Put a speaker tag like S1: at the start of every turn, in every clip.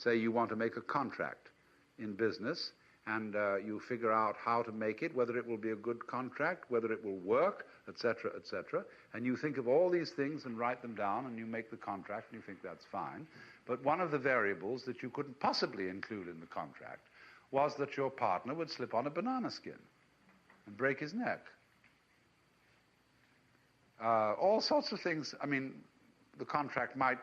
S1: say you want to make a contract in business, and you figure out how to make it, whether it will be a good contract, whether it will work, etc., etc. And you think of all these things and write them down, and you make the contract, and you think that's fine. But one of the variables that you couldn't possibly include in the contract was that your partner would slip on a banana skin and break his neck. All sorts of things. I mean, the contract might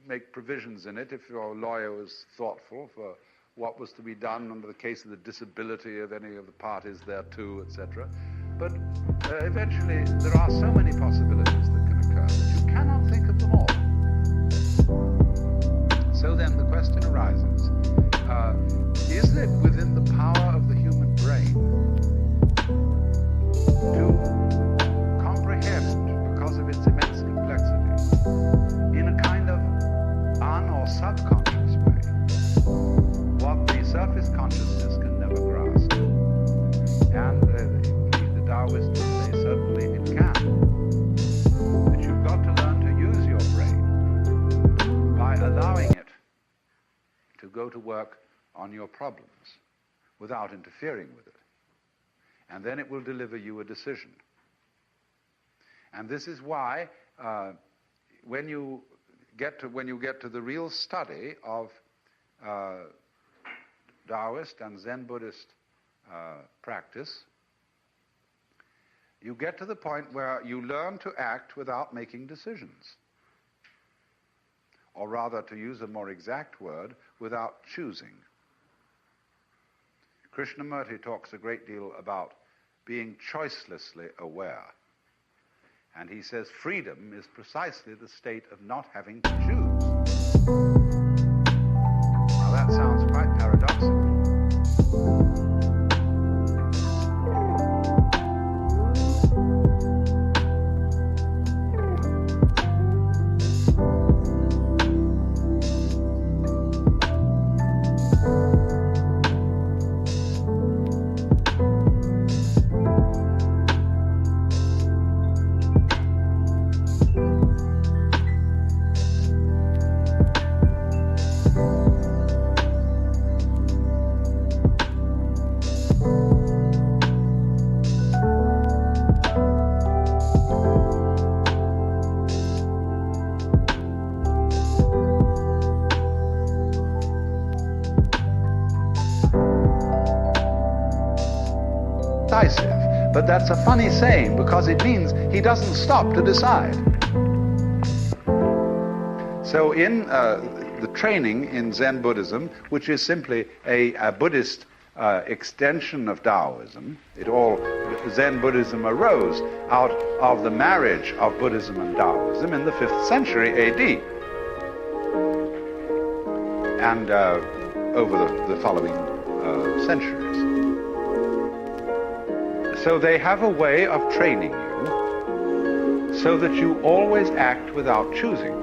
S1: make provisions in it if your lawyer was thoughtful for what was to be done under the case of the disability of any of the parties thereto, etc. But eventually there are so many possibilities that can occur that you cannot think of them all. So then the question arises, is it within the power of the human brain to comprehend, because of its immense complexity, in a kind of un- or subconscious way, what the surface consciousness can never grasp? And the Taoists say certainly it can. But you've got to learn to use your brain by allowing it to go to work on your problems without interfering with it. And then it will deliver you a decision. And this is why when you get to the real study of Taoist and Zen Buddhist practice, you get to the point where you learn to act without making decisions. Or rather, to use a more exact word, without choosing. Krishnamurti talks a great deal about being choicelessly aware. And he says freedom is precisely the state of not having to choose. Now that sounds quite paradoxical. But that's a funny saying, because it means he doesn't stop to decide. So in the training in Zen Buddhism, which is simply a Buddhist extension of Taoism, Zen Buddhism arose out of the marriage of Buddhism and Taoism in the 5th century AD. And over the following centuries. So they have a way of training you so that you always act without choosing.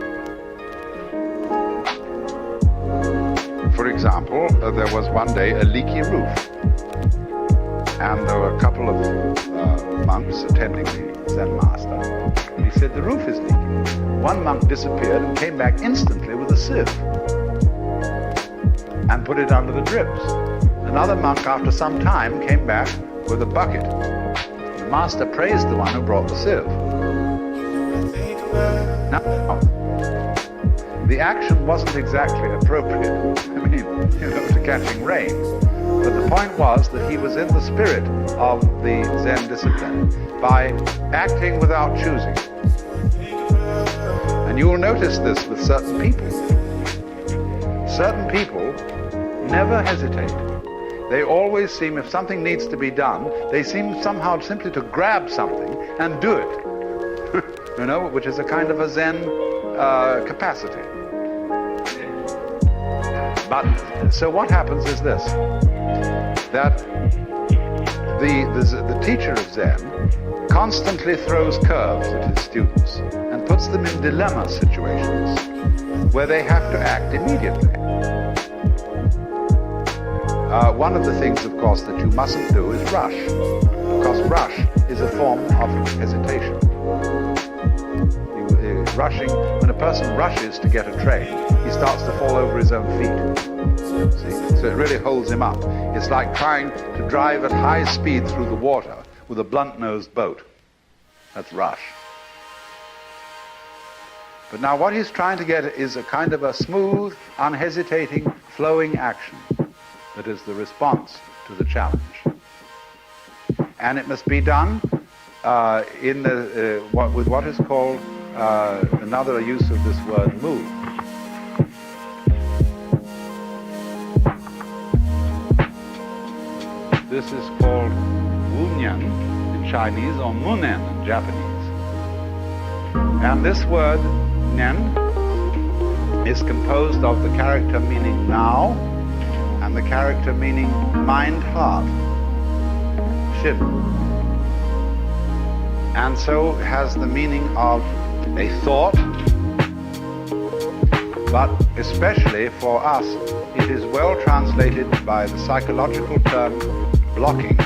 S1: For example, there was one day a leaky roof, and there were a couple of monks attending the Zen master. And he said, the roof is leaking. One monk disappeared and came back instantly with a sieve and put it under the drips. Another monk, after some time, came back with a bucket. The master praised the one who brought the sieve. Now, the action wasn't exactly appropriate, to catching rain. But the point was that he was in the spirit of the Zen discipline by acting without choosing. And you will notice this with certain people. Certain people never hesitate. They always seem, if something needs to be done, they seem somehow simply to grab something and do it. Which is a kind of a Zen capacity. But so what happens is this, that the teacher of Zen constantly throws curves at his students and puts them in dilemma situations where they have to act immediately. One of the things, of course, that you mustn't do is rush, because rush is a form of hesitation. Rushing, when a person rushes to get a train, he starts to fall over his own feet. See? So it really holds him up. It's like trying to drive at high speed through the water with a blunt-nosed boat. That's rush. But now what he's trying to get is a kind of a smooth, unhesitating, flowing action that is the response to the challenge. And it must be done with what is called another use of this word move. This is called wunyan in Chinese or munen in Japanese. And this word nen is composed of the character meaning now and the character meaning mind-heart, shin. And so has the meaning of a thought, but especially for us, it is well translated by the psychological term blocking.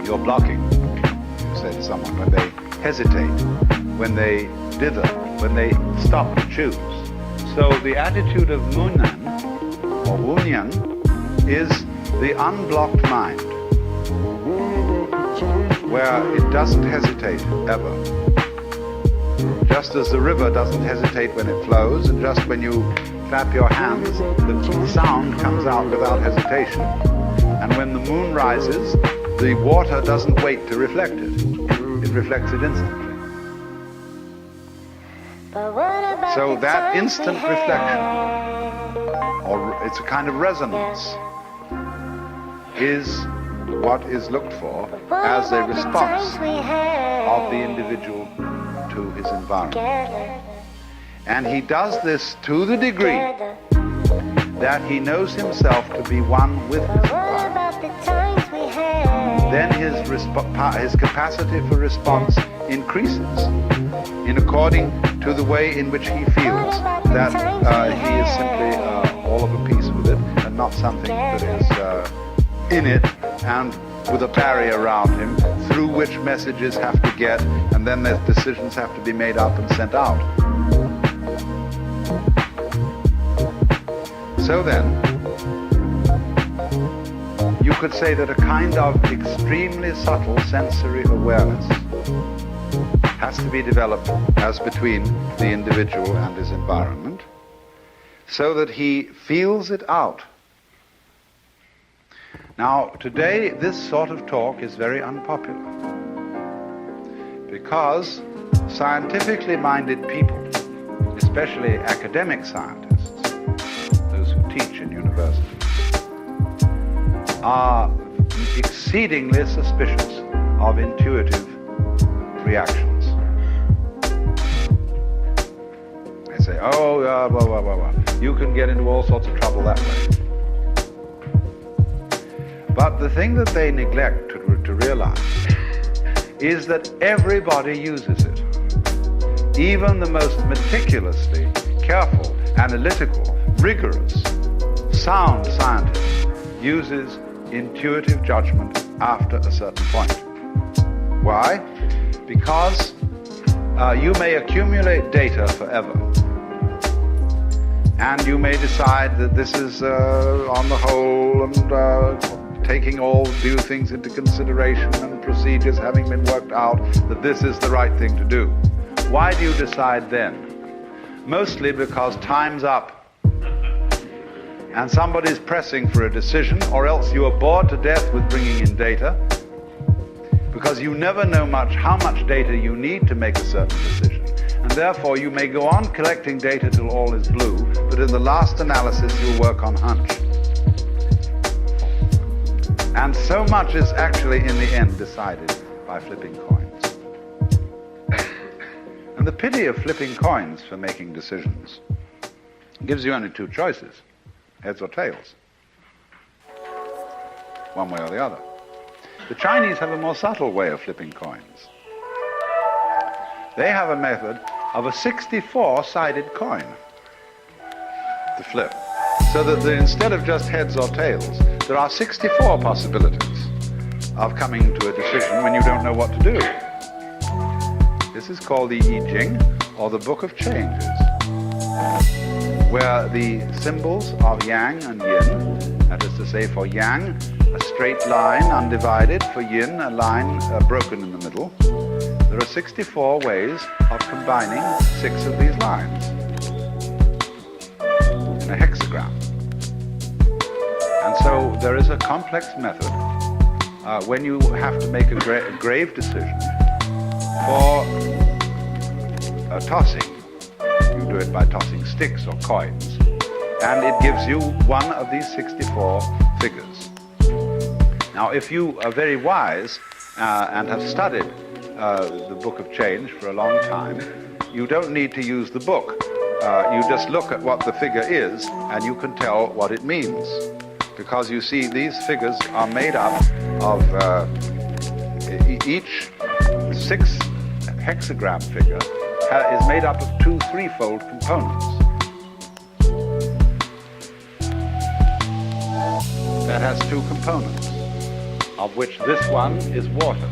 S1: You're blocking, you say to someone when they hesitate, when they dither, when they stop to choose. So the attitude of munan or wunyan is the unblocked mind, where it doesn't hesitate ever. Just as the river doesn't hesitate when it flows, and just when you clap your hands, the sound comes out without hesitation. And when the moon rises, the water doesn't wait to reflect it. It reflects it instantly. So that instant reflection, or it's a kind of resonance, is what is looked for as a response of the individual to his environment. And he does this to the degree that he knows himself to be one with his environment. Then his capacity for response increases in according to the way in which he feels that he is simply all of a piece with it and not something that is in it and with a barrier around him through which messages have to get, and then the decisions have to be made up and sent out. So then, you could say that a kind of extremely subtle sensory awareness has to be developed as between the individual and his environment, so that he feels it out. Now, today, this sort of talk is very unpopular because scientifically minded people, especially academic scientists, those who teach in universities, are exceedingly suspicious of intuitive reactions. They say, oh, blah, blah, blah, blah. You can get into all sorts of trouble that way. But the thing that they neglect to realize is that everybody uses it. Even the most meticulously careful, analytical, rigorous, sound scientist uses intuitive judgment after a certain point. Why? Because you may accumulate data forever, and you may decide that this is on the whole and taking all due things into consideration and procedures having been worked out, that this is the right thing to do. Why do you decide then? Mostly because time's up and somebody's pressing for a decision, or else you are bored to death with bringing in data, because you never know how much data you need to make a certain decision. And therefore you may go on collecting data till all is blue, but in the last analysis you'll work on hunch. And so much is actually in the end decided by flipping coins. And the pity of flipping coins for making decisions gives you only two choices, heads or tails, one way or the other. The Chinese have a more subtle way of flipping coins. They have a method of a 64-sided coin to flip, so that instead of just heads or tails, there are 64 possibilities of coming to a decision when you don't know what to do. This is called the I Ching, or the Book of Changes. where the symbols are yang and yin. That is to say, for yang, a straight line undivided, for yin, a line broken in the middle. There are 64 ways of combining 6 of these lines in a hexagram. And so there is a complex method when you have to make a grave decision for tossing. You do it by tossing sticks or coins, and it gives you one of these 64 figures. Now, if you are very wise and have studied the Book of Change for a long time, you don't need to use the book. You just look at what the figure is, and you can tell what it means. Because you see, these figures are made up of each 6 hexagram figure is made up of 2 threefold components. That has 2 components, of which this one is water,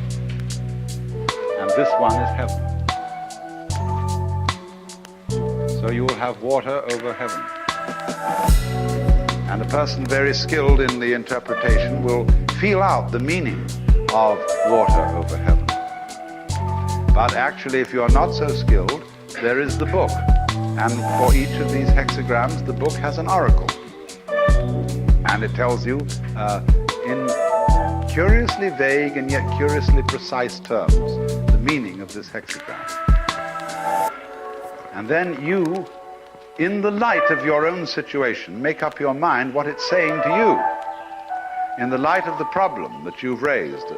S1: and this one is heaven. So you will have water over heaven. And a person very skilled in the interpretation will feel out the meaning of water over heaven. But actually, if you are not so skilled, there is the book. And for each of these hexagrams, the book has an oracle. And it tells you in curiously vague and yet curiously precise terms the meaning of this hexagram. And then you, in the light of your own situation, make up your mind what it's saying to you. In the light of the problem that you've raised,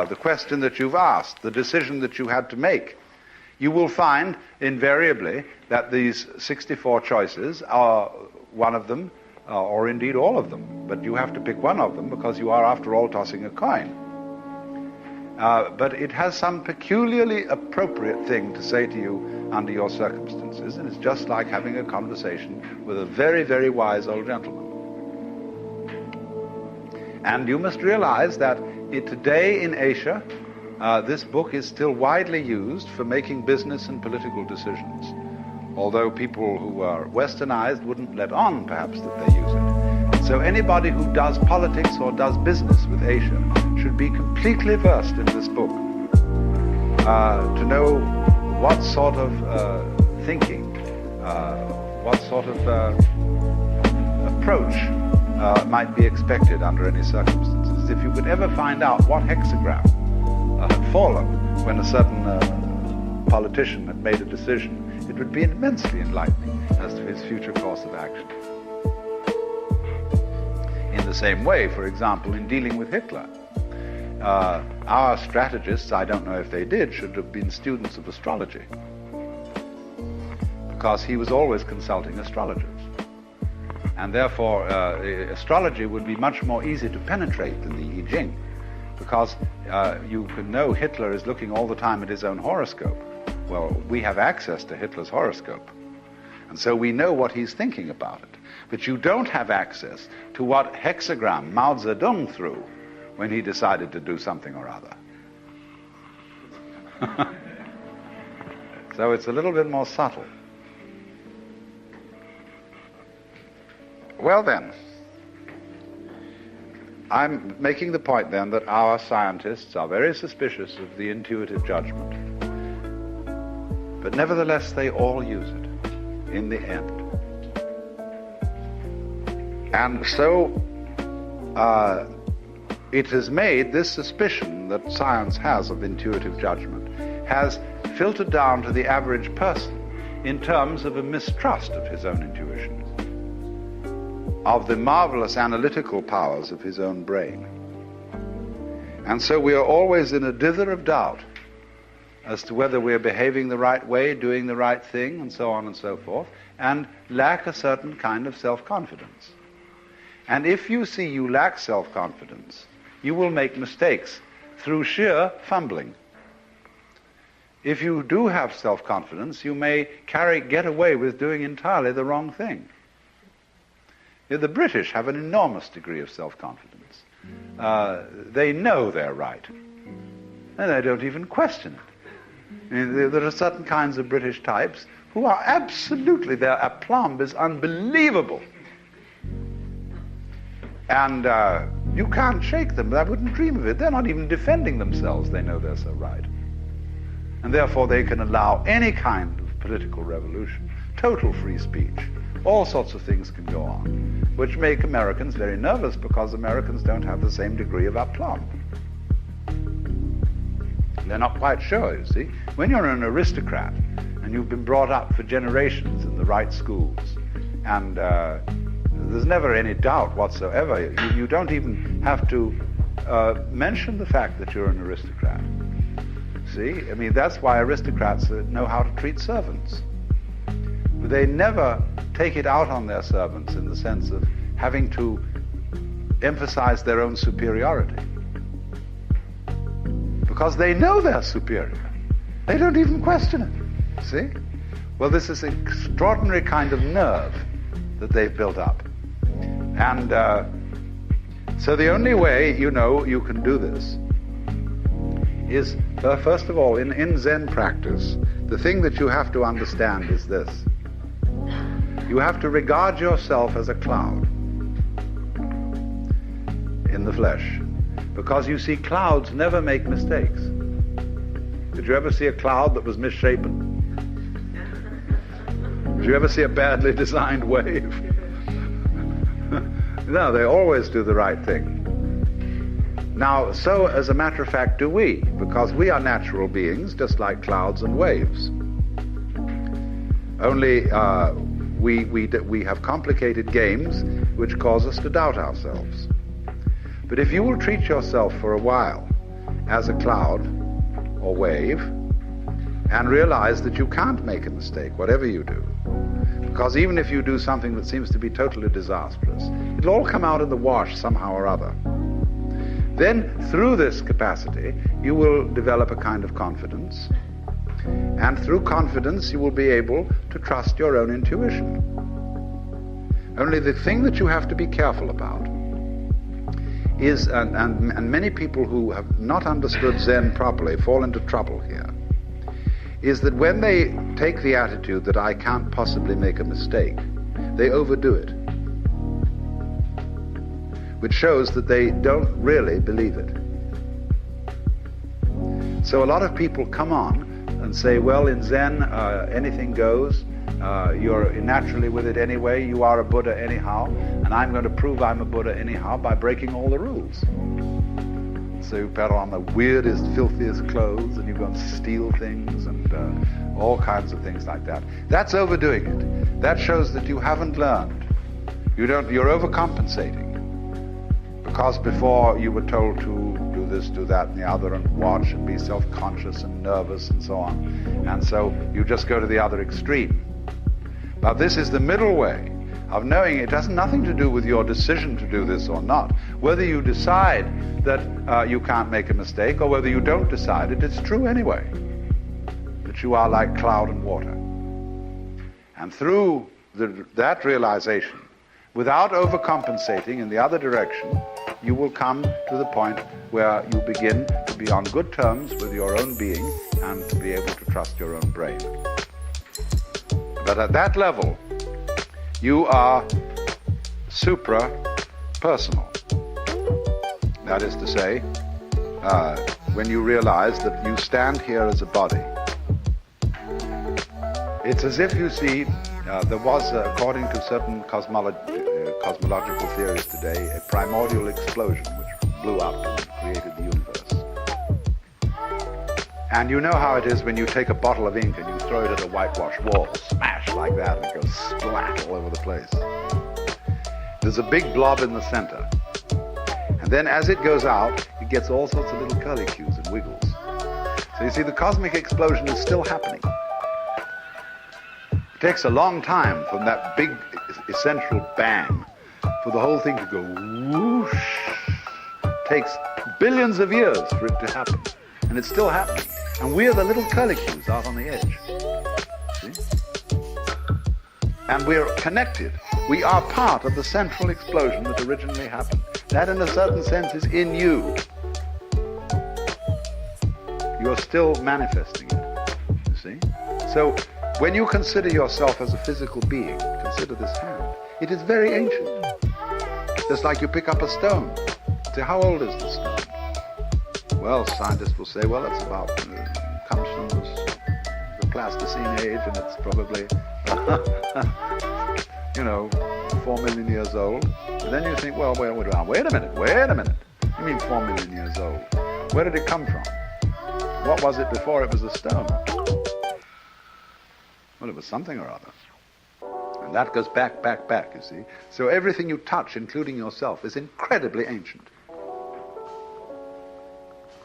S1: the question that you've asked, the decision that you had to make, you will find invariably that these 64 choices are one of them, or indeed all of them. But you have to pick one of them because you are, after all, tossing a coin. But it has some peculiarly appropriate thing to say to you under your circumstances, and it's just like having a conversation with a very, very wise old gentleman. And you must realize that today in Asia, this book is still widely used for making business and political decisions, although people who are westernized wouldn't let on, perhaps, that they use it. So anybody who does politics or does business with Asia should be completely versed in this book to know what sort of thinking, what sort of approach might be expected under any circumstances. If you could ever find out what hexagram had fallen when a certain politician had made a decision, it would be immensely enlightening as to his future course of action. In the same way, for example, in dealing with Hitler, our strategists, I don't know if they did, should have been students of astrology, because he was always consulting astrologers. And therefore, astrology would be much more easy to penetrate than the I Ching, because you can know Hitler is looking all the time at his own horoscope. Well, we have access to Hitler's horoscope, and so we know what he's thinking about it. But you don't have access to what hexagram Mao Zedong threw when he decided to do something or other. So it's a little bit more subtle. Well then, I'm making the point then that our scientists are very suspicious of the intuitive judgment. But nevertheless, they all use it in the end. And so it has made this suspicion that science has of intuitive judgment has filtered down to the average person in terms of a mistrust of his own intuition, of the marvelous analytical powers of his own brain. And so we are always in a dither of doubt as to whether we're behaving the right way, doing the right thing, and so on and so forth, and lack a certain kind of self-confidence. And if you see you lack self-confidence, you will make mistakes through sheer fumbling. If you do have self-confidence, you may get away with doing entirely the wrong thing. The British have an enormous degree of self-confidence. They know they're right, and they don't even question it. I mean, there are certain kinds of British types who are absolutely, their aplomb is unbelievable. And you can't shake them. I wouldn't dream of it. They're not even defending themselves. They know they're so right. And therefore they can allow any kind of political revolution, total free speech. All sorts of things can go on, which make Americans very nervous because Americans don't have the same degree of aplomb. They're not quite sure, you see. When you're an aristocrat and you've been brought up for generations in the right schools, and there's never any doubt whatsoever, you don't even have to mention the fact that you're an aristocrat. See? I mean, that's why aristocrats know how to treat servants. But they never take it out on their servants in the sense of having to emphasize their own superiority. Because they know they're superior. They don't even question it. See? Well, this is an extraordinary kind of nerve that they've built up. And so the only way, you know, you can do this is, first of all, in Zen practice, the thing that you have to understand is this. You have to regard yourself as a cloud in the flesh. Because you see, clouds never make mistakes. Did you ever see a cloud that was misshapen? Did you ever see a badly designed wave? No, they always do the right thing. Now, so as a matter of fact do we, because we are natural beings, just like clouds and waves. Only we have complicated games which cause us to doubt ourselves. But if you will treat yourself for a while as a cloud or wave and realize that you can't make a mistake, whatever you do, because even if you do something that seems to be totally disastrous, it'll all come out in the wash somehow or other. Then, through this capacity, you will develop a kind of confidence. And through confidence, you will be able to trust your own intuition. Only the thing that you have to be careful about is, and many people who have not understood Zen properly fall into trouble here, is that when they take the attitude that I can't possibly make a mistake, they overdo it. Which shows that they don't really believe it. So a lot of people come on and say, well, in Zen, anything goes. You're naturally with it anyway. You are a Buddha anyhow. And I'm going to prove I'm a Buddha anyhow by breaking all the rules. So you put on the weirdest, filthiest clothes, and you go and steal things and all kinds of things like that. That's overdoing it. That shows that you haven't learned. You're overcompensating. Because before you were told to do this, do that, and the other, and watch, and be self-conscious and nervous, and so on. And so you just go to the other extreme. Now this is the middle way of knowing it has nothing to do with your decision to do this or not. Whether you decide that you can't make a mistake, or whether you don't decide it, it's true anyway. That you are like cloud and water. And through that realization, without overcompensating in the other direction, you will come to the point where you begin to be on good terms with your own being and to be able to trust your own brain. But at that level, you are supra-personal. That is to say, when you realize that you stand here as a body, it's as if you see, there was, according to certain cosmological theories today, a primordial explosion which blew up and created the universe. And you know how it is when you take a bottle of ink and you throw it at a whitewashed wall, smash like that, and it goes splat all over the place. There's a big blob in the center. And then as it goes out, it gets all sorts of little curlicues and wiggles. So you see, the cosmic explosion is still happening. It takes a long time from that big essential bang for the whole thing to go whoosh. It takes billions of years for it to happen. And it's still happening. And we're the little curlicues out on the edge. See? And we're connected. We are part of the central explosion that originally happened. That, in a certain sense, is in you. You're still manifesting it, you see? So When you consider yourself as a physical being, consider this hand. It is very ancient. Just like you pick up a stone. Say, how old is the stone? Well, scientists will say, well, it's about, comes from the Pleistocene age, and it's probably, 4 million years old. And then you think, well, wait a minute. You mean 4 million years old? Where did it come from? What was it before it was a stone? Well, it was something or other. And that goes back, you see. So everything you touch, including yourself, is incredibly ancient.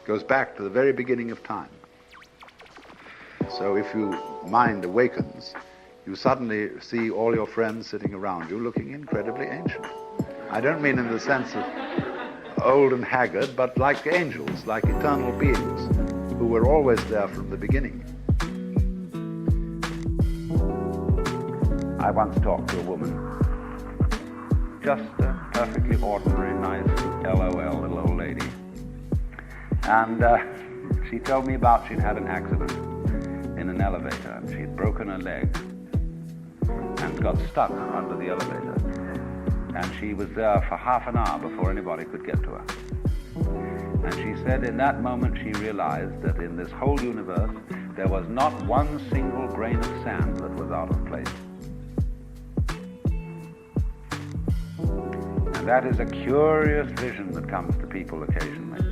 S1: Goes back to the very beginning of time. So if your mind awakens, you suddenly see all your friends sitting around you looking incredibly ancient. I don't mean in the sense of old and haggard, but like angels, like eternal beings who were always there from the beginning. I once talked to a woman, just a perfectly ordinary, nice, LOL little old lady. And she told me about she'd had an accident in an elevator, and she'd broken her leg and got stuck under the elevator. And she was there for half an hour before anybody could get to her. And she said in that moment she realized that in this whole universe there was not one single grain of sand that was out of place. And that is a curious vision that comes to people occasionally.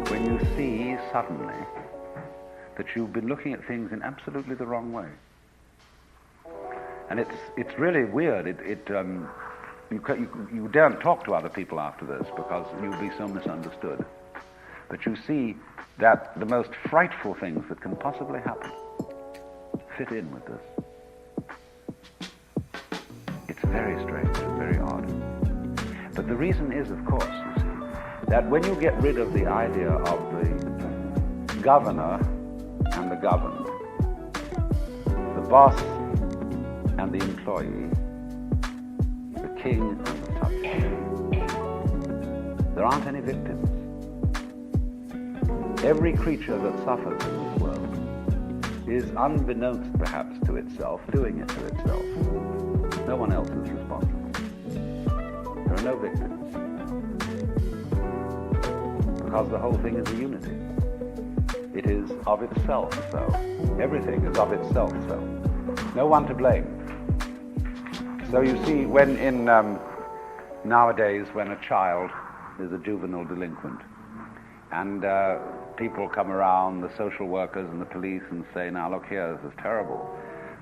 S1: When you see suddenly that you've been looking at things in absolutely the wrong way. And it's really weird. You daren't talk to other people after this because you'll be so misunderstood. But you see that the most frightful things that can possibly happen fit in with this. It's very strange and very odd. But the reason is, of course, you see, that when you get rid of the idea of the governor and the governed, the boss and the employee, the king and the subject, there aren't any victims. Every creature that suffers in this world is, unbeknownst perhaps to itself, doing it to itself. No one else is responsible. There are no victims. Because the whole thing is a unity. It is of itself so. Everything is of itself so. No one to blame. So you see, when nowadays when a child is a juvenile delinquent, and people come around, the social workers and the police, and say, now look here, this is terrible.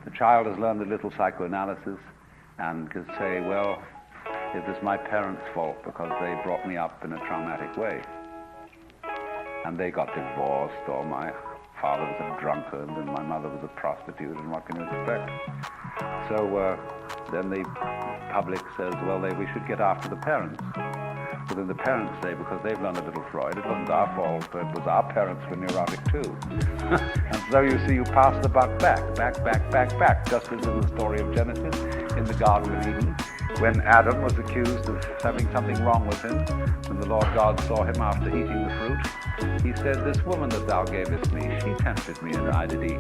S1: The child has learned a little psychoanalysis and can say, well, it was my parents' fault because they brought me up in a traumatic way. And they got divorced, or my father was a drunkard and my mother was a prostitute, and what can you expect? So then the public says, well, we should get after the parents. But then the parents say, because they've learned a little Freud, it wasn't our fault, it was our parents were neurotic too. And so you see, you pass the buck back, just as in the story of Genesis, in the Garden of Eden, when Adam was accused of having something wrong with him, when the Lord God saw him after eating the fruit, he said, this woman that thou gavest me, she tempted me and I did eat.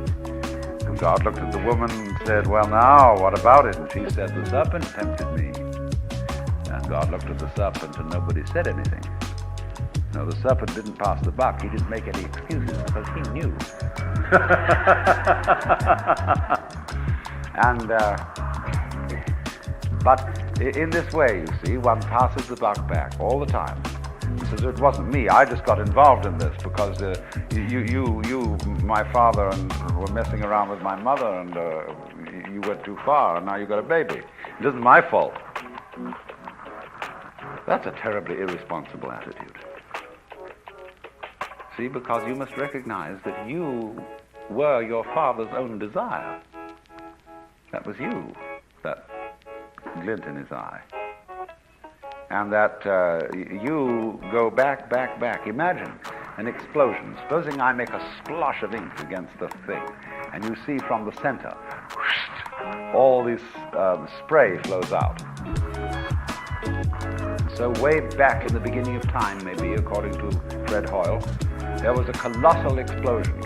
S1: And God looked at the woman and said, well now, what about it? And she said, the serpent tempted me. And God looked at the serpent and nobody said anything. No, the serpent didn't pass the buck. He didn't make any excuses because he knew. But in this way, you see, one passes the buck back all the time. He says, it wasn't me. I just got involved in this because you, my father, and were messing around with my mother, and you went too far, and now you got a baby. It isn't my fault. That's a terribly irresponsible attitude. See, because you must recognize that you were your father's own desire. That was you, that glint in his eye. And that you go back. Imagine an explosion. Supposing I make a splosh of ink against the thing, and you see from the center, all this spray flows out. So way back in the beginning of time, maybe, according to Fred Hoyle, there was a colossal explosion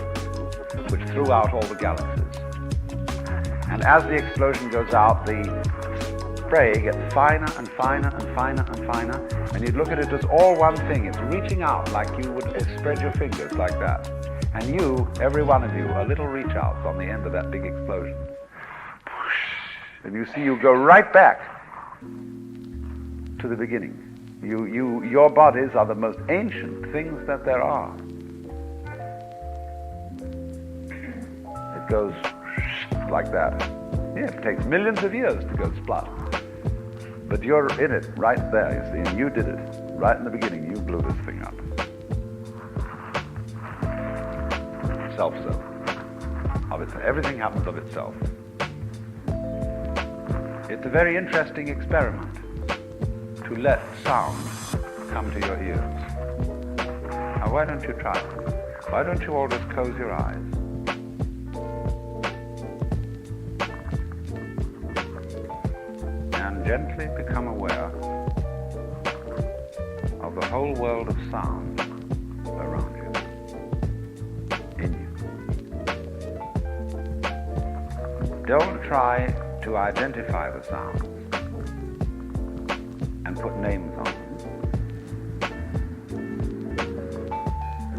S1: which threw out all the galaxies. And as the explosion goes out, the spray gets finer and finer and finer and finer, and you'd look at it as all one thing. It's reaching out like you would spread your fingers like that. And you, every one of you, are little reach outs on the end of that big explosion. And you see you go right back to the beginning. Your bodies are the most ancient things that there are. It goes like that. Yeah, it takes millions of years to go splat. But you're in it right there, you see, and you did it. Right in the beginning, you blew this thing up. Self-so. Everything happens of itself. It's a very interesting experiment to let sound come to your ears. Now, why don't you try it? Why don't you all just close your eyes? And gently become aware of the whole world of sound around you, in you. Don't try to identify the sounds and put names on them.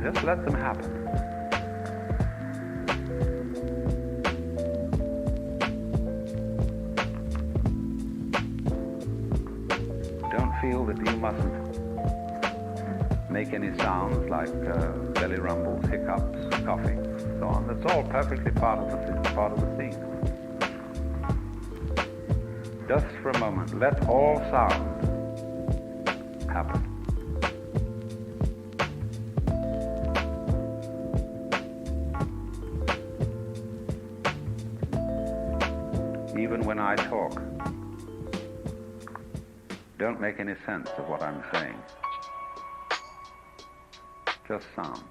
S1: Just let them happen. Don't feel that you mustn't make any sounds like belly rumbles, hiccups, coughing, so on. That's all perfectly part of the scene. Just for a moment, let all sound happen. Even when I talk, don't make any sense of what I'm saying. Just sound.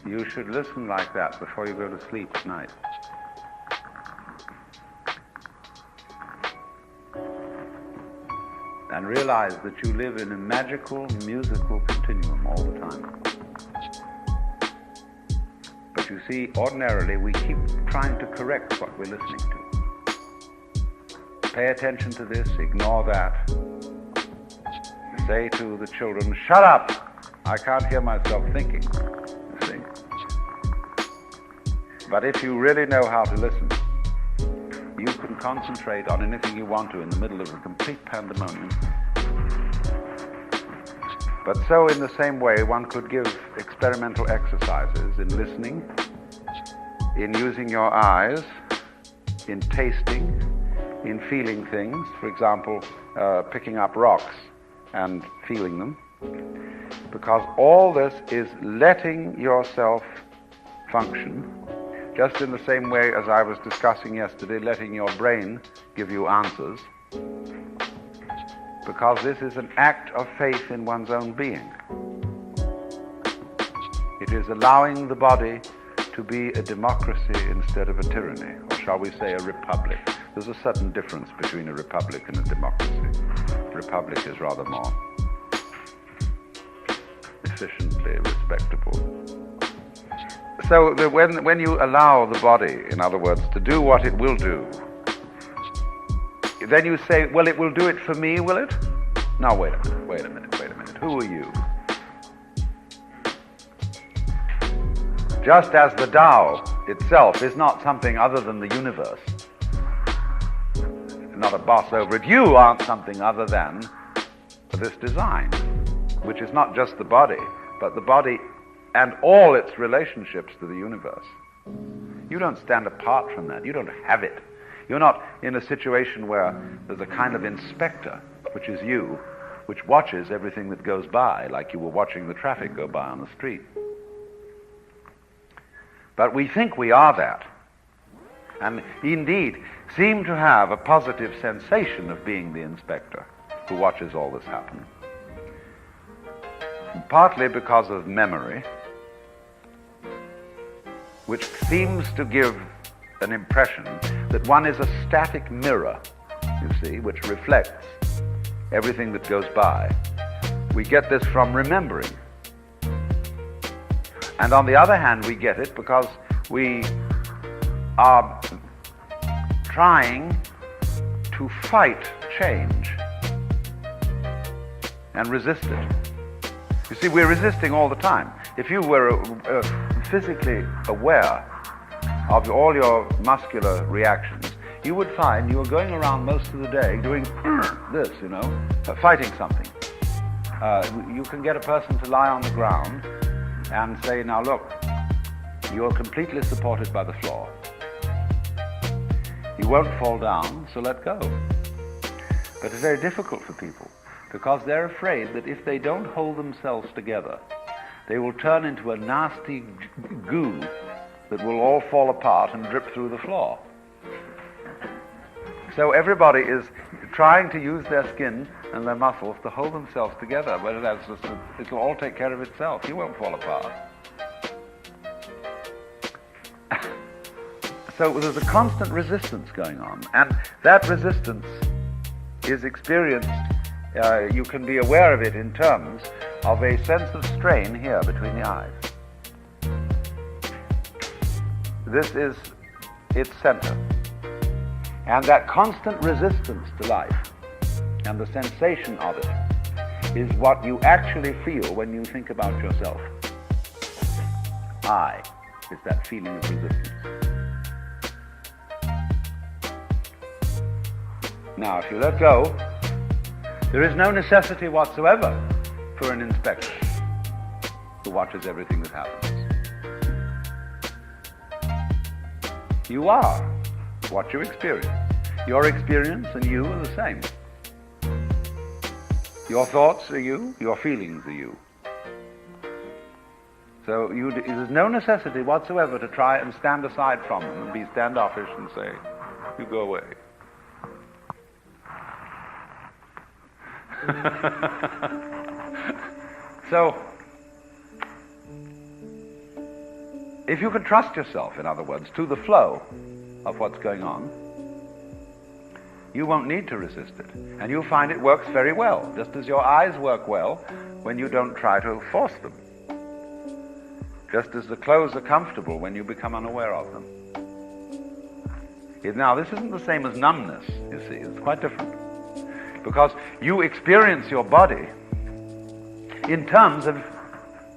S1: You should listen like that before you go to sleep at night. And realize that you live in a magical, musical continuum all the time. But you see, ordinarily we keep trying to correct what we're listening to. Pay attention to this, ignore that. Say to the children, shut up! I can't hear myself thinking. But if you really know how to listen, you can concentrate on anything you want to in the middle of a complete pandemonium. But so in the same way, one could give experimental exercises in listening, in using your eyes, in tasting, in feeling things. For example, picking up rocks and feeling them. Because all this is letting yourself function, just in the same way as I was discussing yesterday, letting your brain give you answers, because this is an act of faith in one's own being. It is allowing the body to be a democracy instead of a tyranny, or shall we say a republic. There's a certain difference between a republic and a democracy. A republic is rather more efficiently respectable. So when you allow the body, in other words, to do what it will do, then you say, well, it will do it for me, will it? Now, wait a minute. Who are you? Just as the Tao itself is not something other than the universe, not a boss over it, you aren't something other than this design, which is not just the body, but the body and all its relationships to the universe. You don't stand apart from that. You don't have it. You're not in a situation where there's a kind of inspector, which is you, which watches everything that goes by, like you were watching the traffic go by on the street. But we think we are that, and indeed seem to have a positive sensation of being the inspector who watches all this happen. Partly because of memory, which seems to give an impression that one is a static mirror, you see, which reflects everything that goes by. We get this from remembering. And on the other hand, we get it because we are trying to fight change and resist it. You see, we're resisting all the time. If you were physically aware of all your muscular reactions, you would find you were going around most of the day doing this, fighting something. You can get a person to lie on the ground and say, now look, you're completely supported by the floor. You won't fall down, so let go. But it's very difficult for people because they're afraid that if they don't hold themselves together, they will turn into a nasty goo that will all fall apart and drip through the floor. So everybody is trying to use their skin and their muscles to hold themselves together, but it'll all take care of itself. You won't fall apart. So there's a constant resistance going on, and that resistance is experienced, you can be aware of it in terms of a sense of strain here between the eyes. This is its center. And that constant resistance to life and the sensation of it is what you actually feel when you think about yourself. I is that feeling of resistance. Now, if you let go, there is no necessity whatsoever for an inspector who watches everything that happens. You are what you experience. Your experience and you are the same. Your thoughts are you, your feelings are you. So there's no necessity whatsoever to try and stand aside from them and be standoffish and say, you go away. So, if you can trust yourself, in other words, to the flow of what's going on, you won't need to resist it. And you'll find it works very well, just as your eyes work well when you don't try to force them. Just as the clothes are comfortable when you become unaware of them. Now, this isn't the same as numbness, you see. It's quite different. Because you experience your body in terms of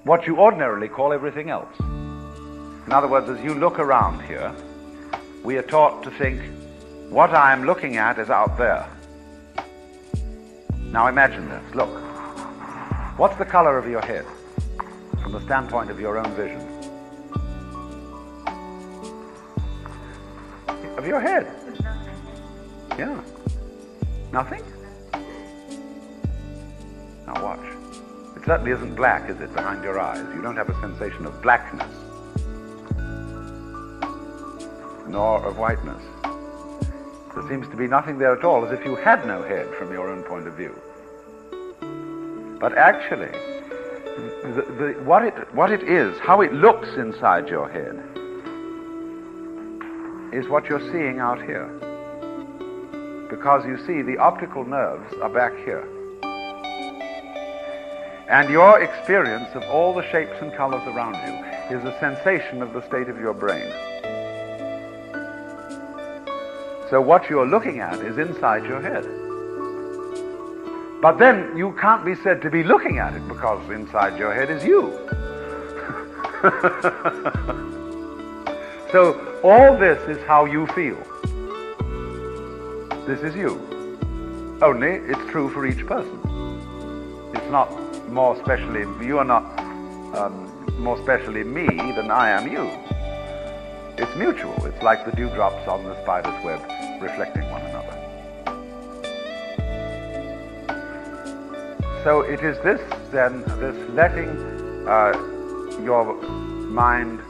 S1: what you ordinarily call everything else. In other words, as you look around here, we are taught to think, what I am looking at is out there. Now imagine this. Look. What's the color of your head from the standpoint of your own vision? Of your head? Yeah. Nothing? Now watch. It certainly isn't black, is it, behind your eyes? You don't have a sensation of blackness, nor of whiteness. There seems to be nothing there at all, as if you had no head from your own point of view. But actually, what it is, how it looks inside your head, is what you're seeing out here. Because you see, the optical nerves are back here. And your experience of all the shapes and colors around you is a sensation of the state of your brain. So what you're looking at is inside your head. But then you can't be said to be looking at it because inside your head is you. So all this is how you feel. This is you. Only it's true for each person. It's not more specially, you are not more specially me than I am you. It's mutual. It's like the dewdrops on the spider's web reflecting one another. So it is this, then, this letting your mind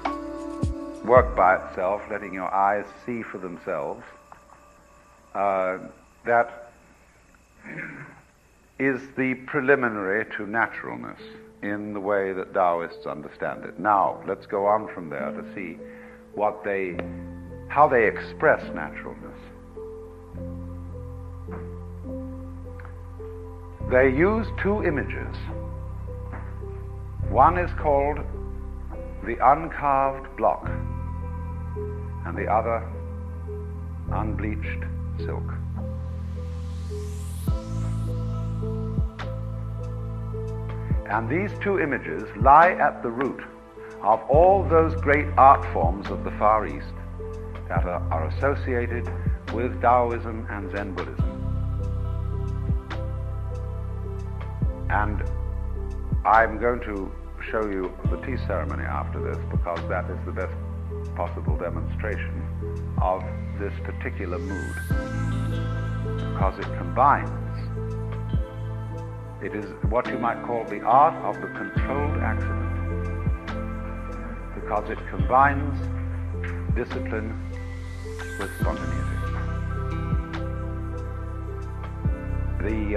S1: work by itself, letting your eyes see for themselves, that is the preliminary to naturalness in the way that Taoists understand it. Now, let's go on from there to see how they express naturalness. they use two images. One is called the uncarved block, and the other unbleached silk. And these two images lie at the root of all those great art forms of the Far East that are associated with Taoism and Zen Buddhism. And I'm going to show you the tea ceremony after this, because that is the best possible demonstration of this particular mood, because it combines, it is what you might call the art of the controlled accident, because it combines discipline with spontaneity. The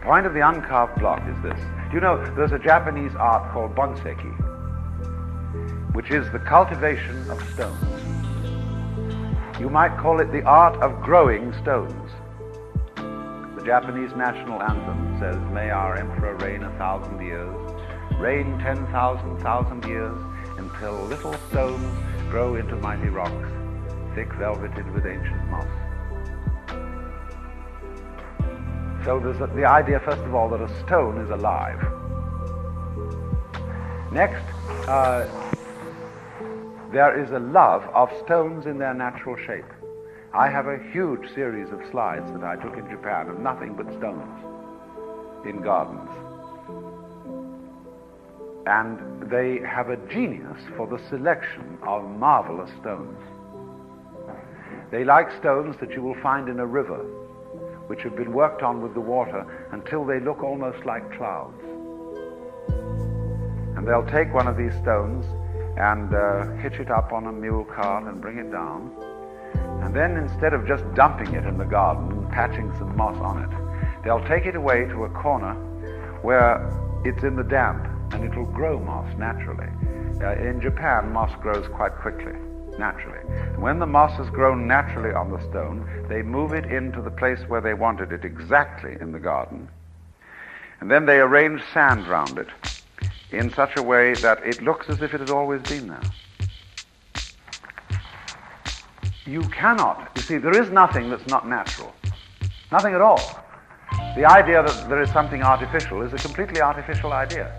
S1: point of the uncarved block is this. You know, there's a Japanese art called bonseki, which is the cultivation of stones. You might call it the art of growing stones. The Japanese national anthem says, "May our emperor reign 1,000 years, reign 10,000 years, until little stones grow into mighty rocks, thick velveted with ancient moss." So there's the idea, first of all, that a stone is alive. Next, there is a love of stones in their natural shape. I have a huge series of slides that I took in Japan of nothing but stones in gardens. And they have a genius for the selection of marvelous stones. They like stones that you will find in a river, which have been worked on with the water until they look almost like clouds. And they'll take one of these stones and hitch it up on a mule cart and bring it down. And then, instead of just dumping it in the garden and patching some moss on it, they'll take it away to a corner where it's in the damp, and it'll grow moss naturally. In Japan, moss grows quite quickly, naturally. And when the moss has grown naturally on the stone, they move it into the place where they wanted it exactly in the garden. And then they arrange sand round it in such a way that it looks as if it had always been there. You cannot, you see, there is nothing that's not natural. Nothing at all. The idea that there is something artificial is a completely artificial idea,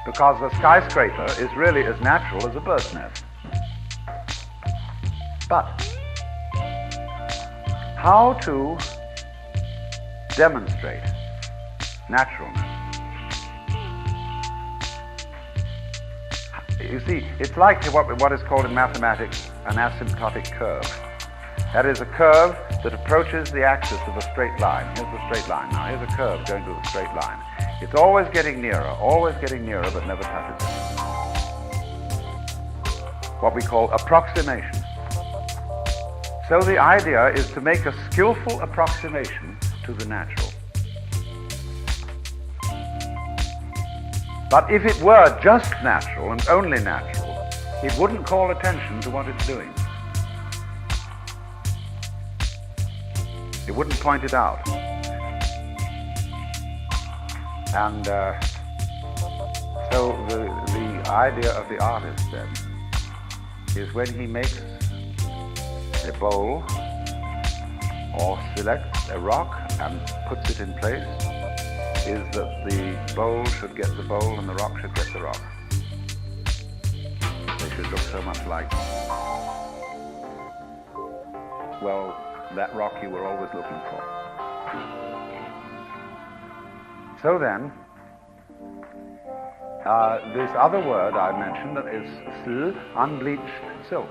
S1: because a skyscraper is really as natural as a bird's nest. But how to demonstrate naturalness? You see, it's like what is called in mathematics an asymptotic curve. That is a curve that approaches the axis of a straight line. Here's the straight line. Now here's a curve going to the straight line. It's always getting nearer, but never touches it. What we call approximation. So the idea is to make a skillful approximation to the natural. But if it were just natural and only natural, it wouldn't call attention to what it's doing. It wouldn't point it out. And so the idea of the artist then is, when he makes a bowl or selects a rock and puts it in place, is that the bowl should get the bowl and the rock should get the rock. They should look so much like, well, that rock you were always looking for. So then, this other word I mentioned that is unbleached silk.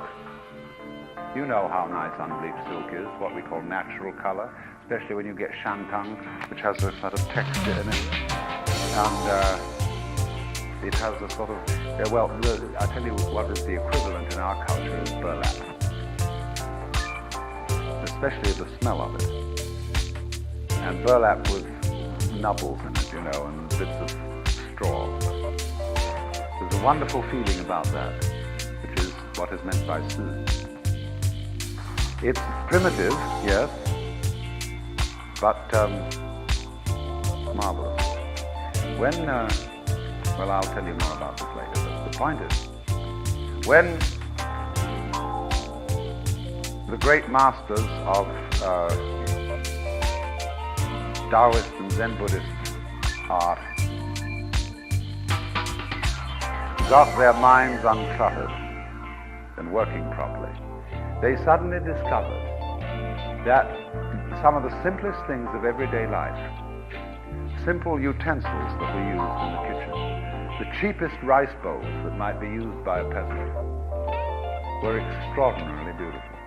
S1: You know how nice unbleached silk is, what we call natural color, especially when you get shantung, which has a sort of texture in it. And it has a sort of, I'll tell you what is the equivalent in our culture is burlap. Especially the smell of it. And burlap with nubbles in it, and bits of straw. There's a wonderful feeling about that, which is what is meant by Su. It's primitive, yes, but marvelous. When, well, I'll tell you more about this later, but the point is, when the great masters of Taoist and Zen Buddhist art got their minds uncluttered and working properly, they suddenly discovered that some of the simplest things of everyday life, simple utensils that we use in the kitchen, the cheapest rice bowls that might be used by a peasant, were extraordinarily beautiful.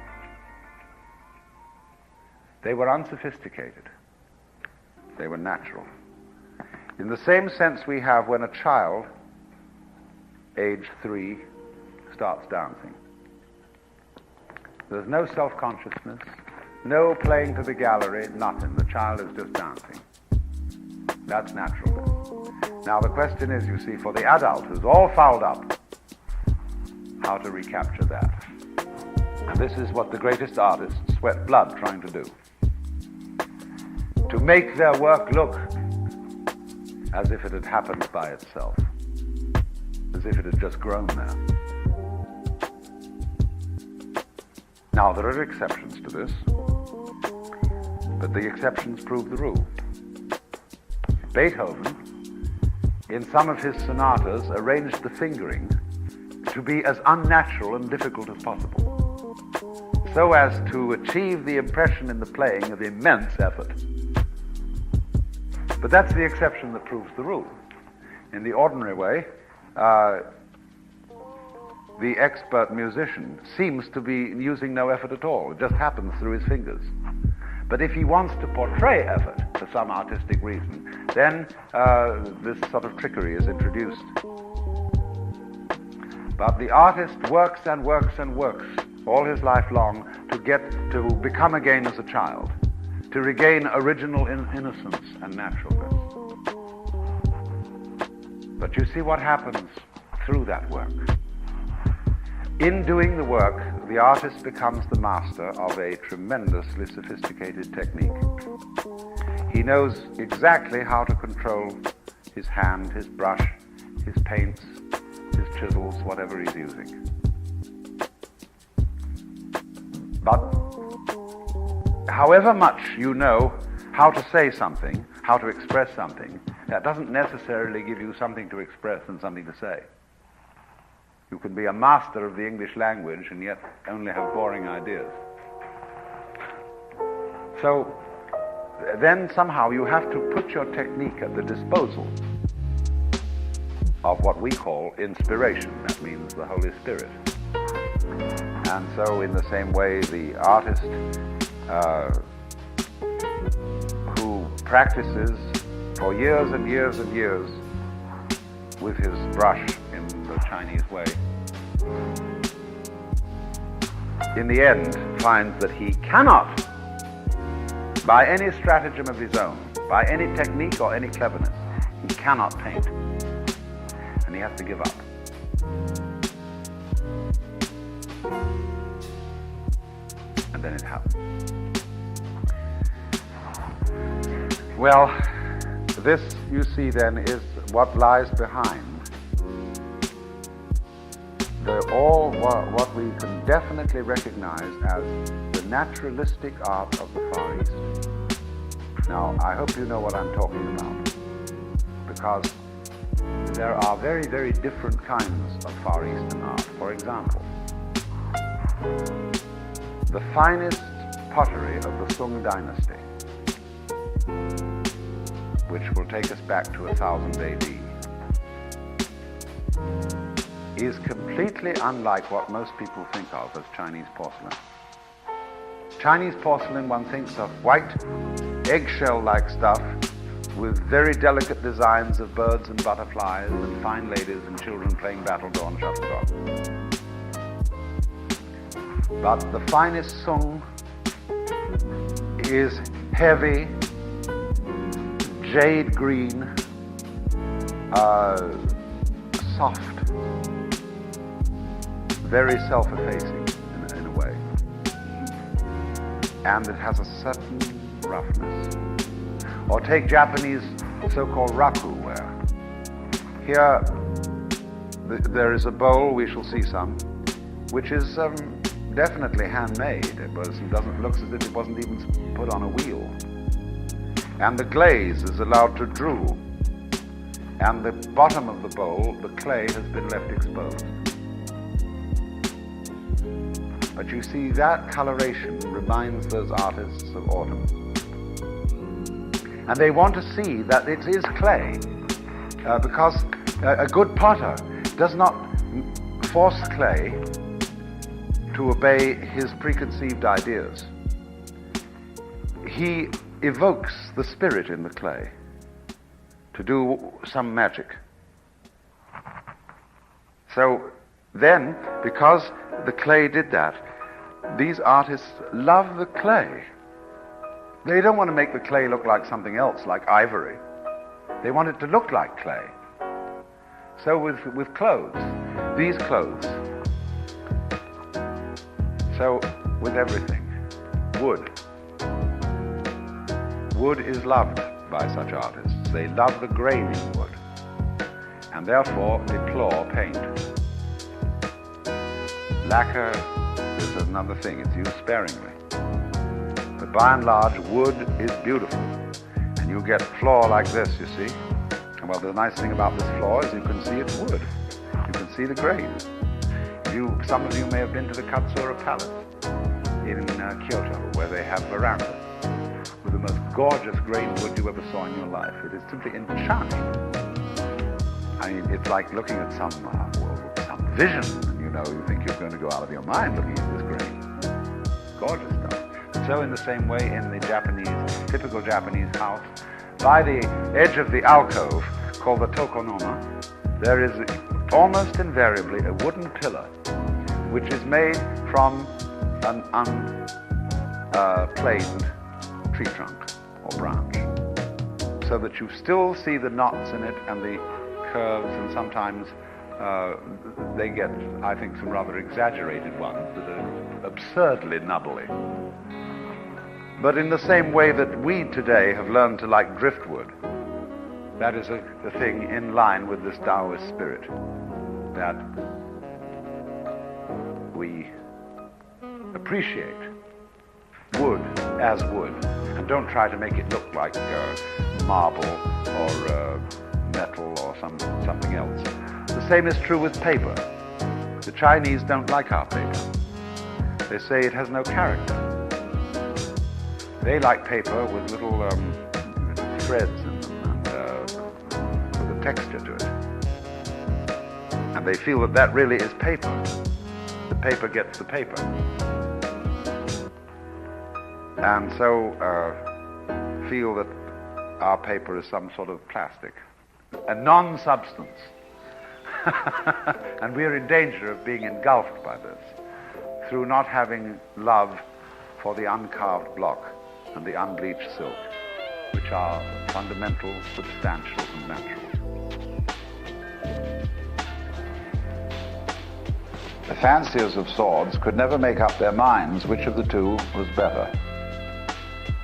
S1: They were unsophisticated. They were natural. In the same sense we have when a child, age 3, starts dancing. There's no self-consciousness, no playing to the gallery, nothing. The child is just dancing. That's natural. Now the question is, you see, for the adult who's all fouled up, how to recapture that. And this is what the greatest artists sweat blood trying to do. To make their work look as if it had happened by itself, as if it had just grown there. Now, there are exceptions to this, but the exceptions prove the rule. Beethoven, in some of his sonatas, arranged the fingering to be as unnatural and difficult as possible, so as to achieve the impression in the playing of immense effort. But that's the exception that proves the rule. In the ordinary way, the expert musician seems to be using no effort at all. It just happens through his fingers. But if he wants to portray effort for some artistic reason, then this sort of trickery is introduced. But the artist works and works and works all his life long to get to become again as a child, to regain original innocence and naturalness. But you see what happens through that work. In doing the work, the artist becomes the master of a tremendously sophisticated technique. He knows exactly how to control his hand, his brush, his paints, his chisels, whatever he's using. But however much you know how to say something, how to express something, that doesn't necessarily give you something to express and something to say. You can be a master of the English language and yet only have boring ideas. So then somehow you have to put your technique at the disposal of what we call inspiration. That means the Holy Spirit. And so in the same way, the artist who practices for years and years and years with his brush in the Chinese way, in the end finds that he cannot, by any stratagem of his own, by any technique or any cleverness, he cannot paint. And he has to give up. And then it happens. Well, this, you see, then, is what lies behind what we can definitely recognize as the naturalistic art of the Far East. Now, I hope you know what I'm talking about, because there are very, very different kinds of Far Eastern art. For example, the finest pottery of the Sung dynasty, which will take us back to 1000 AD, is completely unlike what most people think of as Chinese porcelain. Chinese porcelain, one thinks of white, eggshell-like stuff with very delicate designs of birds and butterflies and fine ladies and children playing battledore and shuttlecock. But the finest Sung is heavy, jade green, soft, very self-effacing in a way. And it has a certain roughness. Or take Japanese so-called rakuware. Here, there is a bowl, we shall see some, which is definitely handmade. It looks as if it wasn't even put on a wheel. And the glaze is allowed to drool. And the bottom of the bowl, the clay, has been left exposed. But you see, that coloration reminds those artists of autumn. And they want to see that it is clay, because a good potter does not force clay to obey his preconceived ideas. He evokes the spirit in the clay to do some magic. So then, because the clay did that, these artists love the clay. They don't want to make the clay look like something else, like ivory. They want it to look like clay. So with clothes, these clothes. So with everything. Wood. Wood is loved by such artists. They love the grain in wood, and therefore deplore paint. Lacquer is another thing. It's used sparingly. But by and large, wood is beautiful. And you get floor like this, you see. Well, the nice thing about this floor is you can see it's wood. You can see the grain. Some of you may have been to the Katsura Palace in Kyoto, where they have verandas with the most gorgeous grain wood you ever saw in your life. It is simply enchanting. I mean, it's like looking at some vision. You think you're going to go out of your mind looking at this grain. Gorgeous stuff. So in the same way, in the typical Japanese house, by the edge of the alcove, called the tokonoma, there is almost invariably a wooden pillar, which is made from an unplaned tree trunk or branch, so that you still see the knots in it and the curves, and sometimes they get, I think, some rather exaggerated ones that are absurdly nubbly. But in the same way that we today have learned to like driftwood, that is a thing in line with this Taoist spirit, that we appreciate wood as wood, and don't try to make it look like marble or metal or something else. The same is true with paper. The Chinese don't like our paper. They say it has no character. They like paper with little threads in them and with a texture to it. And they feel that really is paper. The paper gets the paper. And so feel that our paper is some sort of plastic, a non-substance. And we're in danger of being engulfed by this through not having love for the uncarved block and the unbleached silk, which are fundamental, substantial, and natural. The fanciers of swords could never make up their minds which of the two was better.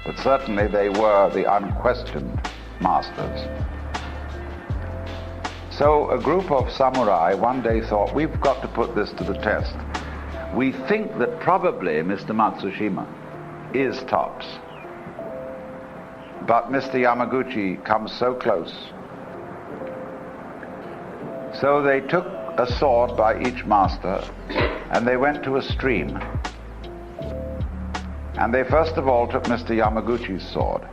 S1: But certainly they were the unquestioned masters. So a group of samurai one day thought, we've got to put this to the test. We think that probably Mr. Matsushima is tops. But Mr. Yamaguchi comes so close. So they took a sword by each master and they went to a stream. And they first of all took Mr. Yamaguchi's sword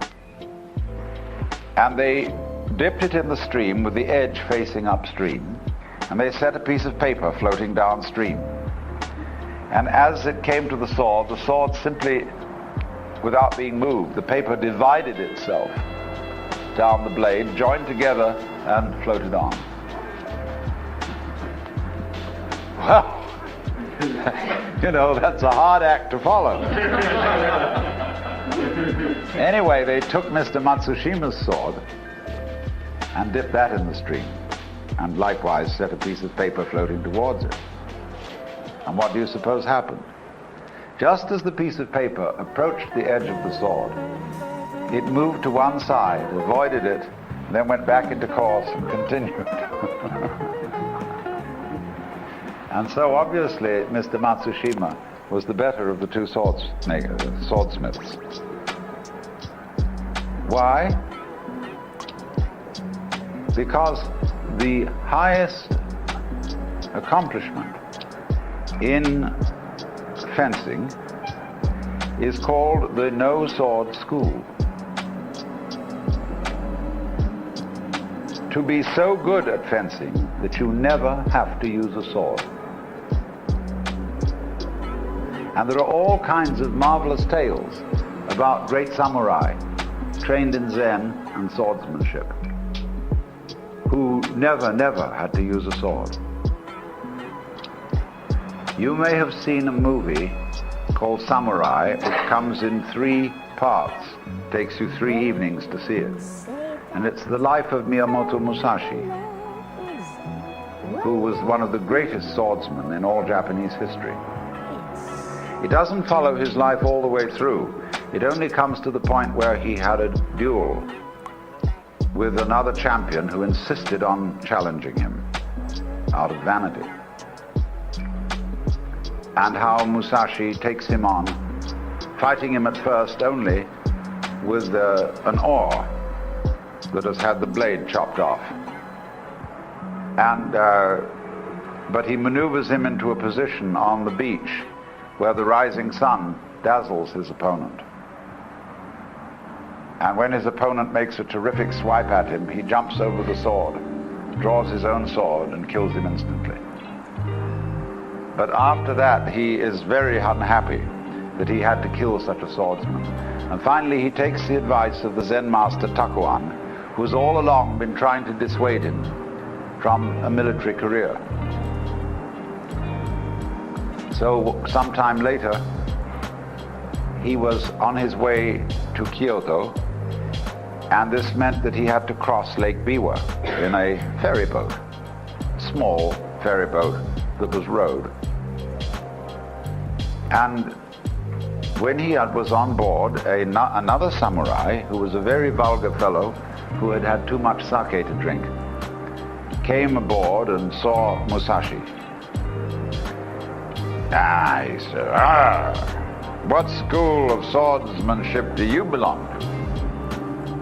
S1: and they dipped it in the stream with the edge facing upstream, and they set a piece of paper floating downstream. And as it came to the sword simply, without being moved, the paper divided itself down the blade, joined together, and floated on. Well, that's a hard act to follow. Anyway, they took Mr. Matsushima's sword and dipped that in the stream, and likewise set a piece of paper floating towards it. And what do you suppose happened? Just as the piece of paper approached the edge of the sword, it moved to one side, avoided it, then went back into course and continued. And so obviously Mr. Matsushima was the better of the two swordsmiths. Why? Because the highest accomplishment in fencing is called the no-sword school. To be so good at fencing that you never have to use a sword. And there are all kinds of marvelous tales about great samurai trained in Zen and swordsmanship who never had to use a sword. You may have seen a movie called Samurai, which comes in 3 parts. It takes you 3 evenings to see it. And it's the life of Miyamoto Musashi, who was one of the greatest swordsmen in all Japanese history. It doesn't follow his life all the way through. It only comes to the point where he had a duel with another champion who insisted on challenging him out of vanity. And how Musashi takes him on, fighting him at first only with an oar that has had the blade chopped off. And but he maneuvers him into a position on the beach where the rising sun dazzles his opponent. And when his opponent makes a terrific swipe at him, he jumps over the sword, draws his own sword, and kills him instantly. But after that, he is very unhappy that he had to kill such a swordsman. And finally, he takes the advice of the Zen master Takuan, who's all along been trying to dissuade him from a military career. So sometime later, he was on his way to Kyoto, and this meant that he had to cross Lake Biwa in a ferry boat, small ferry boat that was rowed. And when he was on board, another samurai, who was a very vulgar fellow, who had had too much sake to drink, came aboard and saw Musashi. He said, what school of swordsmanship do you belong to?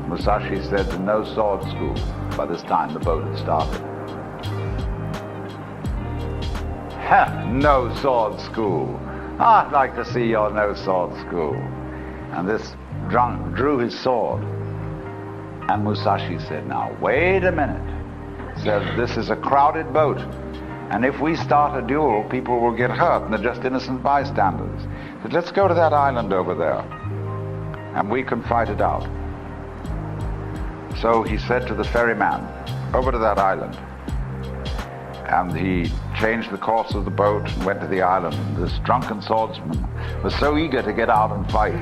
S1: Musashi said, the no sword school. By this time the boat had started. No sword school. I'd like to see your no sword school. And this drunk drew his sword. And Musashi said, now wait a minute. Said, this is a crowded boat. And if we start a duel, people will get hurt, and they're just innocent bystanders. He said, let's go to that island over there, and we can fight it out. So he said to the ferryman, over to that island. And he changed the course of the boat and went to the island. And this drunken swordsman was so eager to get out and fight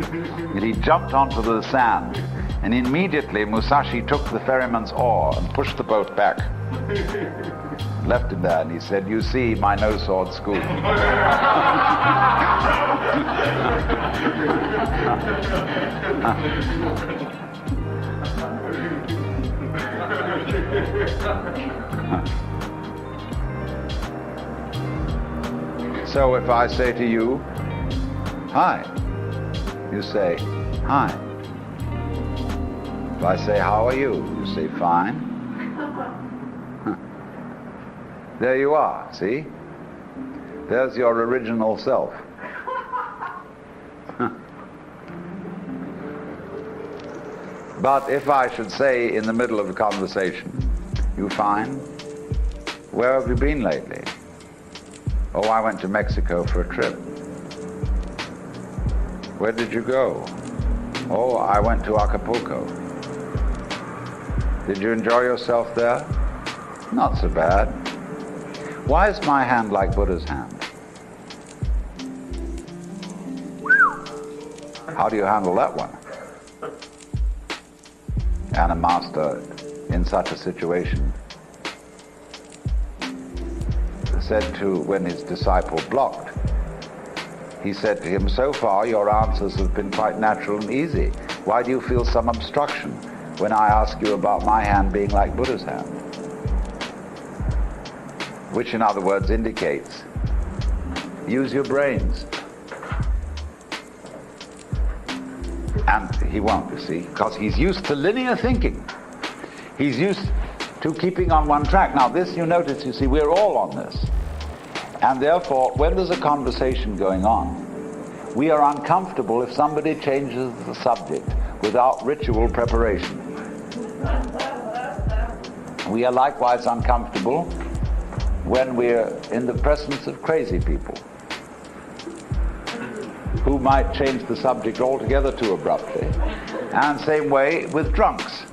S1: that he jumped onto the sand, and immediately Musashi took the ferryman's oar and pushed the boat back. Left him there, and he said, you see my no sword school. So if I say to you, hi, you say, hi. If I say, how are you? You say, fine. There you are, see? There's your original self. But if I should say in the middle of a conversation, you fine? Where have you been lately? Oh, I went to Mexico for a trip. Where did you go? Oh, I went to Acapulco. Did you enjoy yourself there? Not so bad. Why is my hand like Buddha's hand? How do you handle that one? And a master in such a situation said to, when his disciple blocked, he said to him, so far your answers have been quite natural and easy. Why do you feel some obstruction when I ask you about my hand being like Buddha's hand? Which, in other words, indicates, use your brains. And he won't, you see, because he's used to linear thinking. He's used to keeping on one track. Now this, you notice, you see, we're all on this. And therefore, when there's a conversation going on, we are uncomfortable if somebody changes the subject without ritual preparation. We are likewise uncomfortable when we're in the presence of crazy people who might change the subject altogether too abruptly. And same way with drunks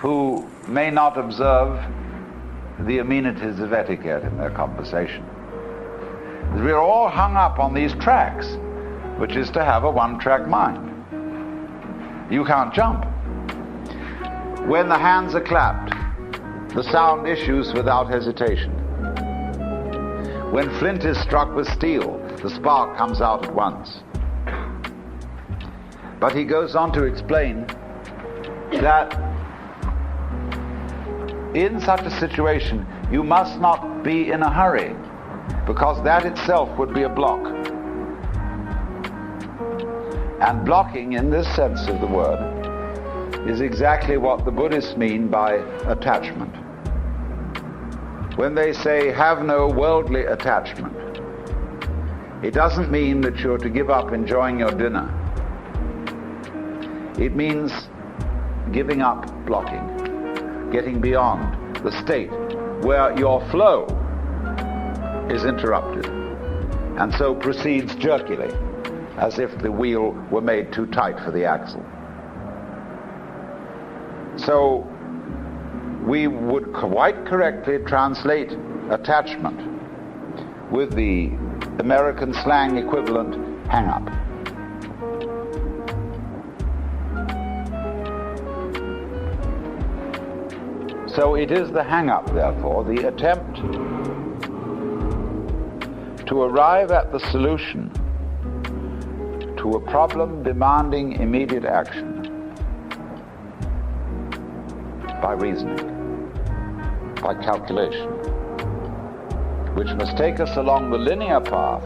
S1: who may not observe the amenities of etiquette in their conversation. We're all hung up on these tracks, which is to have a one-track mind. You can't jump. When the hands are clapped, the sound issues without hesitation. When flint is struck with steel, the spark comes out at once. But he goes on to explain that in such a situation, you must not be in a hurry, because that itself would be a block. And blocking, in this sense of the word, is exactly what the Buddhists mean by attachment. When they say, have no worldly attachment, it doesn't mean that you're to give up enjoying your dinner. It means giving up blocking, getting beyond the state where your flow is interrupted, and so proceeds jerkily, as if the wheel were made too tight for the axle. So we would quite correctly translate attachment with the American slang equivalent, hang up. So it is the hang up, therefore, the attempt to arrive at the solution to a problem demanding immediate action by reasoning, by calculation, which must take us along the linear path,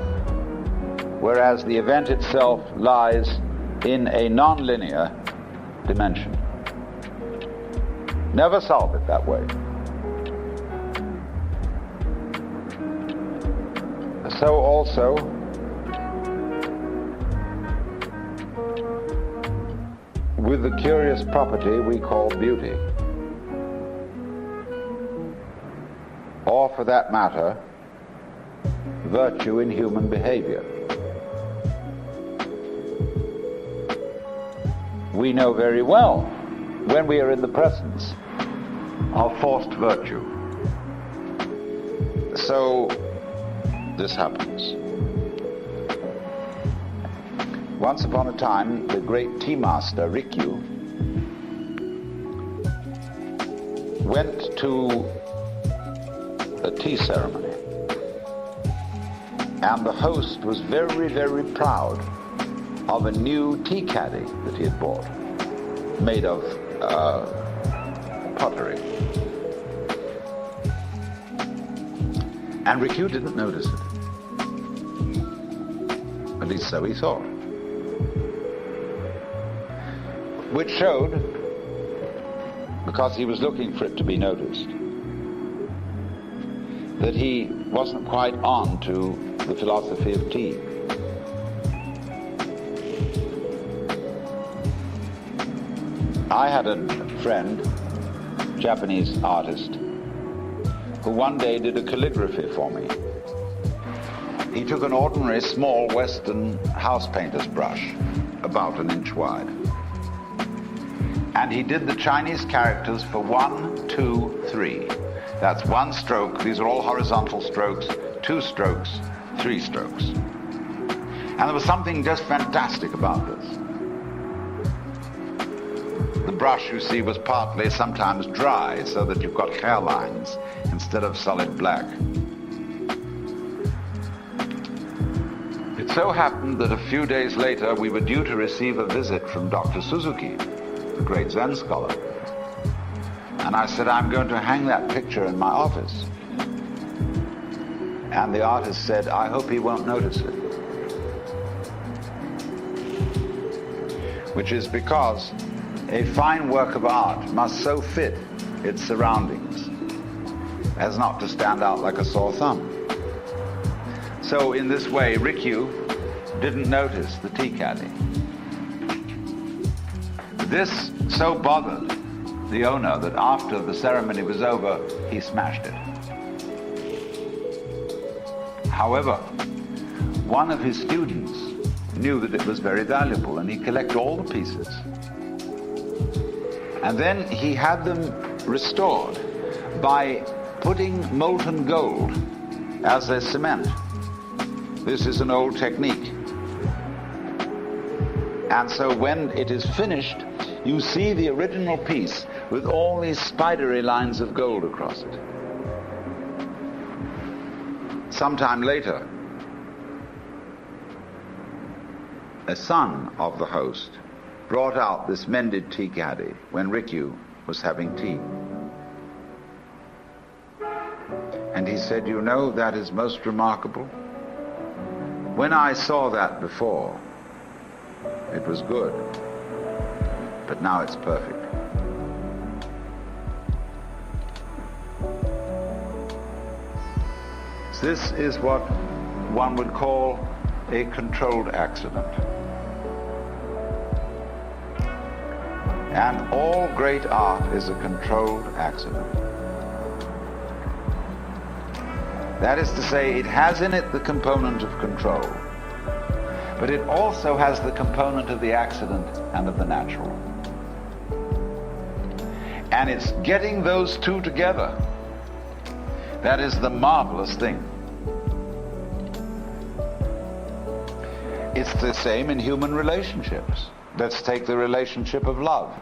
S1: whereas the event itself lies in a non-linear dimension. Never solve it that way. So also, with the curious property we call beauty, or for that matter, virtue in human behavior. We know very well when we are in the presence of forced virtue. So this happens. Once upon a time, the great tea master Rikyu went to a tea ceremony, and the host was very, very proud of a new tea caddy that he had bought, made of pottery. And Rikyu didn't notice it. At least so he thought. Which showed, because he was looking for it to be noticed, that he wasn't quite on to the philosophy of tea. I had a friend, Japanese artist, who one day did a calligraphy for me. He took an ordinary small Western house painter's brush, about an inch wide, and he did the Chinese characters for 1, 2, 3. That's one stroke. These are all horizontal strokes, 2 strokes, 3 strokes. And there was something just fantastic about this. The brush, you see, was partly sometimes dry, so that you've got hairlines instead of solid black. It's
S2: so happened that a few days later we were due to receive a visit from Dr. Suzuki, the great Zen scholar. And I said, I'm going to hang that picture in my office. And the artist said, I hope he won't notice it. Which is because a fine work of art must so fit its surroundings as not to stand out like a sore thumb. So in this way, Rikyu didn't notice the tea caddy. This so bothered the owner that after the ceremony was over, he smashed it. However, one of his students knew that it was very valuable, and he collected all the pieces. And then he had them restored by putting molten gold as their cement. This is an old technique. And so when it is finished, you see the original piece with all these spidery lines of gold across it. Sometime later, a son of the host brought out this mended tea caddy when Rikyu was having tea. And he said, you know, that is most remarkable. When I saw that before, it was good, but now it's perfect. This is what one would call a controlled accident. And all great art is a controlled accident. That is to say, it has in it the component of control, but it also has the component of the accident and of the natural. And it's getting those two together that is the marvelous thing. It's the same in human relationships. Let's take the relationship of love.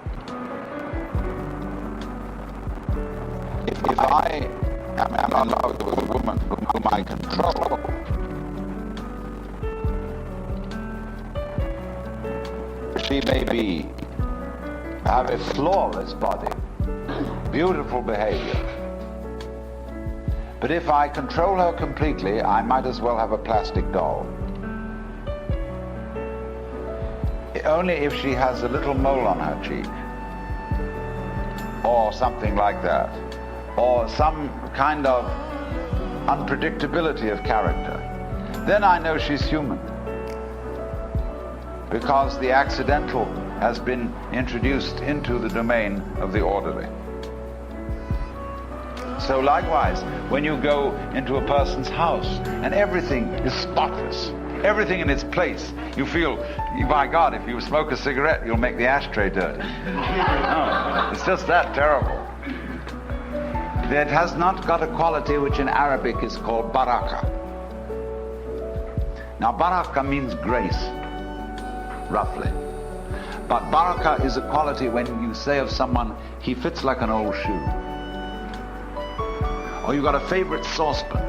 S2: If I am in love with a woman whom I control, she may have a flawless body, beautiful behavior. But if I control her completely, I might as well have a plastic doll. Only if she has a little mole on her cheek, or something like that, or some kind of unpredictability of character, then I know she's human, because the accidental has been introduced into the domain of the orderly. So likewise, when you go into a person's house and everything is spotless, everything in its place, you feel, by God, if you smoke a cigarette, you'll make the ashtray dirty. No, it's just that terrible. It has not got a quality which in Arabic is called baraka. Now, baraka means grace, roughly. But baraka is a quality when you say of someone, he fits like an old shoe. Or you've got a favorite saucepan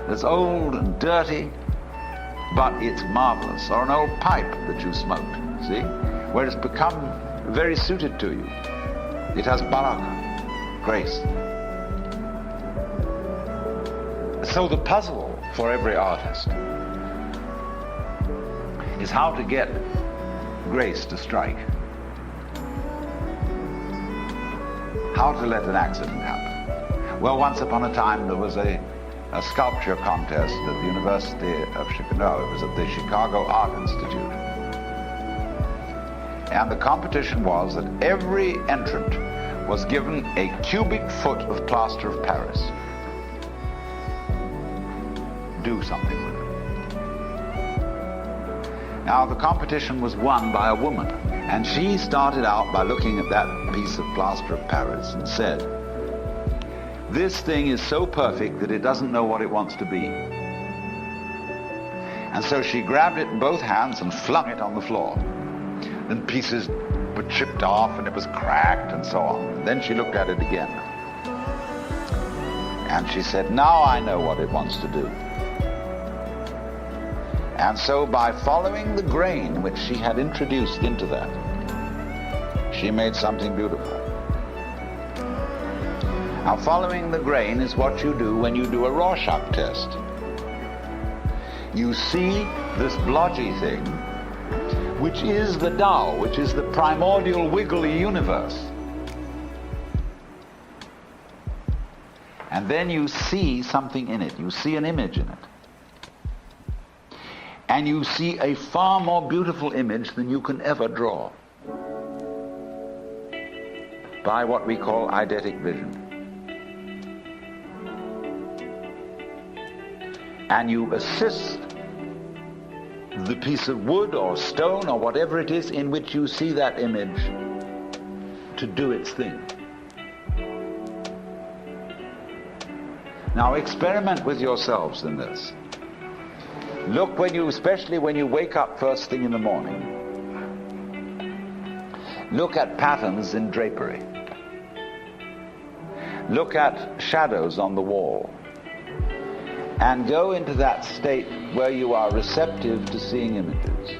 S2: that's old and dirty, but it's marvelous. Or an old pipe that you smoked, see? Where it's become very suited to you. It has baraka, grace. So the puzzle for every artist is how to get grace to strike. How to let an accident happen. Well, once upon a time there was a sculpture contest at the University of Chicago. It was at the Chicago Art Institute. And the competition was that every entrant was given a cubic foot of plaster of Paris. Do something with it. Now, the competition was won by a woman, and she started out by looking at that piece of plaster of Paris and said, this thing is so perfect that it doesn't know what it wants to be. And so she grabbed it in both hands and flung it on the floor. Then pieces were chipped off and it was cracked and so on. And then she looked at it again. And she said, now I know what it wants to do. And so by following the grain which she had introduced into that, she made something beautiful. Now, following the grain is what you do when you do a Rorschach test. You see this blotchy thing, which is the Tao, which is the primordial wiggly universe. And then you see something in it. You see an image in it. And you see a far more beautiful image than you can ever draw by what we call eidetic vision. And you assist the piece of wood or stone or whatever it is in which you see that image to do its thing. Now experiment with yourselves in this. Look especially when you wake up first thing in the morning, look at patterns in drapery. Look at shadows on the wall. And go into that state where you are receptive to seeing images.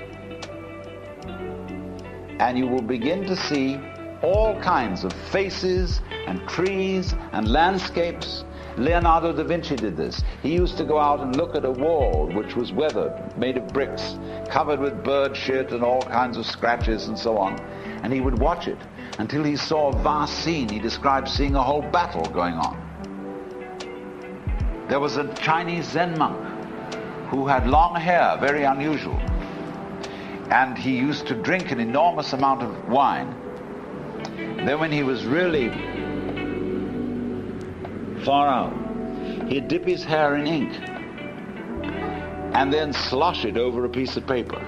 S2: And you will begin to see all kinds of faces and trees and landscapes. Leonardo da Vinci did this. He used to go out and look at a wall which was weathered, made of bricks, covered with bird shit and all kinds of scratches and so on. And he would watch it until he saw a vast scene. He described seeing a whole battle going on. There was a Chinese Zen monk who had long hair, very unusual. And he used to drink an enormous amount of wine. Then when he was really far out, he'd dip his hair in ink and then slosh it over a piece of paper.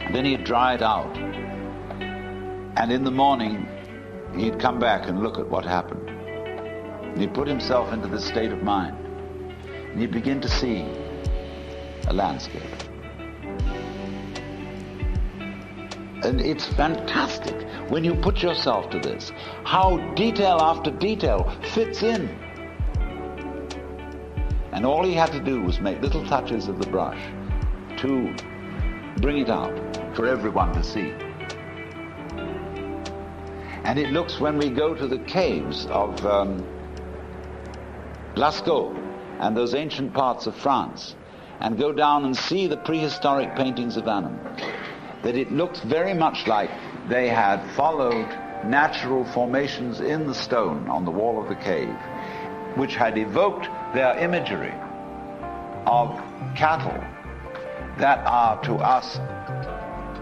S2: And then he'd dry it out. And in the morning, he'd come back and look at what happened. And he'd put himself into this state of mind. And he'd begin to see a landscape. And it's fantastic when you put yourself to this, how detail after detail fits in. And all he had to do was make little touches of the brush to bring it out for everyone to see. And it looks, when we go to the caves of Lascaux and those ancient parts of France and go down and see the prehistoric paintings of animals, that it looks very much like they had followed natural formations in the stone on the wall of the cave, which had evoked their imagery of cattle that are to us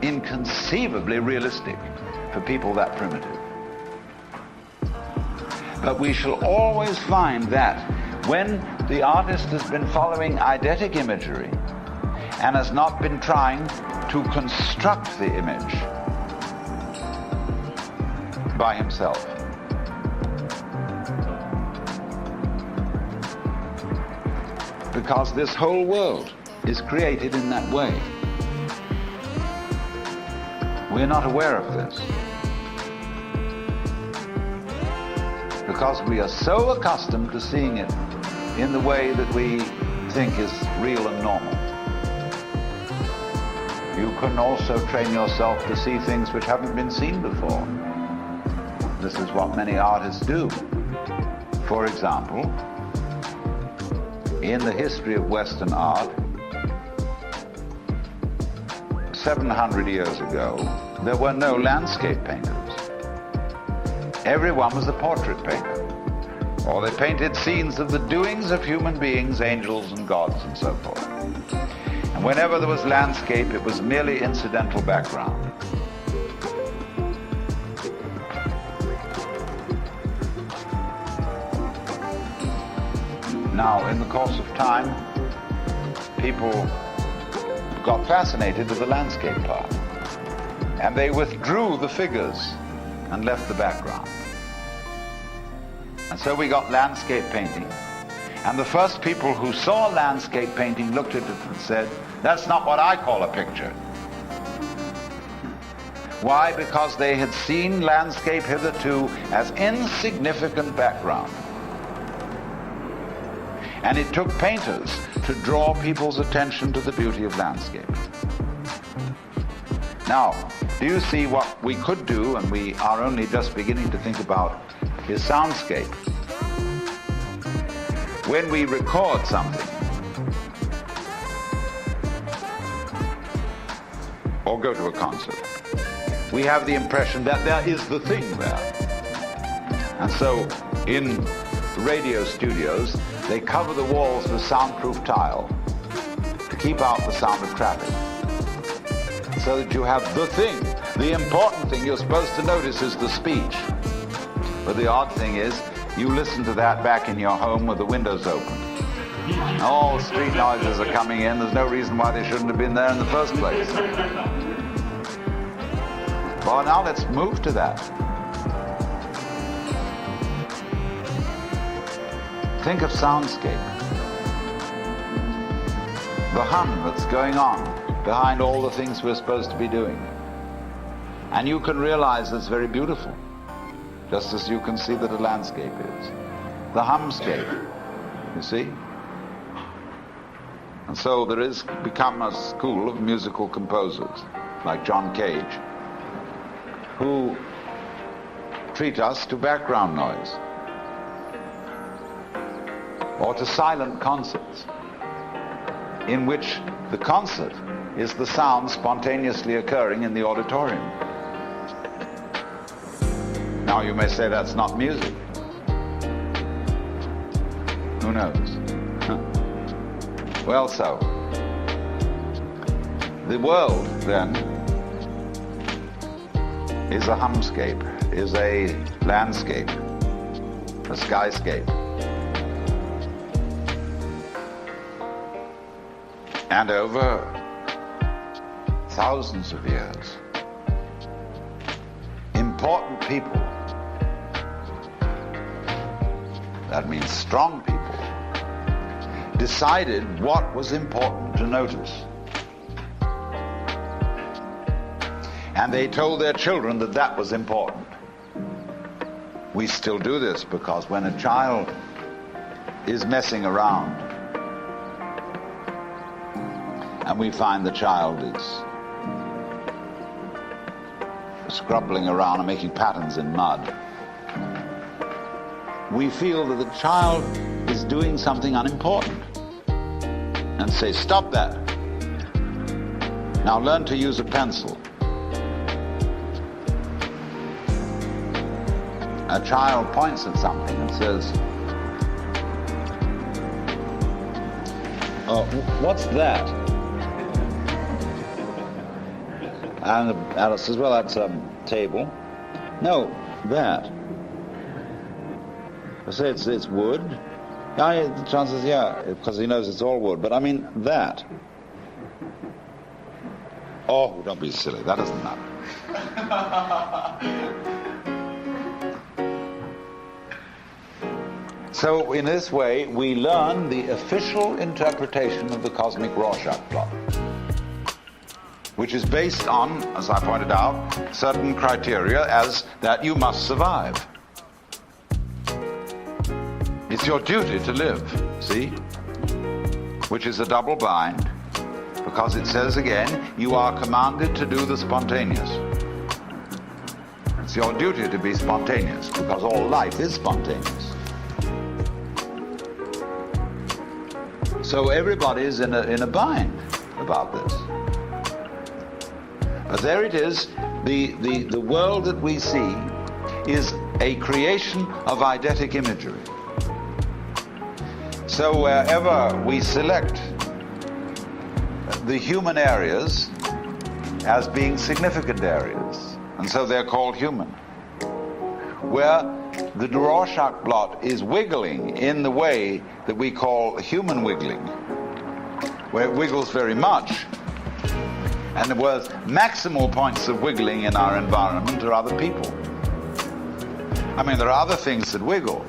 S2: inconceivably realistic for people that primitive. But we shall always find that when the artist has been following eidetic imagery and has not been trying to construct the image by himself, because this whole world is created in that way. We're not aware of this, because we are so accustomed to seeing it in the way that we think is real and normal. You can also train yourself to see things which haven't been seen before. This is what many artists do. For example, in the history of Western art, 700 years ago, there were no landscape painters. Everyone was a portrait painter, or they painted scenes of the doings of human beings, angels and gods and so forth. And whenever there was landscape, it was merely incidental background. Now, in the course of time, people got fascinated with the landscape part, and they withdrew the figures and left the background. And so we got landscape painting, and the first people who saw landscape painting looked at it and said, "That's not what I call a picture." Why? Because they had seen landscape hitherto as insignificant background. And it took painters to draw people's attention to the beauty of landscape. Now, do you see what we could do, and we are only just beginning to think about, is soundscape. When we record something, or go to a concert, we have the impression that there is the thing there. And so in radio studios, they cover the walls with soundproof tile to keep out the sound of traffic, so that you have the thing. The important thing you're supposed to notice is the speech. But the odd thing is, you listen to that back in your home with the windows open. All street noises are coming in. There's no reason why they shouldn't have been there in the first place. Well, now let's move to that. Think of soundscape. The hum that's going on behind all the things we're supposed to be doing. And you can realize it's very beautiful, just as you can see that a landscape is. The humscape, you see? And so there is become a school of musical composers, like John Cage, who treat us to background noise, or to silent concerts, in which the concert is the sound spontaneously occurring in the auditorium. Now you may say that's not music. Who knows? Well, so the world then is a humscape, is a landscape, a skyscape. And over thousands of years, important people, that means strong people, decided what was important to notice. And they told their children that that was important. We still do this, because when a child is messing around and we find the child is scrubbling around and making patterns in mud, we feel that the child is doing something unimportant, and say, stop that. Now learn to use a pencil. A child points at something and says, oh, what's that? And Alice says, well, that's a table. No, that. I say it's wood. The chance is, yeah, because he knows it's all wood. But I mean, that. Oh, don't be silly. That doesn't matter. So in this way, we learn the official interpretation of the cosmic Rorschach plot, which is based on, as I pointed out, certain criteria, as that you must survive. It's your duty to live, see? Which is a double bind, because it says again, you are commanded to do the spontaneous. It's your duty to be spontaneous, because all life is spontaneous. So everybody is in a bind about this. But there it is, the world that we see is a creation of eidetic imagery. So wherever we select the human areas as being significant areas, and so they're called human, where the Rorschach blot is wiggling in the way that we call human wiggling, where it wiggles very much, and where maximal points of wiggling in our environment are other people. I mean, there are other things that wiggle.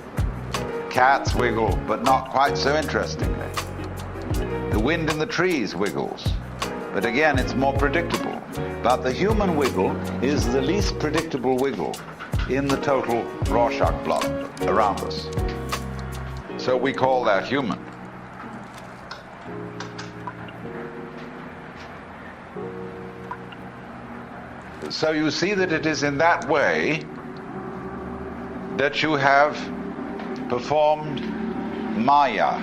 S2: Cats wiggle, but not quite so interestingly. The wind in the trees wiggles, but again, it's more predictable. But the human wiggle is the least predictable wiggle in the total Rorschach blot around us. So we call that human. So you see that it is in that way that you have performed Maya,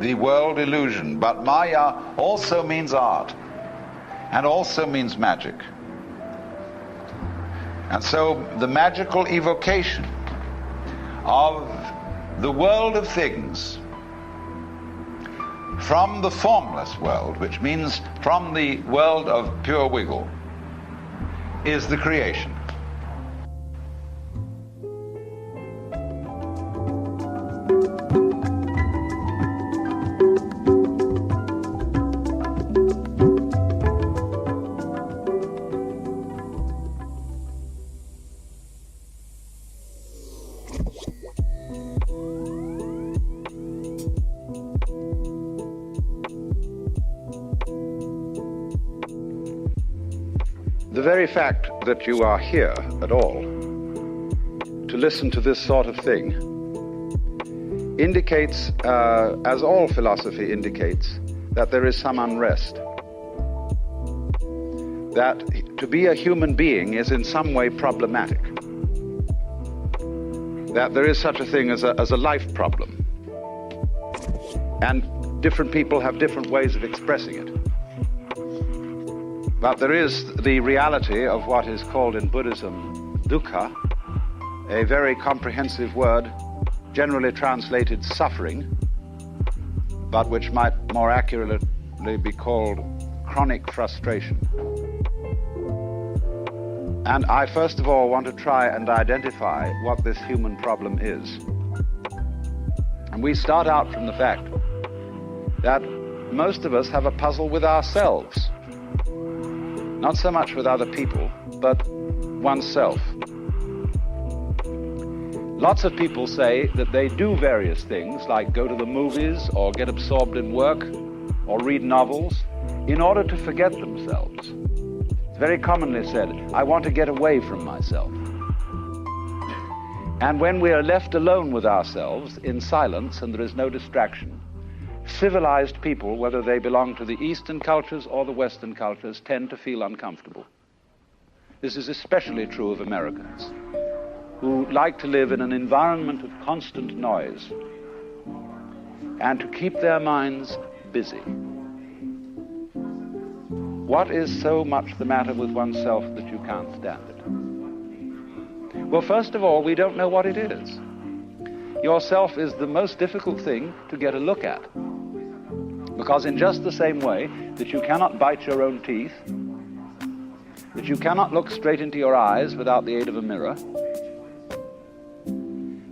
S2: the world illusion. But Maya also means art and also means magic. And so the magical evocation of the world of things from the formless world, which means from the world of pure wiggle, is the creation.
S1: The very fact that you are here at all to listen to this sort of thing indicates, as all philosophy indicates, that there is some unrest. That to be a human being is in some way problematic. That there is such a thing as a life problem. And different people have different ways of expressing it. But there is the reality of what is called in Buddhism dukkha, a very comprehensive word, generally translated suffering, but which might more accurately be called chronic frustration. And I first of all want to try and identify what this human problem is. And we start out from the fact that most of us have a puzzle with ourselves. Not so much with other people, but oneself. Lots of people say that they do various things, like go to the movies, or get absorbed in work, or read novels, in order to forget themselves. It's very commonly said, I want to get away from myself. And when we are left alone with ourselves, in silence, and there is no distraction, civilized people, whether they belong to the Eastern cultures or the Western cultures, tend to feel uncomfortable. This is especially true of Americans, who like to live in an environment of constant noise and to keep their minds busy. What is so much the matter with oneself that you can't stand it? Well, first of all, we don't know what it is. Yourself is the most difficult thing to get a look at. Because in just the same way that you cannot bite your own teeth, that you cannot look straight into your eyes without the aid of a mirror,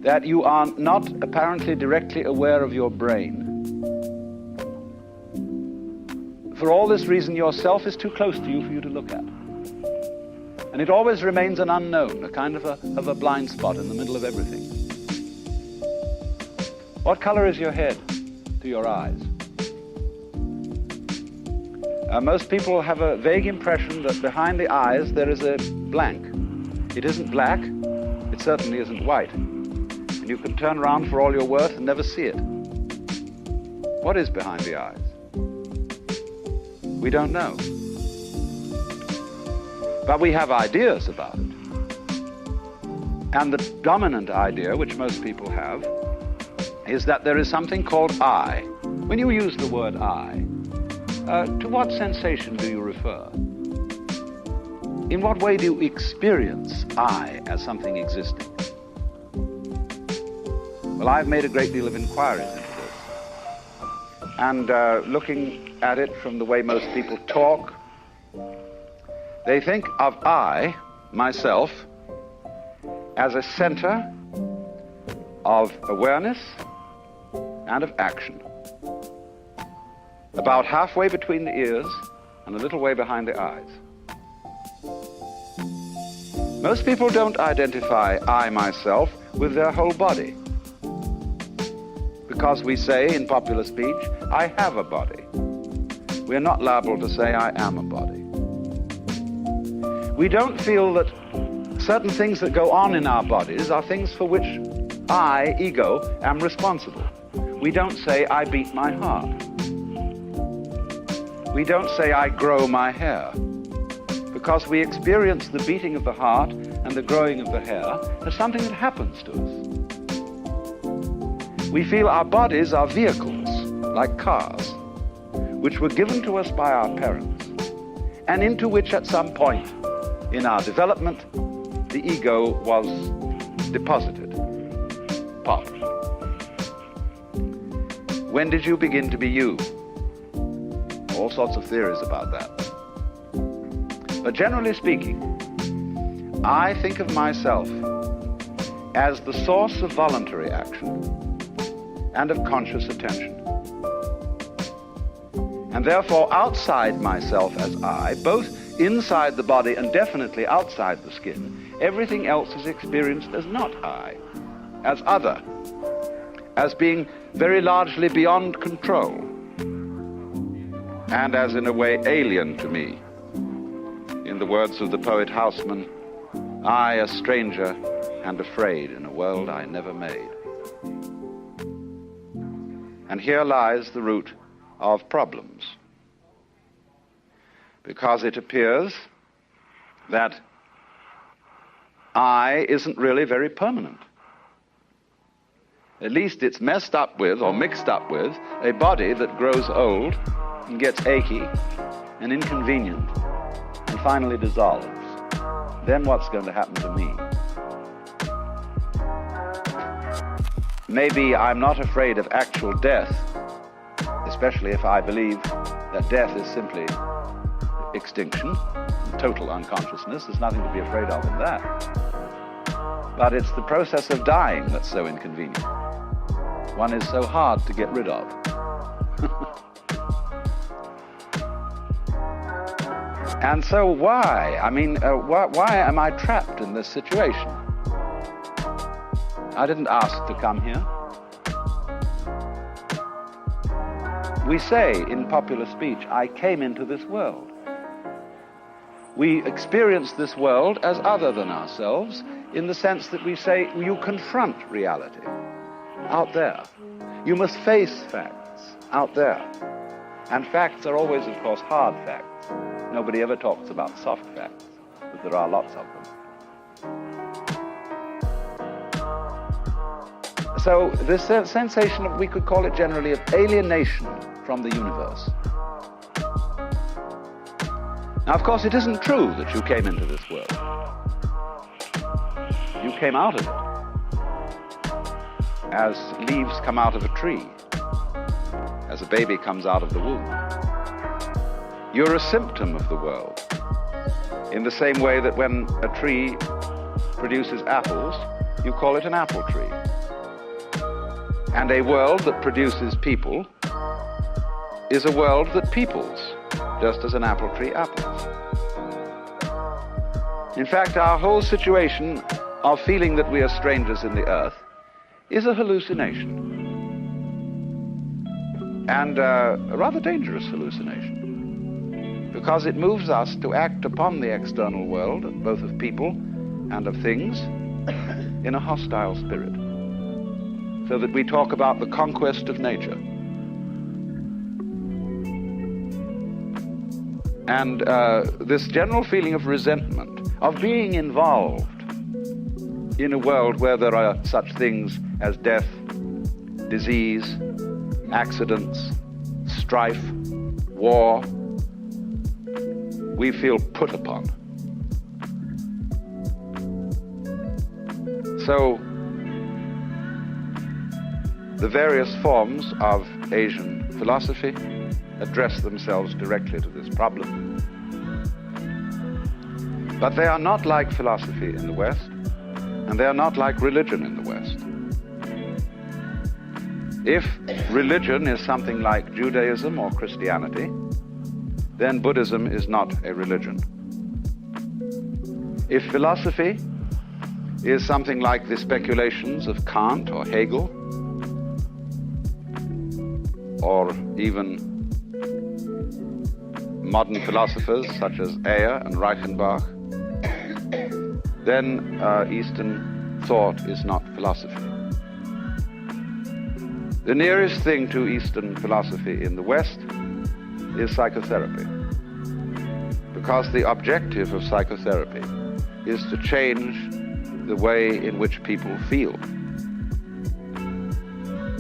S1: that you are not apparently directly aware of your brain. For all this reason, yourself is too close to you for you to look at. And it always remains an unknown, a kind of a blind spot in the middle of everything. What color is your head to your eyes? Most people have a vague impression that behind the eyes there is a blank. It isn't black, it certainly isn't white. And you can turn around for all you're worth and never see it. What is behind the eyes? We don't know. But we have ideas about it. And the dominant idea, which most people have, is that there is something called I. When you use the word I, to what sensation do you refer? In what way do you experience I as something existing? Well, I've made a great deal of inquiries into this. And looking at it from the way most people talk, they think of I, myself, as a center of awareness and of action. About halfway between the ears and a little way behind the eyes. Most people don't identify I, myself, with their whole body. Because we say in popular speech, I have a body. We're not liable to say I am a body. We don't feel that certain things that go on in our bodies are things for which I, ego, am responsible. We don't say I beat my heart. We don't say I grow my hair. because we experience the beating of the heart and the growing of the hair as something that happens to us. We feel our bodies are vehicles, like cars, which were given to us by our parents, and into which at some point in our development, the ego was deposited, popped. When did you begin to be you? All sorts of theories about that. But generally speaking, I think of myself as the source of voluntary action and of conscious attention. And therefore, outside myself as I, both inside the body and definitely outside the skin, everything else is experienced as not I, as other, as being very largely beyond control, and as in a way alien to me. In the words of the poet Haussmann, I, a stranger and afraid in a world I never made. And here lies the root of problems, because it appears that I isn't really very permanent. At least it's messed up with, or mixed up with, a body that grows old and gets achy and inconvenient and finally dissolves. Then what's going to happen to me? Maybe I'm not afraid of actual death, especially if I believe that death is simply extinction, total unconsciousness. There's nothing to be afraid of in that. But it's the process of dying that's so inconvenient. One is so hard to get rid of. And so why? I mean, why am I trapped in this situation? I didn't ask to come here. We say in popular speech, I came into this world. We experience this world as other than ourselves in the sense that we say you confront reality out there. You must face facts out there. And facts are always, of course, hard facts. Nobody ever talks about soft facts, but there are lots of them. So this sensation of, we could call it generally, of alienation from the universe. Now, of course, it isn't true that you came into this world. You came out of it, as leaves come out of a tree, as a baby comes out of the womb. You're a symptom of the world, in the same way that when a tree produces apples, you call it an apple tree. And a world that produces people is a world that peoples, just as an apple tree apples. In fact, our whole situation of feeling that we are strangers in the earth is a hallucination, and a rather dangerous hallucination, because it moves us to act upon the external world, both of people and of things, in a hostile spirit, so that we talk about the conquest of nature. And this general feeling of resentment, of being involved in a world where there are such things as death, disease, accidents, strife, war, we feel put upon. So, the various forms of Asian philosophy address themselves directly to this problem. But they are not like philosophy in the West, and they are not like religion in the West. If religion is something like Judaism or Christianity, then Buddhism is not a religion. If philosophy is something like the speculations of Kant or Hegel, or even modern philosophers such as Ayer and Reichenbach, then Eastern thought is not philosophy. The nearest thing to Eastern philosophy in the West is psychotherapy, Because the objective of psychotherapy is to change the way in which people feel.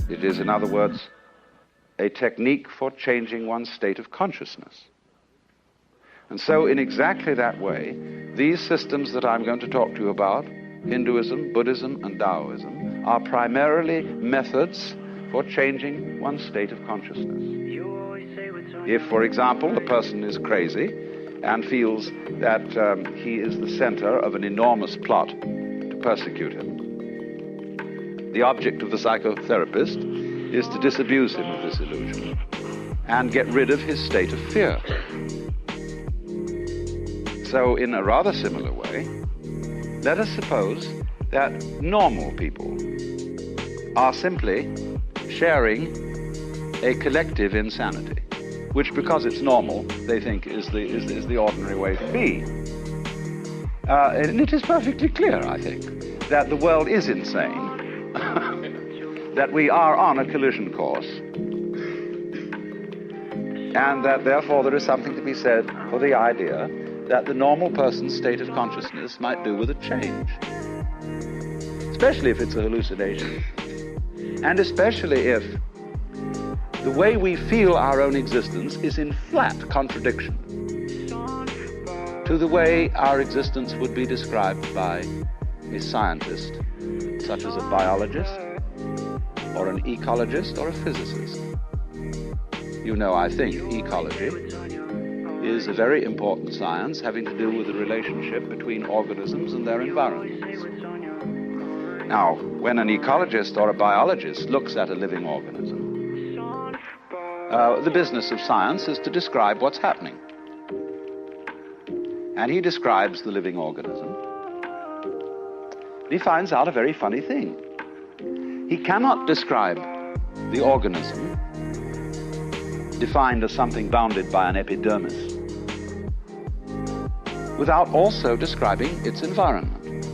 S1: It is, in other words, a technique for changing one's state of consciousness. And so in exactly that way, these systems that I'm going to talk to you about, Hinduism, Buddhism, and Taoism, are primarily methods for changing one's state of consciousness. If, for example, a person is crazy and feels that he is the center of an enormous plot to persecute him, the object of the psychotherapist is to disabuse him of this illusion and get rid of his state of fear. So in a rather similar way, let us suppose that normal people are simply sharing a collective insanity, which, because it's normal, they think is the ordinary way to be. And it is perfectly clear, I think, that the world is insane, that we are on a collision course, and that therefore there is something to be said for the idea that the normal person's state of consciousness might do with a change, especially if it's a hallucination, and especially if the way we feel our own existence is in flat contradiction to the way our existence would be described by a scientist, such as a biologist, or an ecologist, or a physicist. You know, I think ecology is a very important science having to do with the relationship between organisms and their environments. Now, when an ecologist or a biologist looks at a living organism, the business of science is to describe what's happening. And he describes the living organism. He finds out a very funny thing. He cannot describe the organism defined as something bounded by an epidermis without also describing its environment.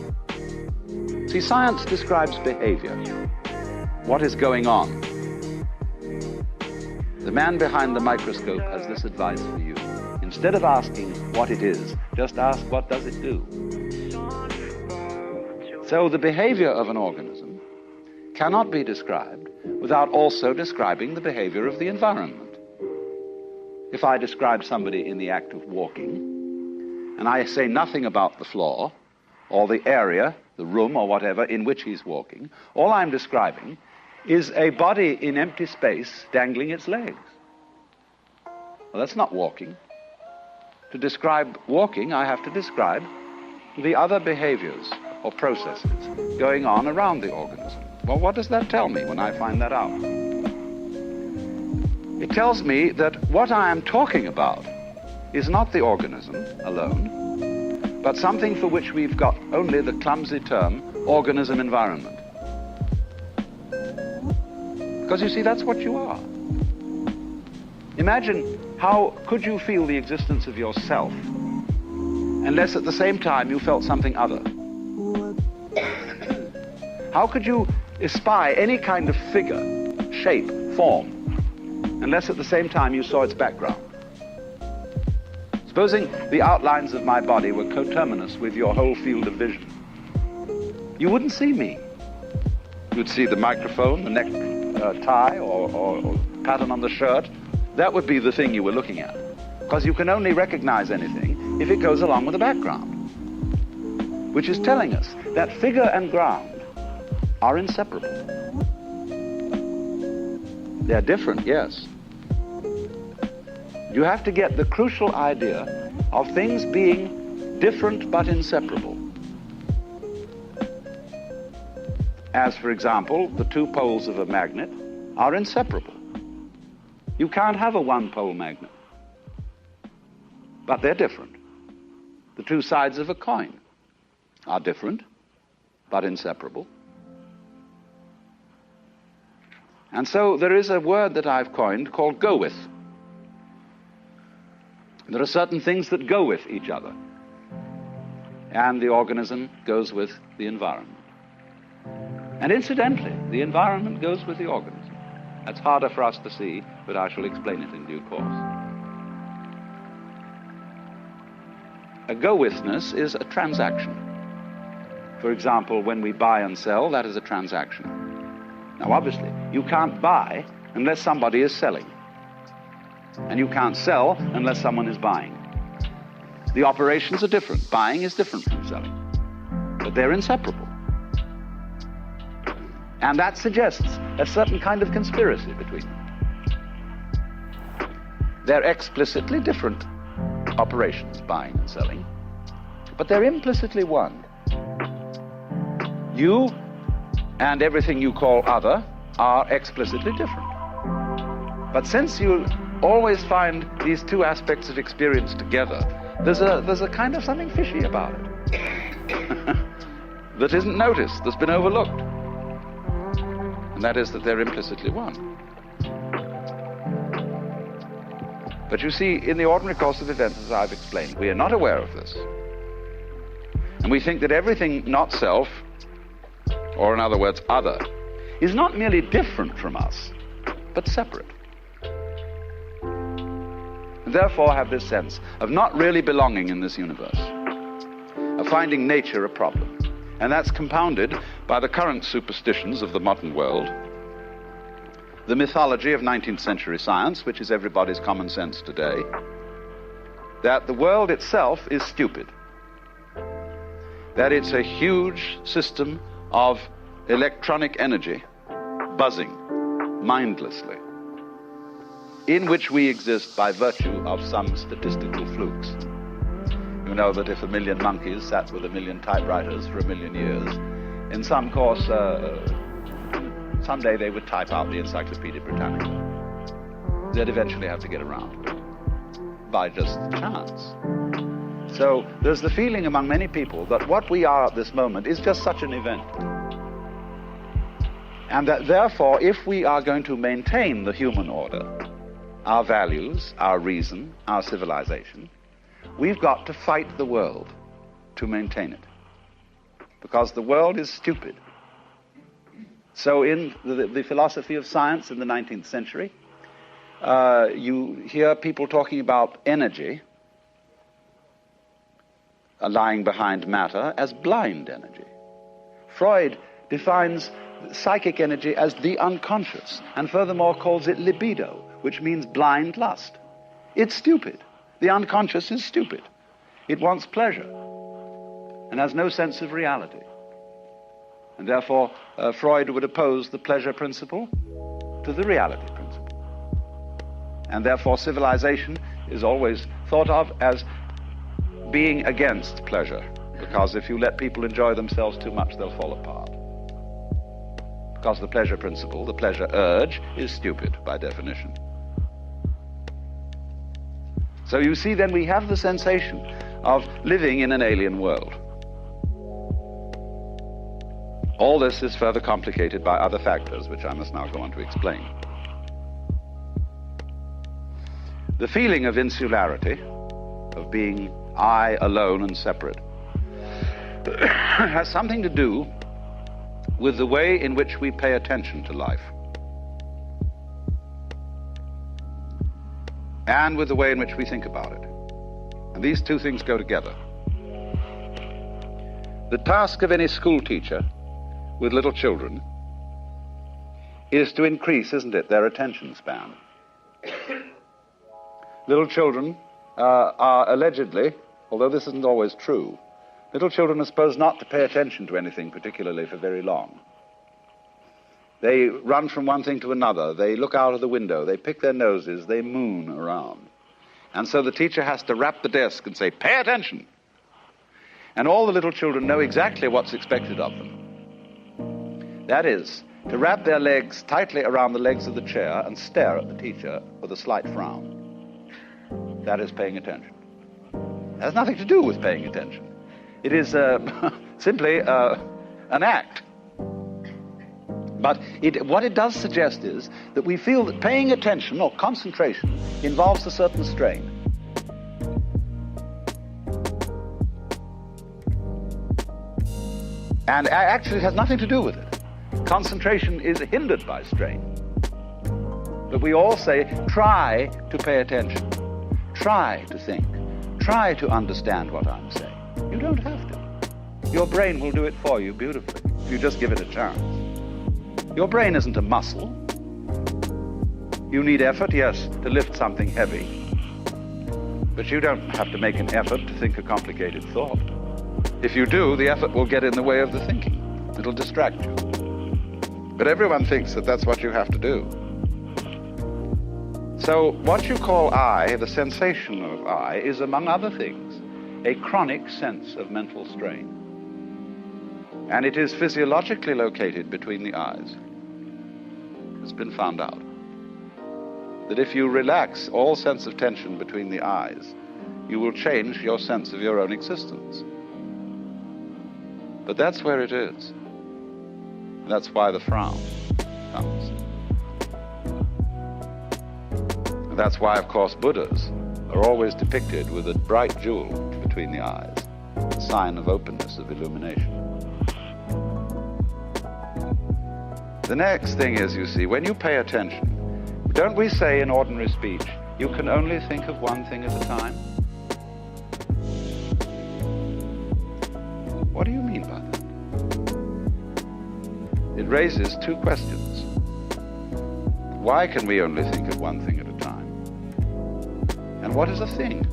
S1: See, science describes behavior, what is going on. The man behind the microscope has this advice for you. Instead of asking what it is, just ask what does it do. So the behavior of an organism cannot be described without also describing the behavior of the environment. If I describe somebody in the act of walking, and I say nothing about the floor, or the area, the room, or whatever, in which he's walking, all I'm describing is a body in empty space dangling its legs. Well, that's not walking. To describe walking, I have to describe the other behaviors or processes going on around the organism. Well, what does that tell me when I find that out? It tells me that what I am talking about is not the organism alone, but something for which we've got only the clumsy term organism environment. Because you see, that's what you are. Imagine, how could you feel the existence of yourself unless at the same time you felt something other? How could you espy any kind of figure, shape, form, unless at the same time you saw its background? Supposing the outlines of my body were coterminous with your whole field of vision, you wouldn't see me. You'd see the microphone, the neck tie or pattern on the shirt. That would be the thing you were looking at, because you can only recognize anything if it goes along with the background, which is telling us that figure and ground are inseparable. They're different, yes. You have to get the crucial idea of things being different but inseparable. As, for example, the two poles of a magnet are inseparable. You can't have a one-pole magnet, but they're different. The two sides of a coin are different, but inseparable. And so there is a word that I've coined called go with. There are certain things that go with each other, and the organism goes with the environment. And incidentally, the environment goes with the organism. That's harder for us to see, but I shall explain it in due course.
S2: A go-withness is a transaction. For example, when we buy and sell, that is a transaction. Now, obviously, you can't buy unless somebody is selling. And you can't sell unless someone is buying. The operations are different. Buying is different from selling. But they're inseparable. And that suggests a certain kind of conspiracy between them. They're explicitly different operations, buying and selling, but they're implicitly one. You and everything you call other are explicitly different. But since you always find these two aspects of experience together, there's a kind of something fishy about it that isn't noticed, that's been overlooked. And that is that they're implicitly one. But you see, in the ordinary course of events, as I've explained, we are not aware of this. And we think that everything not self, or in other words, other, is not merely different from us, but separate. And therefore have this sense of not really belonging in this universe, of finding nature a problem. And that's compounded by the current superstitions of the modern world, the mythology of 19th century science, which is everybody's common sense today, that the world itself is stupid, that it's a huge system of electronic energy buzzing mindlessly, in which we exist by virtue of some statistical flukes. You know that if 1 million monkeys sat with 1 million typewriters for 1 million years, in some course, someday they would type out the Encyclopedia Britannica. They'd eventually have to get around to it by just chance. So there's the feeling among many people that what we are at this moment is just such an event. And that therefore, if we are going to maintain the human order, our values, our reason, our civilization, we've got to fight the world to maintain it. Because the world is stupid. So in the philosophy of science in the 19th century, you hear people talking about energy lying behind matter as blind energy. Freud defines psychic energy as the unconscious, and furthermore calls it libido, which means blind lust. It's stupid. The unconscious is stupid. It wants pleasure and has no sense of reality. And therefore, Freud would oppose the pleasure principle to the reality principle. And therefore, civilization is always thought of as being against pleasure, because if you let people enjoy themselves too much, they'll fall apart. Because the pleasure principle, the pleasure urge, is stupid by definition. So you see, then we have the sensation of living in an alien world. All this is further complicated by other factors, which I must now go on to explain. The feeling of insularity, of being I alone and separate, has something to do with the way in which we pay attention to life, and with the way in which we think about it. And these two things go together. The task of any school teacher with little children is to increase, isn't it, their attention span. Little children are allegedly, although this isn't always true, little children are supposed not to pay attention to anything particularly for very long. They run from one thing to another. They look out of the window. They pick their noses. They moon around. And so the teacher has to rap the desk and say, "Pay attention." And all the little children know exactly what's expected of them. That is, to wrap their legs tightly around the legs of the chair and stare at the teacher with a slight frown. That is paying attention. It has nothing to do with paying attention. It is simply an act. But what it does suggest is that we feel that paying attention or concentration involves a certain strain. And actually it has nothing to do with it. Concentration is hindered by strain. But we all say, try to pay attention. Try to think.
S1: try to understand what I'm saying. You don't have to. Your brain will do it for you beautifully if you just give it a chance. Your brain isn't a muscle. You need effort, yes, to lift something heavy. But you don't have to make an effort to think a complicated thought. If you do, the effort will get in the way of the thinking. It'll distract you. But everyone thinks that that's what you have to do. So what you call I, the sensation of I, is, among other things, a chronic sense of mental strain. And it is physiologically located between the eyes. It's been found out that if you relax all sense of tension between the eyes, you will change your sense of your own existence. But that's where it is. That's why the frown comes. And that's why, of course, Buddhas are always depicted with a bright jewel between the eyes, a sign of openness, of illumination. The next thing is, you see, when you pay attention, don't we say in ordinary speech, you can only think of one thing at a time? What do you mean by that? It raises two questions. Why can we only think of one thing at a time? And what is a thing?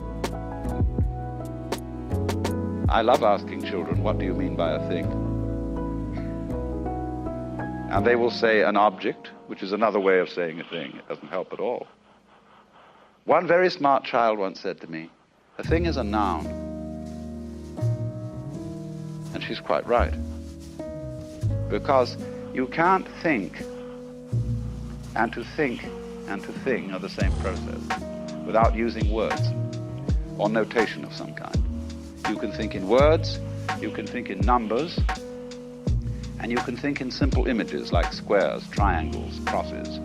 S1: I love asking children, what do you mean by a thing? And they will say an object, which is another way of saying a thing. It doesn't help at all. One very smart child once said to me, a thing is a noun. And she's quite right. Because you can't think, and to think and to thing are the same process, without using words or notation of some kind. You can think in words, you can think in numbers, and you can think in simple images like squares, triangles, crosses,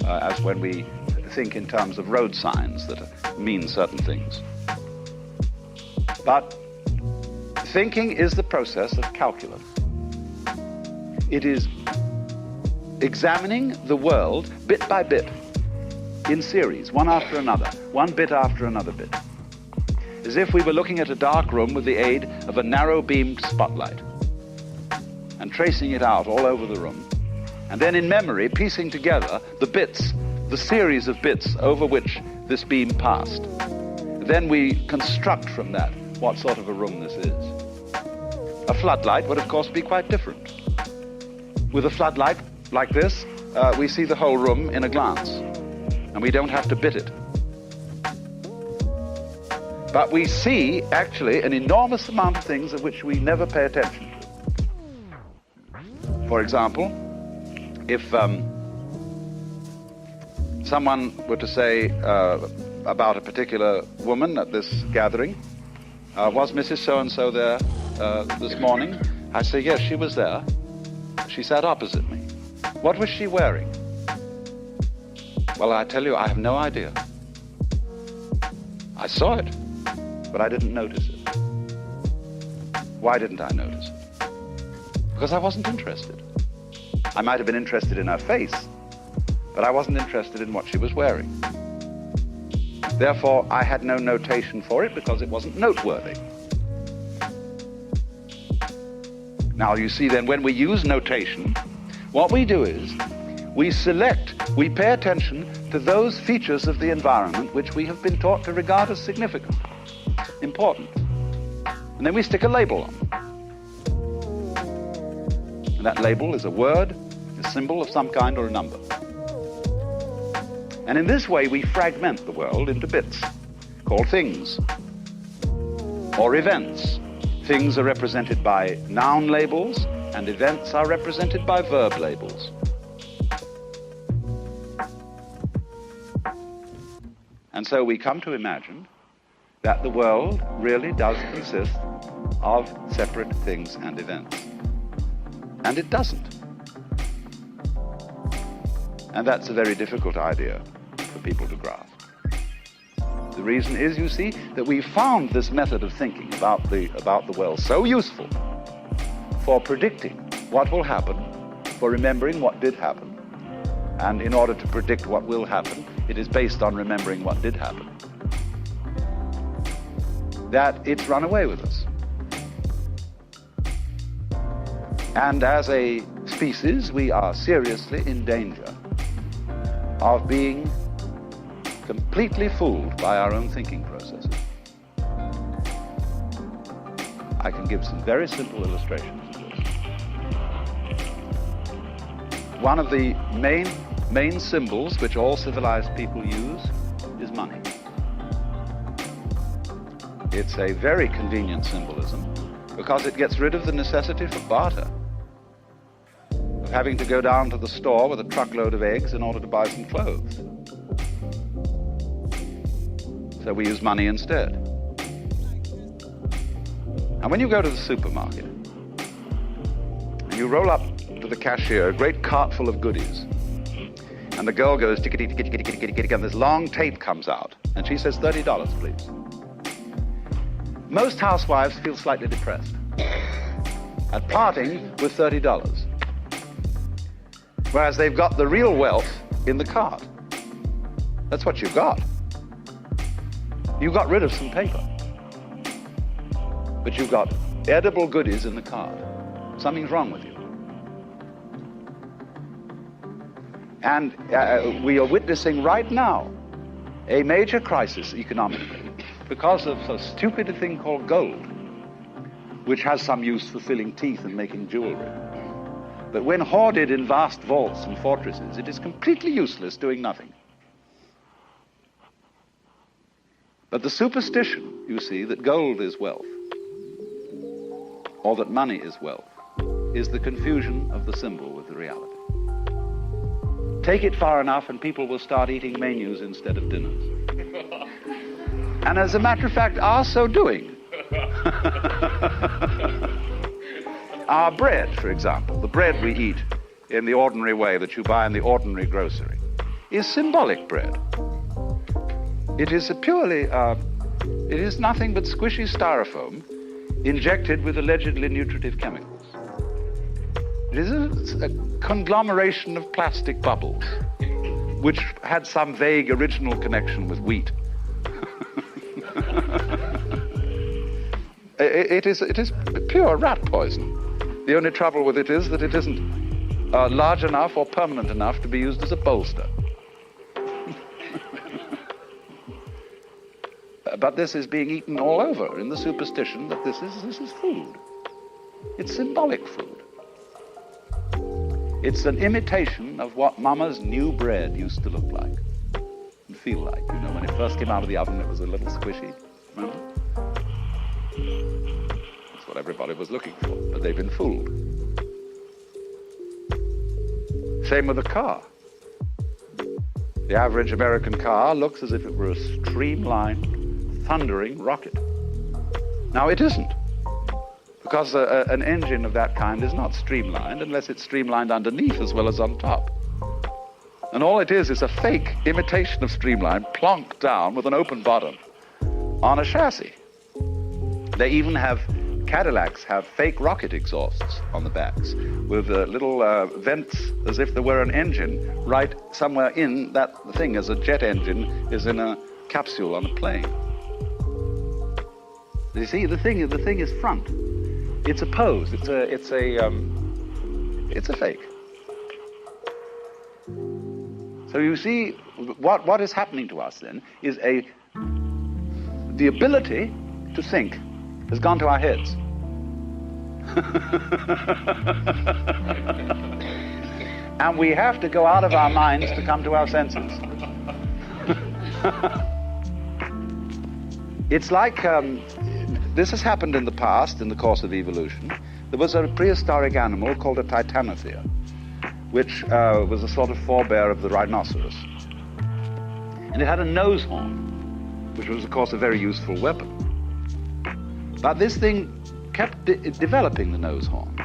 S1: as when we think in terms of road signs that mean certain things. But thinking is the process of calculus. It is examining the world bit by bit, in series, one after another, one bit after another bit, as if we were looking at a dark room with the aid of a narrow-beamed spotlight, and tracing it out all over the room, and then in memory piecing together the bits, the series of bits over which this beam passed. Then we construct from that what sort of a room this is. A floodlight would, of course, be quite different. With a floodlight like this, we see the whole room in a glance, and we don't have to bit it. But we see, actually, an enormous amount of things of which we never pay attention to. For example, if someone were to say about a particular woman at this gathering, was Mrs. So-and-so there this morning? I say, yes, she was there. She sat opposite me. What was she wearing? Well, I tell you, I have no idea. I saw it, but I didn't notice it. Why didn't I notice it? Because I wasn't interested. I might have been interested in her face, but I wasn't interested in what she was wearing. Therefore, I had no notation for it because it wasn't noteworthy. Now, you see then, when we use notation, what we do is we pay attention to those features of the environment which we have been taught to regard as significant, important. And then we stick a label on them. And that label is a word, a symbol of some kind, or a number. And in this way, we fragment the world into bits, called things, or events. Things are represented by noun labels, and events are represented by verb labels. And so we come to imagine that the world really does consist of separate things and events. And it doesn't. And that's a very difficult idea for people to grasp. The reason is, you see, that we found this method of thinking about the world so useful for predicting what will happen, for remembering what did happen. And in order to predict what will happen, it is based on remembering what did happen. that it's run away with us. And as a species, we are seriously in danger of being completely fooled by our own thinking processes. I can give some very simple illustrations of this. One of the main symbols which all civilized people use is money. It's a very convenient symbolism because it gets rid of the necessity for barter, of having to go down to the store with a truckload of eggs in order to buy some clothes. So we use money instead. And when you go to the supermarket and you roll up to the cashier a great cart full of goodies, and the girl goes tickety tickety tickety tickety tickety, and this long tape comes out, and she says, $30, please. Most housewives feel slightly depressed at parting with $30, whereas they've got the real wealth in the cart. That's what you've got. You got rid of some paper, but you've got edible goodies in the cart. Something's wrong with you. And we are witnessing right now a major crisis economically because of a stupid thing called gold, which has some use for filling teeth and making jewelry. But when hoarded in vast vaults and fortresses, it is completely useless, doing nothing. But the superstition, you see, that gold is wealth, or that money is wealth, is the confusion of the symbol with the reality. Take it far enough and people will start eating menus instead of dinners. And as a matter of fact, are so doing. Our bread, for example, the bread we eat in the ordinary way that you buy in the ordinary grocery, is symbolic bread. It is a purely, it is nothing but squishy styrofoam injected with allegedly nutritive chemicals. It is a conglomeration of plastic bubbles, which had some vague original connection with wheat. It is pure rat poison. The only trouble with it is that it isn't large enough or permanent enough to be used as a bolster. But this is being eaten all over in the superstition that this is food. It's symbolic food. It's an imitation of what Mama's new bread used to look like and feel like. You know, when it first came out of the oven, it was a little squishy. Remember? That's what everybody was looking for, but they've been fooled. Same with the car. The average American car looks as if it were a streamlined, thundering rocket. Now, it isn't. Because an engine of that kind is not streamlined unless it's streamlined underneath as well as on top. And all it is a fake imitation of streamline plonked down with an open bottom on a chassis. They even have, Cadillacs have fake rocket exhausts on the backs with little vents as if there were an engine right somewhere in that thing, as a jet engine is in a capsule on a plane. You see, the thing is front. It's a pose. It's a fake. So you see, what is happening to us then is the ability to think has gone to our heads. And we have to go out of our minds to come to our senses. It's like this has happened in the past in the course of evolution. There was a prehistoric animal called a titanotheer, which was a sort of forebear of the rhinoceros. And it had a nose horn, which was, of course, a very useful weapon. But this thing kept developing the nose horn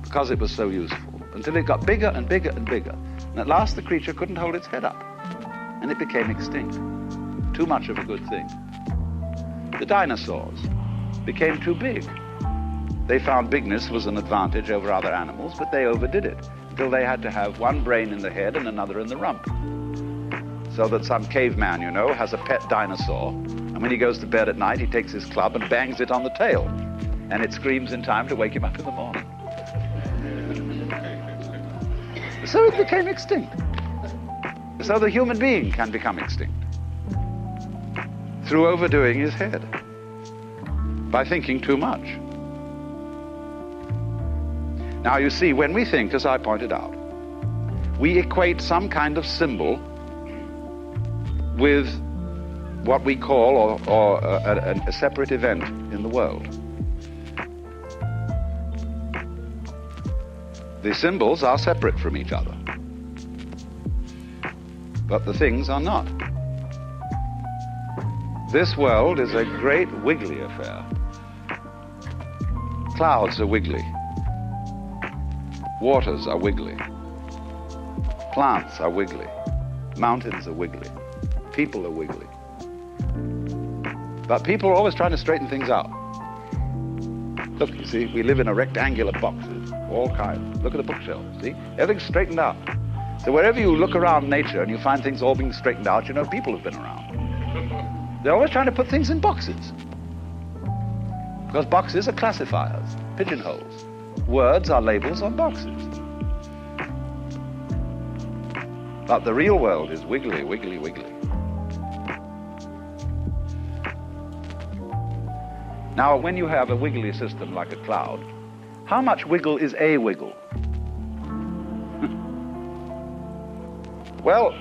S1: because it was so useful, until it got bigger and bigger and bigger. And at last the creature couldn't hold its head up, and it became extinct. Too much of a good thing. The dinosaurs became too big. They found bigness was an advantage over other animals, but they overdid it, until they had to have one brain in the head and another in the rump. So that some caveman, you know, has a pet dinosaur, and
S2: And when he goes to bed at night, he takes his club and bangs it on the tail. And it screams in time to wake him up in the morning. So it became extinct. So the human being can become extinct through overdoing his head, by thinking too much. Now you see, when we think, as I pointed out, we equate some kind of symbol with what we call a separate event in the world. The symbols are separate from each other, but the things are not. This world is a great wiggly affair. Clouds are wiggly. Waters are wiggly. Plants are wiggly. Mountains are wiggly. People are wiggly. But people are always trying to straighten things out. Look, you see, we live in a rectangular boxes, all kinds. Look at the bookshelves, see? Everything's straightened out. So wherever you look around nature and you find things all being straightened out, you know people have been around. They're always trying to put things in boxes. Because boxes are classifiers, pigeonholes. Words are labels on boxes. But the real world is wiggly, wiggly, wiggly. Now, when you have a wiggly system like a cloud, how much wiggle is a wiggle? Well,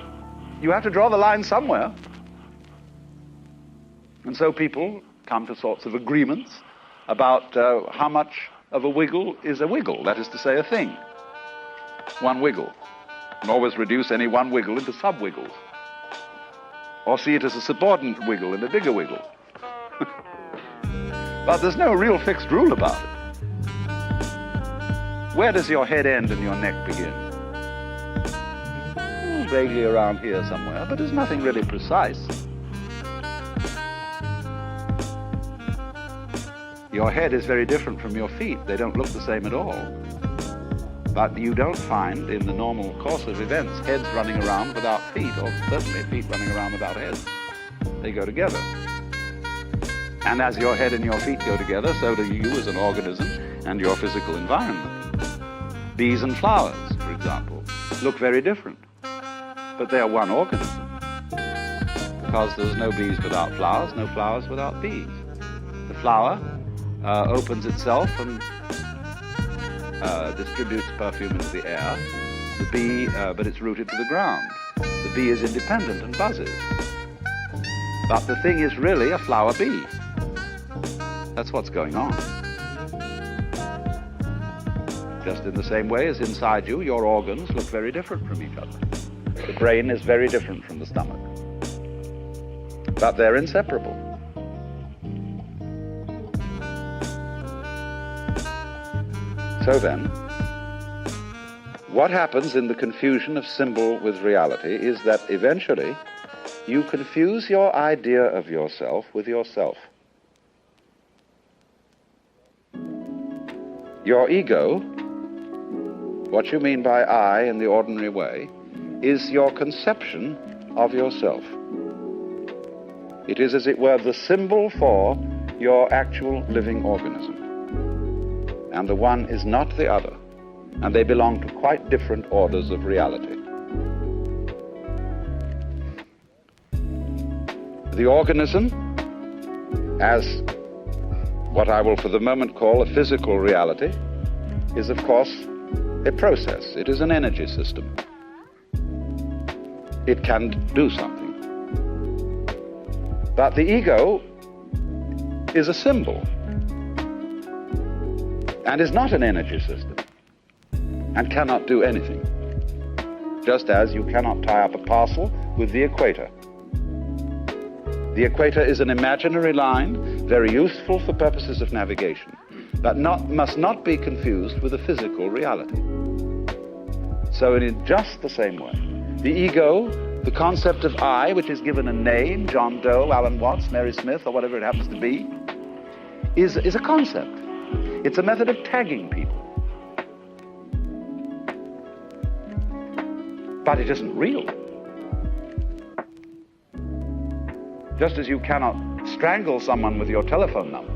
S2: you have to draw the line somewhere. And so people come to sorts of agreements about how much of a wiggle is a wiggle, that is to say, a thing. One wiggle. And always reduce any one wiggle into sub-wiggles. Or see it as a subordinate wiggle and a bigger wiggle. But there's no real fixed rule about it. Where does your head end and your neck begin? Vaguely around here somewhere, but there's nothing really precise. Your head is very different from your feet. They don't look the same at all. But you don't find, in the normal course of events, heads running around without feet, or certainly feet running around without heads. They go together. And as your head and your feet go together, so do you as an organism and your physical environment. Bees and flowers, for example, look very different. But they are one organism. Because there's no bees without flowers, no flowers without bees. The flower opens itself and distributes perfume into the air. The bee, but it's rooted to the ground. The bee is independent and buzzes. But the thing is really a flower bee. That's what's going on. Just in the same way as inside you, your organs look very different from each other. The brain is very different from the stomach. But they're inseparable. So then, what happens in the confusion of symbol with reality is that eventually you confuse your idea of yourself with yourself. Your ego, what you mean by I in the ordinary way, is your conception of yourself. It is, as it were, the symbol for your actual living organism. And the one is not the other, and they belong to quite different orders of reality. The organism, as what I will for the moment call a physical reality, is of course a process. It is an energy system. It can do something. But the ego is a symbol and is not an energy system and cannot do anything. Just as you cannot tie up a parcel with the equator. The equator is an imaginary line, very useful for purposes of navigation, but must not be confused with a physical reality. So in just the same way, the ego, the concept of I, which is given a name, John Doe, Alan Watts, Mary Smith, or whatever it happens to be, is a concept. It's a method of tagging people. But it isn't real. Just as you cannot strangle someone with your telephone number.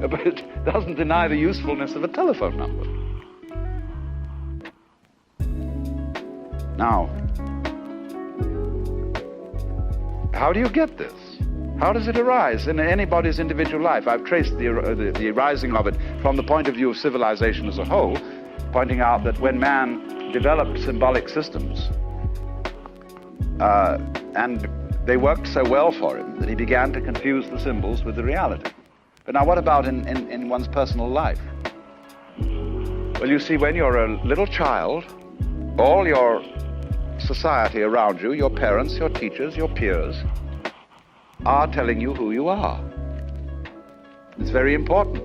S2: But it doesn't deny the usefulness of a telephone number. Now, how do you get this? How does it arise in anybody's individual life? I've traced the arising of it from the point of view of civilization as a whole, pointing out that when man developed symbolic systems, and they worked so well for him that he began to confuse the symbols with the reality. But now what about in one's personal life? Well, you see, when you're a little child, all your society around you, your parents, your teachers, your peers, are telling you who you are. It's very important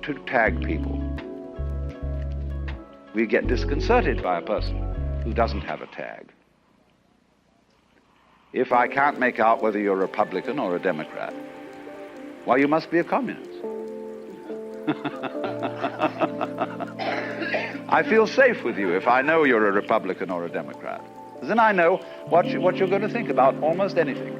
S2: to tag people. We get disconcerted by a person who doesn't have a tag. If I can't make out whether you're a Republican or a Democrat, why, you must be a communist. I feel safe with you if I know you're a Republican or a Democrat. Then I know what you're going to think about almost anything.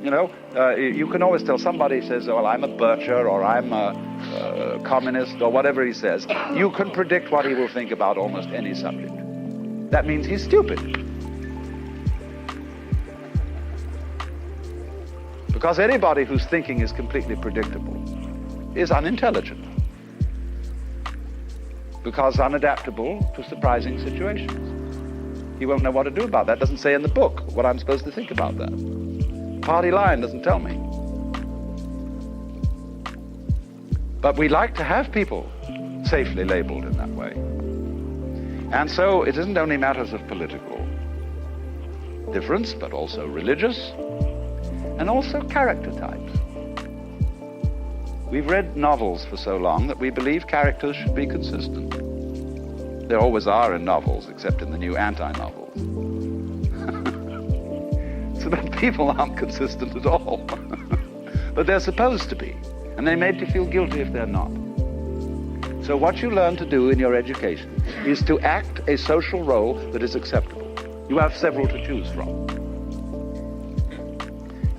S2: You know, you can always tell somebody says, well, I'm a Bircher or I'm a communist or whatever he says. You can predict what he will think about almost any subject. That means he's stupid. Because anybody whose thinking is completely predictable is unintelligent. Because unadaptable to surprising situations. He won't know what to do about that. It doesn't say in the book what I'm supposed to think about that. Party line doesn't tell me. But we like to have people safely labeled in that way. And so it isn't only matters of political difference, but also religious, and also character types. We've read novels for so long that we believe characters should be consistent. There always are in novels, except in the new anti-novels. So that people aren't consistent at all. But they're supposed to be, and they're made to feel guilty if they're not. So what you learn to do in your education is to act a social role that is acceptable. You have several to choose from.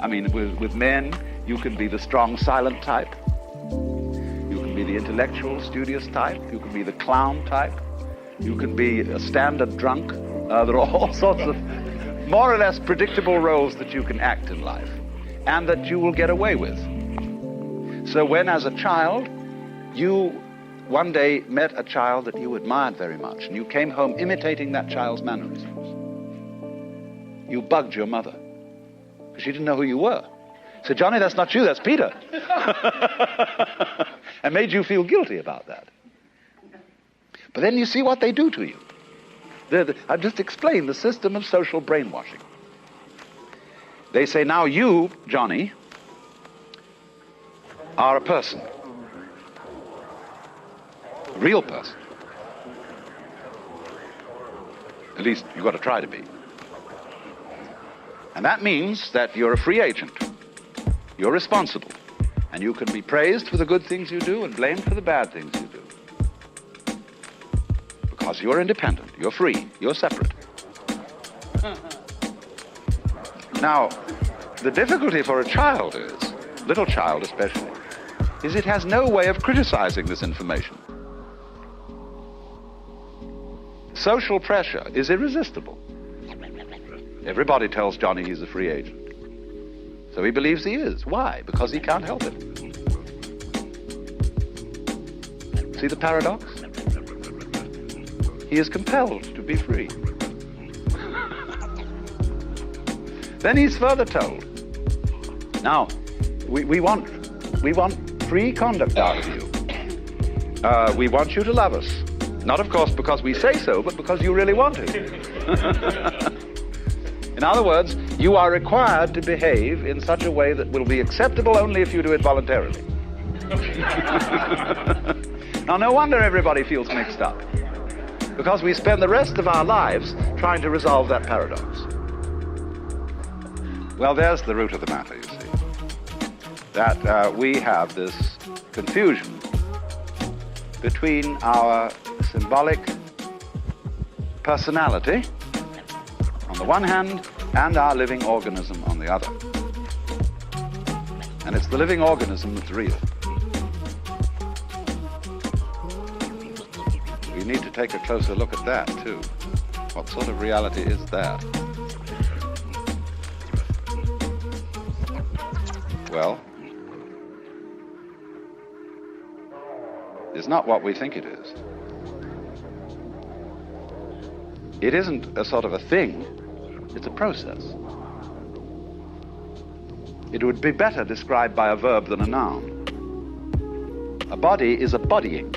S2: I mean, with men, you can be the strong, silent type. You can be the intellectual, studious type. You can be the clown type. You can be a standard drunk. There are all sorts of more or less predictable roles that you can act in life and that you will get away with. So when, as a child, you one day met a child that you admired very much and you came home imitating that child's mannerisms, you bugged your mother. She didn't know who you were. So, Johnny, that's not you, that's Peter. And made you feel guilty about that. But then you see what they do to you. I've just explained the system of social brainwashing. They say, now you, Johnny, are a person. A real person. At least you've got to try to be. And that means that you're a free agent. You're responsible. And you can be praised for the good things you do and blamed for the bad things you do. Because you're independent, you're free, you're separate. Now, the difficulty for a child is, little child especially, is it has no way of criticizing this information. Social pressure is irresistible. Everybody tells Johnny he's a free agent. So he believes he is. Why? Because he can't help it. See the paradox? He is compelled to be free. Then he's further told, now, we want free conduct out of you. We want you to love us. Not, of course, because we say so, but because you really want to. In other words, you are required to behave in such a way that will be acceptable only if you do it voluntarily. Now, no wonder everybody feels mixed up, because we spend the rest of our lives trying to resolve that paradox. Well, there's the root of the matter, you see. That we have this confusion between our symbolic personality, on the one hand,
S1: and our living organism on the other. And it's the living organism that's real. We need to take a closer look at that, too. What sort of reality is that? Well, it's not what we think it is. It isn't a sort of a thing, it's a process. It would be better described by a verb than a noun. A body is a bodying.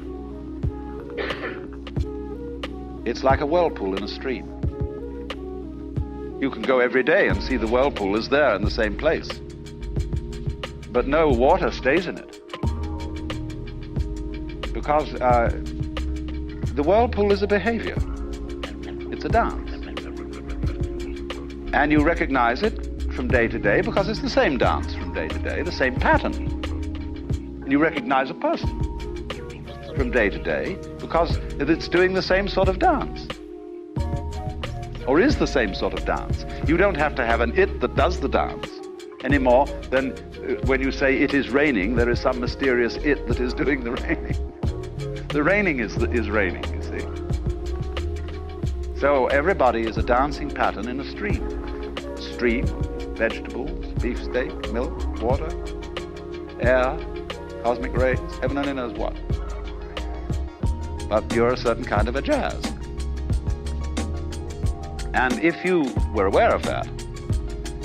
S1: It's like a whirlpool in a stream. You can go every day and see the whirlpool is there in the same place. But no water stays in it. Because the whirlpool is a behavior. It's a dance. And you recognize it from day to day because it's the same dance from day to day, the same pattern. And you recognize a person from day to day because it's doing the same sort of dance. Or is the same sort of dance. You don't have to have an it that does the dance any more than when you say it is raining, there is some mysterious it that is doing the raining. The raining is raining, you see. So everybody is a dancing pattern in a stream. Stream, vegetables, beefsteak, milk, water, air, cosmic rays, heaven only knows what. But you're a certain kind of a jazz. And if you were aware of that,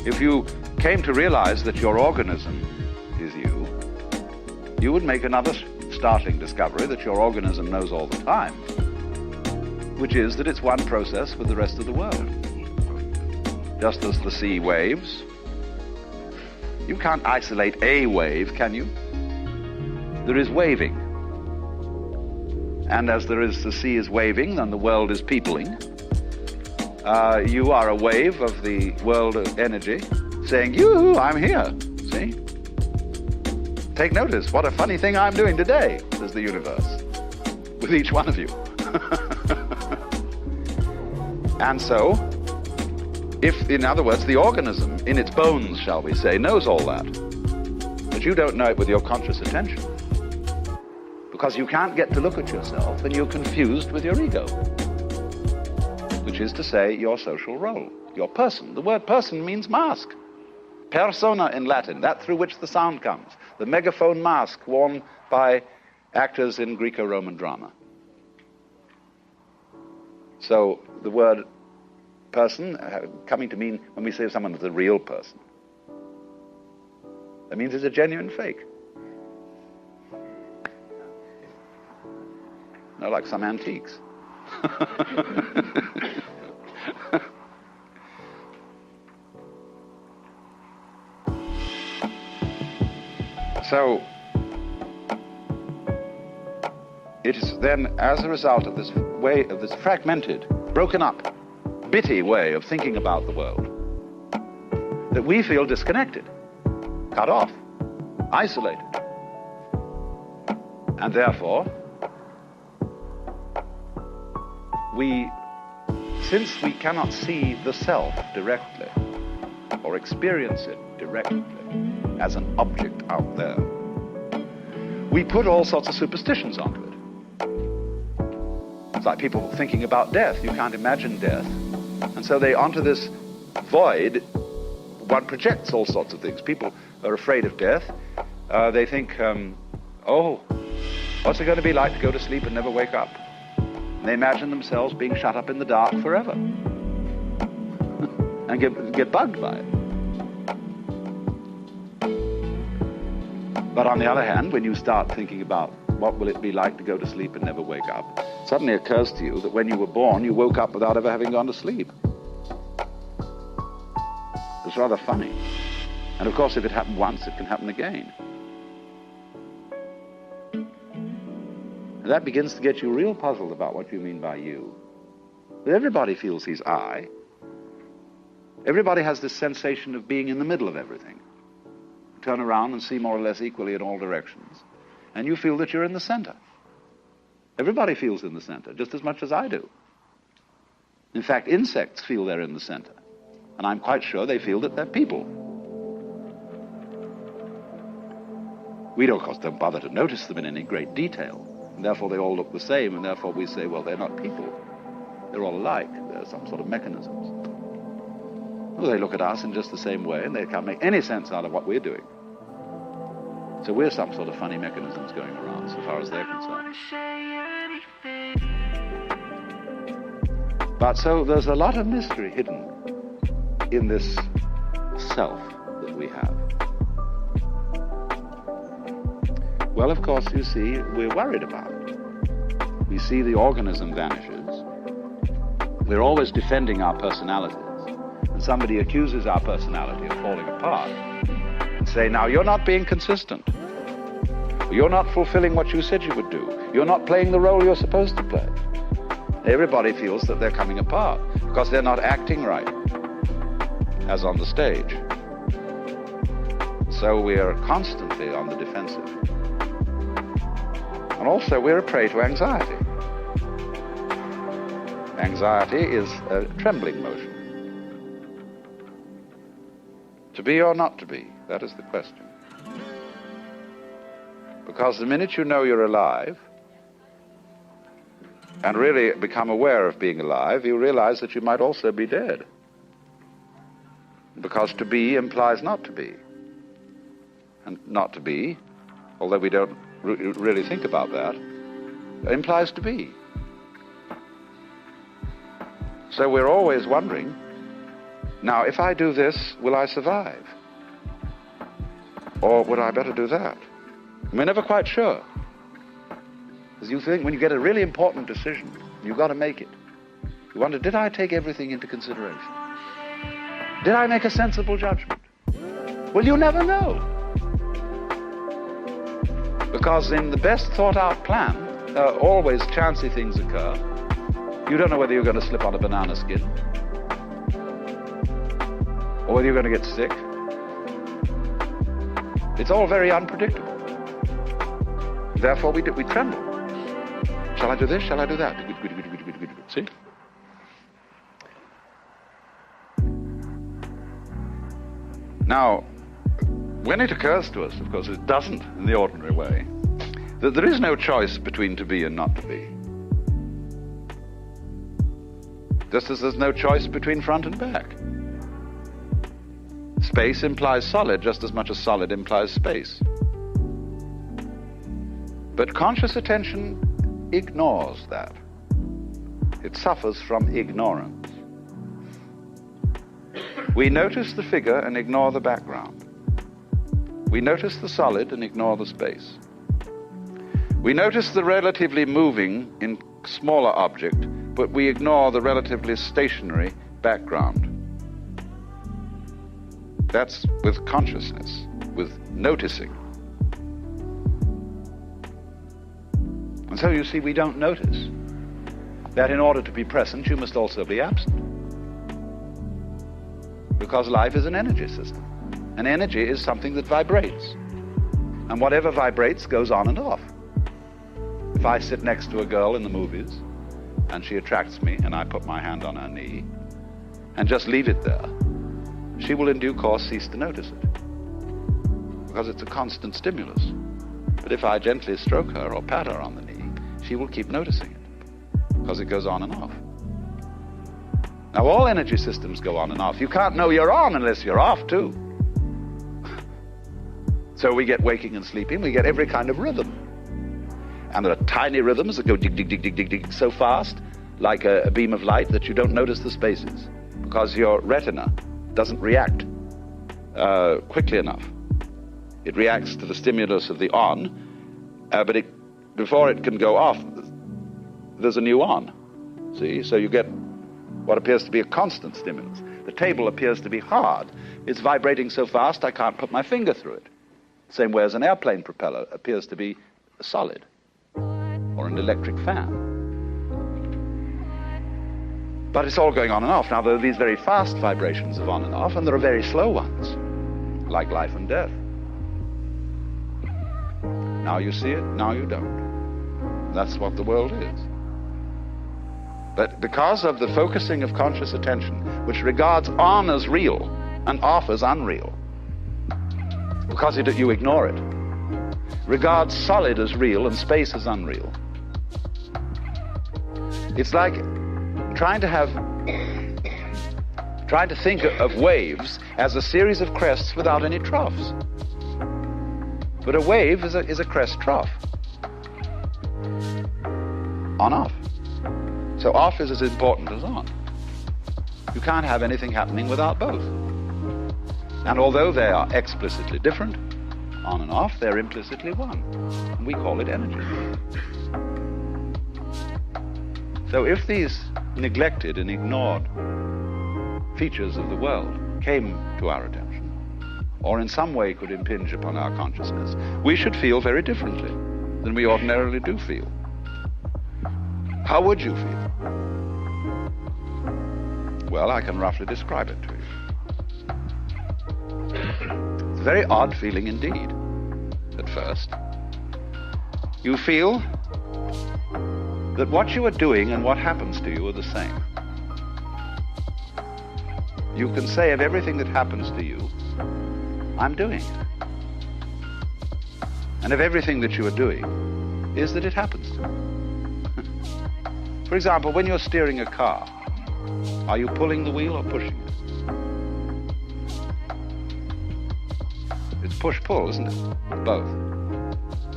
S1: if you came to realize that your organism is you, you would make another startling discovery that your organism knows all the time, which is that it's one process with the rest of the world. Just as the sea waves, you can't isolate a wave, can you? There is waving. And as the sea is waving and the world is peopling, you are a wave of the world of energy saying, yoo-hoo, I'm here, see? Take notice, what a funny thing I'm doing today, says the universe, with each one of you. And so, if, in other words, the organism, in its bones, shall we say, knows all that, but you don't know it with your conscious attention, because you can't get to look at yourself and you're confused with your ego, which is to say, your social role, your person. The word person means mask. Persona in Latin, that through which the sound comes. The megaphone mask worn by actors in Greco-Roman drama. So the word person coming to mean, when we say someone is a real person, that means it's a genuine fake. Not like some antiques. So, it is then as a result of this way, of this fragmented, broken up, bitty way of thinking about the world, that we feel disconnected, cut off, isolated. And therefore, since we cannot see the self directly, or experience it directly, as an object out there, we put all sorts of superstitions onto it. It's like people thinking about death. You can't imagine death. And so onto this void, one projects all sorts of things. People are afraid of death. They think, oh, what's it going to be like to go to sleep and never wake up? And they imagine themselves being shut up in the dark forever and get bugged by it. But on the other hand, when you start thinking about what will it be like to go to sleep and never wake up, it suddenly occurs to you that when you were born, you woke up without ever having gone to sleep. It's rather funny. And of course, if it happened once, it can happen again. And that begins to get you real puzzled about what you mean by you. But everybody feels he's I. Everybody has this sensation of being in the middle of everything. Turn around and see more or less equally in all directions, and you feel that you're in the center. Everybody feels in the center, just as much as I do. In fact, insects feel they're in the center.
S2: And I'm quite sure they feel that they're people. We don't, of course, don't bother to notice them in any great detail. And therefore they all look the same, and therefore we say, well, they're not people. They're all alike. They're some sort of mechanisms. Well, they look at us in just the same way, and they can't make any sense out of what we're doing. So we're some sort of funny mechanisms going around, so far as they're concerned. But so there's a lot of mystery hidden in this self that we have. Well, of course, you see, we're worried about it. We see the organism vanishes. We're always defending our personalities. And somebody accuses our personality of falling apart and say, now, you're not being consistent. You're not fulfilling what you said you would do. You're not playing the role you're supposed to play. Everybody feels that they're coming apart because they're not acting right, as on the stage. So we're constantly on the defensive. And also we're a prey to anxiety. Anxiety is a trembling motion. To be or not to be, that is the question. Because the minute you know you're alive, and really become aware of being alive, you realize that you might also be dead. Because to be implies not to be. And not to be, although we don't really think about that, implies to be. So we're always wondering, now if I do this, will I survive? Or would I better do that? We're never quite sure. Because you think when you get a really important decision, you've got to make it. You wonder, did I take everything into consideration? Did I make a sensible judgment? Well, you never know. Because in the best thought out plan, always chancy things occur. You don't know whether you're going to slip on a banana skin, or whether you're going to get sick. It's all very unpredictable. Therefore, we tremble. Shall I do this? Shall I do that? See? Now, when it occurs to us, of course, it doesn't in the ordinary way, that there is no choice between to be and not to be. Just as there's no choice between front and back. Space implies solid just as much as solid implies space. But conscious attention ignores that. It suffers from ignorance. We notice the figure and ignore the background. We notice the solid and ignore the space. We notice the relatively moving in smaller object, but we ignore the relatively stationary background. That's with consciousness, with noticing. And so you see, we don't notice that in order to be present, you must also be absent. Because life is an energy system. And energy is something that vibrates. And whatever vibrates goes on and off. If I sit next to a girl in the movies, and she attracts me, and I put my hand on her knee, and just leave it there, she will in due course cease to notice it. Because it's a constant stimulus. But if I gently stroke her or pat her on the knee, she will keep noticing it, because it goes on and off. Now, all energy systems go on and off. You can't know you're on unless you're off, too. So we get waking and sleeping, we get every kind of rhythm. And there are tiny rhythms that go dig, dig, dig, dig, dig, dig so fast, like a beam of light, that you don't notice the spaces, because your retina doesn't react quickly enough. It reacts to the stimulus of the on, but before it can go off, there's a new on. See? So you get what appears to be a constant stimulus. The table appears to be hard. It's vibrating so fast I can't put my finger through it. Same way as an airplane propeller appears to be solid, or an electric fan. But it's all going on and off. Now, there are these very fast vibrations of on and off, and there are very slow ones, like life and death. Now you see it, now you don't. That's what the world is.
S1: But because of the focusing of conscious attention, which regards on as real and off as unreal, because you ignore it, regards solid as real and space as unreal. It's like trying to think of waves as a series of crests without any troughs. But a wave is a crest trough. On off. So off is as important as on. You can't have anything happening without both. And although they are explicitly different, on and off, they're implicitly one. And we call it energy. So if these neglected and ignored features of the world came to our attention, or in some way could impinge upon our consciousness, we should feel very differently than we ordinarily do feel. How would you feel? Well, I can roughly describe it to you. It's a very odd feeling indeed, at first. You feel that what you are doing and what happens to you are the same. You can say of everything that happens to you, I'm doing it. And of everything that you are doing is that it happens to you. For example, when you're steering a car, are you pulling the wheel or pushing it? It's push-pull, isn't it? Both.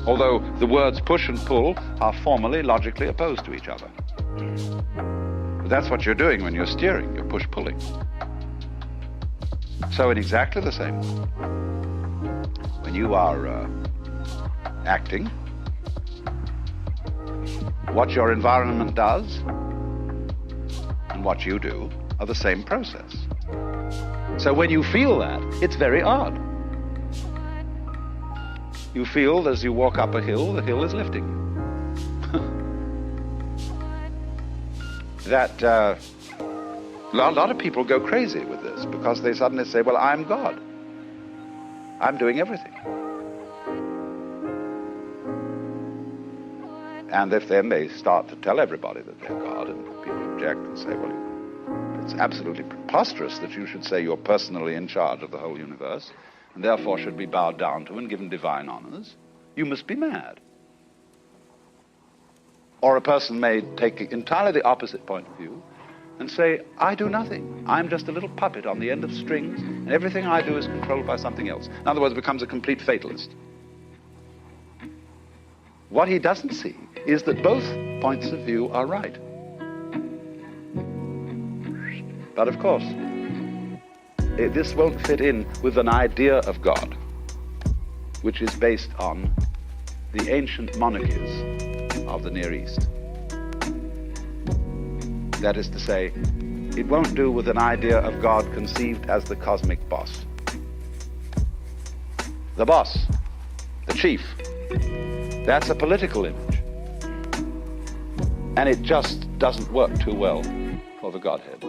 S1: Although the words push and pull are formally, logically opposed to each other. But that's what you're doing when you're steering, you're push-pulling. So in exactly the same way, when you are acting, what your environment does and what you do are the same process. So when you feel that, it's very odd. You feel as you walk up a hill, the hill is lifting. That a lot of people go crazy with this because they suddenly say, well, I'm God. I'm doing everything. And if then they start to tell everybody that they're God, and people object and say, well, it's absolutely preposterous that you should say you're personally in charge of the whole universe, and therefore should be bowed down to and given divine honors, you must be mad. Or a person may take entirely the opposite point of view and say, I do nothing. I'm just a little puppet on the end of strings, and everything I do is controlled by something else. In other words, becomes a complete fatalist. What he doesn't see is that both points of view are right. But of course, this won't fit in with an idea of God, which is based on the ancient monarchies of the Near East. That is to say, it won't do with an idea of God conceived as the cosmic boss. The boss, the chief, that's a political image. And it just doesn't work too well for the Godhead.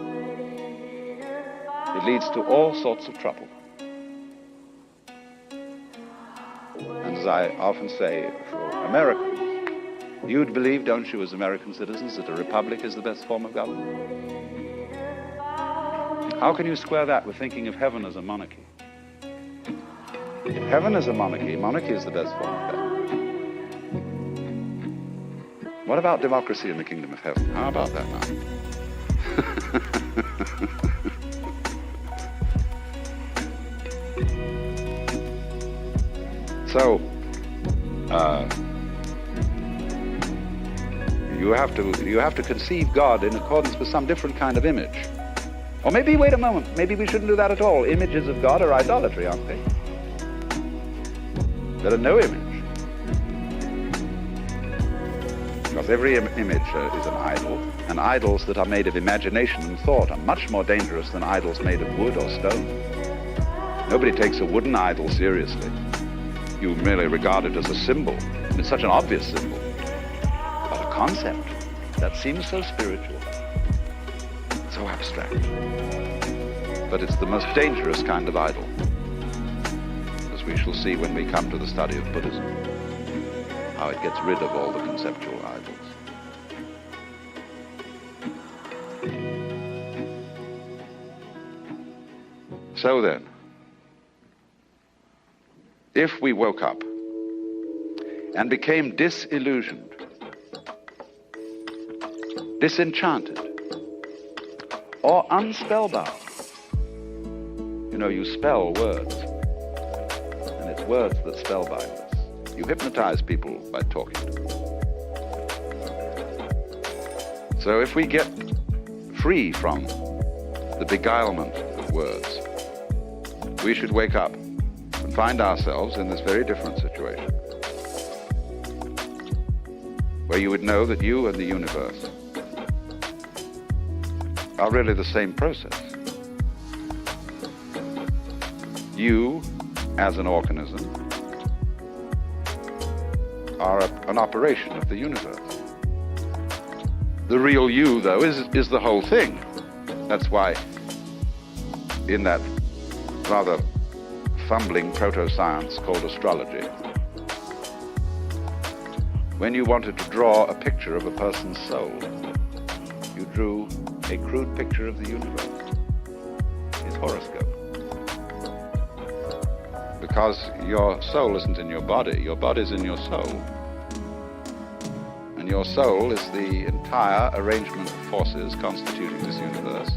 S1: It leads to all sorts of trouble. And as I often say, for Americans, you'd believe, don't you, as American citizens, that a republic is the best form of government? How can you square that with thinking of heaven as a monarchy? If heaven is a monarchy, monarchy is the best form of government. What about democracy in the kingdom of heaven? How about that now? So, you have to conceive God in accordance with some different kind of image. Or maybe, wait a moment, maybe we shouldn't do that at all. Images of God are idolatry, aren't they? There are no image. Because every image is an idol, and idols that are made of imagination and thought are much more dangerous than idols made of wood or stone. Nobody takes a wooden idol seriously. You merely regard it as a symbol, and it's such an obvious symbol. But a concept that seems so spiritual, so abstract. But it's the most dangerous kind of idol, as we shall see when we come to the study of Buddhism, how it gets rid of all the conceptual idols.
S2: So then, if we woke up and became disillusioned, disenchanted, or unspellbound, you know, you spell words, and it's words that spellbind us. You hypnotize people by talking to them. So if we get free from the beguilement of words, we should wake up and find ourselves in this very different situation, where you would know that you and the universe are really the same process. You, as an organism, are an operation of the universe. The real you, though, is the whole thing. That's why in that rather fumbling proto-science called astrology, when you wanted to draw a picture of a person's soul, you drew a crude picture of the universe, his horoscope. Because your soul isn't in your body's in your soul. And your soul is the entire arrangement of forces constituting this universe,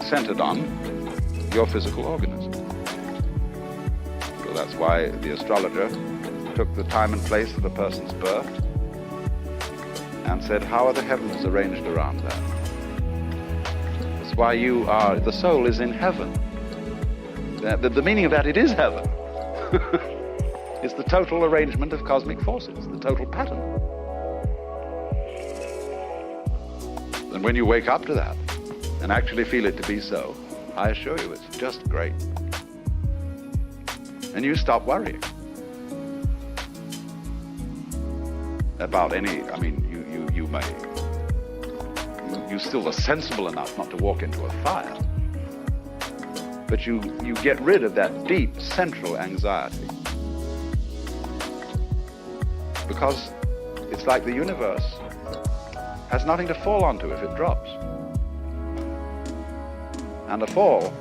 S2: centered on your physical organism. So that's why the astrologer took the time and place of a person's birth and said, how are the heavens arranged around that? That's why the soul is in heaven. The meaning of that, it is heaven. It's the total arrangement of cosmic forces, the total pattern. And when you wake up to that and actually feel it to be so, I assure you it's just great. And you stop worrying about you still are sensible enough not to walk into a fire, but you get rid of that deep central anxiety. Because it's like the universe has nothing to fall onto if it drops. And a fall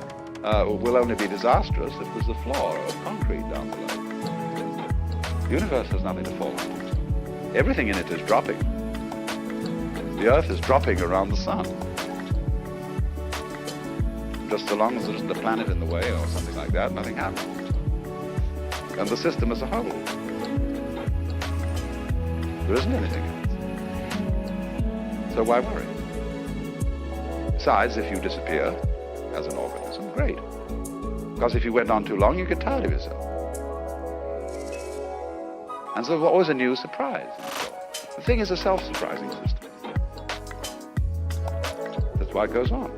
S2: will only be disastrous if there's a floor of concrete down below. The universe has nothing to fall onto. Everything in it is dropping. The earth is dropping around the sun. Just so long as there isn't a planet in the way or something like that, nothing happens. And the system as a whole, there isn't anything in it. So why worry? Besides, if you disappear as an organism, great. Because if you went on too long, you get tired of yourself. And so there's always a new surprise. The thing is a self-surprising system. That's why it goes on.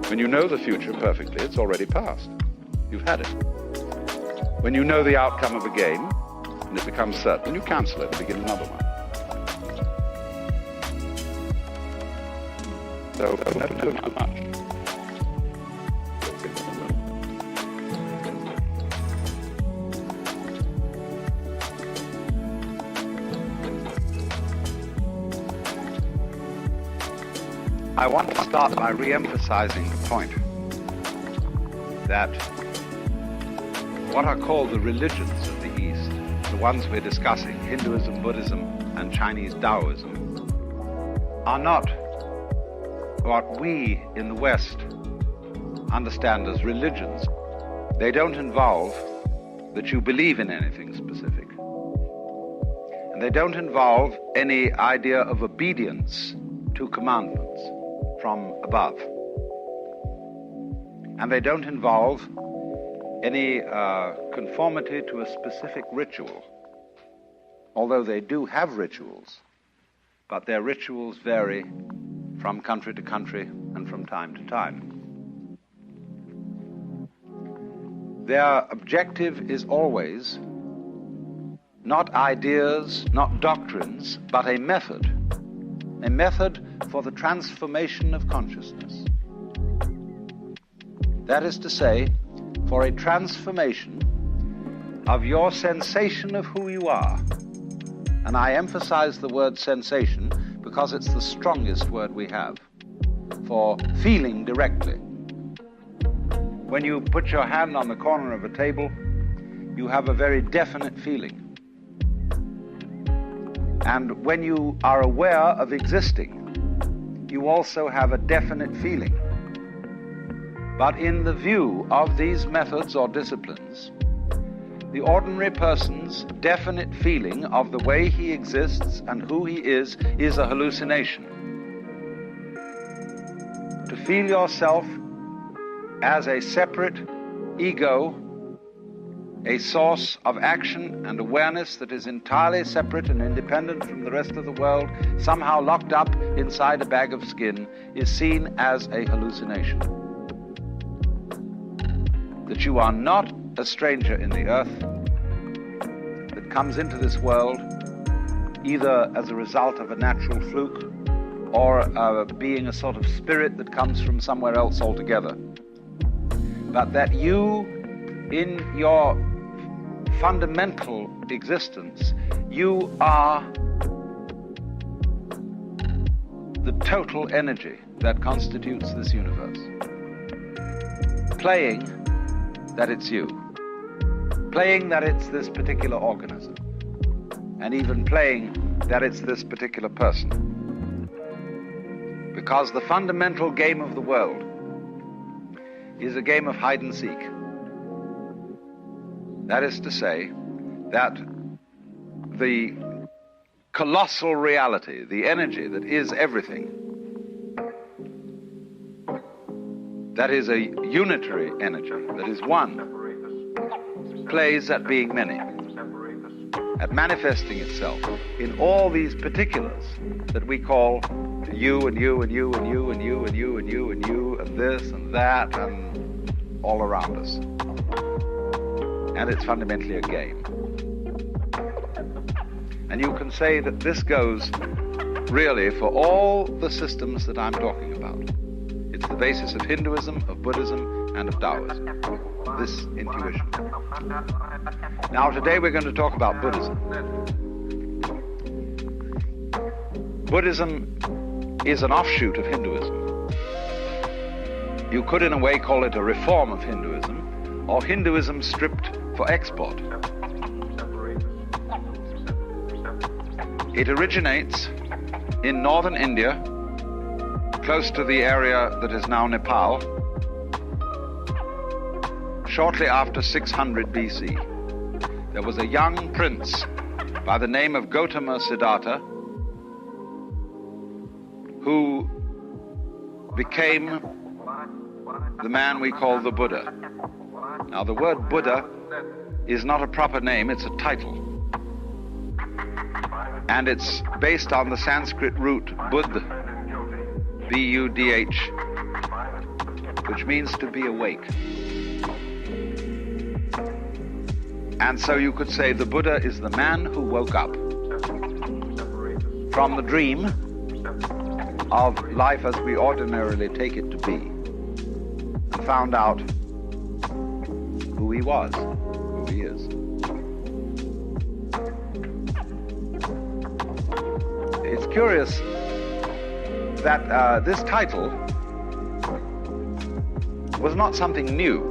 S2: When you know the future perfectly, it's already past. You've had it. When you know the outcome of a game, and it becomes certain, you cancel it and begin another one. So never do too much. I want to start by re-emphasizing the point that what are called the religions of the East, the ones we're discussing, Hinduism, Buddhism, and Chinese Taoism, are not what we in the West understand as religions. They don't involve that you believe in anything specific. And they don't involve any idea of obedience to commandments from above. And they don't involve any conformity to a specific ritual, although they do have rituals, but their rituals vary from country to country and from time to time. Their objective is always not ideas, not doctrines, but a method for the transformation of consciousness. That is to say, for a transformation of your sensation of who you are And I emphasize the word sensation because it's the strongest word we have for feeling directly. When you put your hand on the corner of a table, you have a very definite feeling. And when you are aware of existing, you also have a definite feeling. But in the view of these methods or disciplines, the ordinary person's definite feeling of the way he exists and who he is a hallucination. To feel yourself as a separate ego, a source of action and awareness that is entirely separate and independent from the rest of the world, somehow locked up inside a bag of skin, is seen as a hallucination. That you are not a stranger in the earth, that comes into this world either as a result of a natural fluke or being a sort of spirit that comes from somewhere else altogether. But that you, in your fundamental existence, you are the total energy that constitutes this universe. Playing that it's you. Playing that it's this particular organism. And even playing that it's this particular person. Because the fundamental game of the world is a game of hide and seek. That is to say, that the colossal reality, the energy that is everything, that is a unitary energy, that is one, plays at being many, at manifesting itself in all these particulars that we call you and you and you and you and you and you and you and you and this and that and all around us. And it's fundamentally a game. And you can say that this goes really for all the systems that I'm talking about. It's the basis of Hinduism, of Buddhism, and of Taoism, this intuition. Now today we're going to talk about Buddhism. Buddhism is an offshoot of Hinduism. You could in a way call it a reform of Hinduism, or Hinduism stripped for export. It originates in northern India, close to the area that is now Nepal, shortly after 600 BC. There was a young prince by the name of Gautama Siddhartha who became the man we call the Buddha. Now the word Buddha is not a proper name, it's a title. And it's based on the Sanskrit root Buddh, B-U-D-H, which means to be awake. And so you could say the Buddha is the man who woke up from the dream of life as we ordinarily take it to be and found out who he was, who he is. It's curious that this title was not something new.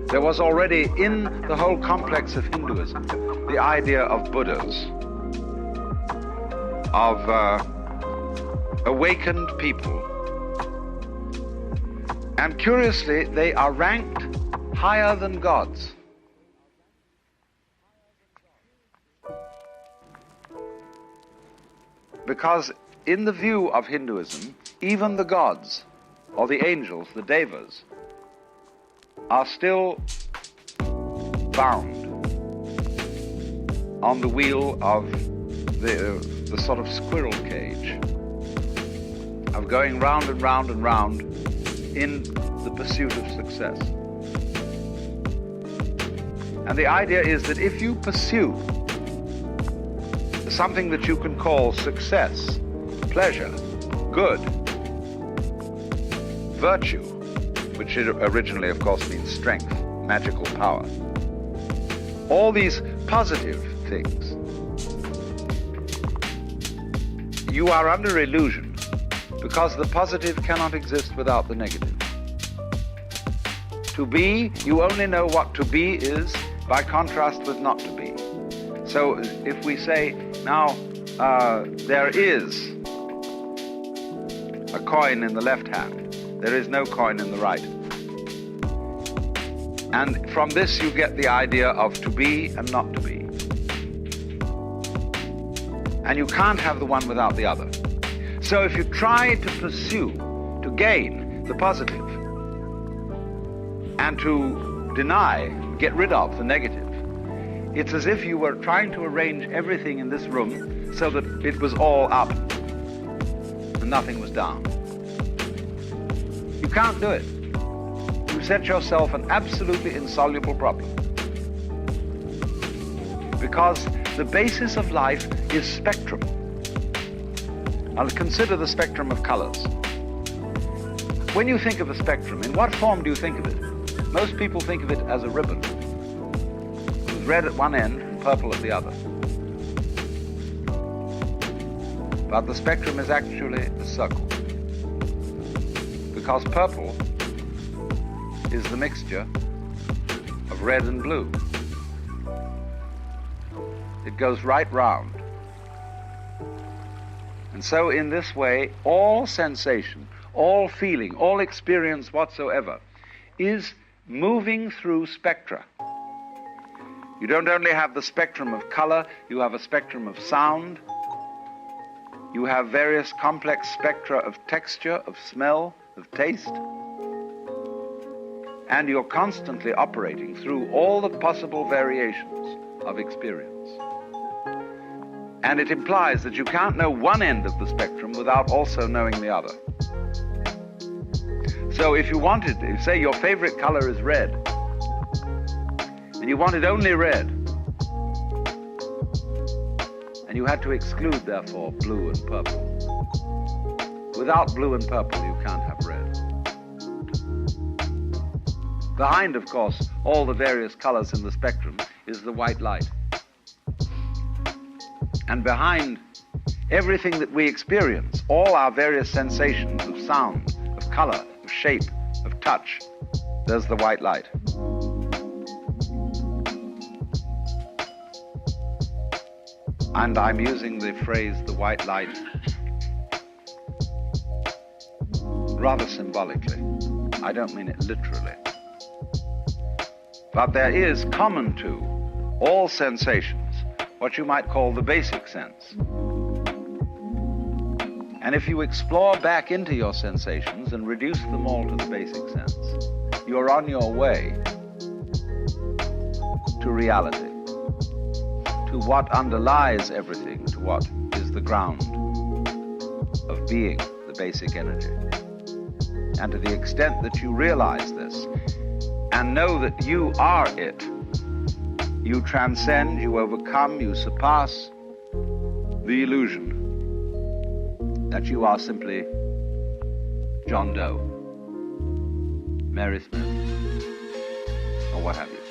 S2: There was already in the whole complex of Hinduism the idea of Buddhas, of awakened people. And curiously, they are ranked higher than gods. Because in the view of Hinduism, even the gods, or the angels, the devas, are still bound on the wheel of the sort of squirrel cage, of going round and round and round in the pursuit of success. And the idea is that if you pursue something that you can call success, pleasure, good, virtue, which originally, of course, means strength, magical power, all these positive things, you are under illusion because the positive cannot exist without the negative. To be, you only know what to be is by contrast with not to be. So if we say, now, there is a coin in the left hand, there is no coin in the right. And from this you get the idea of to be and not to be. And you can't have the one without the other. So if you try to pursue, to gain the positive, and to deny, get rid of the negative, it's as if you were trying to arrange everything in this room so that it was all up and nothing was down. You can't do it. You set yourself an absolutely insoluble problem. Because the basis of life is spectrum. I'll consider the spectrum of colors. When you think of a spectrum, in what form do you think of it? Most people think of it as a ribbon, with red at one end and purple at the other. But the spectrum is actually a circle, because purple is the mixture of red and blue. It goes right round. And so in this way, all sensation, all feeling, all experience whatsoever is moving through spectra. You don't only have the spectrum of color, you have a spectrum of sound, you have various complex spectra of texture, of smell, of taste, and you're constantly operating through all the possible variations of experience. And it implies that you can't know one end of the spectrum without also knowing the other. So if you wanted, say your favorite color is red, and you wanted only red, and you had to exclude, therefore, blue and purple. Without blue and purple, you can't have red. Behind, of course, all the various colors in the spectrum is the white light. And behind everything that we experience, all our various sensations of sound, of color, of shape, of touch, there's the white light. And I'm using the phrase the white light rather symbolically. I don't mean it literally. But there is common to all sensations what you might call the basic sense. And if you explore back into your sensations and reduce them all to the basic sense, you're on your way to reality, to what underlies everything, to what is the ground of being, the basic energy. And to the extent that you realize this and know that you are it, you transcend, you overcome, you surpass the illusion that you are simply John Doe, Mary Smith, or what have you.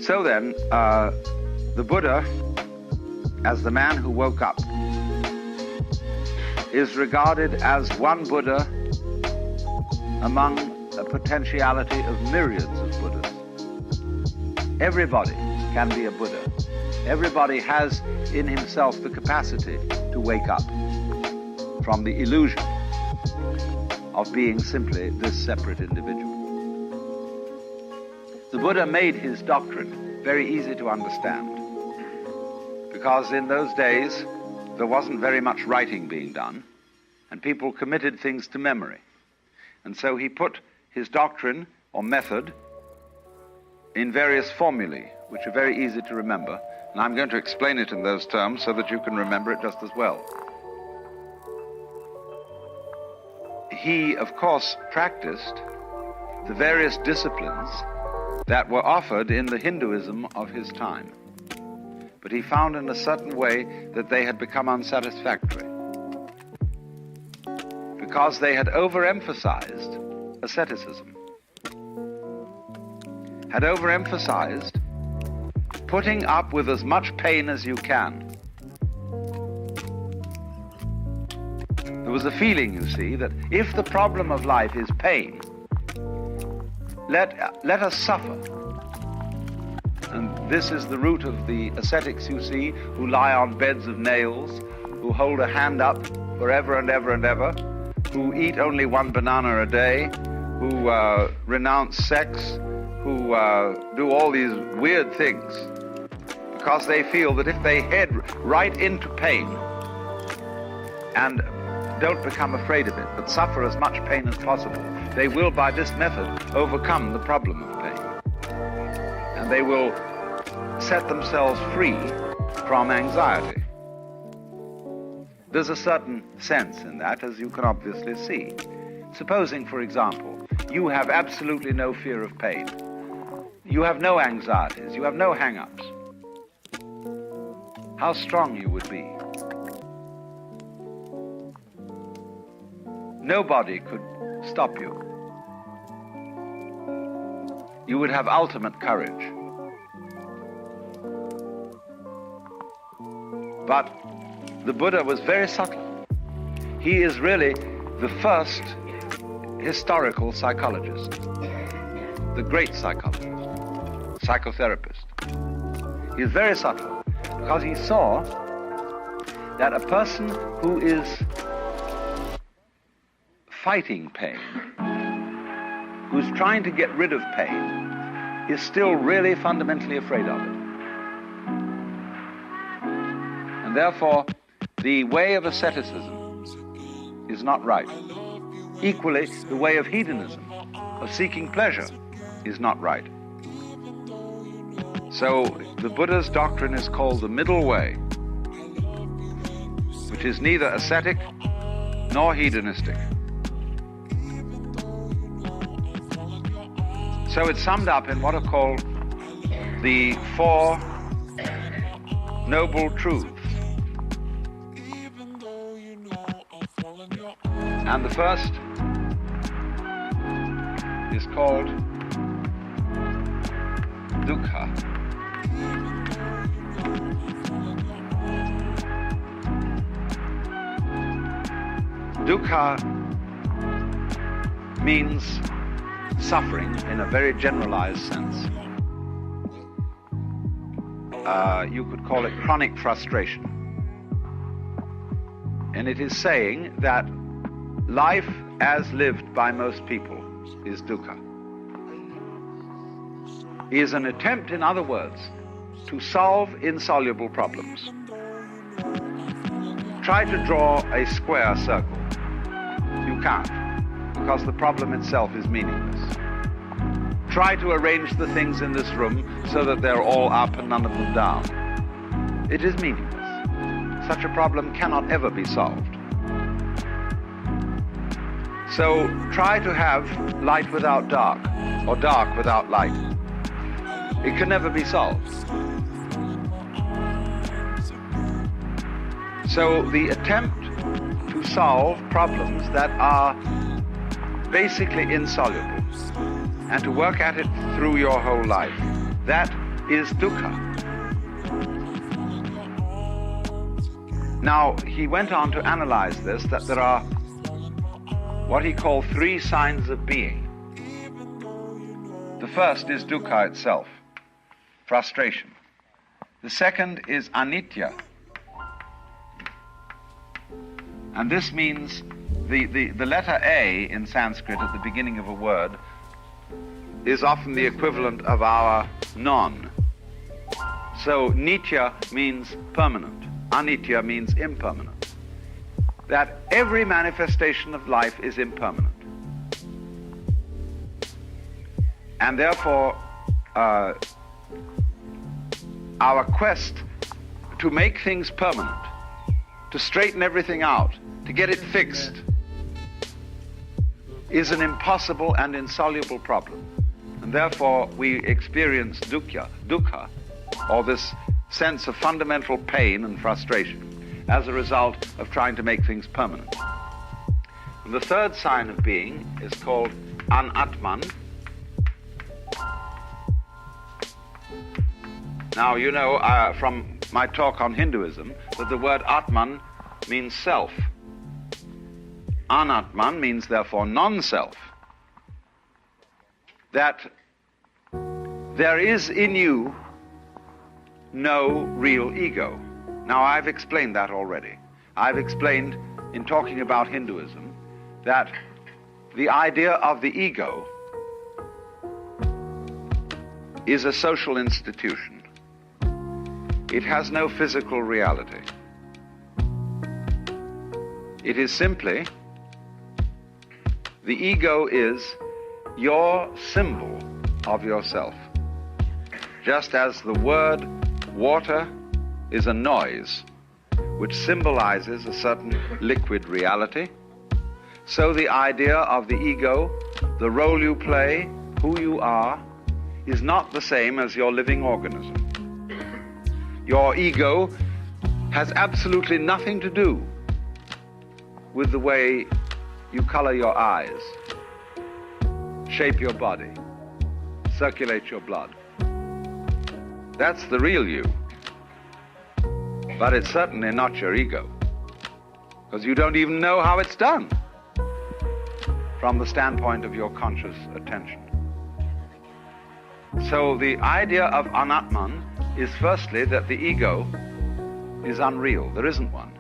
S2: So then, the Buddha, as the man who woke up, is regarded as one Buddha among a potentiality of myriads of Buddhas. Everybody can be a Buddha. Everybody has in himself the capacity to wake up from the illusion of being simply this separate individual. The Buddha made his doctrine very easy to understand, because in those days there wasn't very much writing being done, and people committed things to memory. And so he put his doctrine or method in various formulae, which are very easy to remember, and I'm going to explain it in those terms so that you can remember it just as well. He, of course, practiced the various disciplines that were offered in the Hinduism of his time, but he found in a certain way that they had become unsatisfactory, because they had overemphasized asceticism, had overemphasized putting up with as much pain as you can. There was a feeling, you see, that if the problem of life is pain, let us suffer. And this is the root of the ascetics, you see, who lie on beds of nails, who hold a hand up forever and ever and ever, who eat only one banana a day, who renounce sex, who do all these weird things, because they feel that if they head right into pain and don't become afraid of it, but suffer as much pain as possible, they will, by this method, overcome the problem of pain. And they will set themselves free from anxiety. There's a certain sense in that, as you can obviously see. Supposing, for example, you have absolutely no fear of pain. You have no anxieties. You have no hang-ups. How strong you would be. Nobody could stop you. You would have ultimate courage. But the Buddha was very subtle. He is really the first historical psychologist, the great psychologist, psychotherapist. He is very subtle because he saw that a person who is fighting pain, who's trying to get rid of pain, is still really fundamentally afraid of it. And therefore, the way of asceticism is not right. Equally, the way of hedonism, of seeking pleasure, is not right. So, the Buddha's doctrine is called the middle way, which is neither ascetic nor hedonistic. So it's summed up in what are called the Four Noble Truths. And the first is called dukkha. Dukkha means suffering in a very generalized sense. You could call it chronic frustration. And it is saying that life as lived by most people is dukkha. Is an attempt, in other words, to solve insoluble problems. Try to draw a square circle. You can't, because the problem itself is meaningless. Try to arrange the things in this room so that they're all up and none of them down. It is meaningless. Such a problem cannot ever be solved. So try to have light without dark, or dark without light. It can never be solved. So the attempt to solve problems that are basically insoluble and to work at it through your whole life, that is dukkha. Now, he went on to analyze this, that there are what he called three signs of being. The first is dukkha itself, frustration. The second is anitya. And this means the letter A in Sanskrit at the beginning of a word is often the equivalent of our non. So nitya means permanent. Anitya means impermanent. That every manifestation of life is impermanent. And therefore, our quest to make things permanent, to straighten everything out, to get it fixed, is an impossible and insoluble problem. And therefore, we experience dukkha, or this sense of fundamental pain and frustration, as a result of trying to make things permanent. And the third sign of being is called anatman. Now, you know from my talk on Hinduism that the word Atman means self. Anatman means therefore non-self. That there is in you no real ego. Now, I've explained that already. I've explained in talking about Hinduism that the idea of the ego is a social institution. It has no physical reality. It is simply, the ego is your symbol of yourself. Just as the word water is a noise which symbolizes a certain liquid reality, so the idea of the ego, the role you play, who you are, is not the same as your living organism. Your ego has absolutely nothing to do with the way you color your eyes, shape your body, circulate your blood. That's the real you. But it's certainly not your ego, because you don't even know how it's done from the standpoint of your conscious attention. So the idea of Anatman is firstly that the ego is unreal. There isn't one.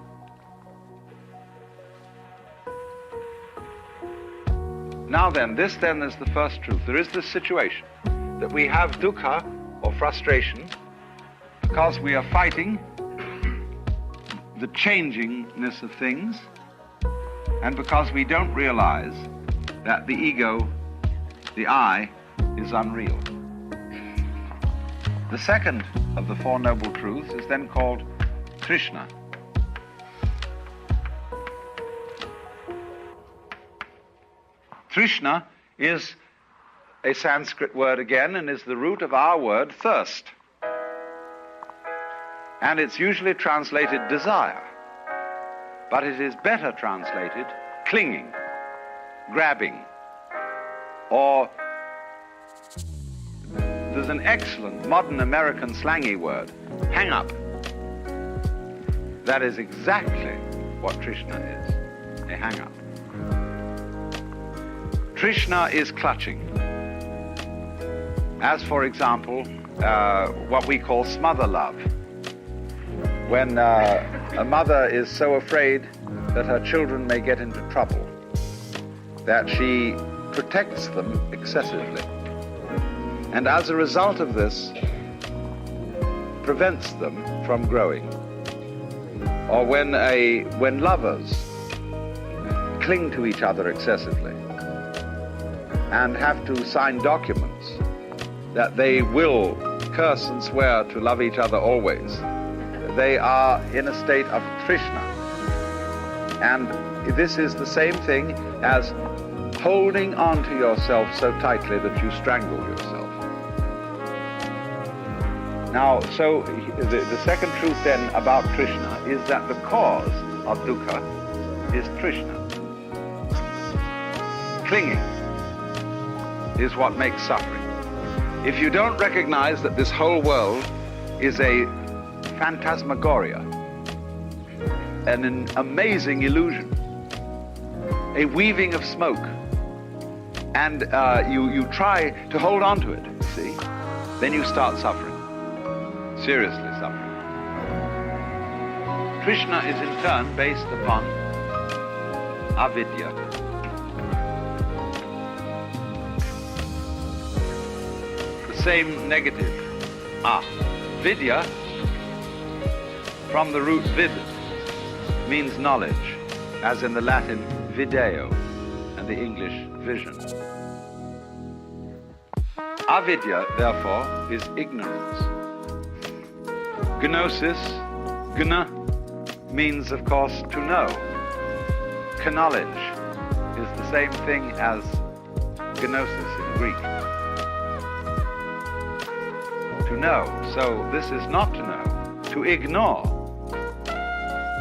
S2: Now then, this then is the first truth. There is this situation that we have dukkha, or frustration, because we are fighting the changingness of things, and because we don't realize that the ego, the I, is unreal. The second of the Four Noble Truths is then called Trishna. Trishna is a Sanskrit word again, and is the root of our word thirst. And it's usually translated desire, but it is better translated clinging, grabbing, or there's an excellent modern American slangy word, hang up. That is exactly what Trishna is, a hang up. Trishna is clutching. As for example, what we call smother love. When a mother is so afraid that her children may get into trouble, that she protects them excessively. And as a result of this, prevents them from growing. Or when lovers cling to each other excessively and have to sign documents that they will curse and swear to love each other always, they are in a state of Trishna. And this is the same thing as holding on to yourself so tightly that you strangle yourself. Now, so the second truth then about Trishna is that the cause of dukkha is Trishna. Clinging is what makes suffering. If you don't recognize that this whole world is a phantasmagoria, an amazing illusion, a weaving of smoke, and you try to hold on to it, see, then you start suffering, seriously suffering. Trishna is in turn based upon avidya. The same negative, vidya, from the root vid, means knowledge, as in the Latin video and the English vision. Avidya, therefore, is ignorance. Gnosis, gna, means, of course, to know. Knowledge is the same thing as gnosis in Greek. To know. So this is not to know, to ignore,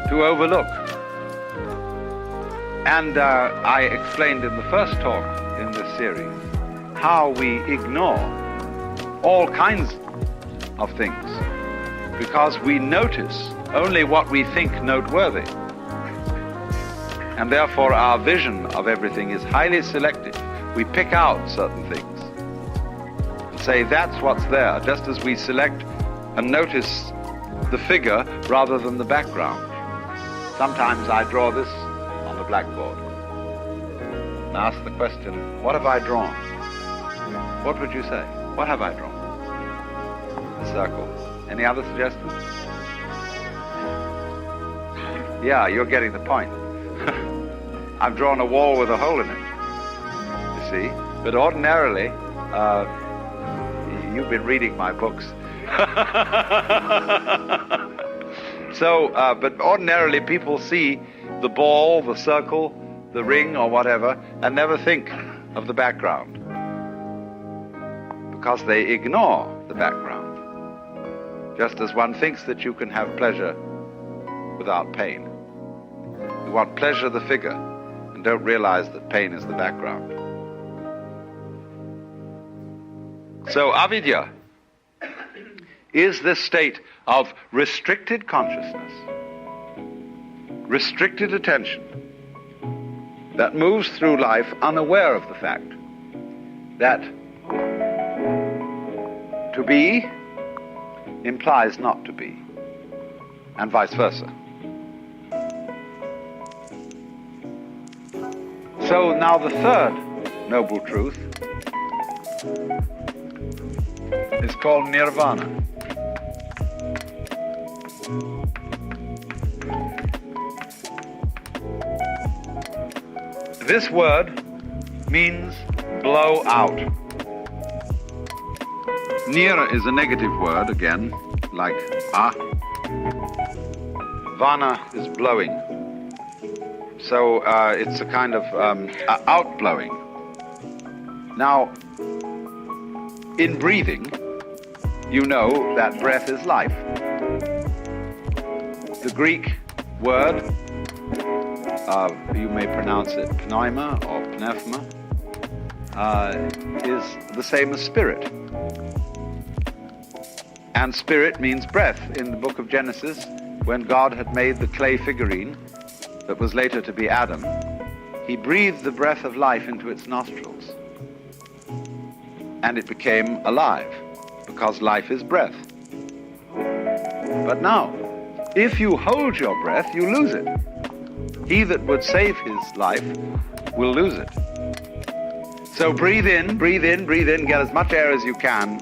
S2: to overlook. And I explained in the first talk in this series how we ignore all kinds of things, because we notice only what we think noteworthy. And therefore our vision of everything is highly selective. We pick out certain things and say that's what's there, just as we select and notice the figure rather than the background. Sometimes I draw this on the blackboard and ask the question, what have I drawn? What would you say? What have I drawn? A circle. Any other suggestions? Yeah, you're getting the point. I've drawn a wall with a hole in it, you see. But ordinarily, you've been reading my books. But ordinarily people see the ball, the circle, the ring or whatever, and never think of the background, because they ignore the background. Just as one thinks that you can have pleasure without pain. You want pleasure, the figure, and don't realize that pain is the background. So avidya is this state of restricted consciousness, restricted attention, that moves through life unaware of the fact that to be implies not to be, and vice versa. So now the third noble truth is called nirvana. This word means blow out. Nir is a negative word, again, like Vana is blowing. So it's a kind of outblowing. Now, in breathing, you know that breath is life. The Greek word, you may pronounce it pneuma or pneuma, is the same as spirit. And spirit means breath. In the book of Genesis, when God had made the clay figurine that was later to be Adam, he breathed the breath of life into its nostrils. And it became alive, because life is breath. But now, if you hold your breath, you lose it. He that would save his life will lose it. So breathe in, breathe in, breathe in, get as much air as you can,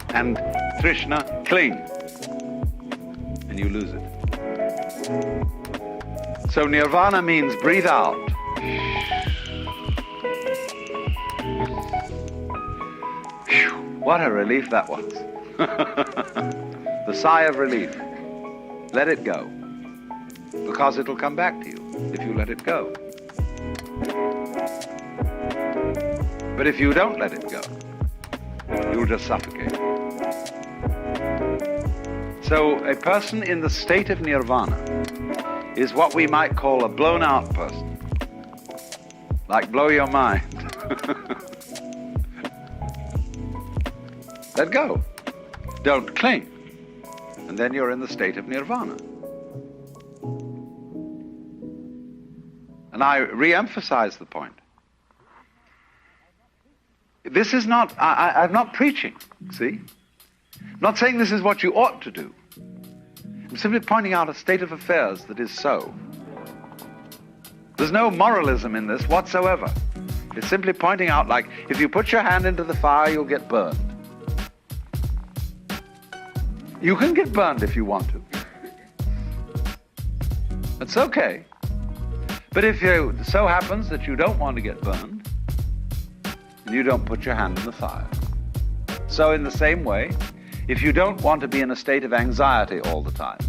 S2: and Trishna, cling, and you lose it. So nirvana means breathe out. Whew, what a relief that was. The sigh of relief. Let it go, because it'll come back to you if you let it go. But if you don't let it go, you'll just suffocate. So a person in the state of nirvana is what we might call a blown out person. Like blow your mind. Let go. Don't cling. And then you're in the state of nirvana. And I re-emphasize the point. This is not, I'm not preaching, see? I'm not saying this is what you ought to do. I'm simply pointing out a state of affairs that is so. There's no moralism in this whatsoever. It's simply pointing out, like, if you put your hand into the fire, you'll get burned. You can get burned if you want to. It's okay. But if it so happens that you don't want to get burned, you don't put your hand in the fire. So in the same way, if you don't want to be in a state of anxiety all the time,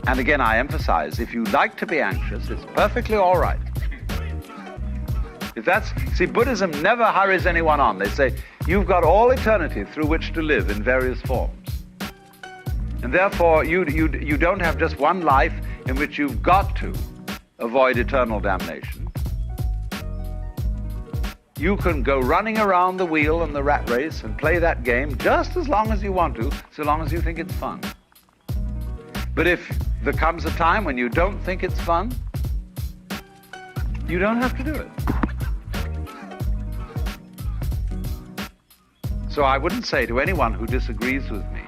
S2: and again I emphasize, if you like to be anxious, it's perfectly all right. If that's, see, Buddhism never hurries anyone on. They say, you've got all eternity through which to live in various forms. And therefore, you don't have just one life in which you've got to avoid eternal damnation. You can go running around the wheel and the rat race and play that game just as long as you want to, so long as you think it's fun. But if there comes a time when you don't think it's fun, you don't have to do it. So I wouldn't say to anyone who disagrees with me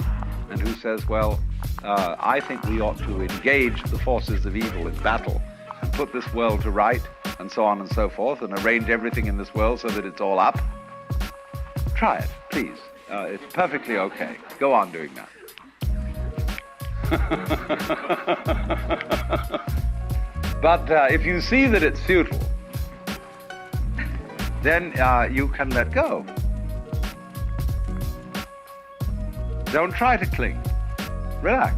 S2: and who says, well, I think we ought to engage the forces of evil in battle and put this world to right and so on and so forth and arrange everything in this world so that it's all up. Try it, please. It's perfectly okay. Go on doing that. But if you see that it's futile, then you can let go. Don't try to cling. Relax.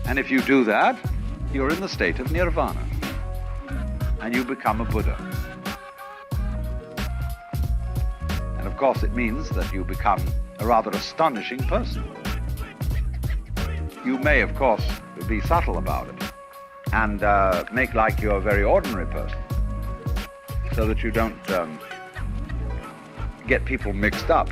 S2: And if you do that, you're in the state of nirvana. And you become a Buddha. And of course it means that you become a rather astonishing person. You may, of course, be subtle about it and make like you're a very ordinary person so that you don't get people mixed up.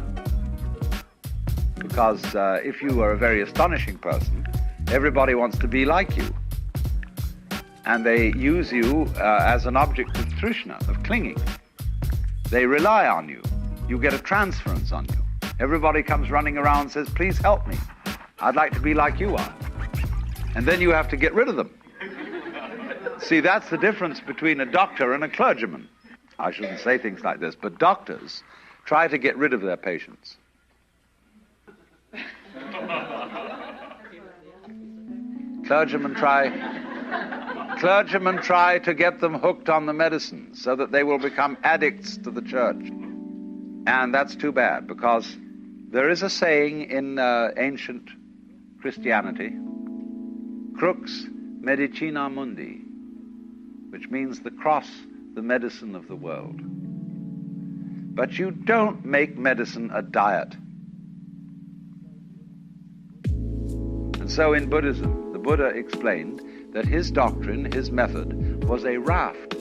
S2: Because if you are a very astonishing person, everybody wants to be like you. And they use you as an object of trishna, of clinging. They rely on you. You get a transference on you. Everybody comes running around and says, please help me. I'd like to be like you are. And then you have to get rid of them. See, that's the difference between a doctor and a clergyman. I shouldn't say things like this, but doctors try to get rid of their patients. Clergymen try to get them hooked on the medicine so that they will become addicts to the church. And that's too bad, because there is a saying in ancient Christianity, crux medicina mundi, which means the cross, the medicine of the world. But you don't make medicine a diet. And so in Buddhism, the Buddha explained that his doctrine, his method, was a raft.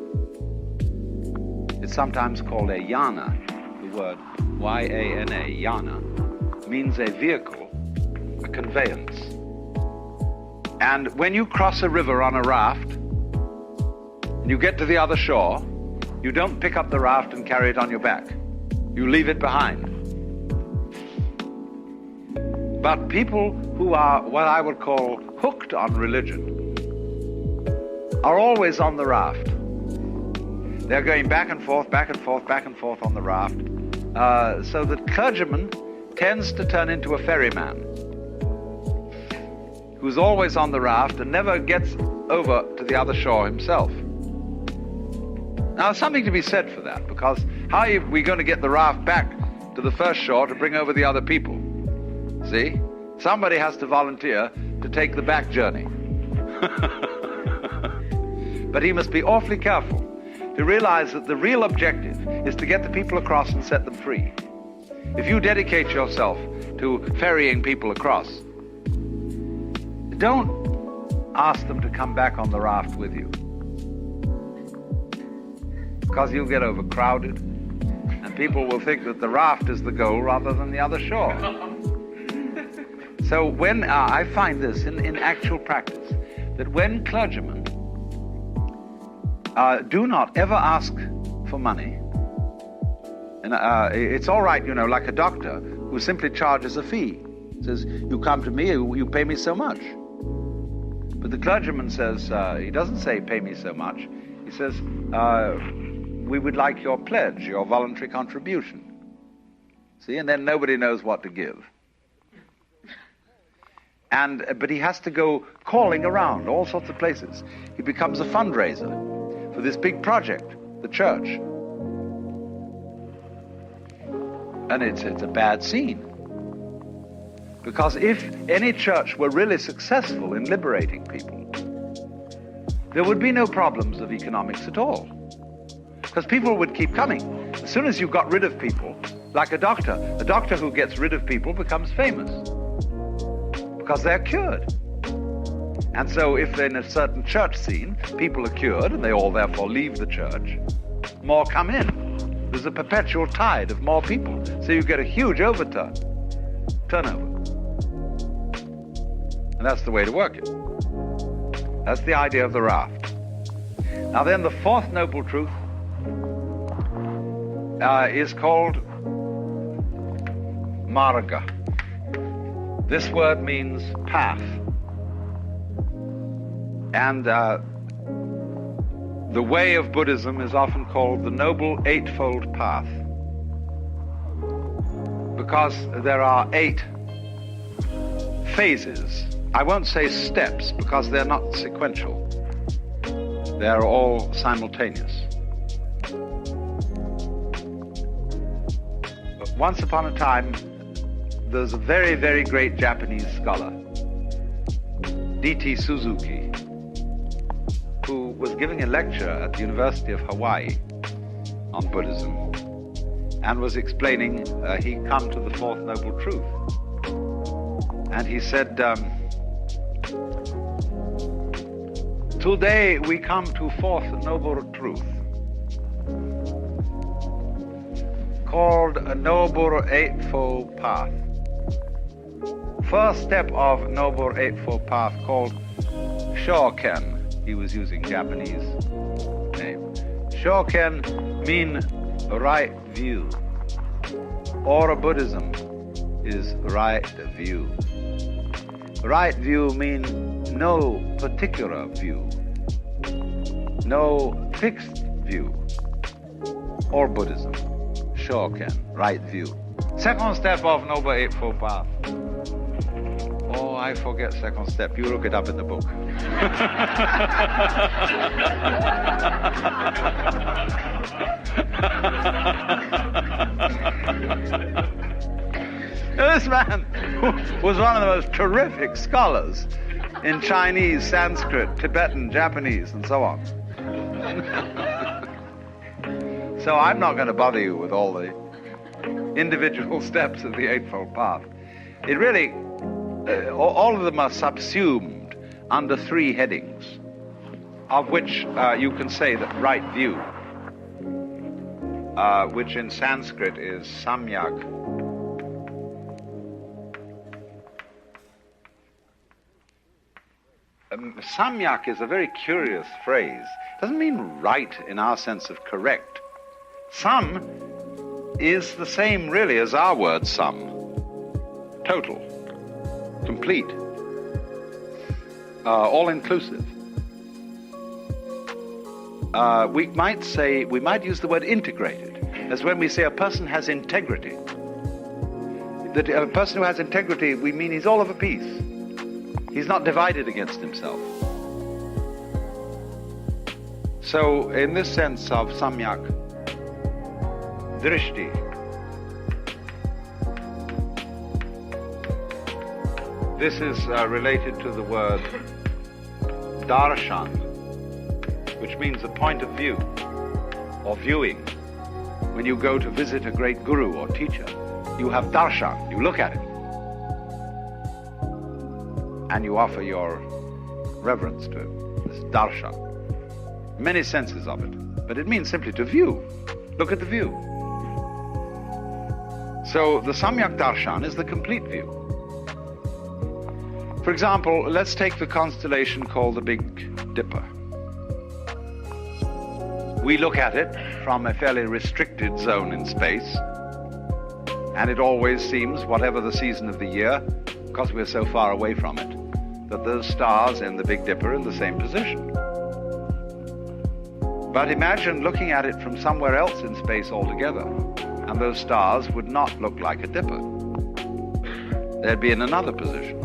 S2: It's sometimes called a yana. The word Y-A-N-A, yana, means a vehicle, a conveyance. And when you cross a river on a raft, and you get to the other shore, you don't pick up the raft and carry it on your back. You leave it behind. But people who are what I would call hooked on religion are always on the raft. They're going back and forth, back and forth, back and forth on the raft. So the clergyman tends to turn into a ferryman who's always on the raft and never gets over to the other shore himself. Now, there's something to be said for that, because how are we going to get the raft back to the first shore to bring over the other people? See? Somebody has to volunteer to take the back journey. But he must be awfully careful to realize that the real objective is to get the people across and set them free. If you dedicate yourself to ferrying people across, don't ask them to come back on the raft with you, because you'll get overcrowded and people will think that the raft is the goal rather than the other shore. So when I find this in actual practice, that when clergymen do not ever ask for money, and it's all right, you know, like a doctor who simply charges a fee. Says, you come to me, you pay me so much. But the clergyman says, he doesn't say pay me so much. He says, we would like your pledge, your voluntary contribution. See, and then nobody knows what to give. But he has to go calling around all sorts of places. He becomes a fundraiser for this big project, the church. And it's a bad scene. Because if any church were really successful in liberating people, there would be no problems of economics at all. Because people would keep coming. As soon as you got rid of people, like a doctor who gets rid of people becomes famous. Because they're cured. And so if in a certain church scene, people are cured and they all therefore leave the church, more come in. There's a perpetual tide of more people. So you get a huge turnover. And that's the way to work it. That's the idea of the raft. Now then, the fourth noble truth is called marga. This word means path. And the way of Buddhism is often called the Noble Eightfold Path, because there are 8 phases. I won't say steps, because they're not sequential. They're all simultaneous. But once upon a time, there's a very, very great Japanese scholar, D.T. Suzuki, who was giving a lecture at the University of Hawaii on Buddhism and was explaining, he'd come to the Fourth Noble Truth. And he said, today we come to Fourth Noble Truth, called a Noble Eightfold Path. First step of Noble Eightfold Path called Shoken. He was using Japanese name. Shoken mean right view. Or Buddhism is right view. Right view means no particular view, no fixed view. Or Buddhism, Shoken, right view. Second step of Noble Eightfold Path. Oh, I forget second step. You look it up in the book. This man was one of the most terrific scholars in Chinese, Sanskrit, Tibetan, Japanese, and so on. So I'm not going to bother you with all the individual steps of the Eightfold Path. It really, all of them are subsumed under 3 headings, of which you can say that right view, which in Sanskrit is samyak. Samyak is a very curious phrase. It doesn't mean right in our sense of correct. Sam is the same really as our word sum. Total, complete, all-inclusive. We might use the word integrated, as when we say a person has integrity. That a person who has integrity, we mean he's all of a piece. He's not divided against himself. So, in this sense of samyak, drishti, this is related to the word darshan, which means a point of view or viewing. When you go to visit a great guru or teacher, you have darshan, you look at it, and you offer your reverence to him. This darshan. Many senses of it, but it means simply to view. Look at the view. So the Samyak Darshan is the complete view. For example, let's take the constellation called the Big Dipper. We look at it from a fairly restricted zone in space, and it always seems, whatever the season of the year, because we're so far away from it, that those stars in the Big Dipper are in the same position. But imagine looking at it from somewhere else in space altogether, and those stars would not look like a dipper. They'd be in another position.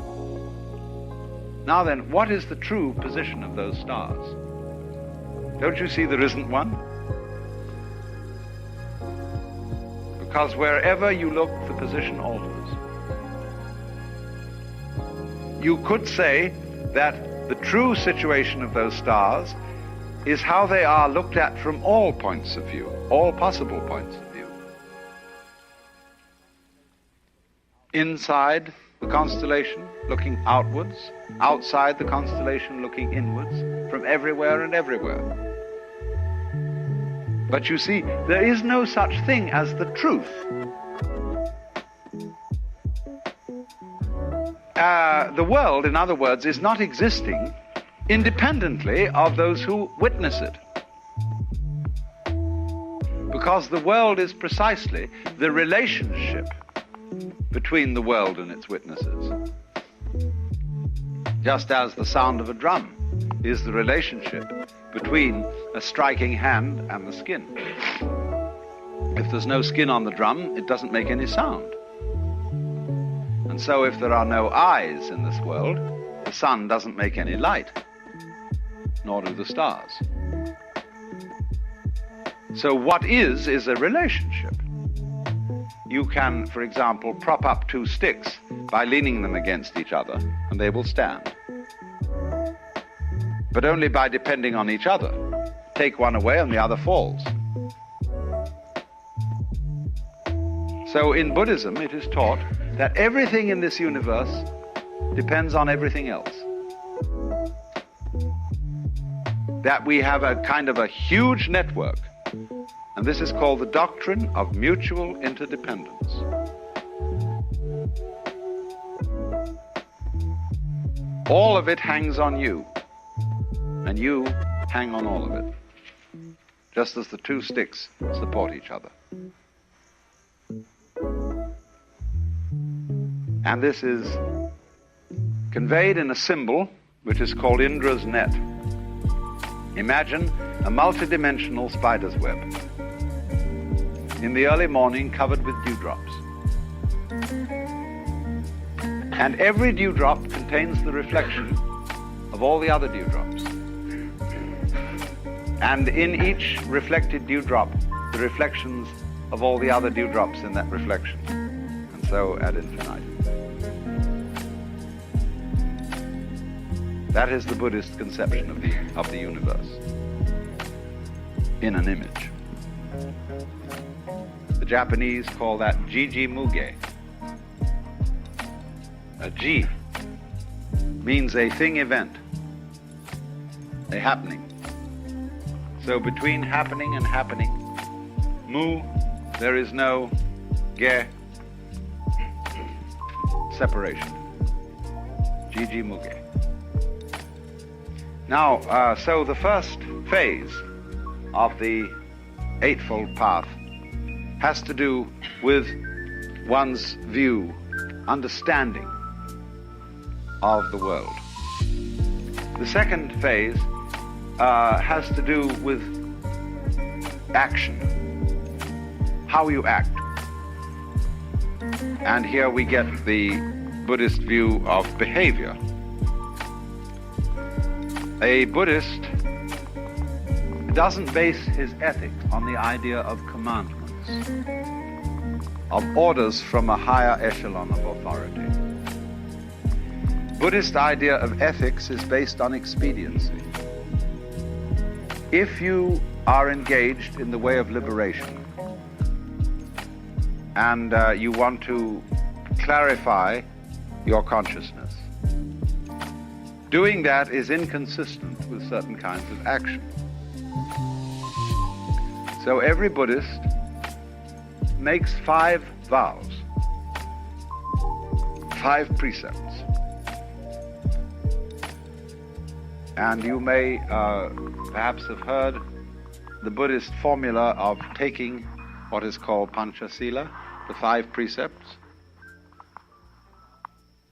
S2: Now then, what is the true position of those stars? Don't you see there isn't one? Because wherever you look, the position alters. You could say that the true situation of those stars is how they are looked at from all points of view, all possible points of view. Inside the constellation, looking outwards, outside the constellation, looking inwards, from everywhere and everywhere.
S1: But you see, there is no such thing as the truth. The world, in other words, is not existing independently of those who witness it. Because the world is precisely the relationship between the world and its witnesses. Just as the sound of a drum is the relationship between a striking hand and the skin. If there's no skin on the drum, it doesn't make any sound. And so if there are no eyes in this world, the sun doesn't make any light, nor do the stars. So what is a relationship. You can, for example, prop up two sticks by leaning them against each other, and they will stand. But only by depending on each other. Take one away and the other falls. So in Buddhism, it is taught that everything in this universe depends on everything else. That we have a kind of a huge network, and this is called the doctrine of mutual interdependence. All of it hangs on you, and you hang on all of it, just as the two sticks support each other. And this is conveyed in a symbol which is called Indra's net. Imagine a multidimensional spider's web in the early morning covered with dewdrops. And every dewdrop contains the reflection of all the other dewdrops. And in each reflected dewdrop, the reflections of all the other dewdrops in that reflection. And so ad infinitum. That is the Buddhist conception of the universe in an image. The Japanese call that Jiji Muge. A ji means a thing event, a happening. So between happening and happening, mu, there is no ge, separation. Jiji Muge. Now, so the first phase of the Eightfold Path has to do with one's view, understanding of the world. The second phase has to do with action, how you act. And here we get the Buddhist view of behavior. A Buddhist doesn't base his ethics on the idea of commandments, of orders from a higher echelon of authority. Buddhist idea of ethics is based on expediency. If you are engaged in the way of liberation and you want to clarify your consciousness, doing that is inconsistent with certain kinds of action. So every Buddhist makes 5 vows, 5 precepts. And you may perhaps have heard the Buddhist formula of taking what is called Panchasila, the 5 precepts.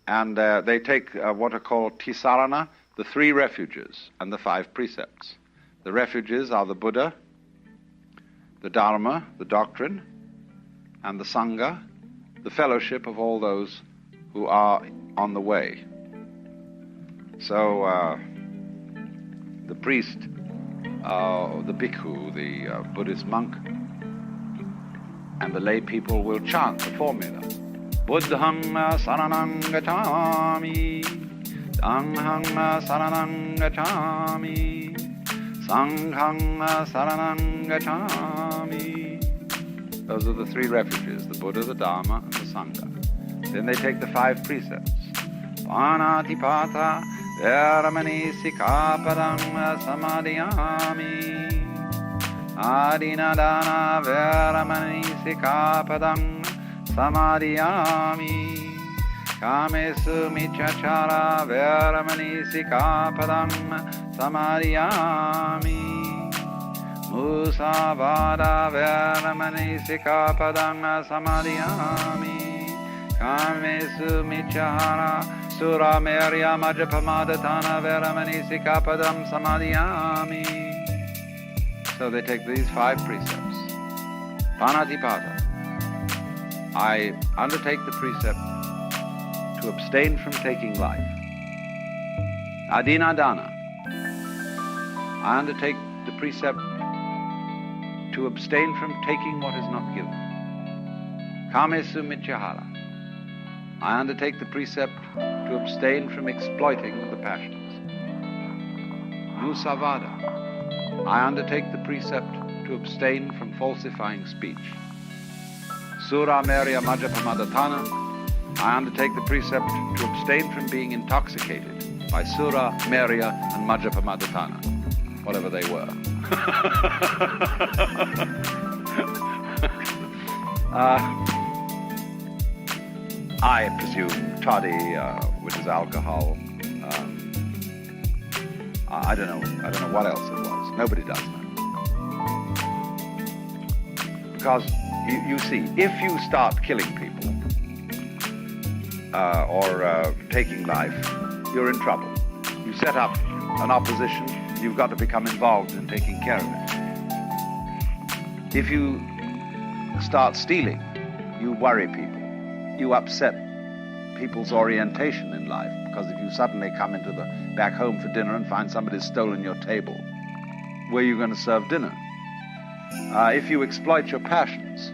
S1: And they take what are called Tisarana, the 3 refuges, and the 5 precepts. The refuges are the Buddha, the Dharma, the doctrine, and the Sangha, the fellowship of all those who are on the way. So the priest, the bhikkhu, the Buddhist monk, and the lay people will chant the formula. Buddhang saranang gacchami, Sanghang saranang gacchami, Sanghang saranang gacchami. Those are the 3 refuges, the Buddha, the Dharma, and the Sangha. Then they take the 5 precepts. Panatipata, Veramani, Sikapadang, Samadhiyami.
S2: Adinadana Veramani Sikapadam Samadhiyami. Kamesu Michachara Veramani Sikapadam Samadhiyami. Musavada Veramani Sikapadam Samadhiyami. Kamesu Michahara Suramerya Majapamadatana Veramani Sikapadam Samadhiyami. So they take these 5 precepts. Panatipata. I undertake the precept to abstain from taking life. Adinadana. I undertake the precept to abstain from taking what is not given. Kamesu Mityahara. I undertake the precept to abstain from exploiting the passions. Musavada. I undertake the precept to abstain from falsifying speech. Sura Merya Majapamadatana. I undertake the precept to abstain from being intoxicated by Sura, Merya, and Majapamadatana, whatever they were. I presume toddy, which is alcohol. I don't know what else it was. Nobody does know. Because you see, if you start killing people or taking life, you're in trouble. You set up an opposition, you've got to become involved in taking care of it. If you start stealing, you worry people. You upset people's orientation in life, because if you suddenly come into the back home for dinner and find somebody's stolen your table, where are you going to serve dinner? If you exploit your passions,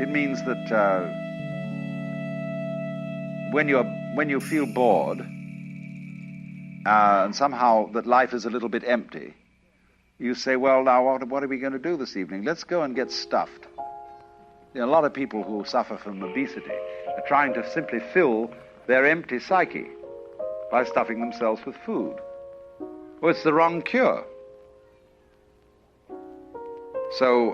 S2: it means that when you feel bored and somehow that life is a little bit empty, you say, well, now what are we going to do this evening? Let's go and get stuffed. A lot of people who suffer from obesity are trying to simply fill their empty psyche by stuffing themselves with food. Well, it's the wrong cure. So,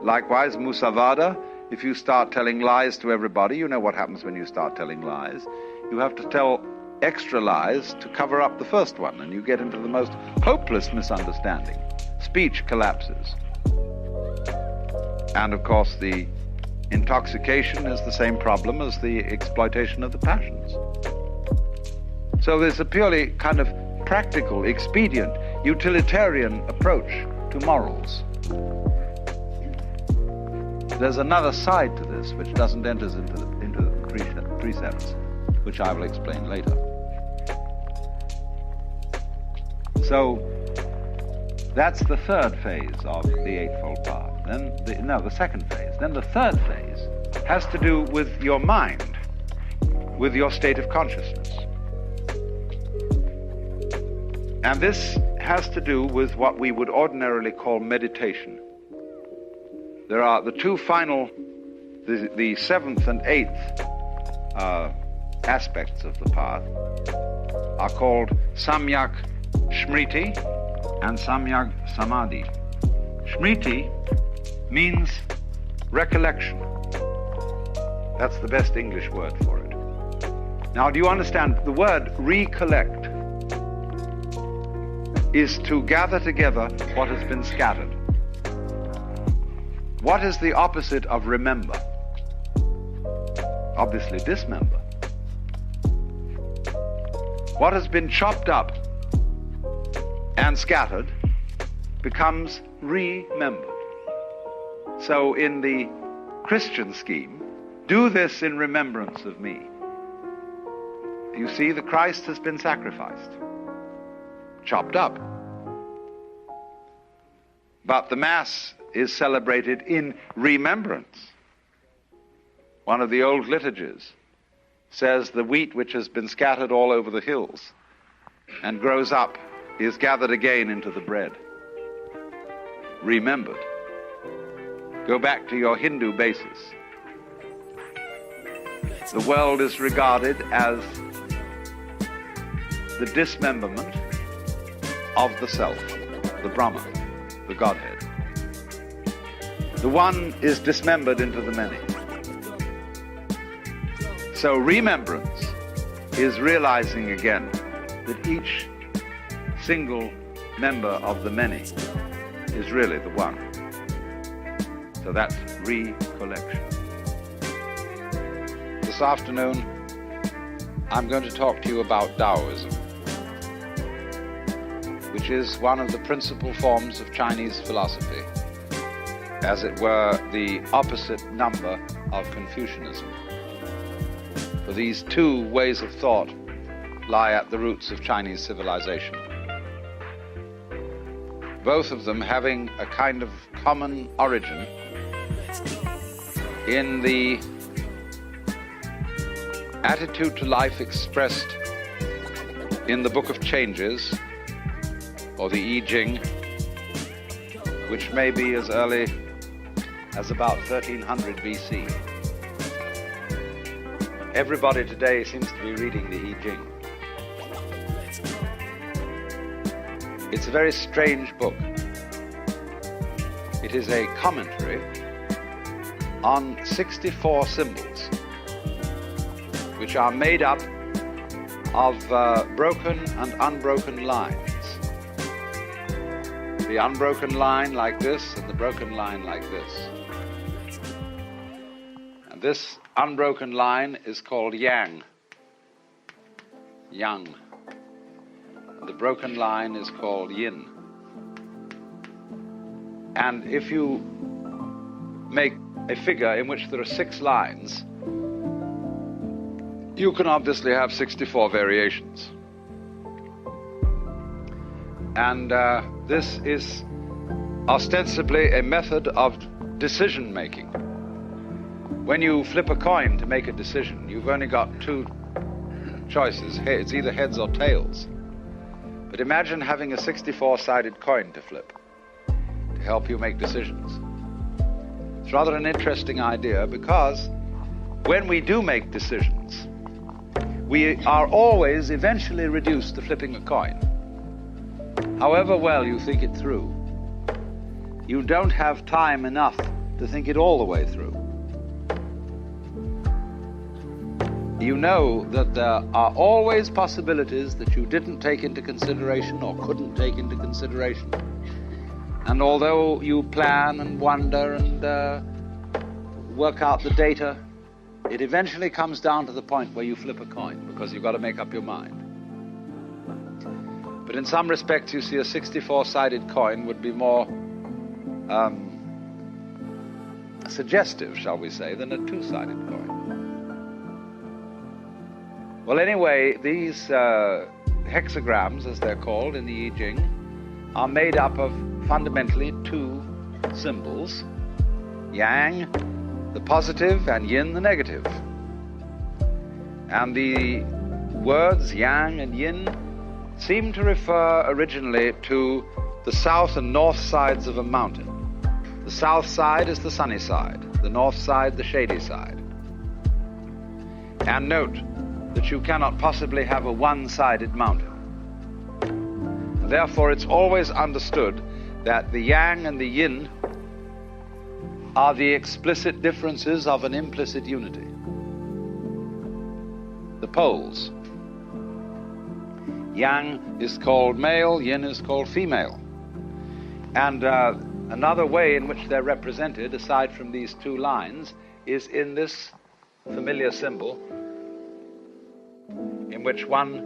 S2: likewise, Musavada, if you start telling lies to everybody, you know what happens when you start telling lies. You have to tell extra lies to cover up the first one, and you get into the most hopeless misunderstanding. Speech collapses. And, of course, the intoxication is the same problem as the exploitation of the passions. So there's a purely kind of practical, expedient, utilitarian approach to morals. There's another side to this which doesn't enter into the precepts, which I will explain later. So that's the third phase of the Eightfold Path. Then the second phase. Then the third phase has to do with your mind, with your state of consciousness. And this has to do with what we would ordinarily call meditation. There are the two final, the seventh and eighth aspects of the path are called Samyak Smriti and Samyak Samadhi. Smriti means recollection. That's the best English word for it. Now, do you understand? The word recollect is to gather together what has been scattered. What is the opposite of remember? Obviously, dismember. What has been chopped up and scattered becomes remembered. So in the Christian scheme, do this in remembrance of me. You see, the Christ has been sacrificed, chopped up. But the Mass is celebrated in remembrance. One of the old liturgies says the wheat which has been scattered all over the hills and grows up is gathered again into the bread. Remembered. Go back to your Hindu basis. The world is regarded as the dismemberment of the self. the Brahman, the Godhead. The one is dismembered into the many. So remembrance is realizing again that each single member of the many is really the one. So that's recollection. This afternoon, I'm going to talk to you about Taoism, which is one of the principal forms of Chinese philosophy, as it were the opposite number of Confucianism. For these two ways of thought lie at the roots of Chinese civilization, both of them having a kind of common origin in the attitude to life expressed in the Book of Changes, or the I Ching, which may be as early as about 1300 BC. Everybody today seems to be reading the I Ching. It's a very strange book. It is a commentary on 64 symbols, which are made up of broken and unbroken lines. The unbroken line like this, and the broken line like this. And this unbroken line is called Yang. Yang. And the broken line is called Yin. And if you make a figure in which there are 6 lines, you can obviously have 64 variations. And this is ostensibly a method of decision-making. When you flip a coin to make a decision, you've only got 2 choices. It's either heads or tails. But imagine having a 64-sided coin to flip to help you make decisions. It's rather an interesting idea, because when we do make decisions, we are always eventually reduced to flipping a coin. However well you think it through, you don't have time enough to think it all the way through. You know that there are always possibilities that you didn't take into consideration or couldn't take into consideration. And although you plan and wonder and work out the data, it eventually comes down to the point where you flip a coin, because you've got to make up your mind. But in some respects, you see, a 64-sided coin would be more suggestive, shall we say, than a 2-sided coin. Well, anyway, these hexagrams, as they're called in the I Ching, are made up of fundamentally 2 symbols: Yang, the positive, and Yin, the negative. And the words Yang and Yin seem to refer originally to the south and north sides of a mountain. The south side is the sunny side, the north side the shady side. And note that you cannot possibly have a one-sided mountain. Therefore, it's always understood that the Yang and the Yin are the explicit differences of an implicit unity. The poles. Yang is called male, Yin is called female. And another way in which they're represented, aside from these 2 lines, is in this familiar symbol, in which one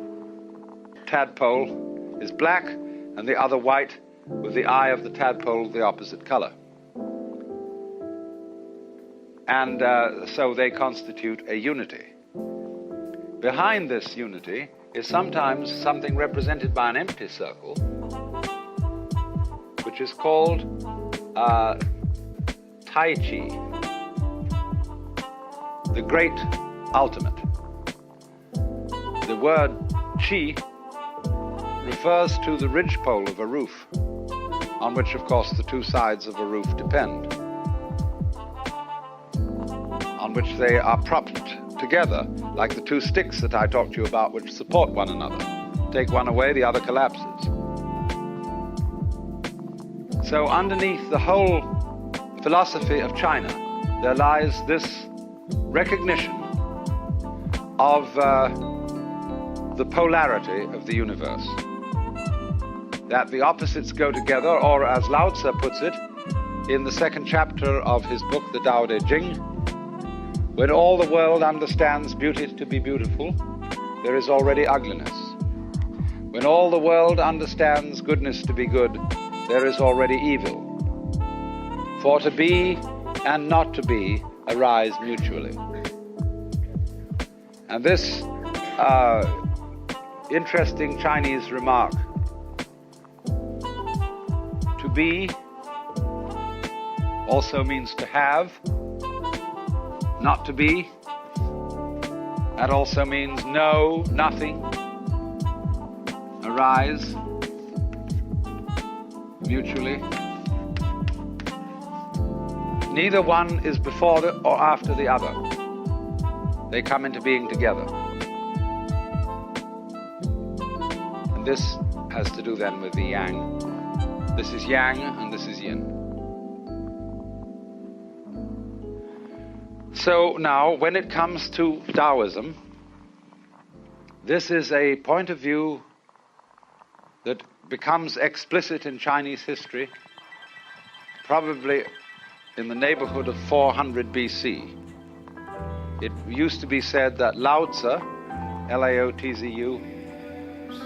S2: tadpole is black and the other white, with the eye of the tadpole the opposite color. And so they constitute a unity. Behind this unity is sometimes something represented by an empty circle, which is called Tai Chi, the great ultimate. The word Chi refers to the ridgepole of a roof, on which, of course, the 2 sides of a roof depend, on which they are propped together, like the 2 sticks that I talked to you about, which support one another. Take one away, the other collapses.
S1: So underneath the whole philosophy of China, there lies this recognition of the polarity of the universe. That the opposites go together, or as Lao Tzu puts it in the second chapter of his book, the Tao Te Ching, when all the world understands beauty to be beautiful, there is already ugliness. When all the world understands goodness to be good, there is already evil. For to be and not to be arise mutually. And this interesting Chinese remark, to be also means to have, not to be, that also means no, nothing, arise mutually. Neither one is before or after the other. They come into being together. And this has to do then with the yang. This is yang and this is yin. So now, when it comes to Taoism, this is a point of view that becomes explicit in Chinese history, probably in the neighborhood of 400 BC. It used to be said that Lao Tzu, Lao-Tzu,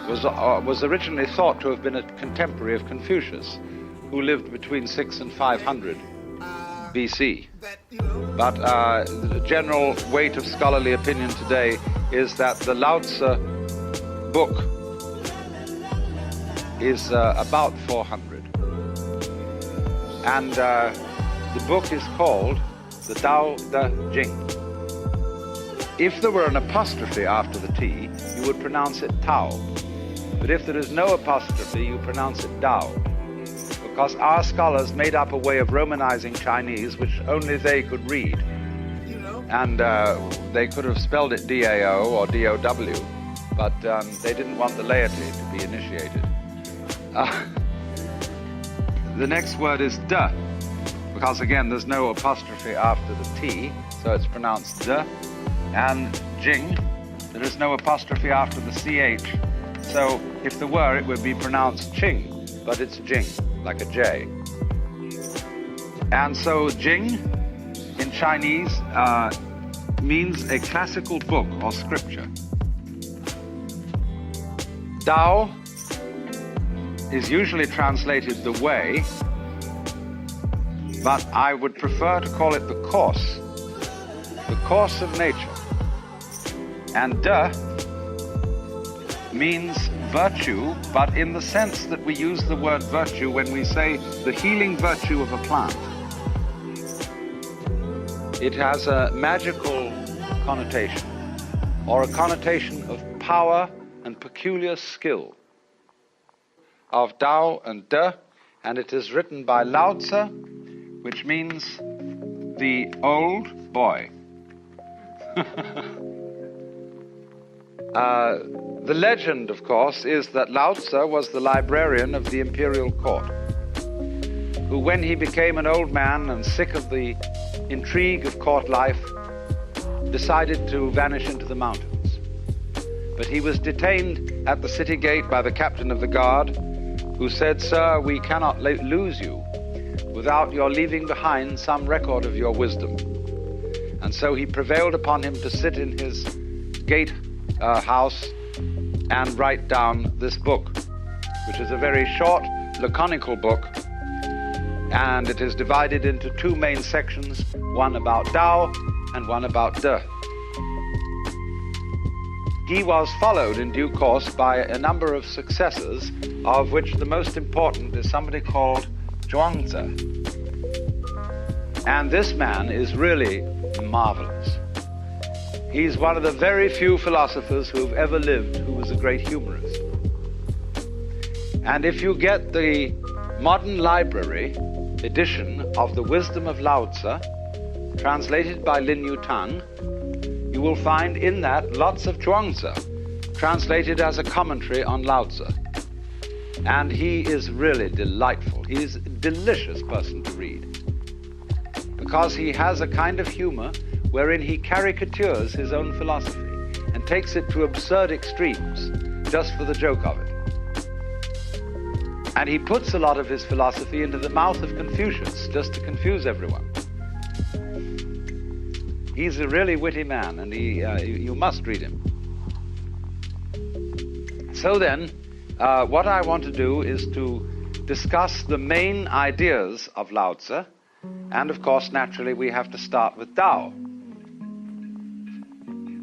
S1: was originally thought to have been a contemporary of Confucius, who lived between 6 and 500 BC. But the general weight of scholarly opinion today is that the Lao Tzu book is about 400. And the book is called the Tao Te Ching. If there were an apostrophe after the T, you would pronounce it Tao. But if there is no apostrophe, you pronounce it Dao. Because our scholars made up a way of Romanizing Chinese which only they could read. And they could have spelled it D-A-O or D-O-W, but they didn't want the laity to be initiated. The next word is De, because again there's no apostrophe after the T, so it's pronounced De. And Jing, there is no apostrophe after the CH, so if there were, it would be pronounced Ching, but it's Jing, like a J. And so Jing in Chinese means a classical book or scripture. Tao is usually translated the way, but I would prefer to call it the course of nature. And De means virtue, but in the sense that we use the word virtue when we say the healing virtue of a plant. It has a magical connotation, or a connotation of power and peculiar skill, of Tao and De, and it is written by Lao Tzu, which means the old boy. The legend, of course, is that Lao Tzu was the librarian of the imperial court, who, when he became an old man and sick of the intrigue of court life, decided to vanish into the mountains. But he was detained at the city gate by the captain of the guard, who said, "Sir, we cannot lose you without your leaving behind some record of your wisdom." And so he prevailed upon him to sit in his gate house and write down this book, which is a very short, laconical book, and it is divided into two main sections, one about Tao and one about De. He was followed in due course by a number of successors, of which the most important is somebody called Zhuangzi. And this man is really marvelous. He's one of the very few philosophers who've ever lived who was a great humorist. And if you get the modern library edition of The Wisdom of Lao Tzu, translated by Lin Yutang, you will find in that lots of Zhuangzi, translated as a commentary on Lao Tzu.
S2: And he is really delightful. He's a delicious person to read, because he has a kind of humor wherein he caricatures his own philosophy and takes it to absurd extremes just for the joke of it. And he puts a lot of his philosophy into the mouth of Confucius just to confuse everyone. He's a really witty man, and you must read him. So then, what I want to do is to discuss the main ideas of Lao Tzu, and of course, naturally, we have to start with Tao.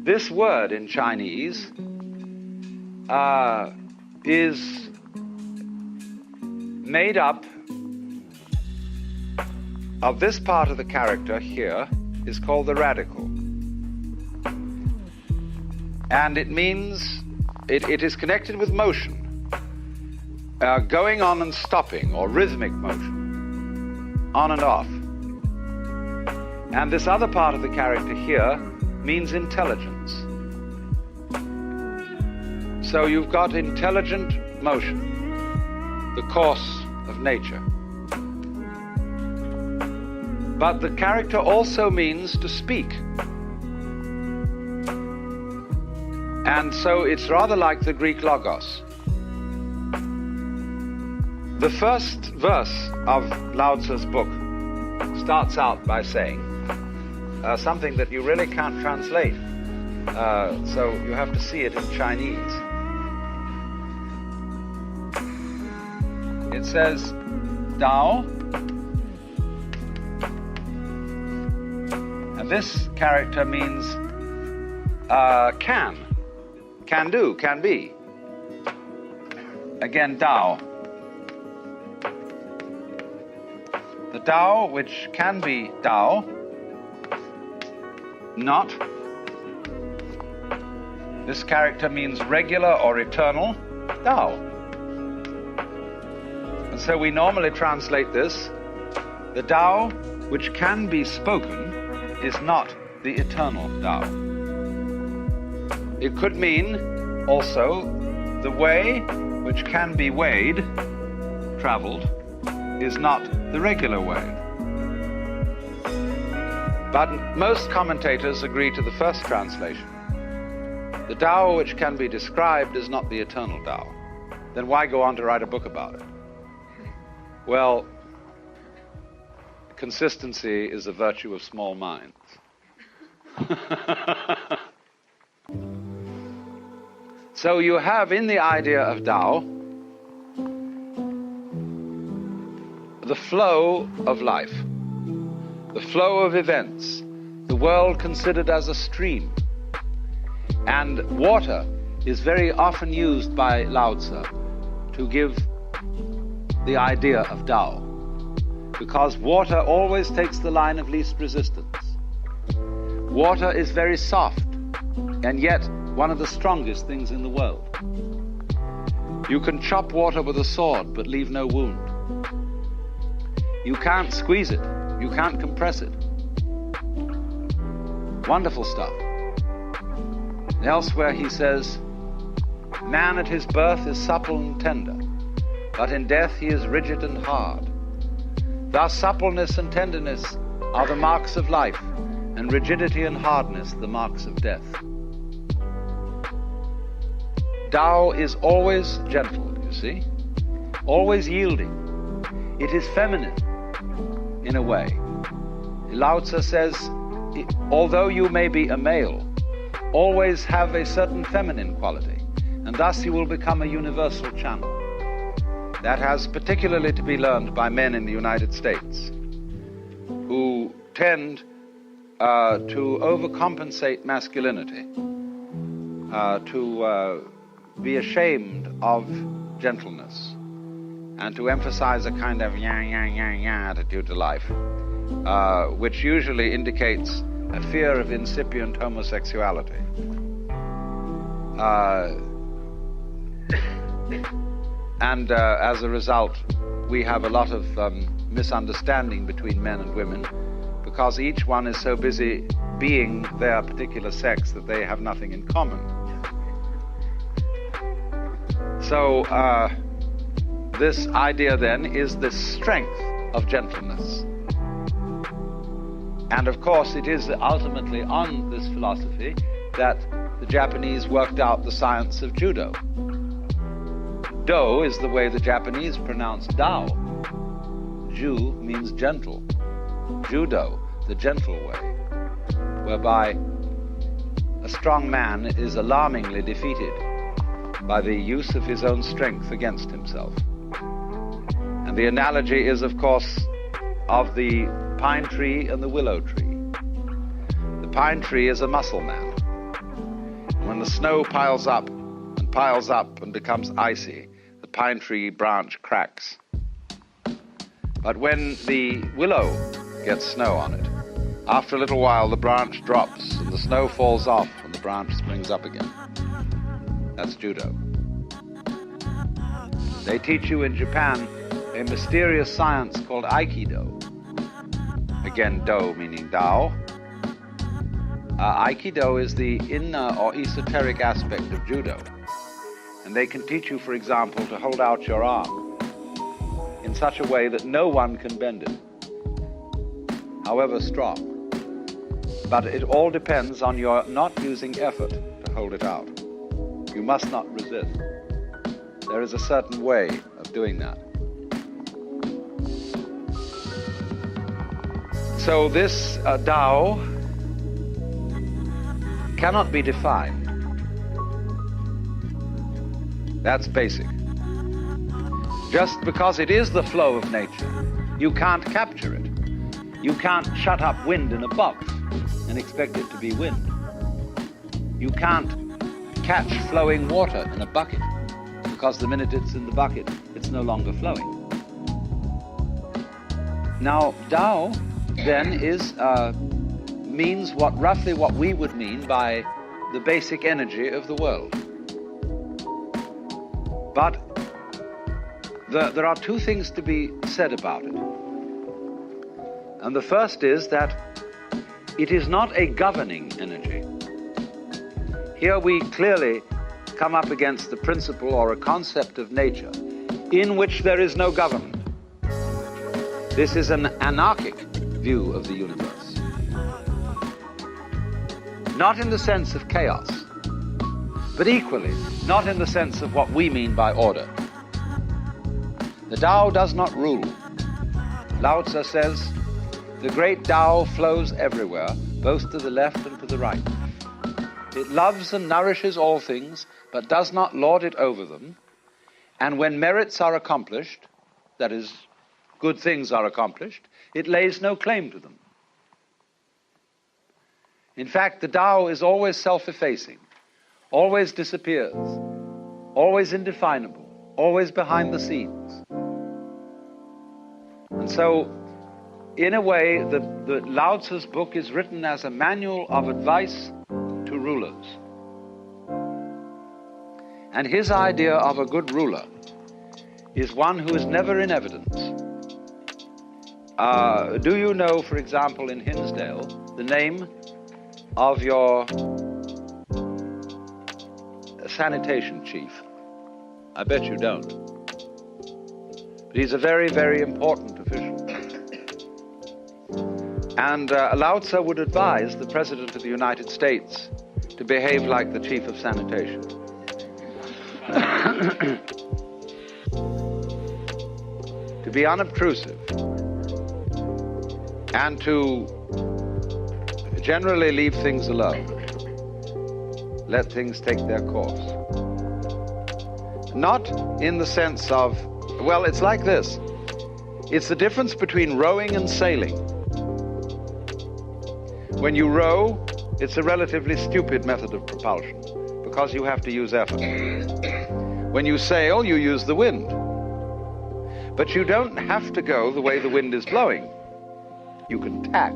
S2: This word in Chinese is made up of this part of the character here is called the radical. And it means, it is connected with motion, going on and stopping, or rhythmic motion, on and off. And this other part of the character here means intelligence. So you've got intelligent motion, the course of nature. But the character also means to speak. And so it's rather like the Greek logos. The first verse of Lao Tzu's book starts out by saying something that you really can't translate. So you have to see it in Chinese. It says, Dao, and this character means can do, can be. Again, Dao. The Dao, which can be Dao, not. This character means regular or eternal, Dao. And so we normally translate this, the Tao which can be spoken is not the eternal Tao. It could mean also the way which can be weighed, traveled, is not the regular way. But most commentators agree to the first translation. The Tao which can be described is not the eternal Tao. Then why go on to write a book about it? Well, consistency is a virtue of small minds. So you have in the idea of Tao the flow of life, the flow of events, the world considered as a stream. And water is very often used by Lao Tzu to give the idea of Tao, because water always takes the line of least resistance. Water is very soft, and yet one of the strongest things in the world. You can chop water with a sword, but leave no wound. You can't squeeze it. You can't compress it. Wonderful stuff. Elsewhere he says, man at his birth is supple and tender, but in death he is rigid and hard. Thus suppleness and tenderness are the marks of life, and rigidity and hardness the marks of death. Tao is always gentle, you see, always yielding. It is feminine, in a way. Lao Tzu says, although you may be a male, always have a certain feminine quality, and thus you will become a universal channel. That has particularly to be learned by men in the United States, who tend to overcompensate masculinity, to be ashamed of gentleness, and to emphasize a kind of attitude to life, which usually indicates a fear of incipient homosexuality. And as a result, we have a lot of misunderstanding between men and women, because each one is so busy being their particular sex that they have nothing in common. So this idea then is the strength of gentleness. And of course it is ultimately on this philosophy that the Japanese worked out the science of judo. Do is the way the Japanese pronounce Dao. Ju means gentle. Judo, the gentle way, whereby a strong man is alarmingly defeated by the use of his own strength against himself. And the analogy is, of course, of the pine tree and the willow tree. The pine tree is a muscle man. When the snow piles up and becomes icy, the pine tree branch cracks. But when the willow gets snow on it, after a little while the branch drops and the snow falls off and the branch springs up again. That's judo. They teach you in Japan a mysterious science called Aikido. Again, do meaning Tao. Aikido is the inner or esoteric aspect of judo. And they can teach you, for example, to hold out your arm in such a way that no one can bend it, however strong. But it all depends on your not using effort to hold it out. You must not resist. There is a certain way of doing that. So this Tao cannot be defined. That's basic. Just because it is the flow of nature, you can't capture it. You can't shut up wind in a box and expect it to be wind. You can't catch flowing water in a bucket, because the minute it's in the bucket, it's no longer flowing. Now, Tao then means roughly what we would mean by the basic energy of the world. But there are two things to be said about it. And the first is that it is not a governing energy. Here we clearly come up against the principle or a concept of nature in which there is no government. This is an anarchic view of the universe. Not in the sense of chaos, but equally not in the sense of what we mean by order. The Tao does not rule. Lao Tzu says, the great Tao flows everywhere, both to the left and to the right. It loves and nourishes all things, but does not lord it over them. And when merits are accomplished, that is, good things are accomplished, it lays no claim to them. In fact, the Tao is always self-effacing, always disappears, always indefinable, always behind the scenes. And so, in a way, the Lao Tzu's book is written as a manual of advice to rulers. And his idea of a good ruler is one who is never in evidence. Do you know, for example, in Hinsdale, the name of your sanitation chief? I bet you don't. But he's a very, very important official. And Lao Tzu would advise the President of the United States to behave like the Chief of Sanitation. To be unobtrusive and to generally leave things alone. Let things take their course. Not in the sense of, well, it's like this. It's the difference between rowing and sailing. When you row, it's a relatively stupid method of propulsion because you have to use effort. When you sail, you use the wind. But you don't have to go the way the wind is blowing. You can tack.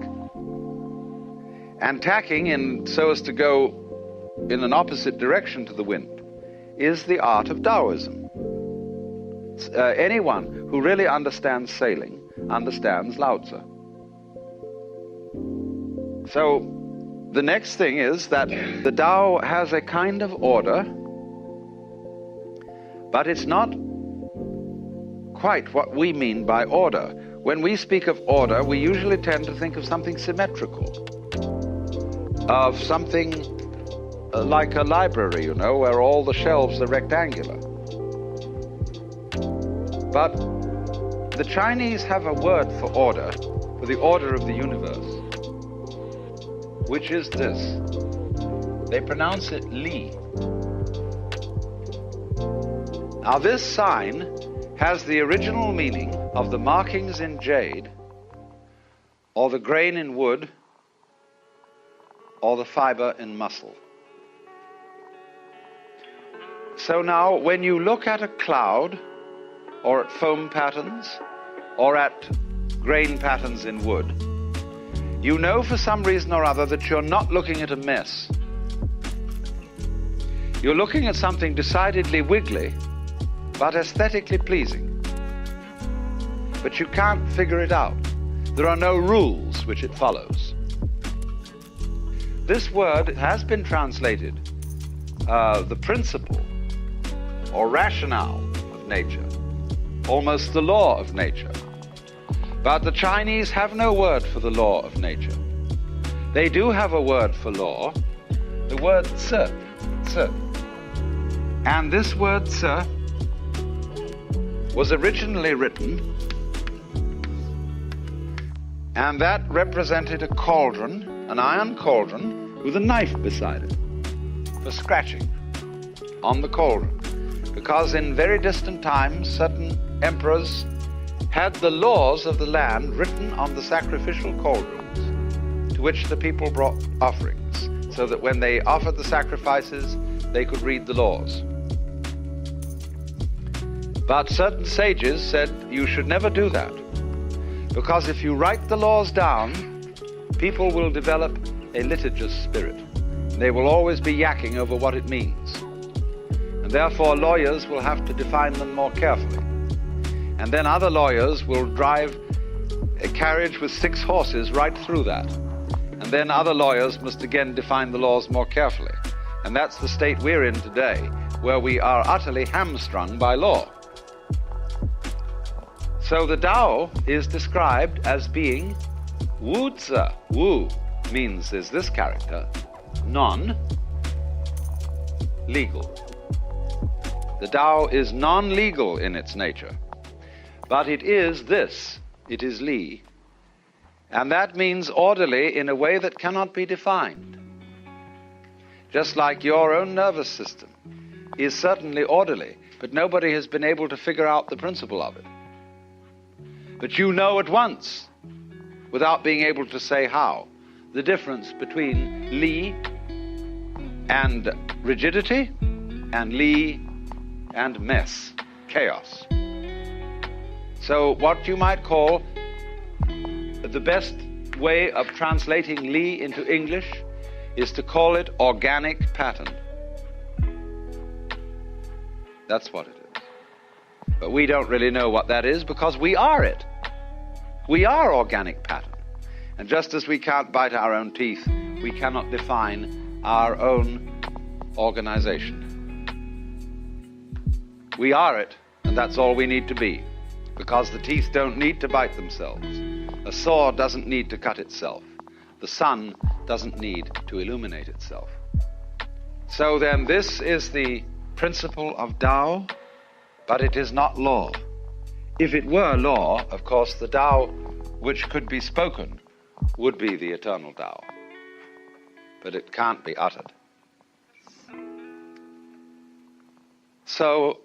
S2: And tacking so as to go in an opposite direction to the wind is the art of Taoism. Anyone who really understands sailing understands Lao Tzu. So the next thing is that the Tao has a kind of order, but it's not
S1: quite what we mean by order. When we speak of order, we usually tend to think of something symmetrical, of something like a library, you know, where all the shelves are rectangular. But the Chinese have a word for order, for the order of the universe, which is this. They pronounce it Li. Now this sign has the original meaning of the markings in jade, or the grain in wood, or the fiber in muscle. So now when you look at a cloud, or at foam patterns, or at grain patterns in wood, you know for some reason or other that you're not looking at a mess. You're looking at something decidedly wiggly, but aesthetically pleasing. But you can't figure it out. There are no rules which it follows. This word has been translated the principle or rationale of nature, almost the law of nature. But the Chinese have no word for the law of nature. They do have a word for law, the word zi, zi. And this word zi was originally written, and that represented a cauldron, an iron cauldron, with a knife beside it for scratching on the cauldron. Because in very distant times, certain emperors had the laws of the land written on the sacrificial cauldrons to which the people brought offerings, so that when they offered the sacrifices, they could read the laws. But certain sages said you should never do that, because if you write the laws down, people will develop a litigious spirit. They will always be yakking over what it means. And therefore lawyers will have to define them more carefully. And then other lawyers will drive a carriage with 6 horses right through that. And then other lawyers must again define the laws more carefully. And that's the state we're in today, where we are utterly hamstrung by law. So the Tao is described as being Wu Zi. Wu means is this character, non-legal. The Tao is non-legal in its nature, but it is this, it is Li. And that means orderly in a way that cannot be defined. Just like your own nervous system is certainly orderly, but nobody has been able to figure out the principle of it. But you know at once, without being able to say how, the difference between Li and rigidity and Li and mess, chaos. So what you might call the best way of translating Li into English is to call it organic pattern. That's what it is. But we don't really know what that is because we are it. We are organic pattern. And just as we can't bite our own teeth, we cannot define our own organization. We are it, and that's all we need to be, because the teeth don't need to bite themselves. A saw doesn't need to cut itself. The sun doesn't need to illuminate itself. So then this is the principle of Tao, but it is not law. If it were law, of course, the Tao which could be spoken would be the eternal Tao. But it can't be uttered. So,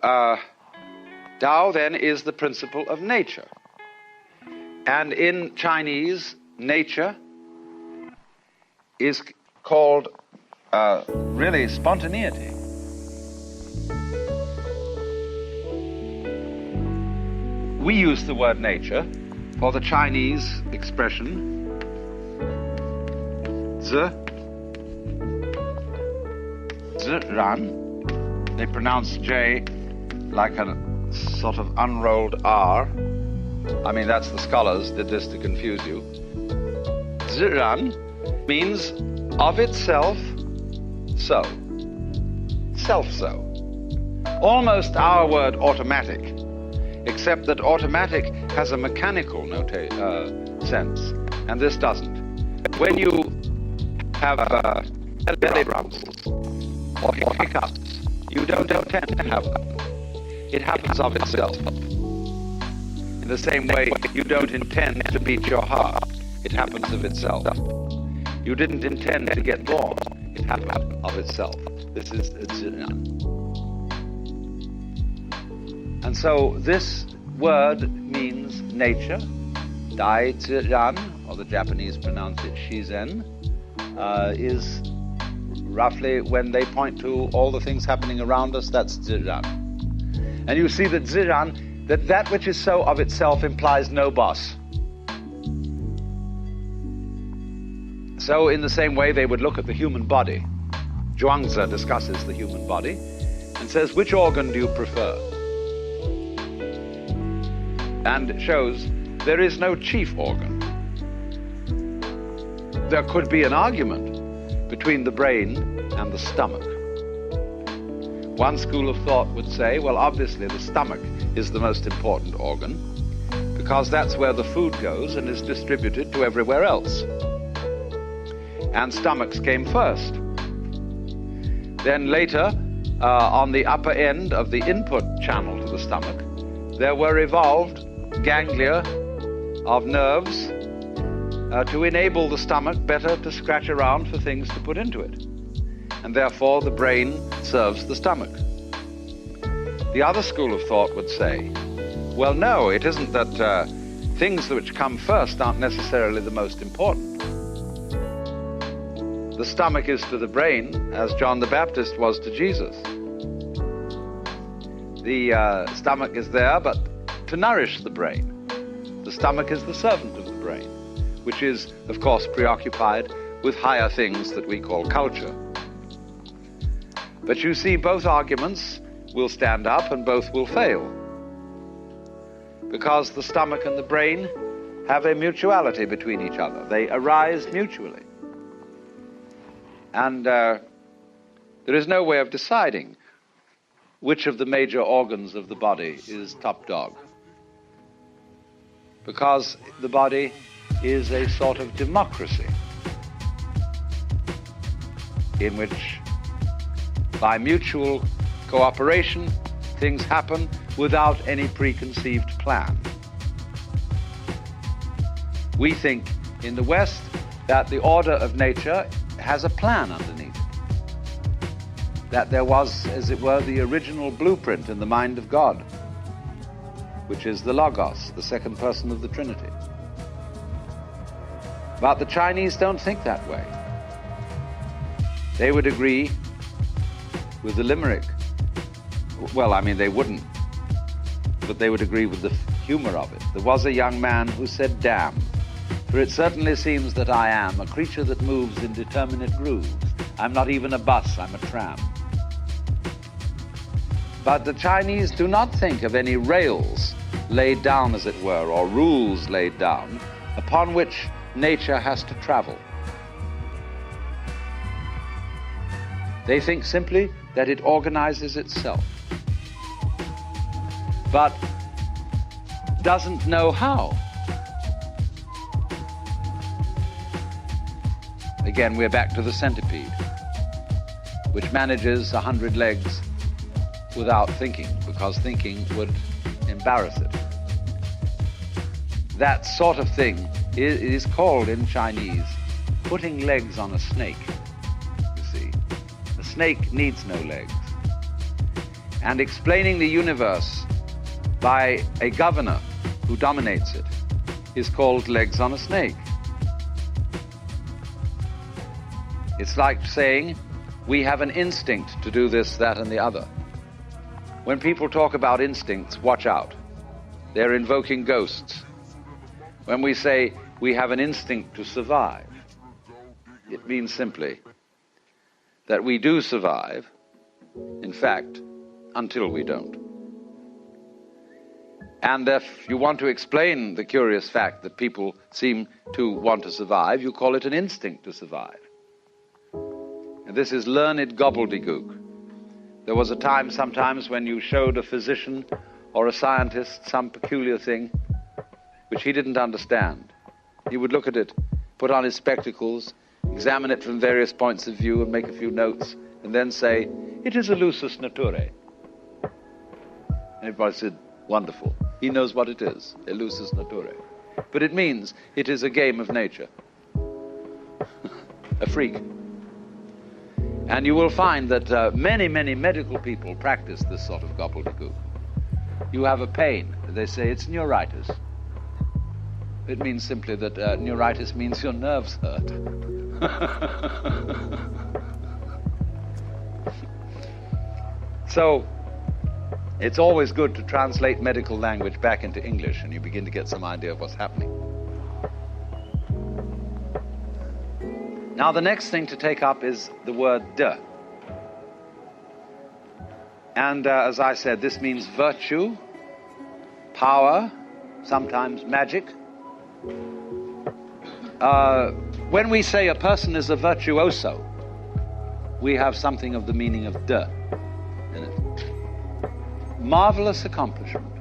S1: Tao then is the principle of nature. And in Chinese, nature is called really spontaneity. We use the word nature for the Chinese expression Ziran. They pronounce J like a sort of unrolled R. I mean, that's the scholars did this to confuse you. Ziran means of itself so. Self-so. Almost our word automatic
S2: except that automatic has a mechanical sense, and this doesn't. When you have belly rumbles or hiccups, you don't tend to have them. It happens of itself. In the same way, you don't intend to beat your heart. It happens of itself. You didn't intend to get born. It happened of itself. This is Ziran. And so this word means nature. Dai Ziran, or the Japanese pronounce it Shizen, is roughly when they point to all the things happening around us, that's Ziran. And you see that Ziran, that which is so of itself implies no boss. So in the same way they would look at the human body. Zhuangzi discusses the human body and says, which organ do you prefer? And shows there is no chief organ. There could be an argument between the brain and the stomach. One school of thought would say, well, obviously the stomach is the most important organ because that's where the food goes and is distributed to everywhere else. And stomachs came first. Then later, on the upper end of the input channel to the stomach, there were evolved ganglia of nerves to enable the stomach better to scratch around for things to put into it. And therefore the brain serves the stomach. The other school of thought would say, well, no, it isn't that things which come first aren't necessarily the most important. The stomach is to the brain as John the Baptist was to Jesus. The stomach is there, but to nourish the brain. The stomach is the servant of the brain, which is, of course, preoccupied with higher things that we call culture. But you see, both arguments will stand up and both will fail, because the stomach and the brain have a mutuality between each other. They arise mutually. And there is no way of deciding which of the major organs of the body is top dog, because the body is a sort of democracy in which, by mutual cooperation, things happen without any preconceived plan. We think in the West that the order of nature has a plan underneath it, that there was, as it were, the original blueprint in the mind of God, which is the Logos, the second person of the Trinity. But the Chinese don't think that way. They would agree with the limerick. Well, I mean, they wouldn't, but they would agree with the humor of it. There was a young man who said, damn, for it certainly seems that I am a creature that moves in determinate grooves. I'm not even a bus, I'm a tram. But the Chinese do not think of any rails laid down, as it were, or rules laid down, upon which nature has to travel. They think simply that it organizes itself, but doesn't know how. Again, we're back to the centipede, which manages 100 legs without thinking, because thinking would embarrass it. That sort of thing is called in Chinese putting legs on a snake, you see. A snake needs no legs. And explaining the universe by a governor who dominates it is called legs on a snake. It's like saying, we have an instinct to do this, that, and the other. When people talk about instincts, watch out. They're invoking ghosts. When we say we have an instinct to survive, it means simply that we do survive, in fact, until we don't. And if you want to explain the curious fact that people seem to want to survive, you call it an instinct to survive. And this is learned gobbledygook. There was a time sometimes when you showed a physician or a scientist some peculiar thing which he didn't understand, he would look at it, put on his spectacles, examine it from various points of view and make a few notes, and then say, "It is a lusus naturae." Everybody said, "Wonderful. He knows what it is, a lusus naturae." But it means it is a game of nature. A freak. And you will find that many medical people practice this sort of gobbledygook. You have a pain, they say it's neuritis. It means simply that neuritis means your nerves hurt. So, it's always good to translate medical language back into English, and you begin to get some idea of what's happening. Now, the next thing to take up is the word de. And as I said, this means virtue, power, sometimes magic. When we say a person is a virtuoso, we have something of the meaning of de in it. Marvelous accomplishment.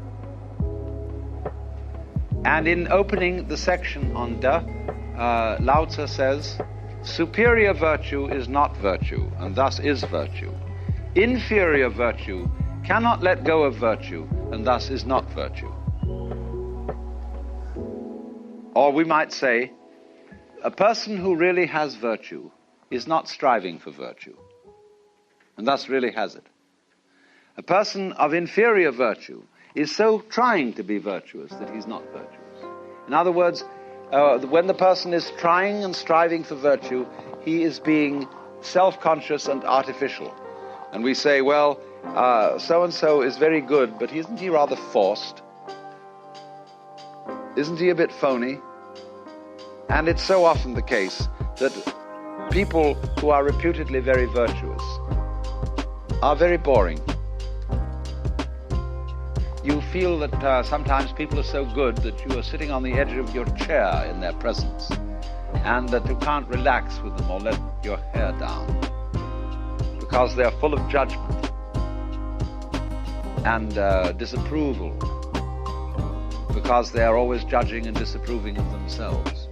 S2: And in opening the section on de, Lao Tzu says, superior virtue is not virtue, and thus is virtue. Inferior virtue cannot let go of virtue, and thus is not virtue. Or we might say, a person who really has virtue is not striving for virtue, and thus really has it. A person of inferior virtue is so trying to be virtuous that he's not virtuous. In other words, when the person is trying and striving for virtue, he is being self-conscious and artificial. And we say, well, so-and-so is very good, but isn't he rather forced? Isn't he a bit phony? And it's so often the case that people who are reputedly very virtuous are very boring. You feel that sometimes people are so good that you are sitting on the edge of your chair in their presence, and that you can't relax with them or let your hair down, because they're full of judgment and disapproval, because they are always judging and disapproving of themselves.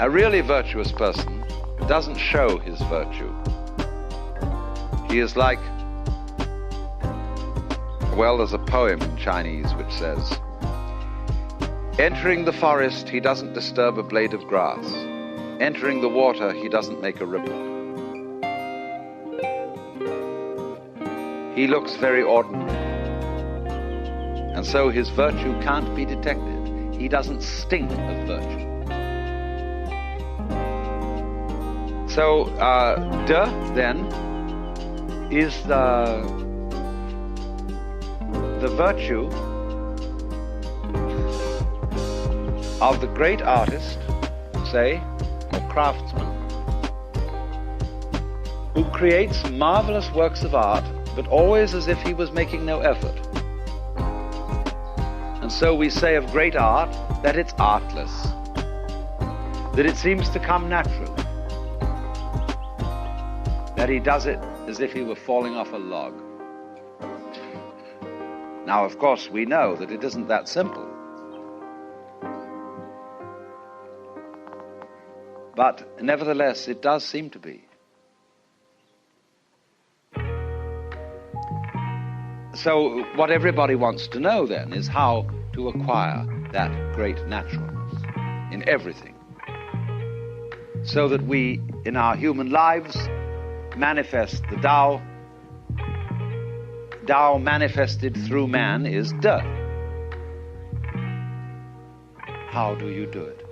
S2: A really virtuous person doesn't show his virtue. He is like, well, there's a poem in Chinese which says, entering the forest, he doesn't disturb a blade of grass. Entering the water, he doesn't make a ripple. He looks very ordinary. And so his virtue can't be detected. He doesn't stink of virtue. So, de, then, is the virtue of the great artist, say, or craftsman, who creates marvelous works of art, but always as if he was making no effort. And so we say of great art that it's artless, that it seems to come naturally, that he does it as if he were falling off a log. Now, of course, we know that it isn't that simple. But nevertheless, it does seem to be. So what everybody wants to know then is how to acquire that great naturalness in everything, so that we, in our human lives, manifest the Tao. Tao manifested through man is de. How do you do it?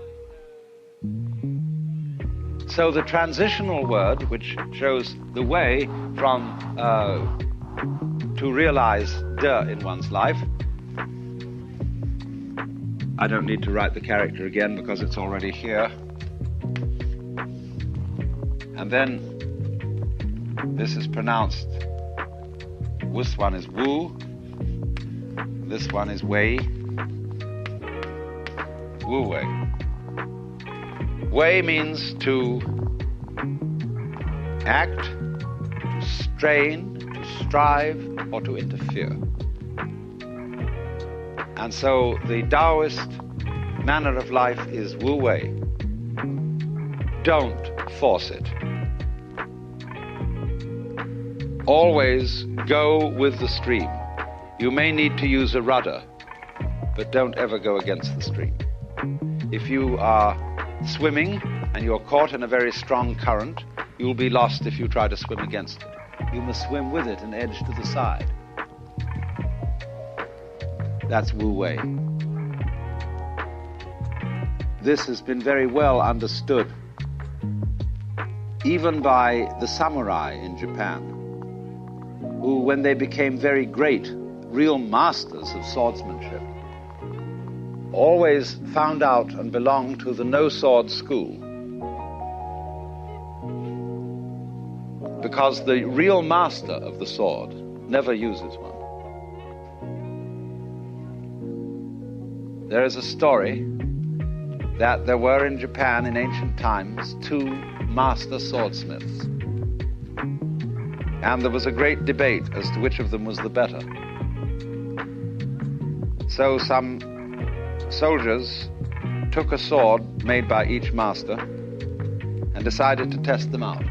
S2: So the transitional word, which shows the way from to realize de in one's life. I don't need to write the character again because it's already here. And then this is pronounced, this one is Wu, this one is Wei, Wu Wei. Wei means to act, to strain, to strive or to interfere. And so the Taoist manner of life is Wu Wei. Don't force it. Always go with the stream. You may need to use a rudder, but don't ever go against the stream. If you are swimming and you're caught in a very strong current, you'll be lost if you try to swim against it. You must swim with it and edge to the side. That's Wu Wei. This has been very well understood, even by the samurai in Japan, who, when they became very great, real masters of swordsmanship, always found out and belonged to the no-sword school. Because the real master of the sword never uses one. There is a story that there were in Japan in ancient times 2 master swordsmiths. And there was a great debate as to which of them was the better. So some soldiers took a sword made by each master and decided to test them out.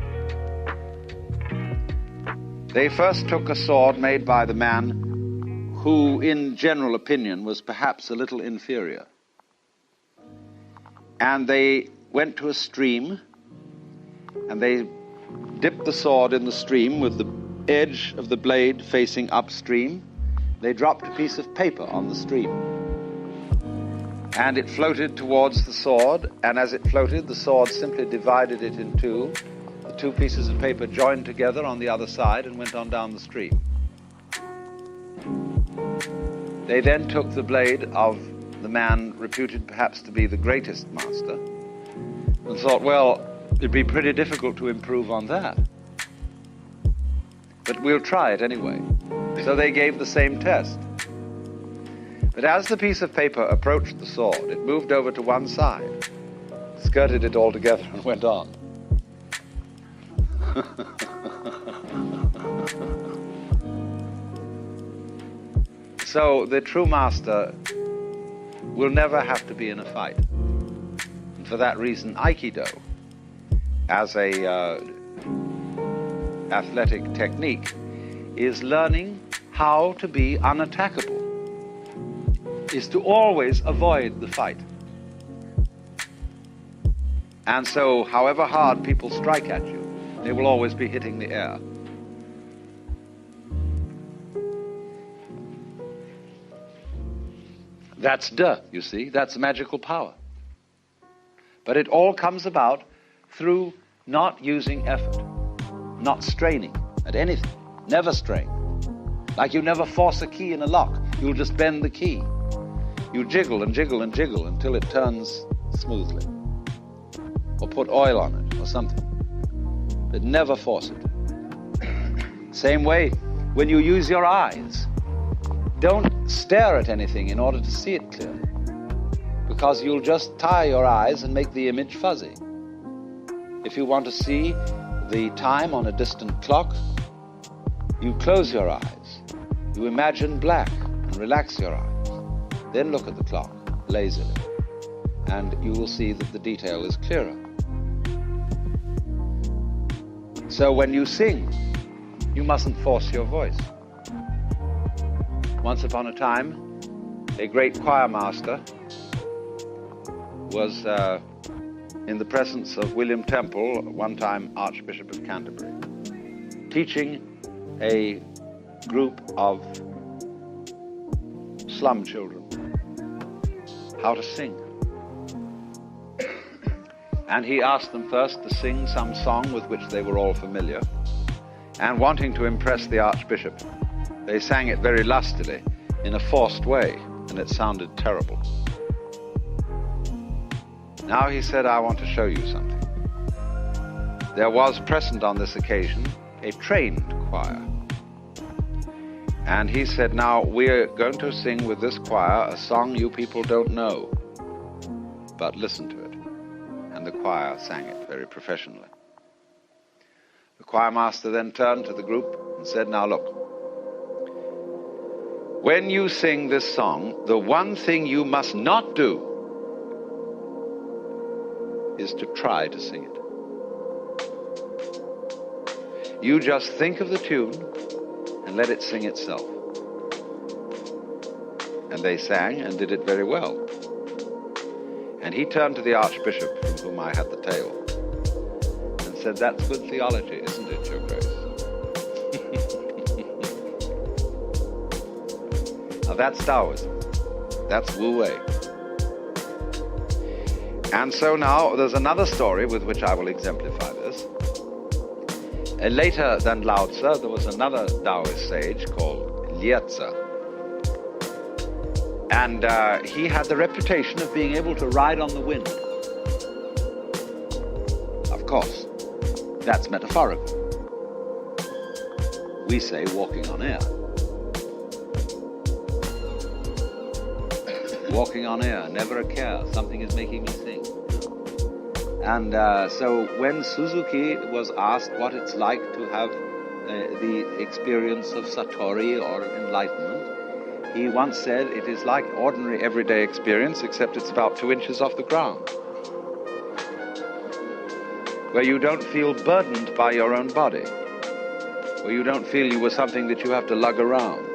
S2: They first took a sword made by the man who, in general opinion, was perhaps a little inferior. And they went to a stream, and they dipped the sword in the stream with the edge of the blade facing upstream. They dropped a piece of paper on the stream. And it floated towards the sword, and as it floated, the sword simply divided it in two. The 2 pieces of paper joined together on the other side and went on down the stream. They then took the blade of the man reputed perhaps to be the greatest master and thought, well, it'd be pretty difficult to improve on that. But we'll try it anyway. So they gave the same test. But as the piece of paper approached the sword, it moved over to one side, skirted it altogether, and went on. So the true master will never have to be in a fight. And for that reason, Aikido, as a athletic technique, is learning how to be unattackable, is to always avoid the fight. And so, however hard people strike at you, they will always be hitting the air. That's De, you see, that's magical power. But it all comes about through not using effort, not straining at anything, never strain. Like you never force a key in a lock, you'll just bend the key. You jiggle and jiggle and jiggle until it turns smoothly. Or put oil on it or something. But never force it. Same way, when you use your eyes, don't stare at anything in order to see it clearly, because you'll just tire your eyes and make the image fuzzy. If you want to see the time on a distant clock, you close your eyes, you imagine black and relax your eyes, then look at the clock lazily, and you will see that the detail is clearer. So when you sing, you mustn't force your voice. Once upon a time, a great choir master was in the presence of William Temple, one time Archbishop of Canterbury, teaching a group of slum children how to sing. And he asked them first to sing some song with which they were all familiar, and wanting to impress the Archbishop, they sang it very lustily, in a forced way, and it sounded terrible. Now he said, I want to show you something. There was present on this occasion a trained choir. And he said, now we're going to sing with this choir a song you people don't know, but listen to it. And the choir sang it very professionally. The choir master then turned to the group and and said, now look, when you sing this song, the one thing you must not do is to try to sing it. You just think of the tune and let it sing itself. And they sang and did it very well. And he turned to the Archbishop, from whom I had the tale, and said, that's good theology, isn't it, Your Grace? Now that's Taoism. That's Wu Wei. And so now there's another story with which I will exemplify this. Later than Lao Tzu, there was another Taoist sage called Liezi. And he had the reputation of being able to ride on the wind. Of course, that's metaphorical. We say walking on air. Walking on air, never a care, something is making me sing. And so when Suzuki was asked what it's like to have the experience of Satori or enlightenment, he once said, it is like ordinary everyday experience, except it's about 2 inches off the ground, where you don't feel burdened by your own body, where you don't feel you were something that you have to lug around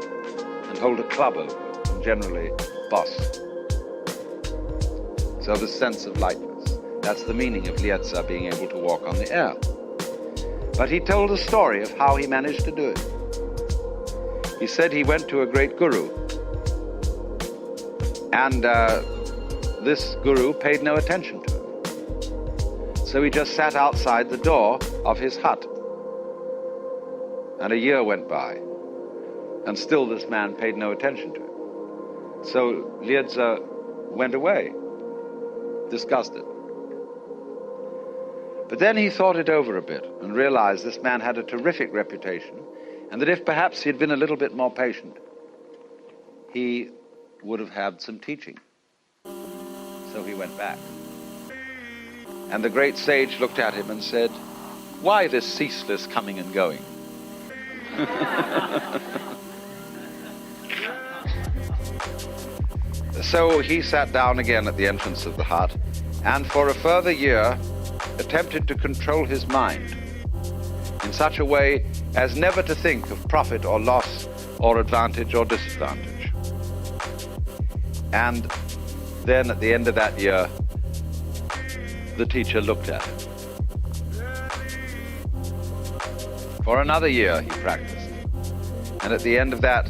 S2: and hold a club over, and generally boss. So the sense of lightness, that's the meaning of Liezi being able to walk on the air. But he told a story of how he managed to do it. He said he went to a great guru, and this guru paid no attention to him. So he just sat outside the door of his hut. And a year went by, and still this man paid no attention to him. So Liezi went away, disgusted. But then he thought it over a bit and realized this man had a terrific reputation, and that if perhaps he had been a little bit more patient, he would have had some teaching. So he went back. And the great sage looked at him and said, why this ceaseless coming and going? So he sat down again at the entrance of the hut, and for a further year attempted to control his mind in such a way as never to think of profit or loss or advantage or disadvantage. And then at the end of that year, the teacher looked at him. For another year he practiced, and at the end of that,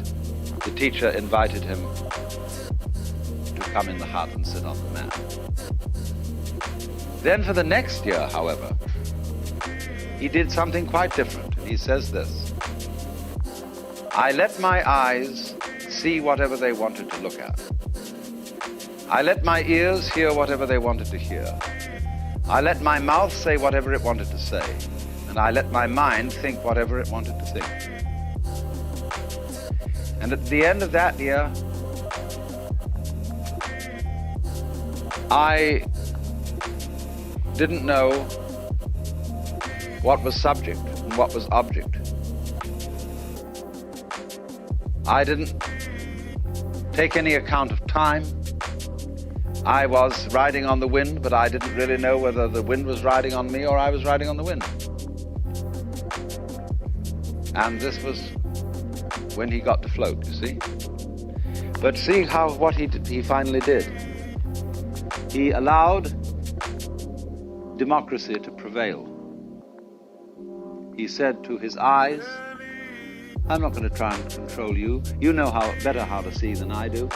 S2: the teacher invited him to come in the hut and sit on the mat. Then for the next year, however, he did something quite different. He says this: I let my eyes see whatever they wanted to look at. I let my ears hear whatever they wanted to hear. I let my mouth say whatever it wanted to say. And I let my mind think whatever it wanted to think. And at the end of that year, I didn't know what was subject and what was object. I didn't take any account of time. I was riding on the wind, but I didn't really know whether the wind was riding on me or I was riding on the wind. And this was when he got to float, you see. But see what he finally did. He allowed democracy to prevail. He said to his eyes, I'm not going to try and control you. You know better how to see than I do.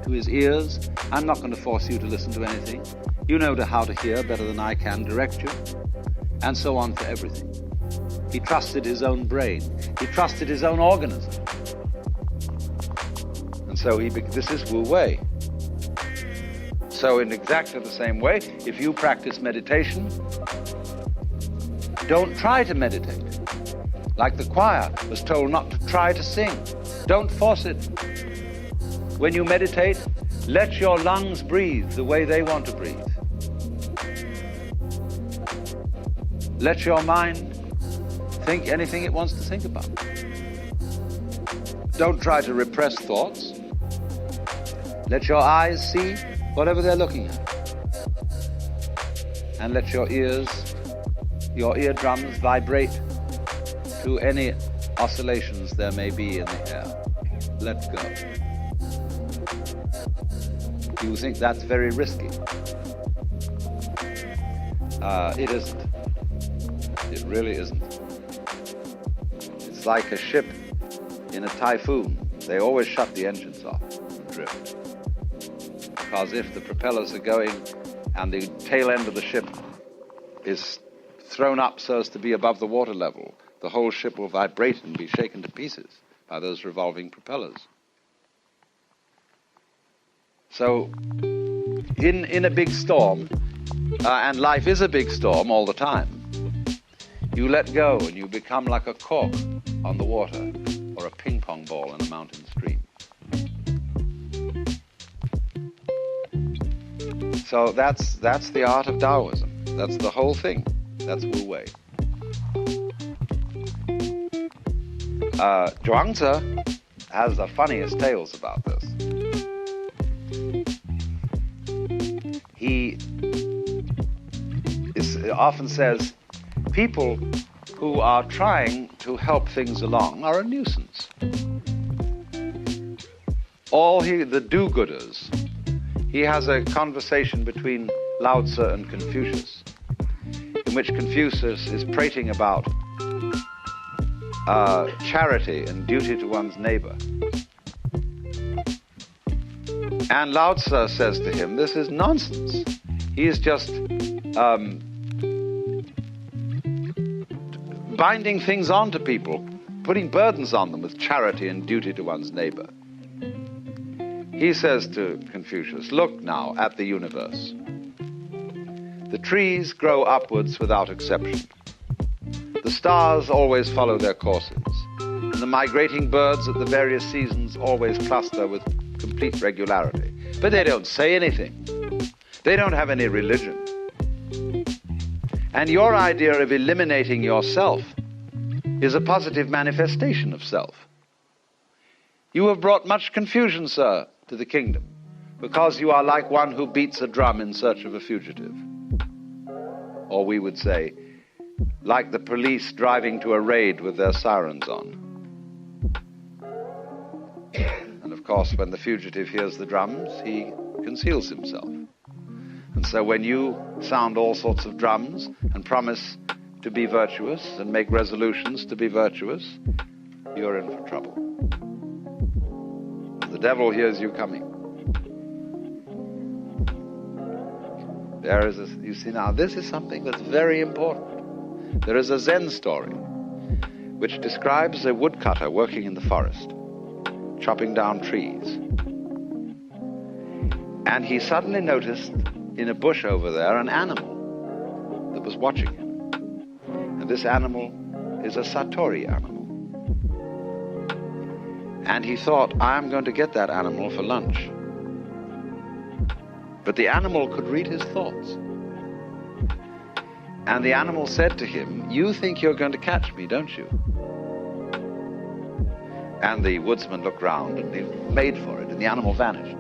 S2: To his ears, I'm not going to force you to listen to anything. You know how to hear better than I can direct you. And so on for everything. He trusted his own brain. He trusted his own organism. And so this is Wu Wei. So in exactly the same way, if you practice meditation, don't try to meditate. Like the choir was told not to try to sing. Don't force it. When you meditate, let your lungs breathe the way they want to breathe. Let your mind think anything it wants to think about.
S3: Don't try to repress thoughts. Let your eyes see whatever they're looking at. And let your eardrums vibrate to any oscillations there may be in the air. Let go. You think that's very risky? It isn't. It really isn't. It's like a ship in a typhoon. They always shut the engines off and drift. Because if the propellers are going and the tail end of the ship is thrown up so as to be above the water level, the whole ship will vibrate and be shaken to pieces by those revolving propellers. So, in a big storm, and life is a big storm all the time, you let go and you become like a cork on the water or a ping pong ball in a mountain stream. So that's the art of Taoism. That's the whole thing. That's Wu Wei. Zhuangzi has the funniest tales about this. He often says, people who are trying to help things along are a nuisance. The do-gooders. He has a conversation between Lao Tzu and Confucius, in which Confucius is prating about charity and duty to one's neighbor. And Lao Tzu says to him, this is nonsense. He is just binding things onto people, putting burdens on them with charity and duty to one's neighbor. He says to Confucius, look now at the universe. The trees grow upwards without exception. The stars always follow their courses. And the migrating birds at the various seasons always cluster with complete regularity. But they don't say anything. They don't have any religion. And your idea of eliminating yourself is a positive manifestation of self. You have brought much confusion, sir, to the kingdom, because you are like one who beats a drum in search of a fugitive. Or we would say, like the police driving to a raid with their sirens on. And of course, when the fugitive hears the drums, he conceals himself. And so when you sound all sorts of drums and promise to be virtuous and make resolutions to be virtuous, you're in for trouble. The devil hears you coming. You see now, this is something that's very important. There is a Zen story which describes a woodcutter working in the forest, chopping down trees. And he suddenly noticed in a bush over there an animal that was watching him. And this animal is a Satori animal. And he thought, I'm going to get that animal for lunch. But the animal could read his thoughts. And the animal said to him, you think you're going to catch me, don't you? And the woodsman looked round and he made for it, and the animal vanished.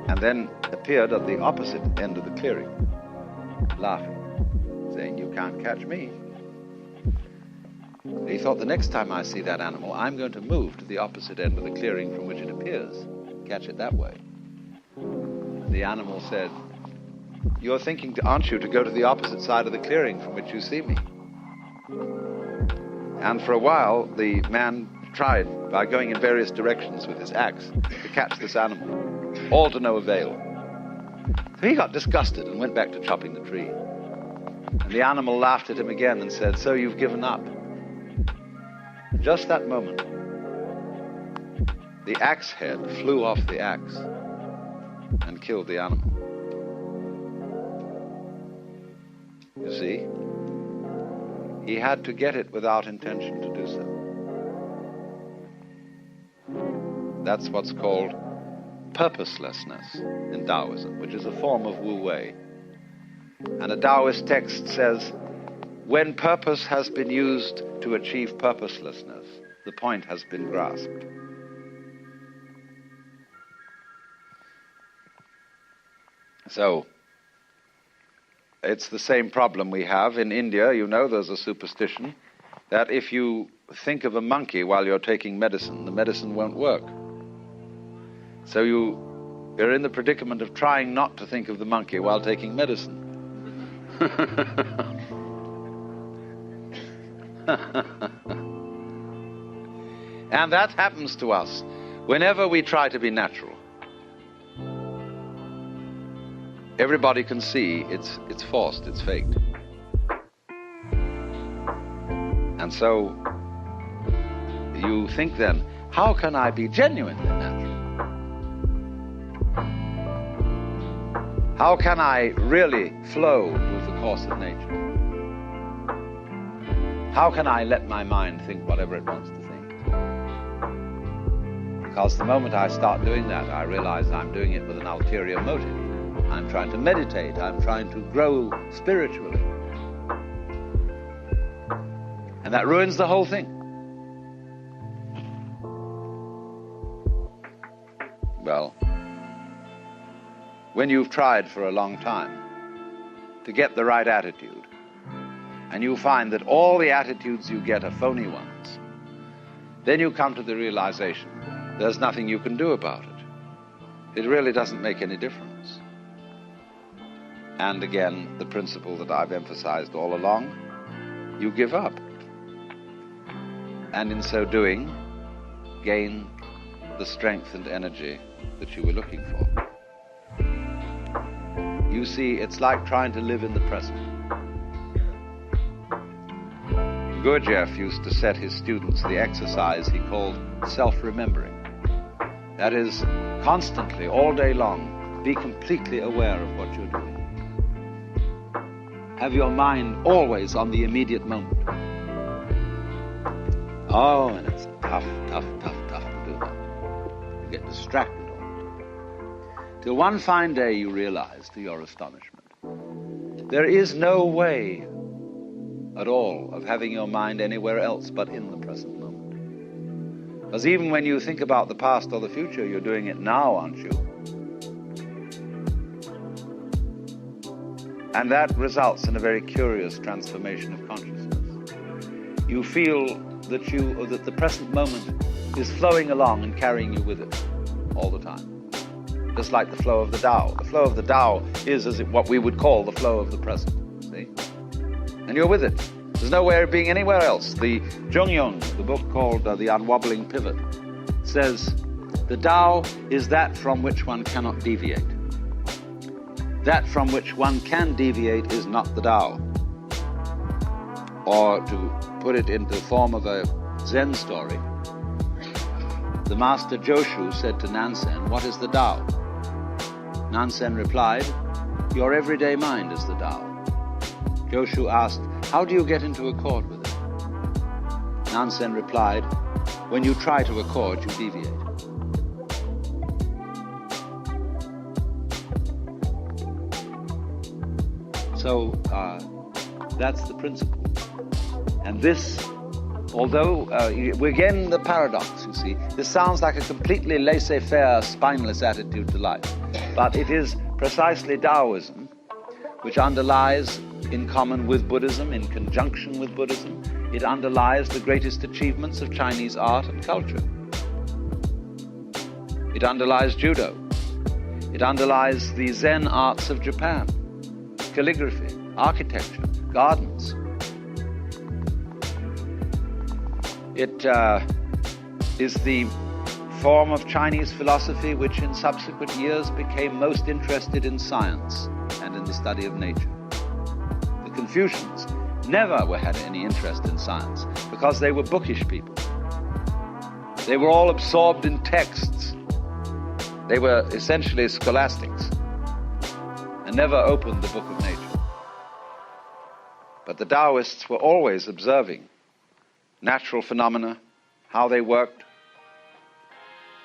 S3: And then appeared at the opposite end of the clearing, laughing, saying, you can't catch me. He thought, the next time I see that animal, I'm going to move to the opposite end of the clearing from which it appears, catch it that way. The animal said, you're thinking, aren't you, to go to the opposite side of the clearing from which you see me? And for a while, the man tried, by going in various directions with his axe, to catch this animal, all to no avail. So he got disgusted and went back to chopping the tree. And the animal laughed at him again and said, so you've given up. Just that moment, the axe head flew off the axe and killed the animal. You see, he had to get it without intention to do so. That's what's called purposelessness in Taoism, which is a form of Wu Wei. And a Taoist text says, when purpose has been used to achieve purposelessness, the point has been grasped. So, it's the same problem we have in India. You know, there's a superstition that if you think of a monkey while you're taking medicine, the medicine won't work. So you're in the predicament of trying not to think of the monkey while taking medicine. And that happens to us whenever we try to be natural. Everybody can see it's forced, it's faked. And so you think then, how can I be genuinely natural? How can I really flow with the course of nature? How can I let my mind think whatever it wants to think? Because the moment I start doing that, I realize I'm doing it with an ulterior motive. I'm trying to meditate. I'm trying to grow spiritually. And that ruins the whole thing. Well, when you've tried for a long time to get the right attitude, and you find that all the attitudes you get are phony ones, then you come to the realization there's nothing you can do about it. It really doesn't make any difference. And again, the principle that I've emphasized all along, you give up. And in so doing, gain the strength and energy that you were looking for. You see, it's like trying to live in the present. Gurdjieff used to set his students the exercise he called self-remembering. That is, constantly, all day long, be completely aware of what you're doing. Have your mind always on the immediate moment. Oh, and it's tough to do that. You get distracted all the time. Till one fine day you realize, to your astonishment, there is no way at all of having your mind anywhere else but in the present moment. Because even when you think about the past or the future, you're doing it now, aren't you? And that results in a very curious transformation of consciousness. You feel that the present moment is flowing along and carrying you with it all the time. Just like the flow of the Tao. The flow of the Tao is what we would call the flow of the present. See? And you're with it. There's no way of being anywhere else. The Zhongyong, the book called The Unwobbling Pivot, says, the Tao is that from which one cannot deviate. That from which one can deviate is not the Tao. Or to put it into the form of a Zen story, the master Joshu said to Nansen, what is the Tao? Nansen replied, your everyday mind is the Tao. Joshu asked, how do you get into accord with it? Nansen replied, when you try to accord, you deviate. So that's the principle. And this, although we're getting the paradox, you see, this sounds like a completely laissez-faire, spineless attitude to life. But it is precisely Taoism which underlies, in common with Buddhism, in conjunction with Buddhism, it underlies the greatest achievements of Chinese art and culture. It underlies judo. It underlies the Zen arts of Japan, calligraphy, architecture, gardens. It is the form of Chinese philosophy which in subsequent years became most interested in science and in the study of nature. The Confucians never had any interest in science because they were bookish people. They were all absorbed in texts. They were essentially scholastics and never opened the book of nature. But the Taoists were always observing natural phenomena, how they worked.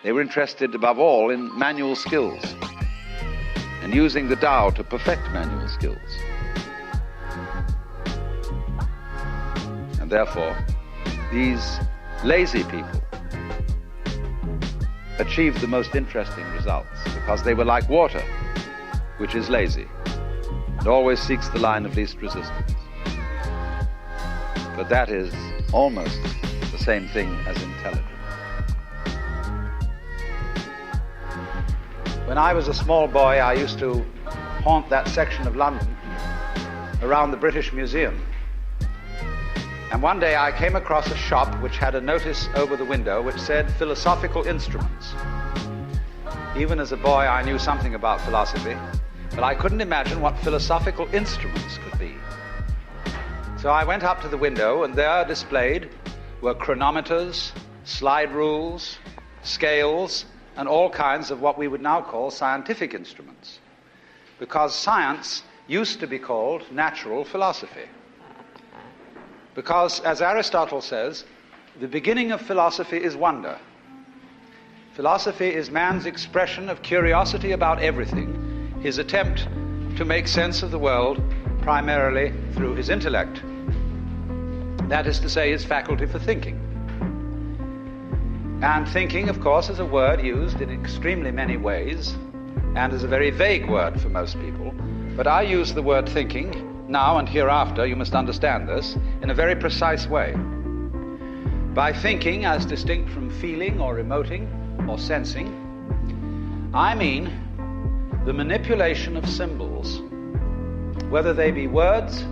S3: They were interested above all in manual skills and using the Tao to perfect manual skills. And therefore, these lazy people achieved the most interesting results because they were like water, which is lazy and always seeks the line of least resistance. But that is almost the same thing as intelligence. When I was a small boy, I used to haunt that section of London around the British Museum. And one day I came across a shop which had a notice over the window which said philosophical instruments. Even as a boy, I knew something about philosophy, but I couldn't imagine what philosophical instruments could be. So I went up to the window, and there displayed were chronometers, slide rules, scales, and all kinds of what we would now call scientific instruments, because science used to be called natural philosophy. Because, as Aristotle says, the beginning of philosophy is wonder. Philosophy is man's expression of curiosity about everything, his attempt to make sense of the world primarily through his intellect. That is to say, his faculty for thinking. And thinking, of course, is a word used in extremely many ways, and is a very vague word for most people. But I use the word thinking now and hereafter, you must understand this, in a very precise way. By thinking, as distinct from feeling or emoting or sensing, I mean the manipulation of symbols, whether they be words,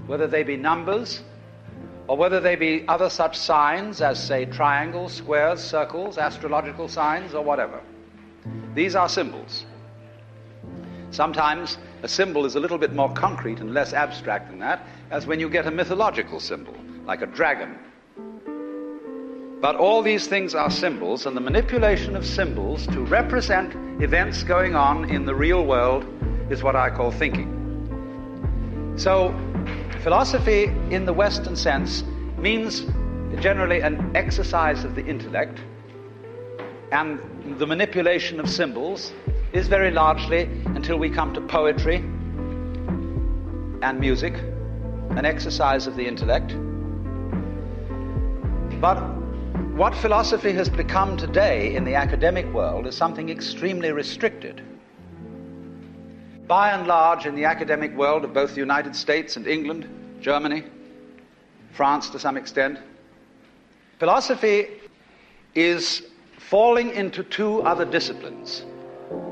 S3: whether they be numbers, or whether they be other such signs as, say, triangles, squares, circles, astrological signs, or whatever. These are symbols. Sometimes a symbol is a little bit more concrete and less abstract than that, as when you get a mythological symbol, like a dragon. But all these things are symbols, and the manipulation of symbols to represent events going on in the real world is what I call thinking. So, philosophy in the Western sense means generally an exercise of the intellect, and the manipulation of symbols is very largely, until we come to poetry and music, an exercise of the intellect. But what philosophy has become today in the academic world is something extremely restricted. By and large, in the academic world of both the United States and England, Germany, France to some extent, philosophy is falling into two other disciplines: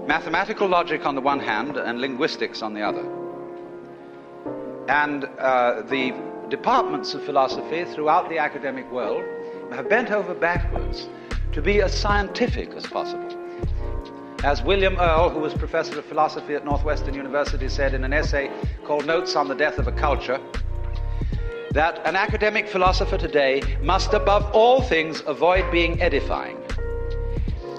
S3: mathematical logic on the one hand and linguistics on the other. And the departments of philosophy throughout the academic world have bent over backwards to be as scientific as possible. As William Earle, who was professor of philosophy at Northwestern University, said in an essay called Notes on the Death of a Culture, that an academic philosopher today must above all things avoid being edifying.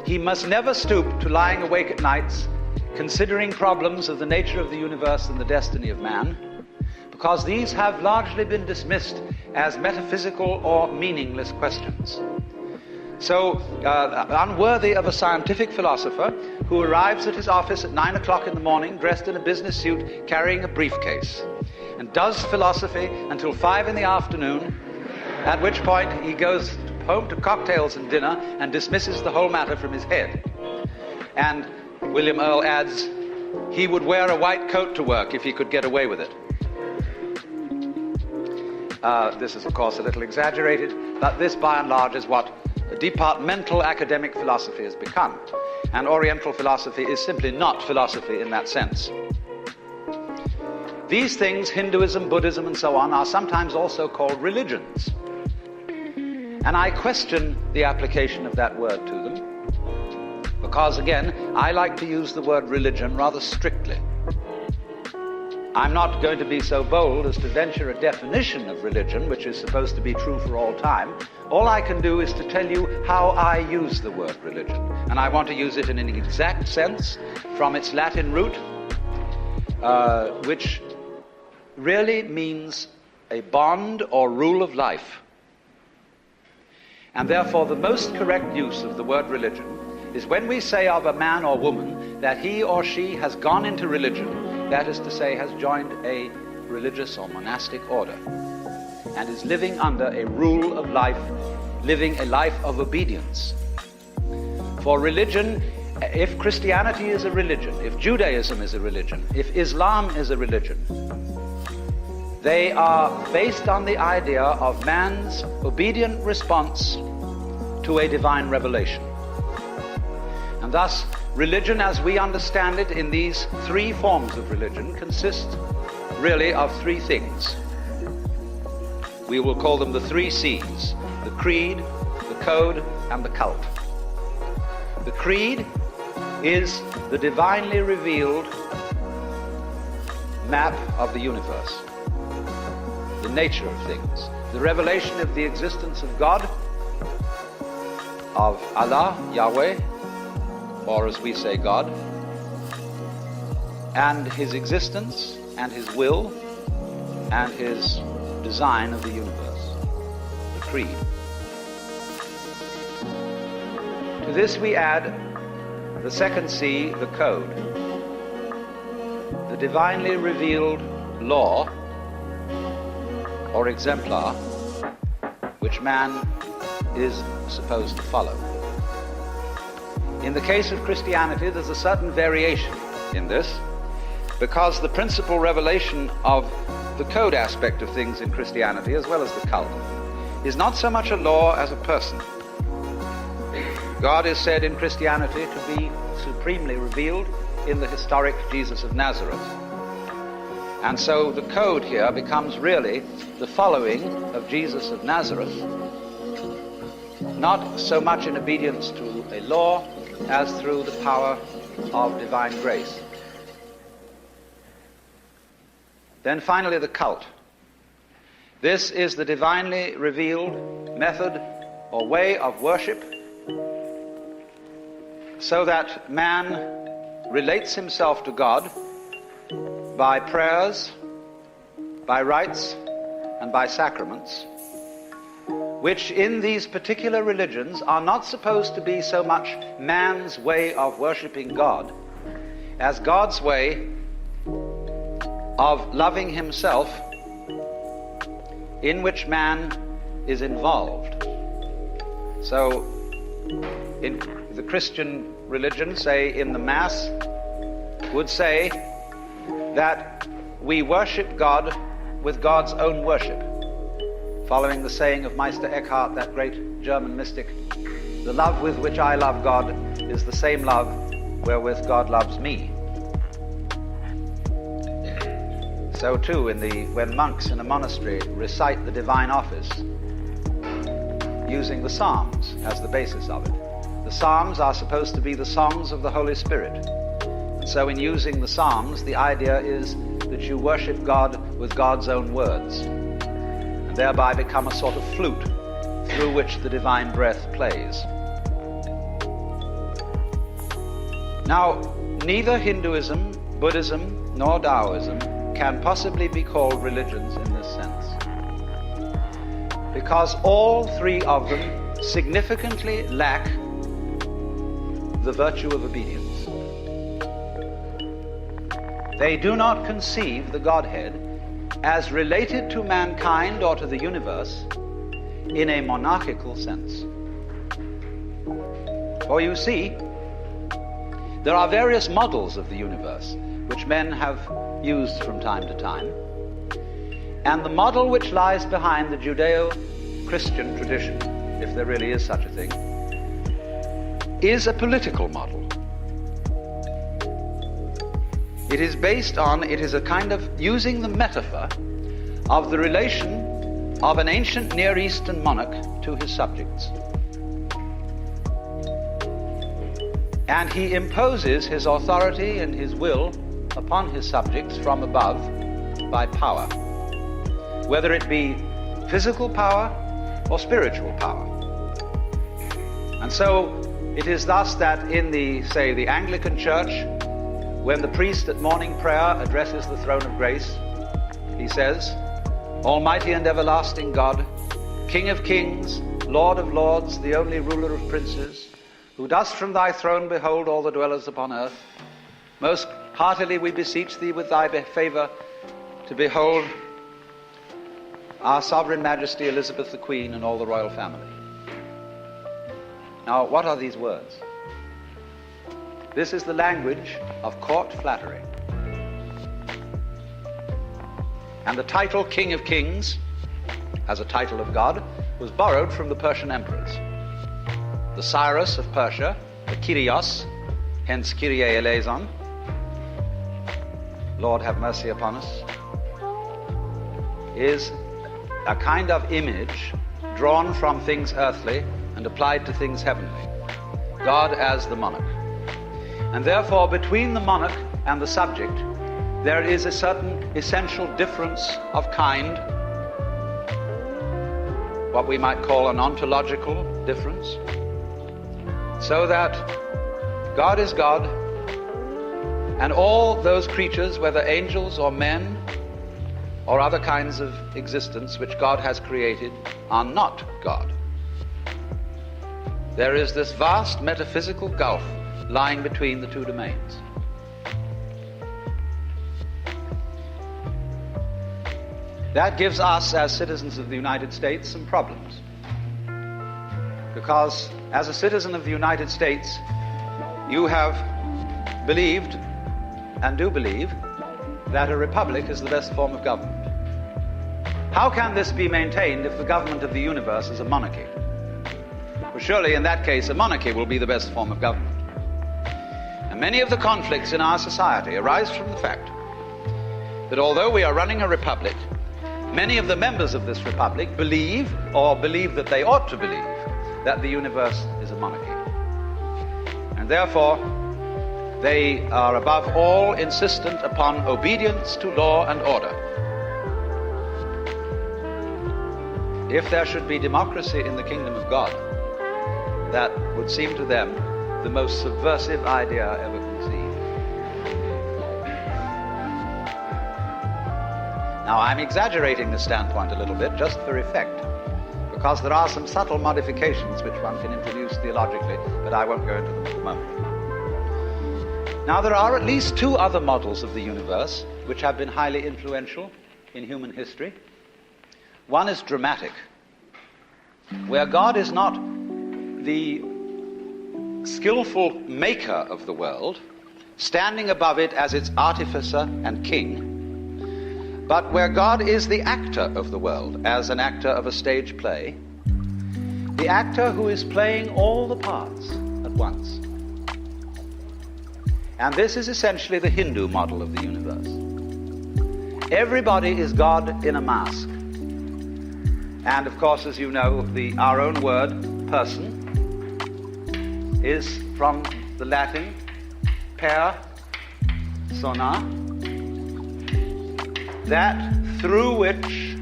S3: He must never stoop to lying awake at nights considering problems of the nature of the universe and the destiny of man, because these have largely been dismissed as metaphysical or meaningless questions. So, unworthy of a scientific philosopher who arrives at his office at 9 o'clock in the morning, dressed in a business suit, carrying a briefcase, and does philosophy until 5 in the afternoon, at which point he goes home to cocktails and dinner and dismisses the whole matter from his head. And William Earle adds, he would wear a white coat to work if he could get away with it. This is, of course, a little exaggerated, but this, by and large, is what departmental academic philosophy has become. And Oriental philosophy is simply not philosophy in that sense. These things, Hinduism, Buddhism, and so on, are sometimes also called religions. And I question the application of that word to them, because, again, I like to use the word religion rather strictly. I'm not going to be so bold as to venture a definition of religion, which is supposed to be true for all time. All I can do is to tell you how I use the word religion. And I want to use it in an exact sense from its Latin root, which really means a bond or rule of life. And therefore, the most correct use of the word religion is when we say of a man or woman that he or she has gone into religion, that is to say, has joined a religious or monastic order.
S4: and is living under a rule of life, living a life of obedience. For religion, if Christianity is a religion, if Judaism is a religion, if Islam is a religion, they are based on the idea of man's obedient response to a divine revelation. And thus, religion as we understand it in these three forms of religion consists really of three things. We will call them the three C's: the creed, the code, and the cult. The creed is the divinely revealed map of the universe, the nature of things, the revelation of the existence of God, of Allah, Yahweh, or as we say, God, and his existence and his will and his design of the universe, the creed. To this we add the second C, the code, the divinely revealed law or exemplar which man is supposed to follow. In the case of Christianity, there's a certain variation in this, because the principal revelation of the code aspect of things in Christianity, as well as the cult, is not so much a law as a person. God is said in Christianity to be supremely revealed in the historic Jesus of Nazareth. And so the code here becomes really the following of Jesus of Nazareth, not so much in obedience to a law as through the power of divine grace. Then finally, the cult. This is the divinely revealed method or way of worship so that man relates himself to God by prayers, by rites, and by sacraments, which in these particular religions are not supposed to be so much man's way of worshiping God as God's way of loving himself, in which man is involved. So in the Christian religion, say in the Mass, would say that we worship God with God's own worship, following the saying of Meister Eckhart, that great German mystic, the love with which I love God is the same love wherewith God loves me. So too, when monks in a monastery recite the divine office, using the Psalms as the basis of it. The Psalms are supposed to be the songs of the Holy Spirit. And so in using the Psalms, the idea is that you worship God with God's own words, and thereby become a sort of flute through which the divine breath plays. Now, neither Hinduism, Buddhism, nor Taoism can possibly be called religions in this sense, because all three of them significantly lack the virtue of obedience. They do not conceive the Godhead as related to mankind or to the universe in a monarchical sense. For you see, there are various models of the universe which men have used from time to time, and the model which lies behind the Judeo-Christian tradition, if there really is such a thing, is a political model. It is based on, it is a kind of using the metaphor of the relation of an ancient Near Eastern monarch to his subjects. And he imposes his authority and his will upon his subjects from above by power, whether it be physical power or spiritual power. And so it is thus that in the Anglican Church, when the priest at morning prayer addresses the throne of grace, he says, "Almighty and everlasting God, King of kings, Lord of lords, the only ruler of princes, who dost from thy throne behold all the dwellers upon earth, most heartily we beseech thee with thy favor to behold our Sovereign Majesty Elizabeth the Queen and all the royal family. Now, what are these words? This is the language of court flattery. And the title King of Kings, as a title of God, was borrowed from the Persian emperors. The Cyrus of Persia, the Kyrios, hence Kyrie eleison, Lord have mercy upon us, is a kind of image drawn from things earthly and applied to things heavenly. God as the monarch. And therefore, between the monarch and the subject, there is a certain essential difference of kind, what we might call an ontological difference, so that God is God, and all those creatures, whether angels or men or other kinds of existence which God has created, are not God. There is this vast metaphysical gulf lying between the two domains. That gives us, as citizens of the United States, some problems. Because as a citizen of the United States, you have believed and do believe that a republic is the best form of government. How can this be maintained if the government of the universe is a monarchy? Well, surely in that case a monarchy will be the best form of government. And many of the conflicts in our society arise from the fact that although we are running a republic, many of the members of this republic believe, or believe that they ought to believe, that the universe is a monarchy. And therefore, they are above all insistent upon obedience to law and order. If there should be democracy in the kingdom of God, that would seem to them the most subversive idea ever conceived. Now, I'm exaggerating the standpoint a little bit just for effect, because there are some subtle modifications which one can introduce theologically, but I won't go into them at the moment. Now, there are at least two other models of the universe which have been highly influential in human history. One is dramatic, where God is not the skillful maker of the world, standing above it as its artificer and king, but where God is the actor of the world, as an actor of a stage play, the actor who is playing all the parts at once. And this is essentially the Hindu model of the universe. Everybody is God in a mask. And of course, as you know, our own word, person, is from the Latin persona, that through which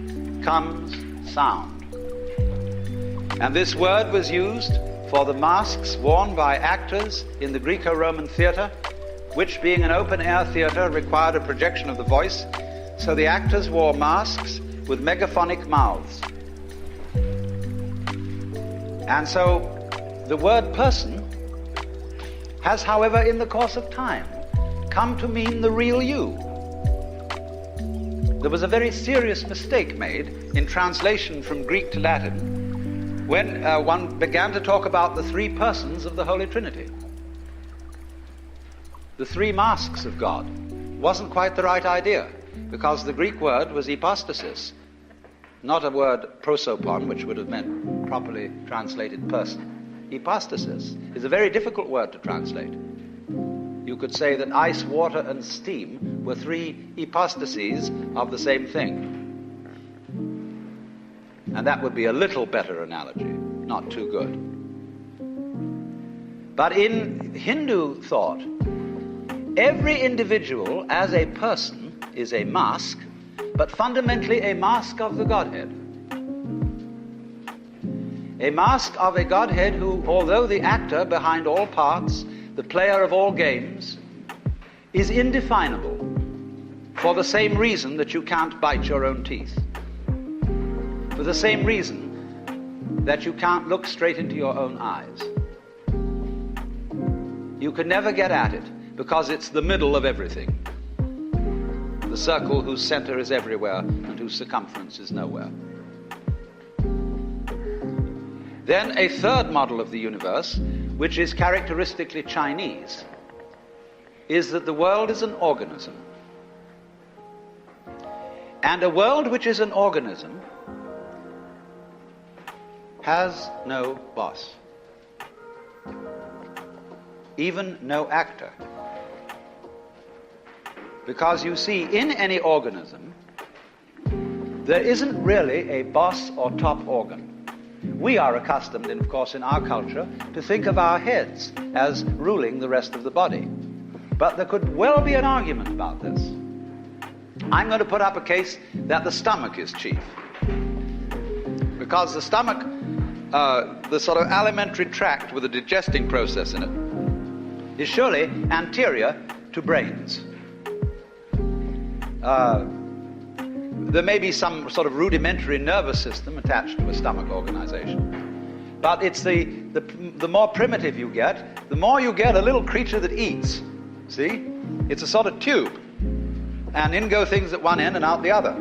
S4: comes sound. And this word was used for the masks worn by actors in the Greco-Roman theater, which, being an open-air theater, required a projection of the voice, so the actors wore masks with megaphonic mouths. And so the word person has, however, in the course of time, come to mean the real you. There was a very serious mistake made in translation from Greek to Latin when one began to talk about the three persons of the Holy Trinity. The three masks of God wasn't quite the right idea, because the Greek word was hypostasis, not a word prosopon, which would have meant properly translated person. Hypostasis is a very difficult word to translate. You could say that ice, water, and steam were three hypostases of the same thing. And that would be a little better analogy, not too good. But in Hindu thought, every individual as a person is a mask, but fundamentally a mask of the Godhead. A mask of a Godhead who, although the actor behind all parts, the player of all games, is indefinable for the same reason that you can't bite your own teeth. For the same reason that you can't look straight into your own eyes. You can never get at it, because it's the middle of everything. The circle whose center is everywhere and whose circumference is nowhere. Then a third model of the universe, which is characteristically Chinese, is that the world is an organism. And a world which is an organism has no boss, even no actor. Because you see, in any organism, there isn't really a boss or top organ. We are accustomed, of course, in our culture, to think of our heads as ruling the rest of the body. But there could well be an argument about this. I'm going to put up a case that the stomach is chief. Because the stomach, the sort of alimentary tract with a digesting process in it, is surely anterior to brains. There may be some sort of rudimentary nervous system attached to a stomach organization. But it's the more primitive you get, the more you get a little creature that eats. See? It's a sort of tube. And in go things at one end and out the other.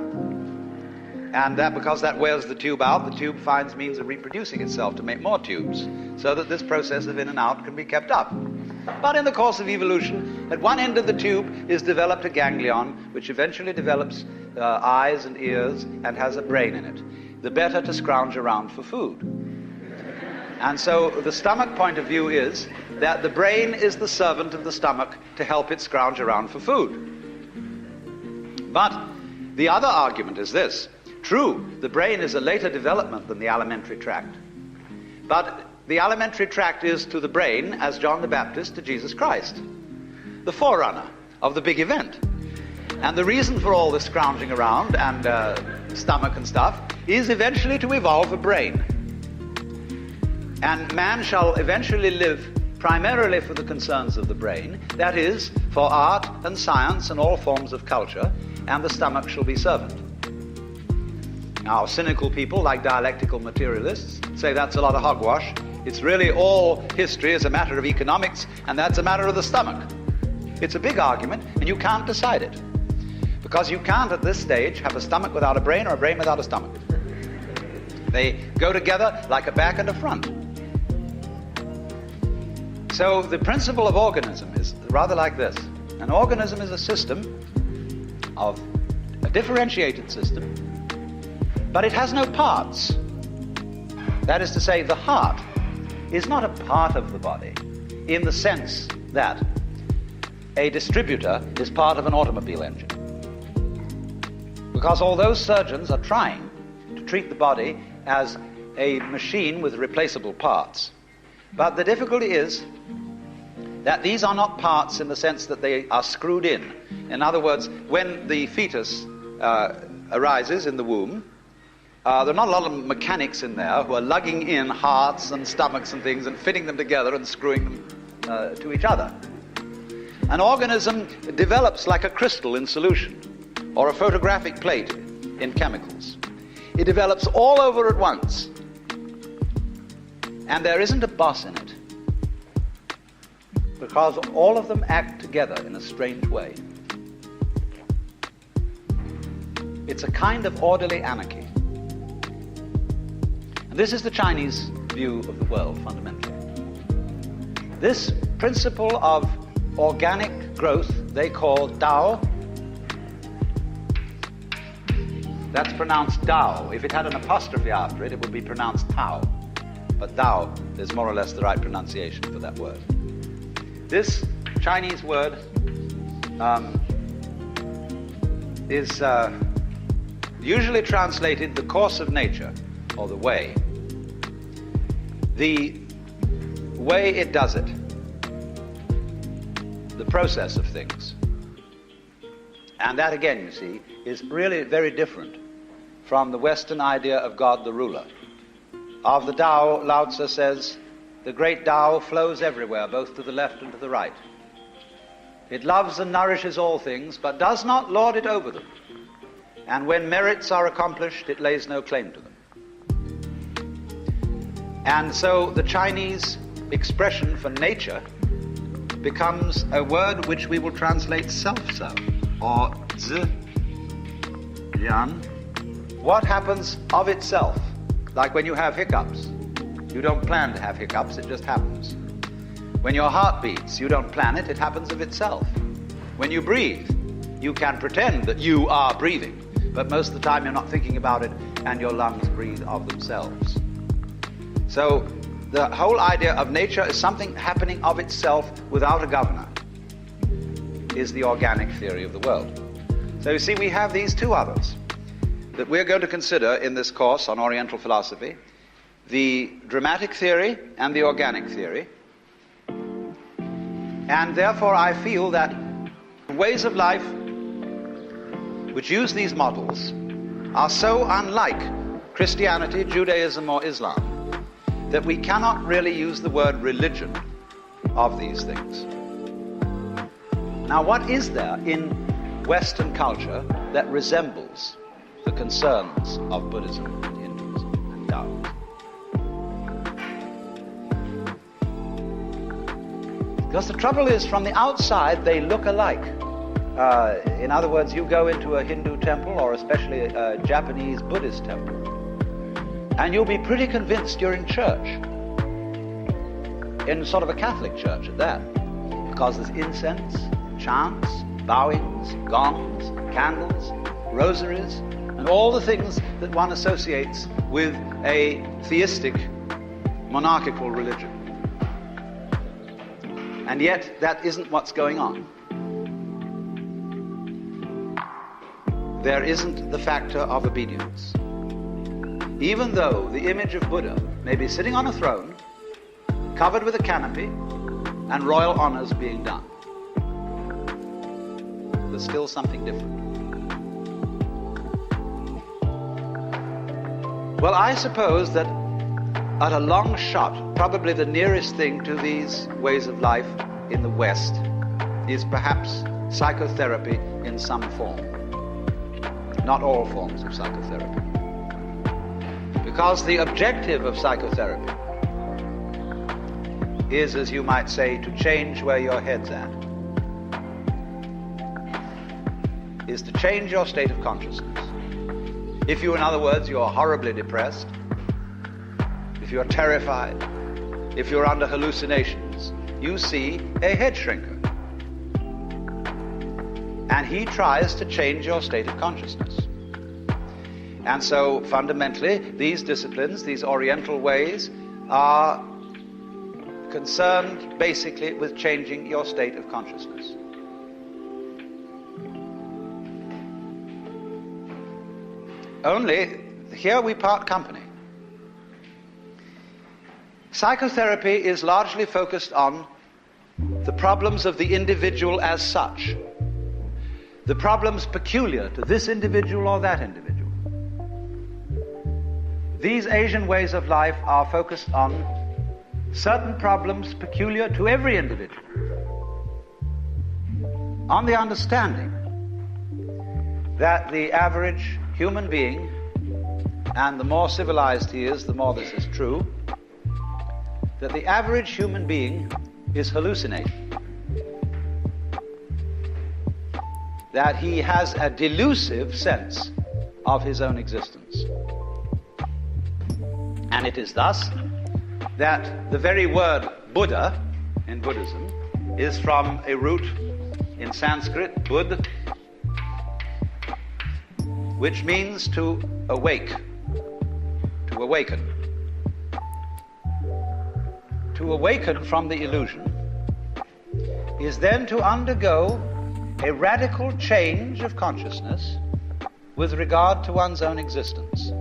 S4: And that, because that wears the tube out, the tube finds means of reproducing itself to make more tubes, so that this process of in and out can be kept up. But in the course of evolution, at one end of the tube is developed a ganglion, which eventually develops eyes and ears and has a brain in it, the better to scrounge around for food. And so the stomach point of view is that the brain is the servant of the stomach to help it scrounge around for food. But the other argument is this. True, the brain is a later development than the alimentary tract. But the alimentary tract is to the brain as John the Baptist to Jesus Christ, the forerunner of the big event. And the reason for all this scrounging around and stomach and stuff is eventually to evolve a brain. And man shall eventually live primarily for the concerns of the brain, that is, for art and science and all forms of culture, and the stomach shall be servant. Now, cynical people like dialectical materialists say that's a lot of hogwash. It's really all history is a matter of economics, and that's a matter of the stomach. It's a big argument, and you can't decide it. Because you can't, at this stage, have a stomach without a brain or a brain without a stomach. They go together like a back and a front. So the principle of organism is rather like this. An organism is a system of a differentiated system, but it has no parts. That is to say, the heart is not a part of the body in the sense that a distributor is part of an automobile engine. Because although surgeons are trying to treat the body as a machine with replaceable parts, but the difficulty is that these are not parts in the sense that they are screwed in. In other words, when the fetus arises in the womb, there are not a lot of mechanics in there who are lugging in hearts and stomachs and things and fitting them together and screwing them to each other. An organism develops like a crystal in solution or a photographic plate in chemicals. It develops all over at once, and there isn't a boss in it, because all of them act together in a strange way. It's a kind of orderly anarchy. And this is the Chinese view of the world, fundamentally. This principle of organic growth they call Tao. That's pronounced Tao. If it had an apostrophe after it, it would be pronounced Tao. But Tao is more or less the right pronunciation for that word. This Chinese word is usually translated the course of nature, or the way. The way it does it. The process of things. And that, again, you see, is really very different from the Western idea of God the ruler. Of the Tao, Lao Tzu says, the great Tao flows everywhere, both to the left and to the right. It loves and nourishes all things, but does not lord it over them. And when merits are accomplished, it lays no claim to them. And so the Chinese expression for nature becomes a word which we will translate self-so, or zi, yan. What happens of itself, like when you have hiccups. You don't plan to have hiccups, it just happens. When your heart beats, you don't plan it, it happens of itself. When you breathe, you can pretend that you are breathing, but most of the time you're not thinking about it, and your lungs breathe of themselves. So the whole idea of nature is something happening of itself without a governor, is the organic theory of the world. So you see, we have these two others that we're going to consider in this course on Oriental philosophy: the dramatic theory and the organic theory. And therefore I feel that ways of life which use these models are so unlike Christianity, Judaism, or Islam that we cannot really use the word religion of these things. Now, what is there in Western culture that resembles the concerns of Buddhism and Hinduism and Taoism? Because the trouble is, from the outside, they look alike. In other words, you go into a Hindu temple, or especially a Japanese Buddhist temple, and you'll be pretty convinced you're in church, in sort of a Catholic church at that, because there's incense, chants, bowings, gongs, candles, rosaries, and all the things that one associates with a theistic, monarchical religion. And yet, that isn't what's going on. There isn't the factor of obedience. Even though the image of Buddha may be sitting on a throne, covered with a canopy, and royal honors being done, there's still something different. Well, I suppose that at a long shot, probably the nearest thing to these ways of life in the West is perhaps psychotherapy in some form. Not all forms of psychotherapy. Because the objective of psychotherapy is, as you might say, to change where your head's at. Is to change your state of consciousness. If you, in other words, you are horribly depressed, if you're terrified, if you're under hallucinations, you see a head shrinker. And he tries to change your state of consciousness. And so, fundamentally, these disciplines, these Oriental ways, are concerned basically with changing your state of consciousness. Only, here we part company. Psychotherapy is largely focused on the problems of the individual as such, the problems peculiar to this individual or that individual. These Asian ways of life are focused on certain problems peculiar to every individual, on the understanding that the average human being, and the more civilized he is, the more this is true, that the average human being is hallucinating. That he has a delusive sense of his own existence. And it is thus that the very word Buddha in Buddhism is from a root in Sanskrit, Bud, which means to awake, to awaken. To awaken from the illusion is then to undergo a radical change of consciousness with regard to one's own existence.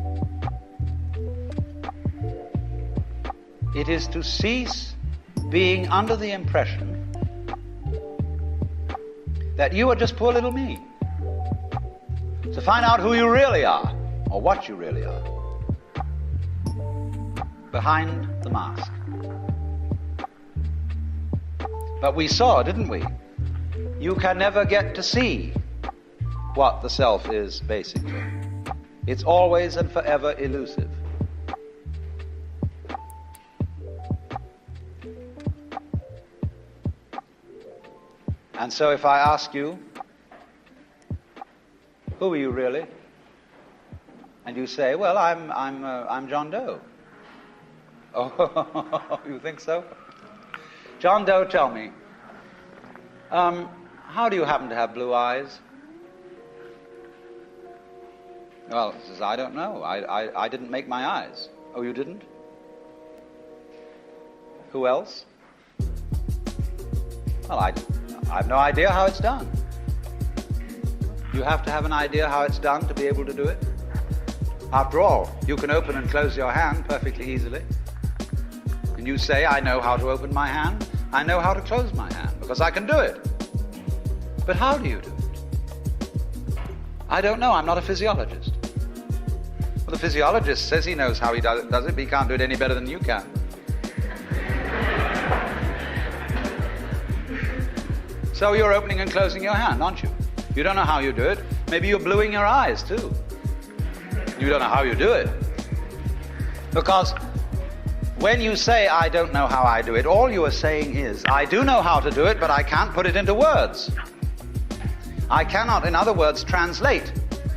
S4: It is to cease being under the impression that you are just poor little me. To find out who you really are, or what you really are, behind the mask. But we saw, didn't we? You can never get to see what the self is, basically. It's always and forever elusive. And so if I ask you, who are you really? And you say, well, I'm John Doe. Oh, you think so? John Doe, tell me, how do you happen to have blue eyes? Well, he says, I don't know. I didn't make my eyes. Oh, you didn't? Who else? Well, I have no idea how it's done. You have to have an idea how it's done to be able to do it. After all, you can open and close your hand perfectly easily. And you say, I know how to open my hand, I know how to close my hand, because I can do it. But how do you do it? I don't know, I'm not a physiologist. Well, the physiologist says he knows how he does it, but he can't do it any better than you can. So you're opening and closing your hand, aren't you? You don't know how you do it. Maybe you're bluing your eyes, too. You don't know how you do it. Because when you say, I don't know how I do it, all you are saying is, I do know how to do it, but I can't put it into words. I cannot, in other words, translate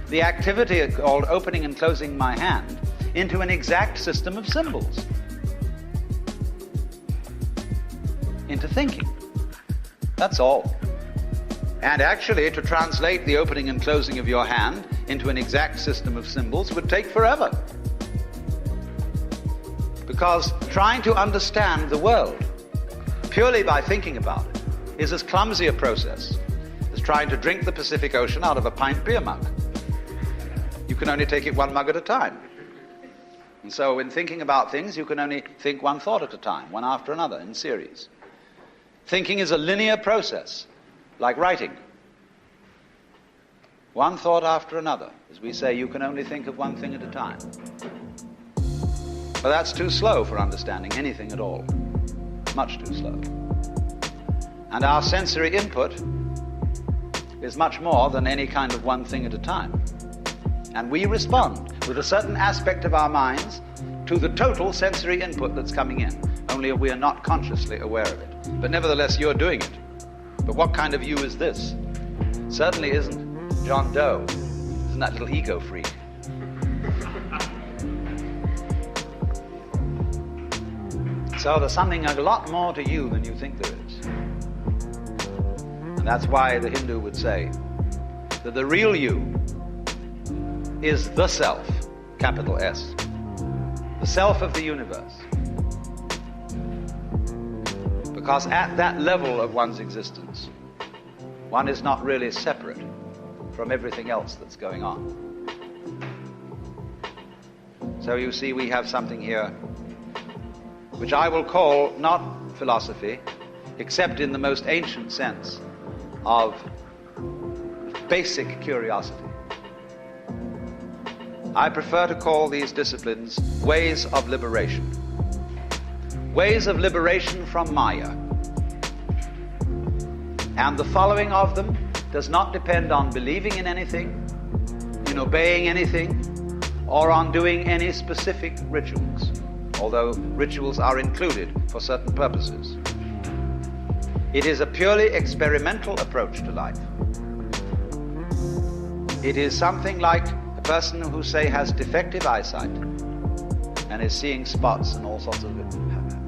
S4: the activity called opening and closing my hand into an exact system of symbols, into thinking. That's all. And actually, to translate the opening and closing of your hand into an exact system of symbols would take forever. Because trying to understand the world purely by thinking about it is as clumsy a process as trying to drink the Pacific Ocean out of a pint beer mug. You can only take it one mug at a time. And so in thinking about things, you can only think one thought at a time, one after another, in series. Thinking is a linear process, like writing. One thought after another. As we say, you can only think of one thing at a time. But that's too slow for understanding anything at all. Much too slow. And our sensory input is much more than any kind of one thing at a time. And we respond with a certain aspect of our minds to the total sensory input that's coming in, only we are not consciously aware of it. But nevertheless, you're doing it. But what kind of you is this? Certainly isn't John Doe. Isn't that little ego freak? So there's something a lot more to you than you think there is. And that's why the Hindu would say that the real you is the self, capital S, the self of the universe. Because at that level of one's existence, one is not really separate from everything else that's going on. So you see, we have something here which I will call not philosophy, except in the most ancient sense of basic curiosity. I prefer to call these disciplines ways of liberation. Ways of liberation from Maya. And the following of them does not depend on believing in anything, in obeying anything, or on doing any specific rituals, although rituals are included for certain purposes. It is a purely experimental approach to life. It is something like a person who, say, has defective eyesight and is seeing spots and all sorts of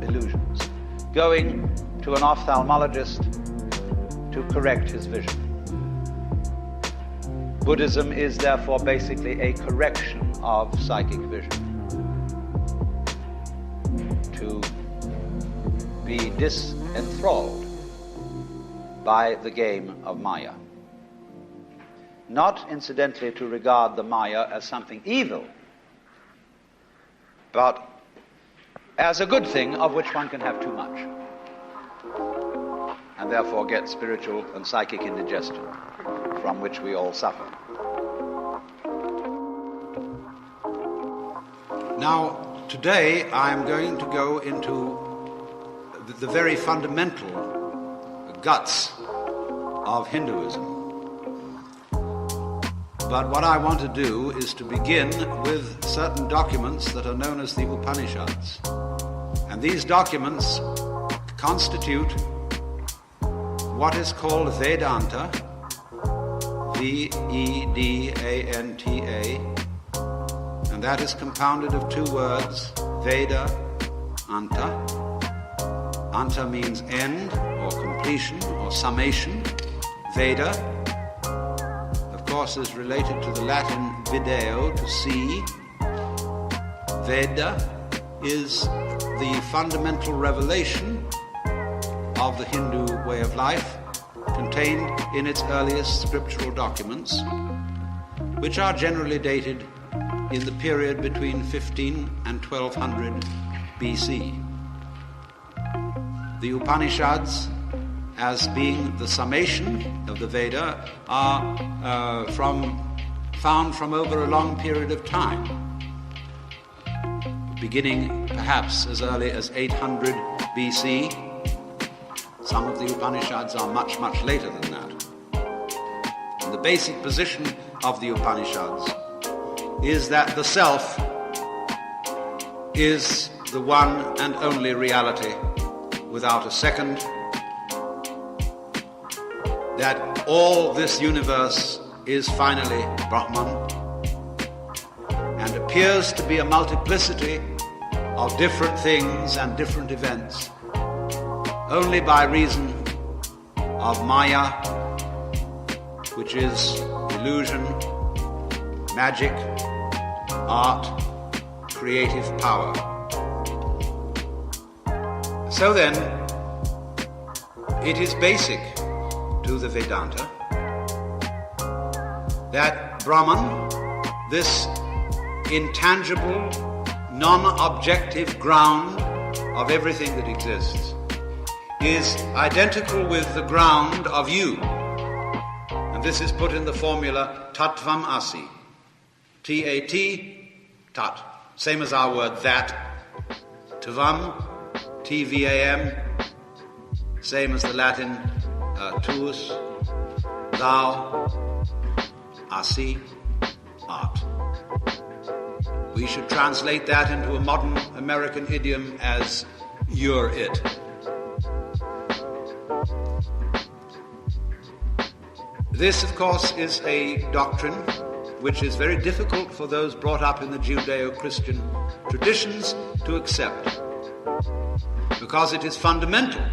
S4: illusions, going to an ophthalmologist to correct his vision. Buddhism is therefore basically a correction of psychic vision, to be disenthralled by the game of Maya. Not, incidentally, to regard the Maya as something evil, but as a good thing of which one can have too much, and therefore get spiritual and psychic indigestion, from which we all suffer. Now, today I am going to go into the very fundamental guts of Hinduism. But what I want to do is to begin with certain documents that are known as the Upanishads. And these documents constitute what is called Vedanta, V-E-D-A-N-T-A, and that is compounded of two words, Veda
S5: anta. Anta means end or completion or summation. Veda, of course, is related to the Latin video, to see. Veda is the fundamental revelation of the Hindu way of life, contained in its earliest scriptural documents, which are generally dated in the period between 15 and 1200 BC. The Upanishads, as being the summation of the Veda, are found from over a long period of time, beginning perhaps as early as 800 BC. Some of the Upanishads are much, much later than that. And the basic position of the Upanishads is that the self is the one and only reality without a second, that all this universe is finally Brahman and appears to be a multiplicity of different things and different events only by reason of Maya, which is illusion, magic, art, creative power. So then, it is basic to the Vedanta that Brahman, this intangible, non-objective ground of everything that exists, is identical with the ground of you. And this is put in the formula Tattvam Asi. T-A-T, tat. Same as our word that. Tvam, T-V-A-M. Same as the Latin tuus, thou, asi, art. We should translate that into a modern American idiom as you're it. This, of course, is a doctrine which is very difficult for those brought up in the Judeo-Christian traditions to accept, because it is fundamental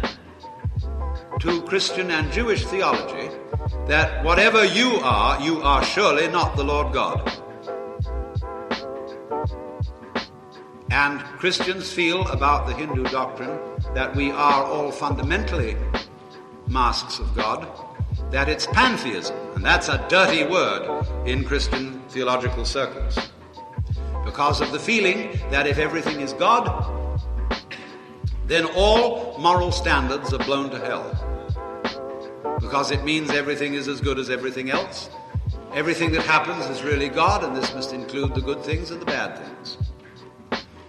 S5: to Christian and Jewish theology that whatever you are surely not the Lord God. And Christians feel about the Hindu doctrine that we are all fundamentally masks of God, that it's pantheism, and that's a dirty word in Christian theological circles, because of the feeling that if everything is God, then all moral standards are blown to hell, because it means everything is as good as everything else. Everything that happens is really God, and this must include the good things and the bad things.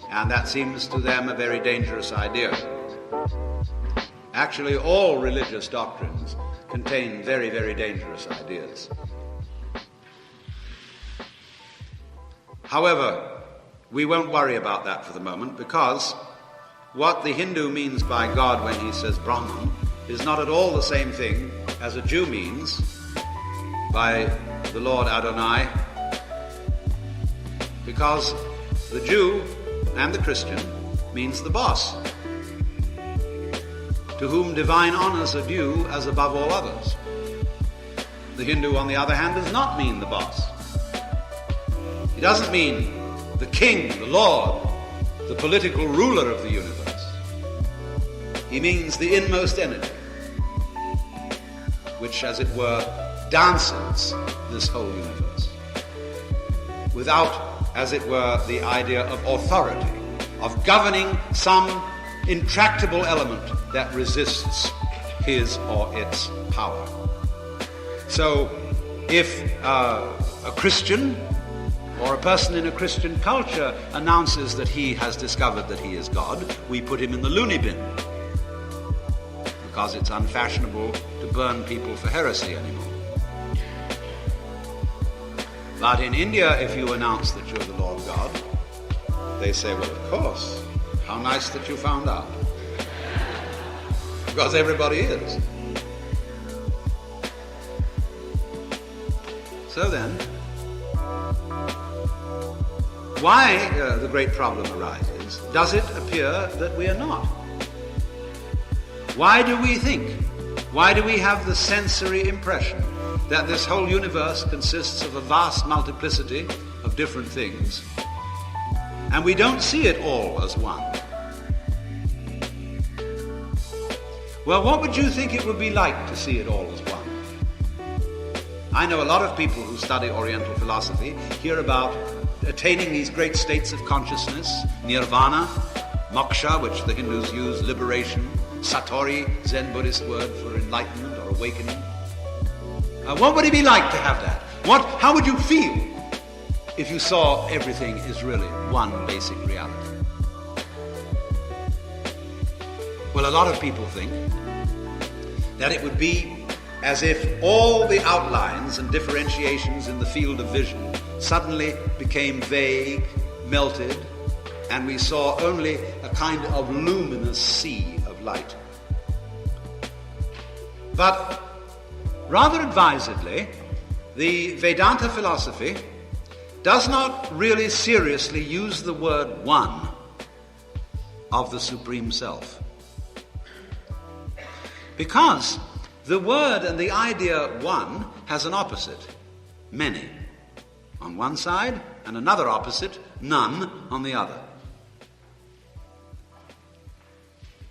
S5: And that seems to them a very dangerous idea. Actually, all religious doctrines contain very, very dangerous ideas. However, we won't worry about that for the moment, because what the Hindu means by God when he says Brahman is not at all the same thing as a Jew means by the Lord Adonai, because the Jew and the Christian means the boss, to whom divine honors are due as above all others. The Hindu, on the other hand, does not mean the boss. He doesn't mean the king, the Lord, the political ruler of the universe. He means the inmost energy, which, as it were, dances this whole universe, without, as it were, the idea of authority, of governing some intractable element that resists his or its power. So, if a Christian or a person in a Christian culture announces that he has discovered that he is God, we put him in the loony bin, because it's unfashionable to burn people for heresy anymore. But in India, if you announce that you're the Lord God, they say, well, of course, how nice that you found out. Because everybody is. So then, why the great problem arises experiences, does it appear that we are not? Why do we think? Why do we have the sensory impression that this whole universe consists of a vast multiplicity of different things, and we don't see it all as one? Well, what would you think it would be like to see it all as one? I know a lot of people who study Oriental philosophy hear about attaining these great states of consciousness, nirvana, moksha, which the Hindus use, liberation, satori, Zen Buddhist word for enlightenment or awakening. What would it be like to have that? How would you feel if you saw everything is really one basic reality? Well, a lot of people think that it would be as if all the outlines and differentiations in the field of vision suddenly became vague, melted, and we saw only a kind of luminous sea of light. But rather advisedly, the Vedanta philosophy does not really seriously use the word one of the Supreme Self. Because the word and the idea one has an opposite, many, on one side, and another opposite, none, on the other.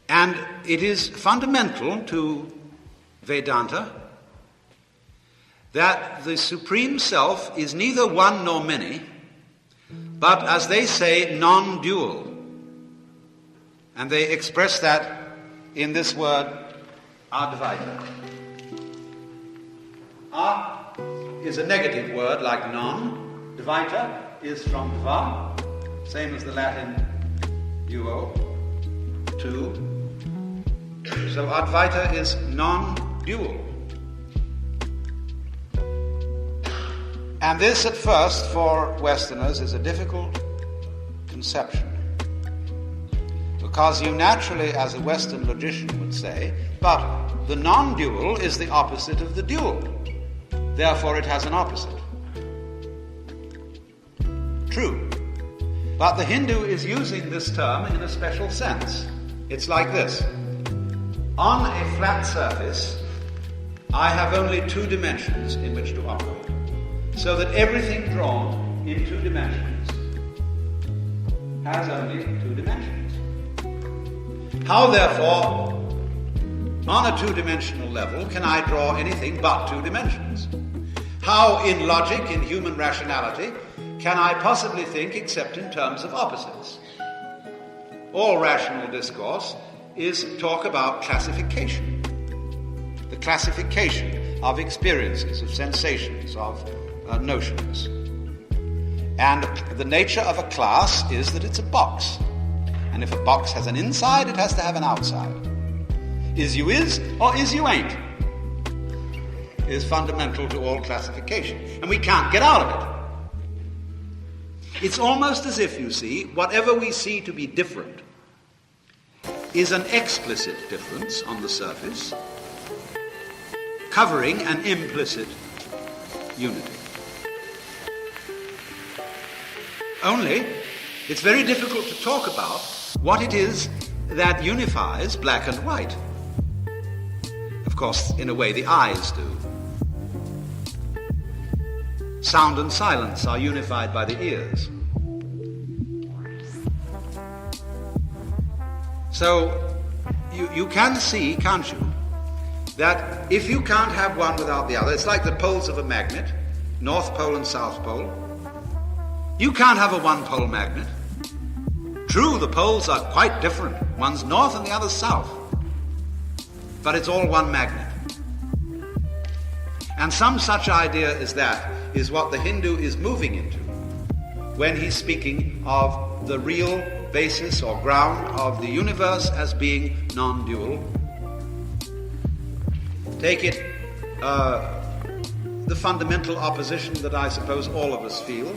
S5: And it is fundamental to Vedanta that the Supreme Self is neither one nor many, but, as they say, non-dual. And they express that in this word, Advaita. Is a negative word like non. Dvaita is from dva, same as the Latin duo, two. So Advaita is non-dual. And this at first for Westerners is a difficult conception. Because you naturally, as a Western logician would say, but the non-dual is the opposite of the dual. Therefore it has an opposite. True. But the Hindu is using this term in a special sense. It's like this. On a flat surface, I have only two dimensions in which to operate. So that everything drawn in two dimensions has only two dimensions. How, therefore, on a two-dimensional level, can I draw anything but two dimensions? How, in logic, in human rationality, can I possibly think except in terms of opposites? All rational discourse is talk about classification. The classification of experiences, of sensations, of notions. And the nature of a class is that it's a box. And if a box has an inside, it has to have an outside. Is you is, or is you ain't, is fundamental to all classification. And we can't get out of it. It's almost as if, you see, whatever we see to be different is an explicit difference on the surface, covering an implicit unity. Only, it's very difficult to talk about what it is that unifies black and white. Of course, in a way, the eyes do. Sound and silence are unified by the ears. So, you can see, can't you, that if you can't have one without the other, it's like the poles of a magnet, North Pole and South Pole. You can't have a one-pole magnet. True, the poles are quite different. One's north and the other's south. But it's all one magnet. And some such idea as that is what the Hindu is moving into when he's speaking of the real basis or ground of the universe as being non-dual. Take it, the fundamental opposition that I suppose all of us feel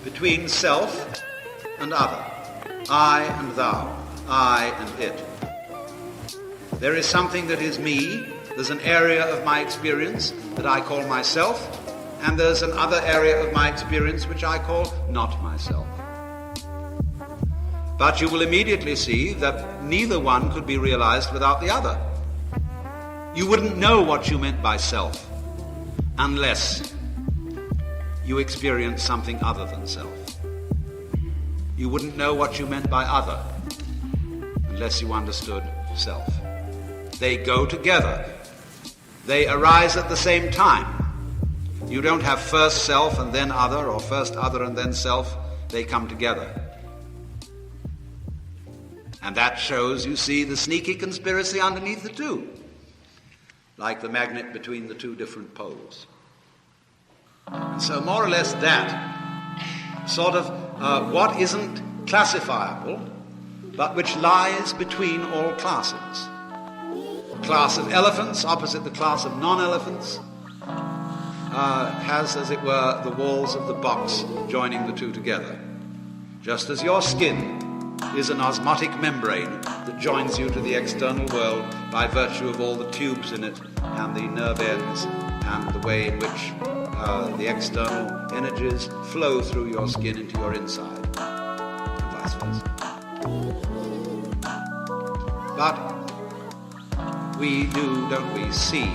S5: between self and other, I and thou, I and it. There is something that is me, there's an area of my experience that I call myself, and there's another area of my experience which I call not myself. But you will immediately see that neither one could be realized without the other. You wouldn't know what you meant by self unless you experience something other than self. You wouldn't know what you meant by other unless you understood self. They go together. They arise at the same time. You don't have first self and then other, or first other and then self. They come together. And that shows, you see, the sneaky conspiracy underneath the two, like the magnet between the two different poles. And so more or less that sort of what isn't classifiable, but which lies between all classes. The class of elephants opposite the class of non-elephants has, as it were, the walls of the box joining the two together. Just as your skin is an osmotic membrane that joins you to the external world by virtue of all the tubes in it and the nerve ends and the way in which the external energies flow through your skin into your inside, and vice versa. But we do, don't we, see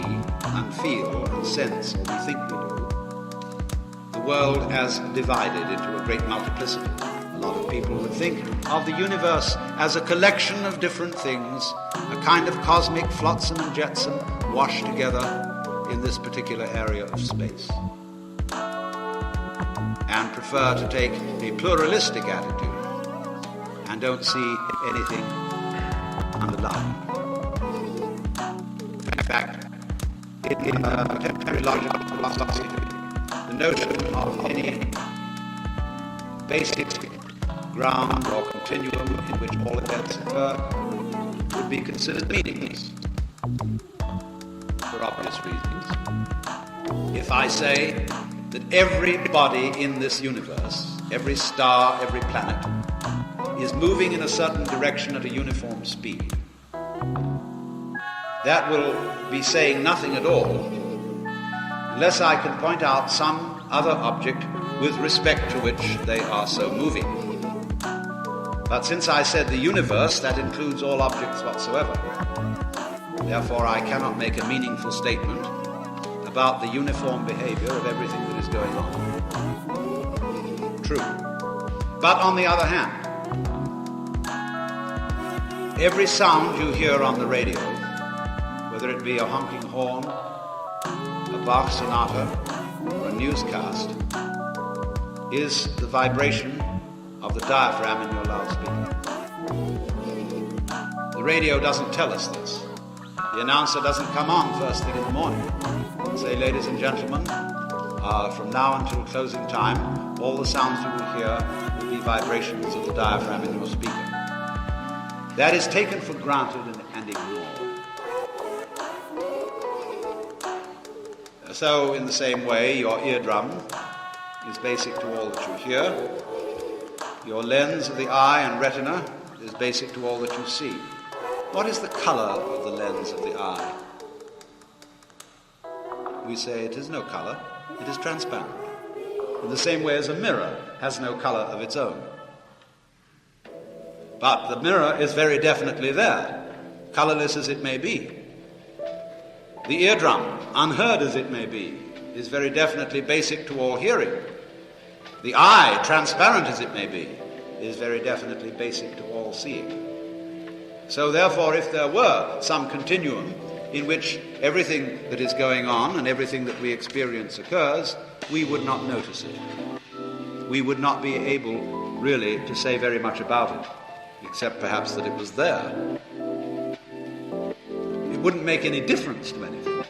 S5: and feel and sense, or we think we do, the world as divided into a great multiplicity. A lot of people would think of the universe as a collection of different things, a kind of cosmic flotsam and jetsam washed together in this particular area of space, and prefer to take a pluralistic attitude and don't see anything underlying. In fact, in contemporary logical philosophy, the notion of any basic ground or continuum in which all events occur would be considered meaningless for obvious reasons. If I say that every body in this universe, every star, every planet, is moving in a certain direction at a uniform speed, that will be saying nothing at all unless I can point out some other object with respect to which they are so moving. But since I said the universe, that includes all objects whatsoever. Therefore, I cannot make a meaningful statement about the uniform behavior of everything that is going on. True. But on the other hand, every sound you hear on the radio, whether it be a honking horn, a Bach sonata, or a newscast, is the vibration of the diaphragm in your loudspeaker. The radio doesn't tell us this. The announcer doesn't come on first thing in the morning and say, ladies and gentlemen, from now until closing time, all the sounds you will hear will be vibrations of the diaphragm in your speaker. That is taken for granted and ignored. So, in the same way, your eardrum is basic to all that you hear. Your lens of the eye and retina is basic to all that you see. What is the color of the lens of the eye? We say it is no color, it is transparent. In the same way as a mirror has no color of its own. But the mirror is very definitely there, colorless as it may be. The eardrum, unheard as it may be, is very definitely basic to all hearing. The eye, transparent as it may be, is very definitely basic to all seeing. So therefore, if there were some continuum in which everything that is going on and everything that we experience occurs, we would not notice it. We would not be able really to say very much about it, except perhaps that it was there. It wouldn't make any difference to anything,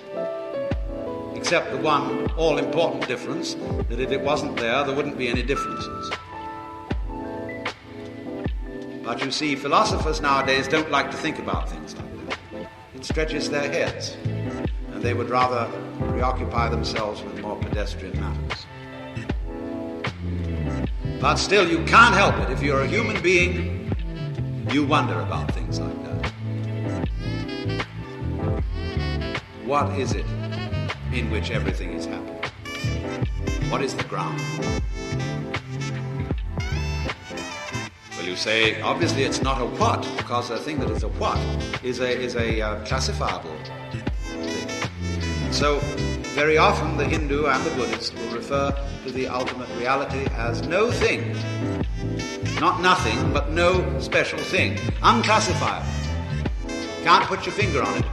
S5: except the one all-important difference, that if it wasn't there, there wouldn't be any differences. But you see, philosophers nowadays don't like to think about things like that. It stretches their heads, and they would rather preoccupy themselves with more pedestrian matters. But still, you can't help it. If you're a human being, you wonder about things like that. What is it in which everything is happening? What is the ground? Well, You say, obviously it's not a what, because the thing that is a what is a classifiable thing. So, very often the Hindu and the Buddhist will refer to the ultimate reality as no thing. Not nothing, but no special thing. Unclassifiable. Can't put your finger on it,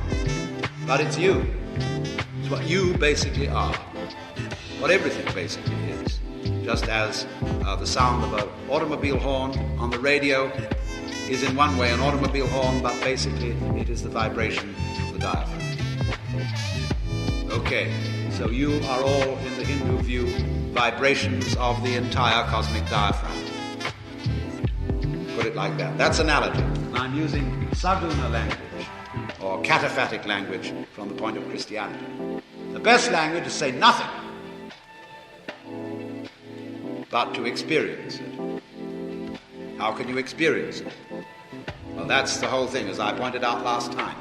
S5: but it's you. It's what you basically are. What everything basically is. Just as the sound of an automobile horn on the radio is in one way an automobile horn, but basically it is the vibration of the diaphragm. Okay, so you are all, in the Hindu view, vibrations of the entire cosmic diaphragm. Put it like that. That's analogy. And I'm using Saguna language, or cataphatic language, from the point of Christianity. The best language is to say nothing, but to experience it. How can you experience it? Well, that's the whole thing, as I pointed out last time.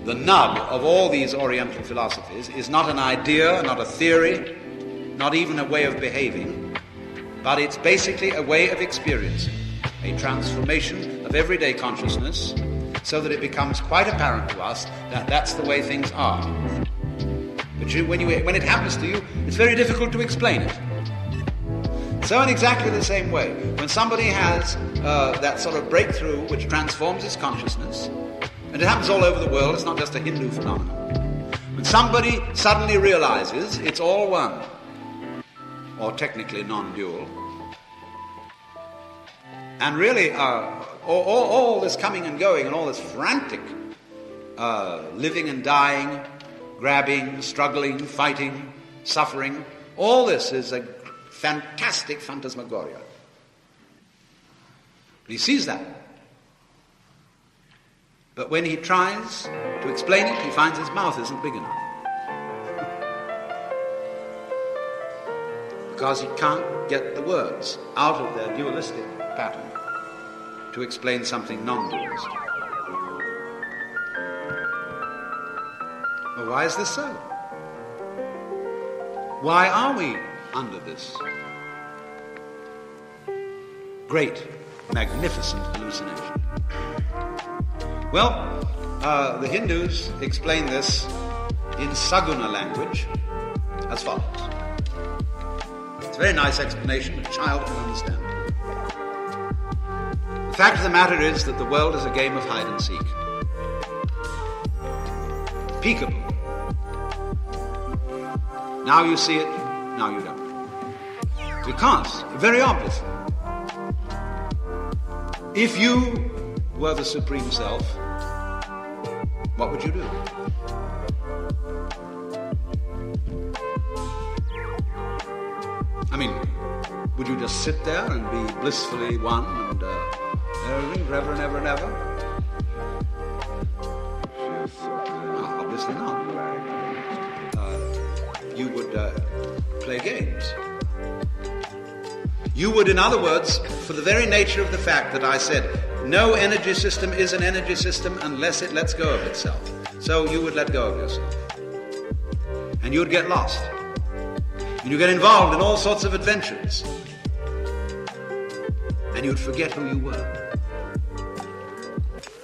S5: The nub of all these Oriental philosophies is not an idea, not a theory, not even a way of behaving, but it's basically a way of experiencing, a transformation of everyday consciousness so that it becomes quite apparent to us that that's the way things are. But when it happens to you, it's very difficult to explain it. So in exactly the same way, when somebody has that sort of breakthrough which transforms his consciousness, and it happens all over the world, it's not just a Hindu phenomenon. When somebody suddenly realizes it's all one, or technically non-dual, and really all this coming and going and all this frantic living and dying, grabbing, struggling, fighting, suffering, all this is a fantastic phantasmagoria. He sees that. But when he tries to explain it, he finds his mouth isn't big enough. Because he can't get the words out of their dualistic pattern to explain something non-dualistic. Well, why is this so? Why are we under this great, magnificent hallucination? Well, the Hindus explain this in Saguna language as follows. It's a very nice explanation, a child can understand. The fact of the matter is that the world is a game of hide and seek. Peekaboo. Now you see it, now you don't. Because, very obviously, if you were the Supreme Self, what would you do? I mean, would you just sit there and be blissfully one and everything forever and ever and ever? Well, obviously not. You would play games. You would, in other words, for the very nature of the fact that I said no energy system is an energy system unless it lets go of itself. So you would let go of yourself. And you would get lost. And you get involved in all sorts of adventures. And you'd forget who you were.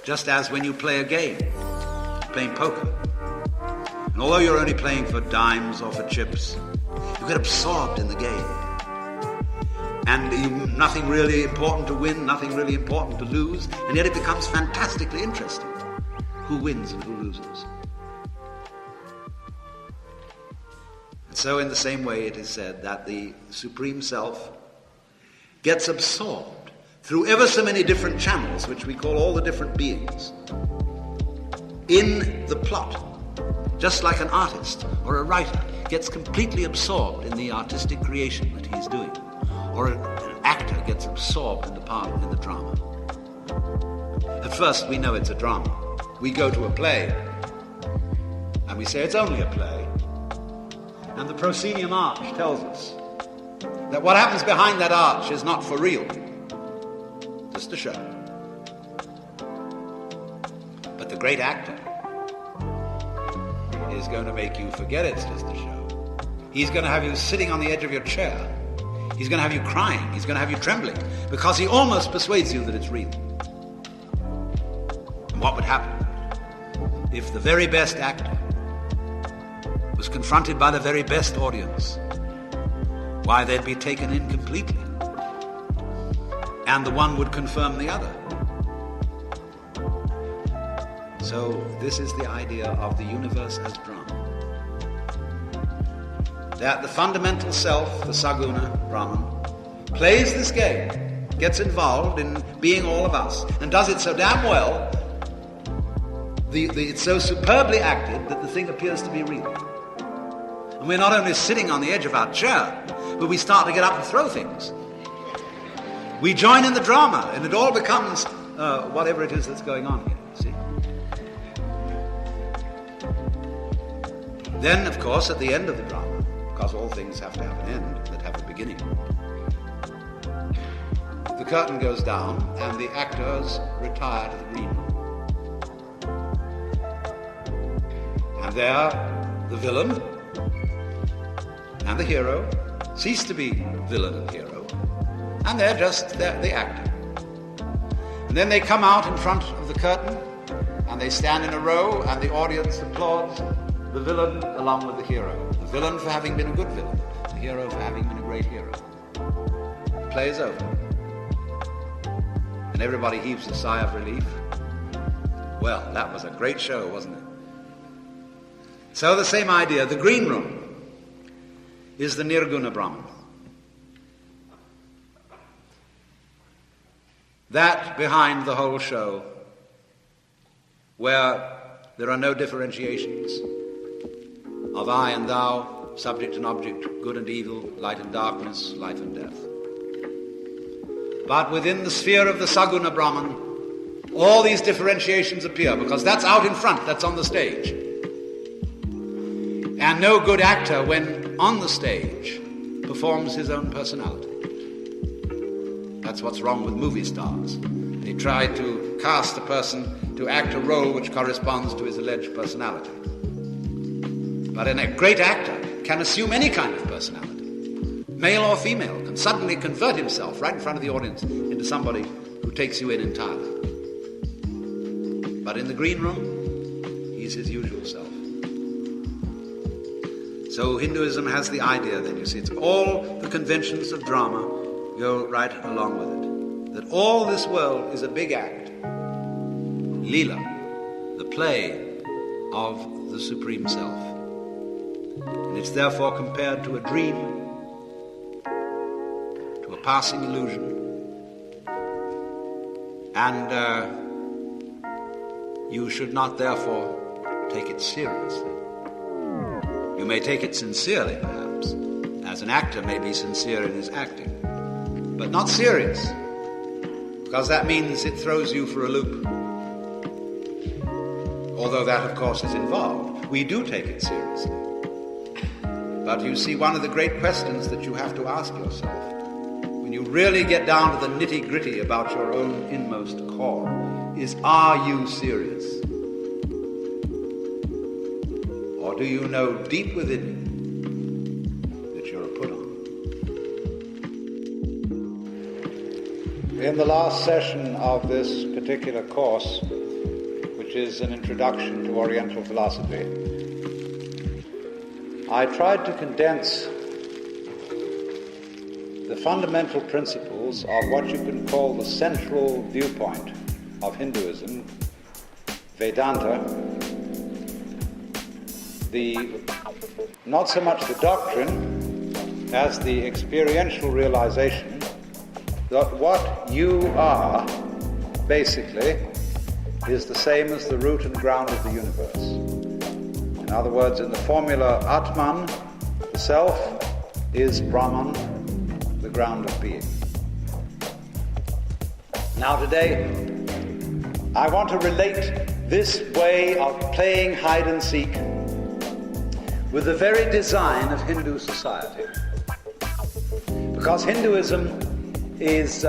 S5: Just as when you play a game, playing poker. And although you're only playing for dimes or for chips, you get absorbed in the game. And nothing really important to win, nothing really important to lose, and yet it becomes fantastically interesting who wins and who loses. And so in the same way it is said that the Supreme Self gets absorbed through ever so many different channels, which we call all the different beings, in the plot, just like an artist or a writer gets completely absorbed in the artistic creation that he's doing. Or an actor gets absorbed in the part in the drama. At first we know it's a drama. We go to a play and we say it's only a play. And the proscenium arch tells us that what happens behind that arch is not for real, just a show. But the great actor is going to make you forget it's just a show. He's going to have you sitting on the edge of your chair. He's going to have you crying. He's going to have you trembling, because he almost persuades you that it's real. And what would happen if the very best actor was confronted by the very best audience? Why, they'd be taken in completely, and the one would confirm the other. So this is the idea of the universe as drama. That the fundamental self, the Saguna Brahman, plays this game, gets involved in being all of us, and does it so damn well, it's so superbly acted that the thing appears to be real. And we're not only sitting on the edge of our chair, but we start to get up and throw things. We join in the drama, and it all becomes whatever it is that's going on here, see? Then, of course, at the end of the drama, because all things have to have an end that have a beginning, the curtain goes down and the actors retire to the green room. And there, the villain and the hero cease to be villain and hero, and they're the actor. And then they come out in front of the curtain, and they stand in a row, and the audience applauds the villain along with the hero. The villain for having been a good villain, the hero for having been a great hero. The play is over. And everybody heaves a sigh of relief. Well, that was a great show, wasn't it? So the same idea, the green room is the Nirguna Brahman. That behind the whole show, where there are no differentiations of I and thou, subject and object, good and evil, light and darkness, life and death. But within the sphere of the Saguna Brahman, all these differentiations appear, because that's out in front, that's on the stage. And no good actor, when on the stage, performs his own personality. That's what's wrong with movie stars. They try to cast a person to act a role which corresponds to his alleged personality. But a great actor can assume any kind of personality, male or female, can suddenly convert himself right in front of the audience into somebody who takes you in entirely. But in the green room, he's his usual self. So Hinduism has the idea, then, you see, it's all the conventions of drama go right along with it. That all this world is a big act, Leela, the play of the Supreme Self. And it's therefore compared to a dream, to a passing illusion, and you should not therefore take it seriously. You may take it sincerely, perhaps, as an actor may be sincere in his acting, but not serious, because that means it throws you for a loop. Although that, of course, is involved. We do take it seriously. But you see, one of the great questions that you have to ask yourself, when you really get down to the nitty-gritty about your own inmost core, is, are you serious? Or do you know deep within you that you're a put-on?
S6: In the last session of this particular course, which is an introduction to Oriental philosophy, I tried to condense the fundamental principles of what you can call the central viewpoint of Hinduism, Vedanta, not so much the doctrine as the experiential realization that what you are, basically, is the same as the root and ground of the universe. In other words, in the formula Atman, the self, is Brahman, the ground of being. Now today, I want to relate this way of playing hide and seek with the very design of Hindu society. Because Hinduism is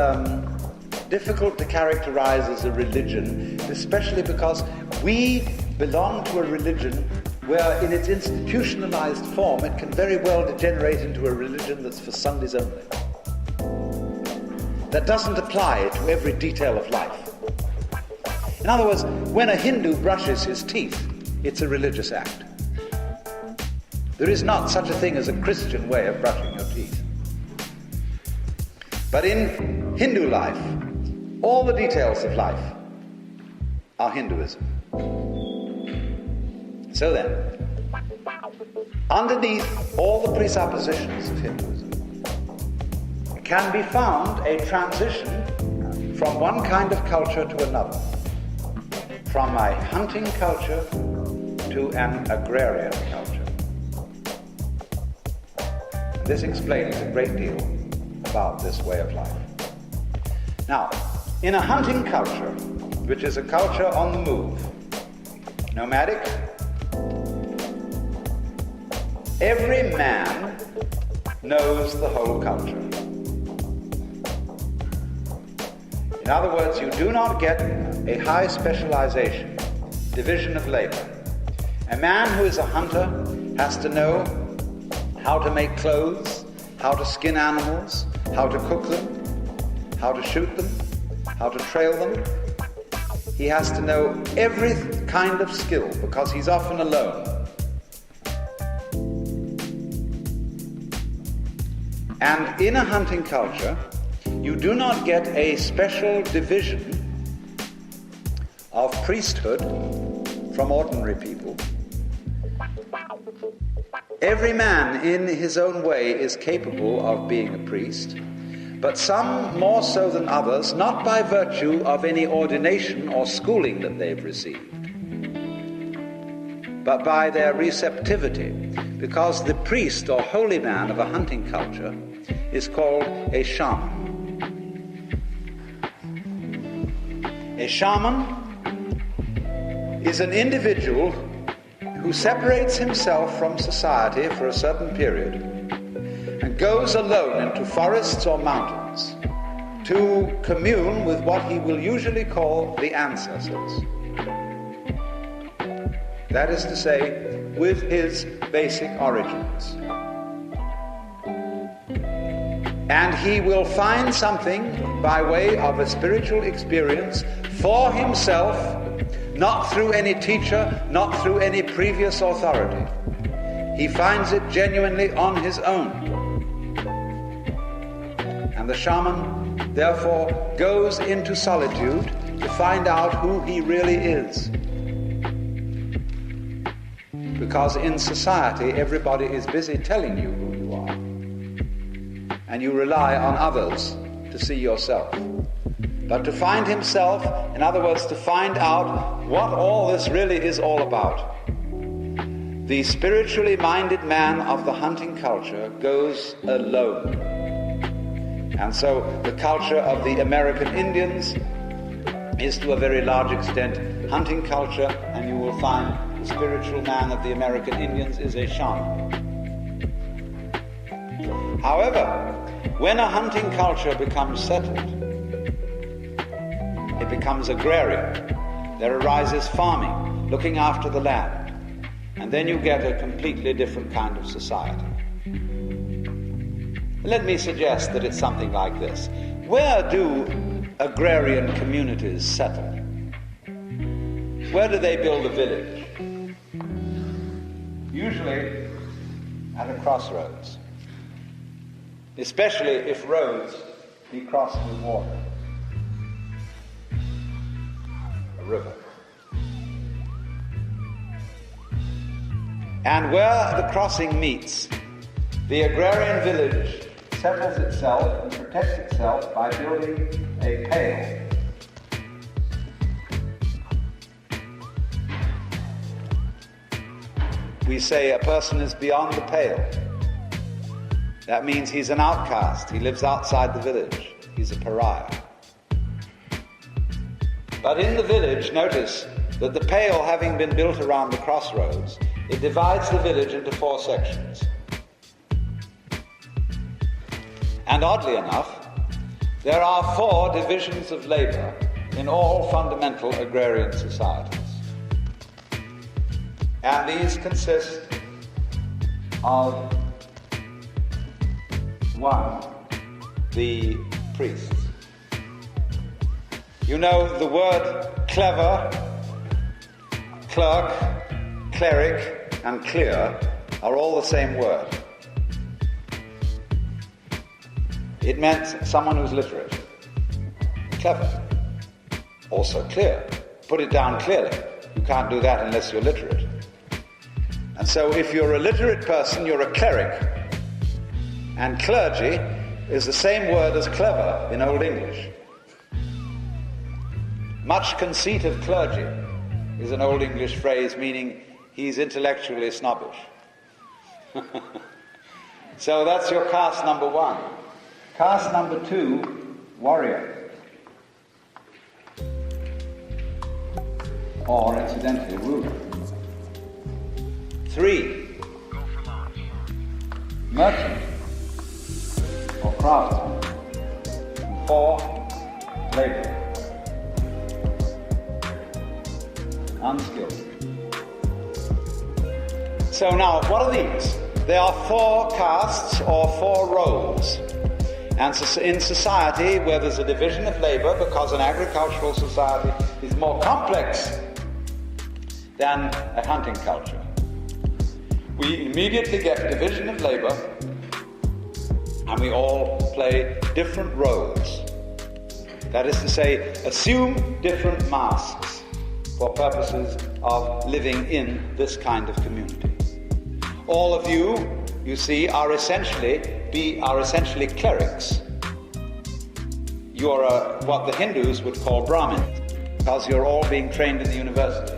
S6: difficult to characterize as a religion, especially because we belong to a religion where in its institutionalized form it can very well degenerate into a religion that's for Sundays only. that doesn't apply to every detail of life. In other words, when a Hindu brushes his teeth, it's a religious act. There is not such a thing as a Christian way of brushing your teeth. But in Hindu life, all the details of life are Hinduism. So then, underneath all the presuppositions of Hinduism can be found a transition from one kind of culture to another, from a hunting culture to an agrarian culture. This explains a great deal about this way of life. Now, in a hunting culture, which is a culture on the move, nomadic, every man knows the whole culture. In other words, you do not get a high specialization, division of labor. A man who is a hunter has to know how to make clothes, how to skin animals, how to cook them, how to shoot them, how to trail them. He has to know every kind of skill because he's often alone. And in a hunting culture, you do not get a special division of priesthood from ordinary people. Every man in his own way is capable of being a priest, but some more so than others, not by virtue of any ordination or schooling that they've received, but by their receptivity, because the priest or holy man of a hunting culture is called a shaman. A shaman is an individual who separates himself from society for a certain period and goes alone into forests or mountains to commune with what he will usually call the ancestors. That is to say, with his basic origins. And he will find something by way of a spiritual experience for himself, not through any teacher, not through any previous authority. He finds it genuinely on his own. And the shaman, therefore, goes into solitude to find out who he really is. Because in society, everybody is busy telling you who you are. And you rely on others to see yourself. But to find himself, in other words, to find out what all this really is all about, the spiritually minded man of the hunting culture goes alone. And so the culture of the American Indians is to a very large extent hunting culture, and you will find the spiritual man of the American Indians is a shaman. However, when a hunting culture becomes settled, it becomes agrarian. There arises farming, looking after the land. And then you get a completely different kind of society. Let me suggest that it's something like this. Where do agrarian communities settle? Where do they build a village? Usually at a crossroads. Especially if roads be crossed with water. A river. And where the crossing meets, the agrarian village settles itself and protects itself by building a pale. We say a person is beyond the pale. That means he's an outcast. He lives outside the village. He's a pariah. But in the village, notice that the pale having been built around the crossroads, it divides the village into 4 sections. And oddly enough, there are 4 divisions of labor in all fundamental agrarian societies. And these consist of 1, the priests. You know, the word clever, clerk, cleric, and clear are all the same word. It meant someone who's literate. Clever. Also clear. Put it down clearly. You can't do that unless you're literate. And so if you're a literate person, you're a cleric. And clergy is the same word as clever in Old English. Much conceit of clergy is an Old English phrase meaning he's intellectually snobbish. So that's your caste number one. Caste number two, warrior. Or, incidentally, ruler. 3, merchant or craftsman. And 4, labor. Unskilled. So now, what are these? There are 4 castes or 4 roles. And in society where there's a division of labor, because an agricultural society is more complex than a hunting culture, we immediately get division of labor, and we all play different roles. That is to say, assume different masks for purposes of living in this kind of community. All of you, you see, are essentially clerics. You are what the Hindus would call Brahmins, because you're all being trained in the university.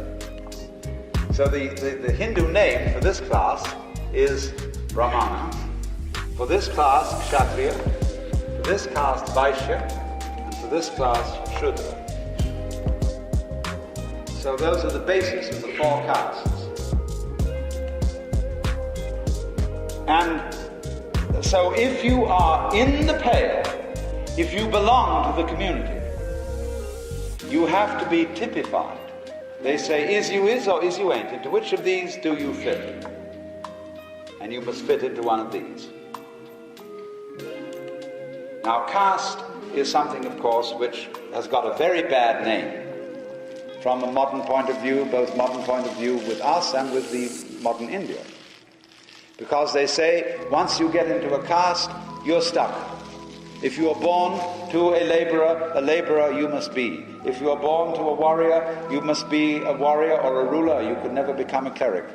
S6: So the Hindu name for this class is Brahmana, for this class Kshatriya, for this class Vaishya, and for this class Shudra. So those are the basis of the 4 castes. And so if you are in the pale, if you belong to the community, you have to be typified. They say, is you is or is you ain't. Into which of these do you fit? And you must fit into one of these. Now, caste is something, of course, which has got a very bad name from a modern point of view, both modern point of view with us and with the modern India. Because they say, once you get into a caste, you're stuck. If you are born to a laborer you must be. If you are born to a warrior, you must be a warrior or a ruler. You could never become a cleric.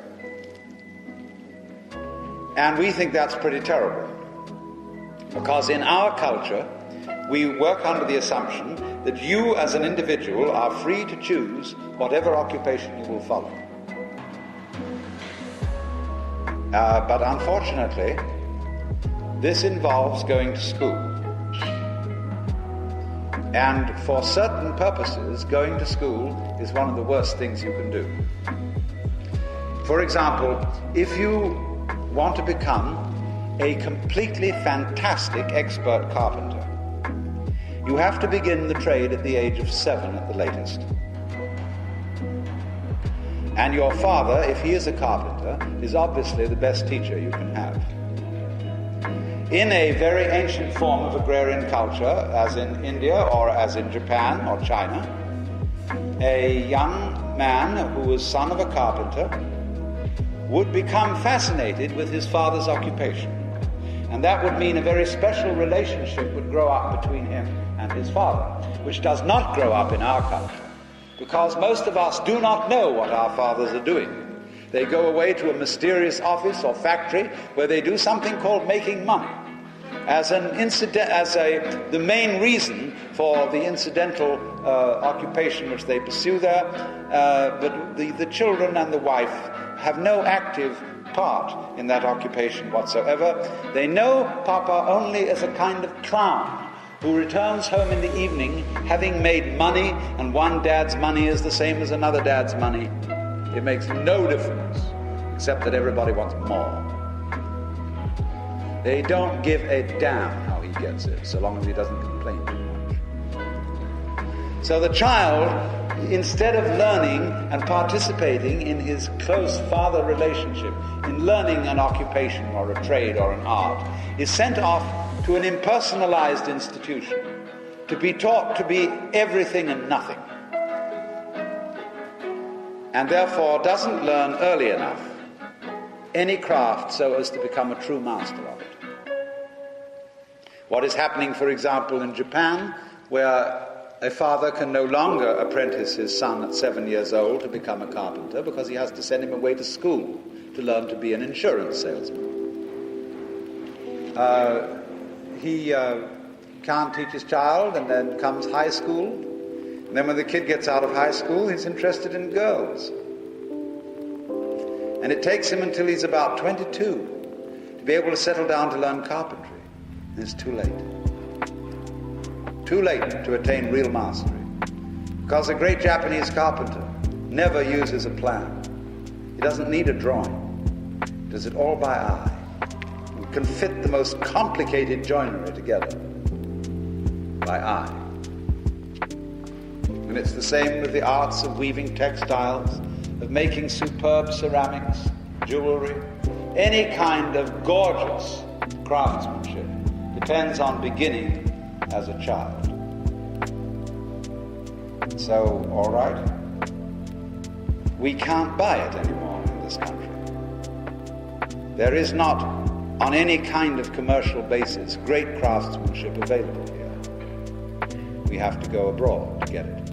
S6: And we think that's pretty terrible. Because in our culture, we work under the assumption that you as an individual are free to choose whatever occupation you will follow. But unfortunately, this involves going to school. And for certain purposes, going to school is one of the worst things you can do. For example, if you want to become a completely fantastic expert carpenter, you have to begin the trade at the age of 7 at the latest. And your father, if he is a carpenter, is obviously the best teacher you can have. In a very ancient form of agrarian culture, as in India or as in Japan or China, a young man who was son of a carpenter would become fascinated with his father's occupation. And that would mean a very special relationship would grow up between him and his father, which does not grow up in our culture, because most of us do not know what our fathers are doing. They go away to a mysterious office or factory where they do something called making money as the main reason for the incidental occupation which they pursue there. But the children and the wife have no active part in that occupation whatsoever. They know Papa only as a kind of clown who returns home in the evening having made money, and one dad's money is the same as another dad's money. It makes no difference, except that everybody wants more. They don't give a damn how he gets it, so long as he doesn't complain too much. So the child, instead of learning and participating in his close father relationship, in learning an occupation or a trade or an art, is sent off to an impersonalized institution to be taught to be everything and nothing, and therefore doesn't learn early enough any craft so as to become a true master of it. What is happening, for example, in Japan, where a father can no longer apprentice his son at 7 years old to become a carpenter because he has to send him away to school to learn to be an insurance salesman. He can't teach his child, and then comes high school. And then when the kid gets out of high school, he's interested in girls. And it takes him until he's about 22 to be able to settle down to learn carpentry. And it's too late. Too late to attain real mastery. Because a great Japanese carpenter never uses a plan. He doesn't need a drawing. He does it all by eye. And can fit the most complicated joinery together by eye. And it's the same with the arts of weaving textiles, of making superb ceramics, jewelry. Any kind of gorgeous craftsmanship depends on beginning as a child. So, all right, we can't buy it anymore in this country. There is not, on any kind of commercial basis, great craftsmanship available here. We have to go abroad to get it,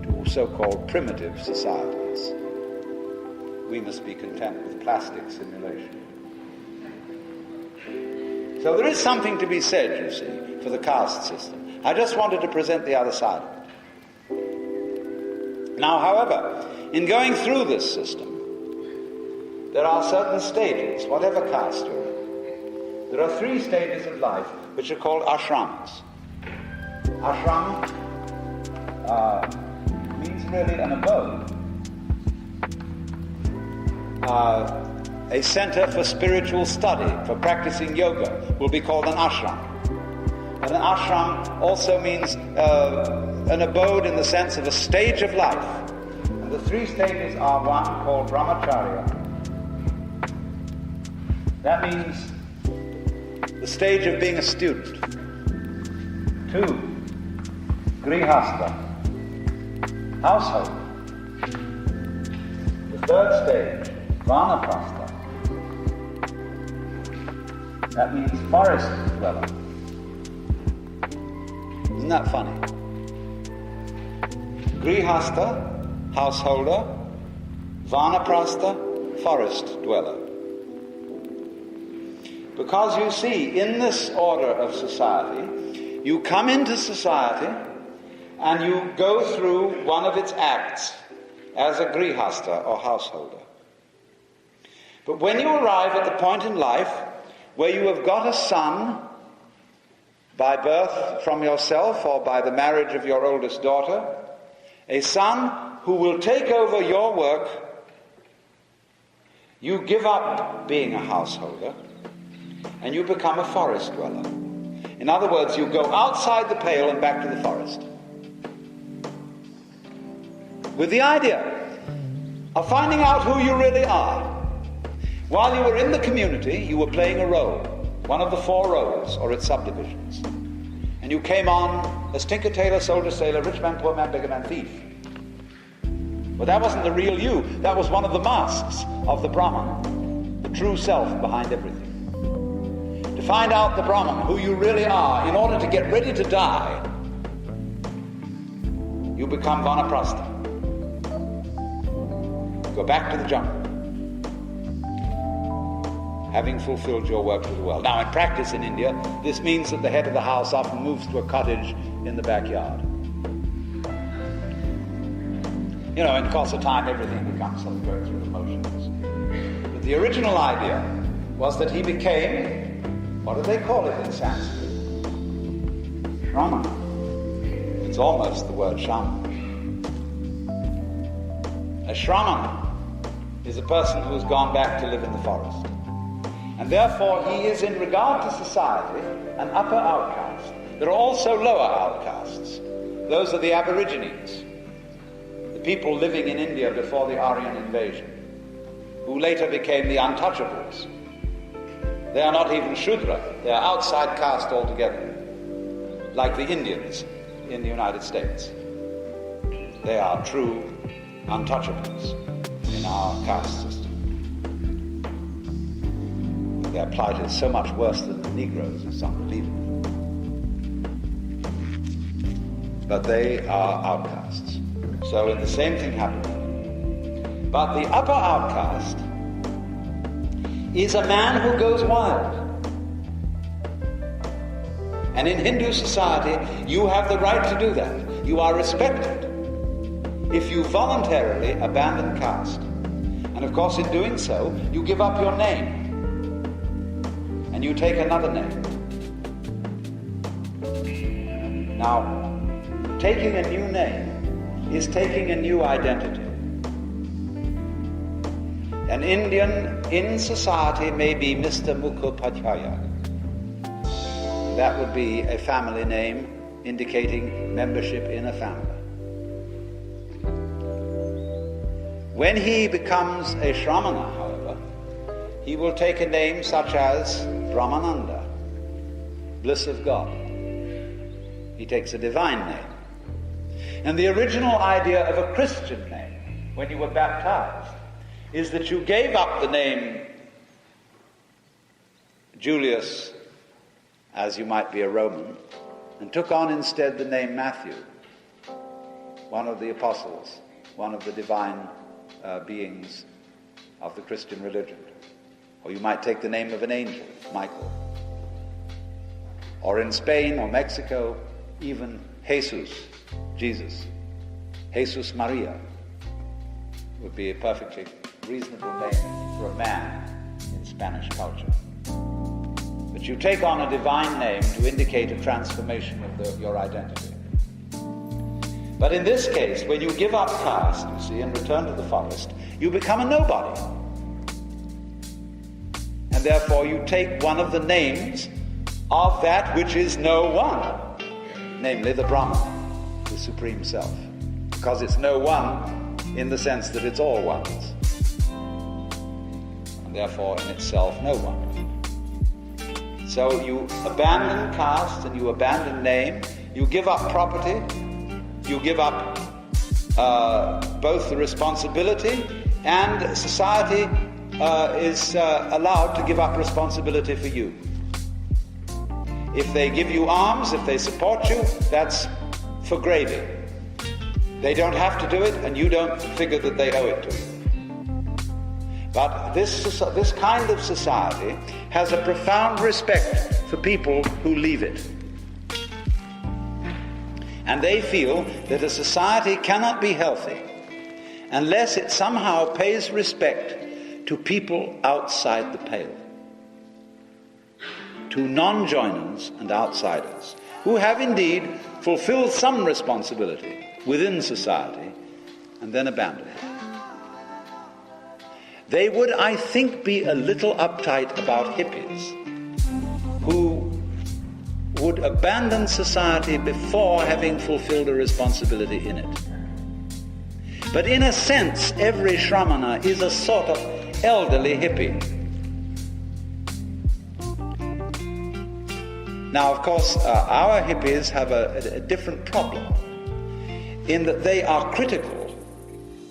S6: to so-called primitive societies. We must be content with plastic simulation. So there is something to be said, you see, for the caste system. I just wanted to present the other side of it. Now, however, in going through this system, there are certain stages, whatever caste you're in. There are 3 stages of life which are called ashrams. Ashram means really an abode. A center for spiritual study, for practicing yoga, will be called an ashram. And an ashram also means an abode in the sense of a stage of life. And the 3 stages are: 1 called brahmacharya. That means the stage of being a student. 2, grihastha, household. The 3rd stage, vanaprastha. That means forest dweller. Isn't that funny? Grihastha, householder; vanaprastha, forest dweller. Because you see, in this order of society, you come into society and you go through one of its acts as a grihastha or householder. But when you arrive at the point in life where you have got a son by birth from yourself or by the marriage of your oldest daughter, a son who will take over your work, you give up being a householder and you become a forest dweller. In other words, you go outside the pale and back to the forest, with the idea of finding out who you really are. While you were in the community, you were playing a role, one of the 4 roles or its subdivisions. And you came on as tinker, tailor, soldier, sailor, rich man, poor man, beggar man, thief. But that wasn't the real you. That was one of the masks of the Brahman, the true self behind everything. To find out the Brahman, who you really are, in order to get ready to die, you become vanaprastha. Go back to the jungle, having fulfilled your work for the world. Now, in practice in India, this means that the head of the house often moves to a cottage in the backyard. You know, in the course of time, everything becomes sort of going through the motions. But the original idea was that he became, what do they call it in Sanskrit? Shramana. It's almost the word shaman. A shramana is a person who has gone back to live in the forest. And therefore he is, in regard to society, an upper outcast. There are also lower outcasts. Those are the Aborigines, the people living in India before the Aryan invasion, who later became the untouchables. They are not even Shudra, they are outside caste altogether, like the Indians in the United States. They are true untouchables in our caste system. Their plight is so much worse than the Negroes, it's unbelievable. But they are outcasts. So the same thing happened. But the upper outcast is a man who goes wild. And in Hindu society, you have the right to do that. You are respected if you voluntarily abandon caste. And of course, in doing so, you give up your name. And you take another name. Now, taking a new name is taking a new identity. An Indian in society may be Mr. Mukhopadhyaya. That would be a family name indicating membership in a family. When he becomes a Shramana, however, he will take a name such as Brahmananda, bliss of God. He takes a divine name. And the original idea of a Christian name, when you were baptized, is that you gave up the name Julius, as you might be a Roman, and took on instead the name Matthew, one of the apostles, one of the divine beings of the Christian religion. Or you might take the name of an angel, Michael. Or in Spain or Mexico, even Jesus, Jesus. Jesus Maria would be a perfectly reasonable name for a man in Spanish culture. But you take on a divine name to indicate a transformation of your identity. But in this case, when you give up caste, you see, and return to the forest, you become a nobody. And therefore you take one of the names of that which is no one, namely the Brahman, the Supreme Self. Because it's no one in the sense that it's all ones. And therefore in itself no one. So you abandon caste and you abandon name, you give up property, you give up both the responsibility, and society is allowed to give up responsibility for you. If they give you arms, if they support you, that's for gravy. They don't have to do it, and you don't figure that they owe it to you. But this kind of society has a profound respect for people who leave it. And they feel that a society cannot be healthy unless it somehow pays respect to people outside the pale, to non-joiners and outsiders, who have indeed fulfilled some responsibility within society and then abandoned it. They would, I think, be a little uptight about hippies who would abandon society before having fulfilled a responsibility in it. But in a sense, every Shramana is a sort of elderly hippie. Now, of course, our hippies have a different problem in that they are critical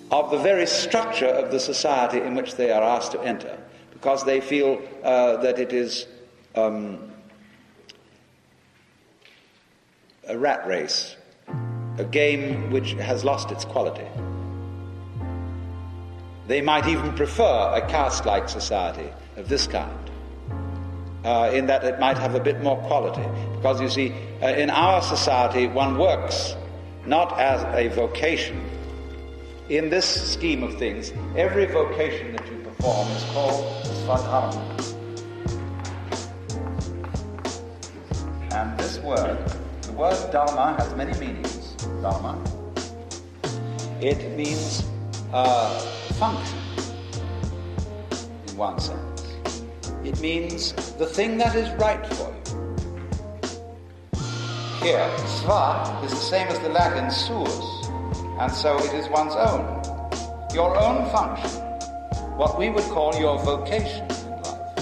S6: of the very structure of the society in which they are asked to enter, because they feel that it is a rat race, a game which has lost its quality. They might even prefer a caste-like society of this kind, in that it might have a bit more quality. Because you see, in our society, one works not as a vocation. In this scheme of things, every vocation that you perform is called svadharma. And this word, the word dharma, has many meanings. Dharma. It means function, in one sense. It means the thing that is right for you. Here, sva is the same as the Latin suus, and so it is one's own. Your own function, what we would call your vocation in life,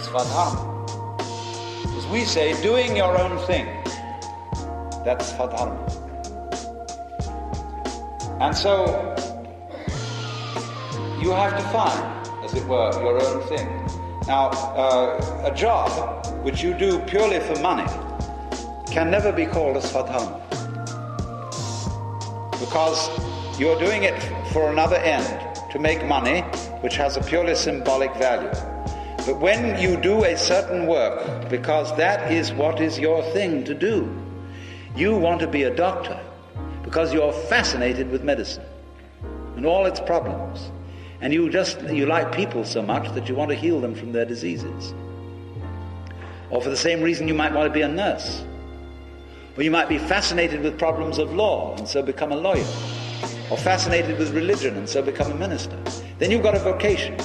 S6: svadharma. As we say, doing your own thing. That's Svadharma. And so you have to find, as it were, your own thing. Now, a job which you do purely for money can never be called a Svadharma, because you're doing it for another end, to make money, which has a purely symbolic value. But when you do a certain work, because that is what is your thing to do, you want to be a doctor because you're fascinated with medicine and all its problems. And you like people so much that you want to heal them from their diseases. Or for the same reason you might want to be a nurse. Or you might be fascinated with problems of law and so become a lawyer. Or fascinated with religion and so become a minister. Then you've got a vocation.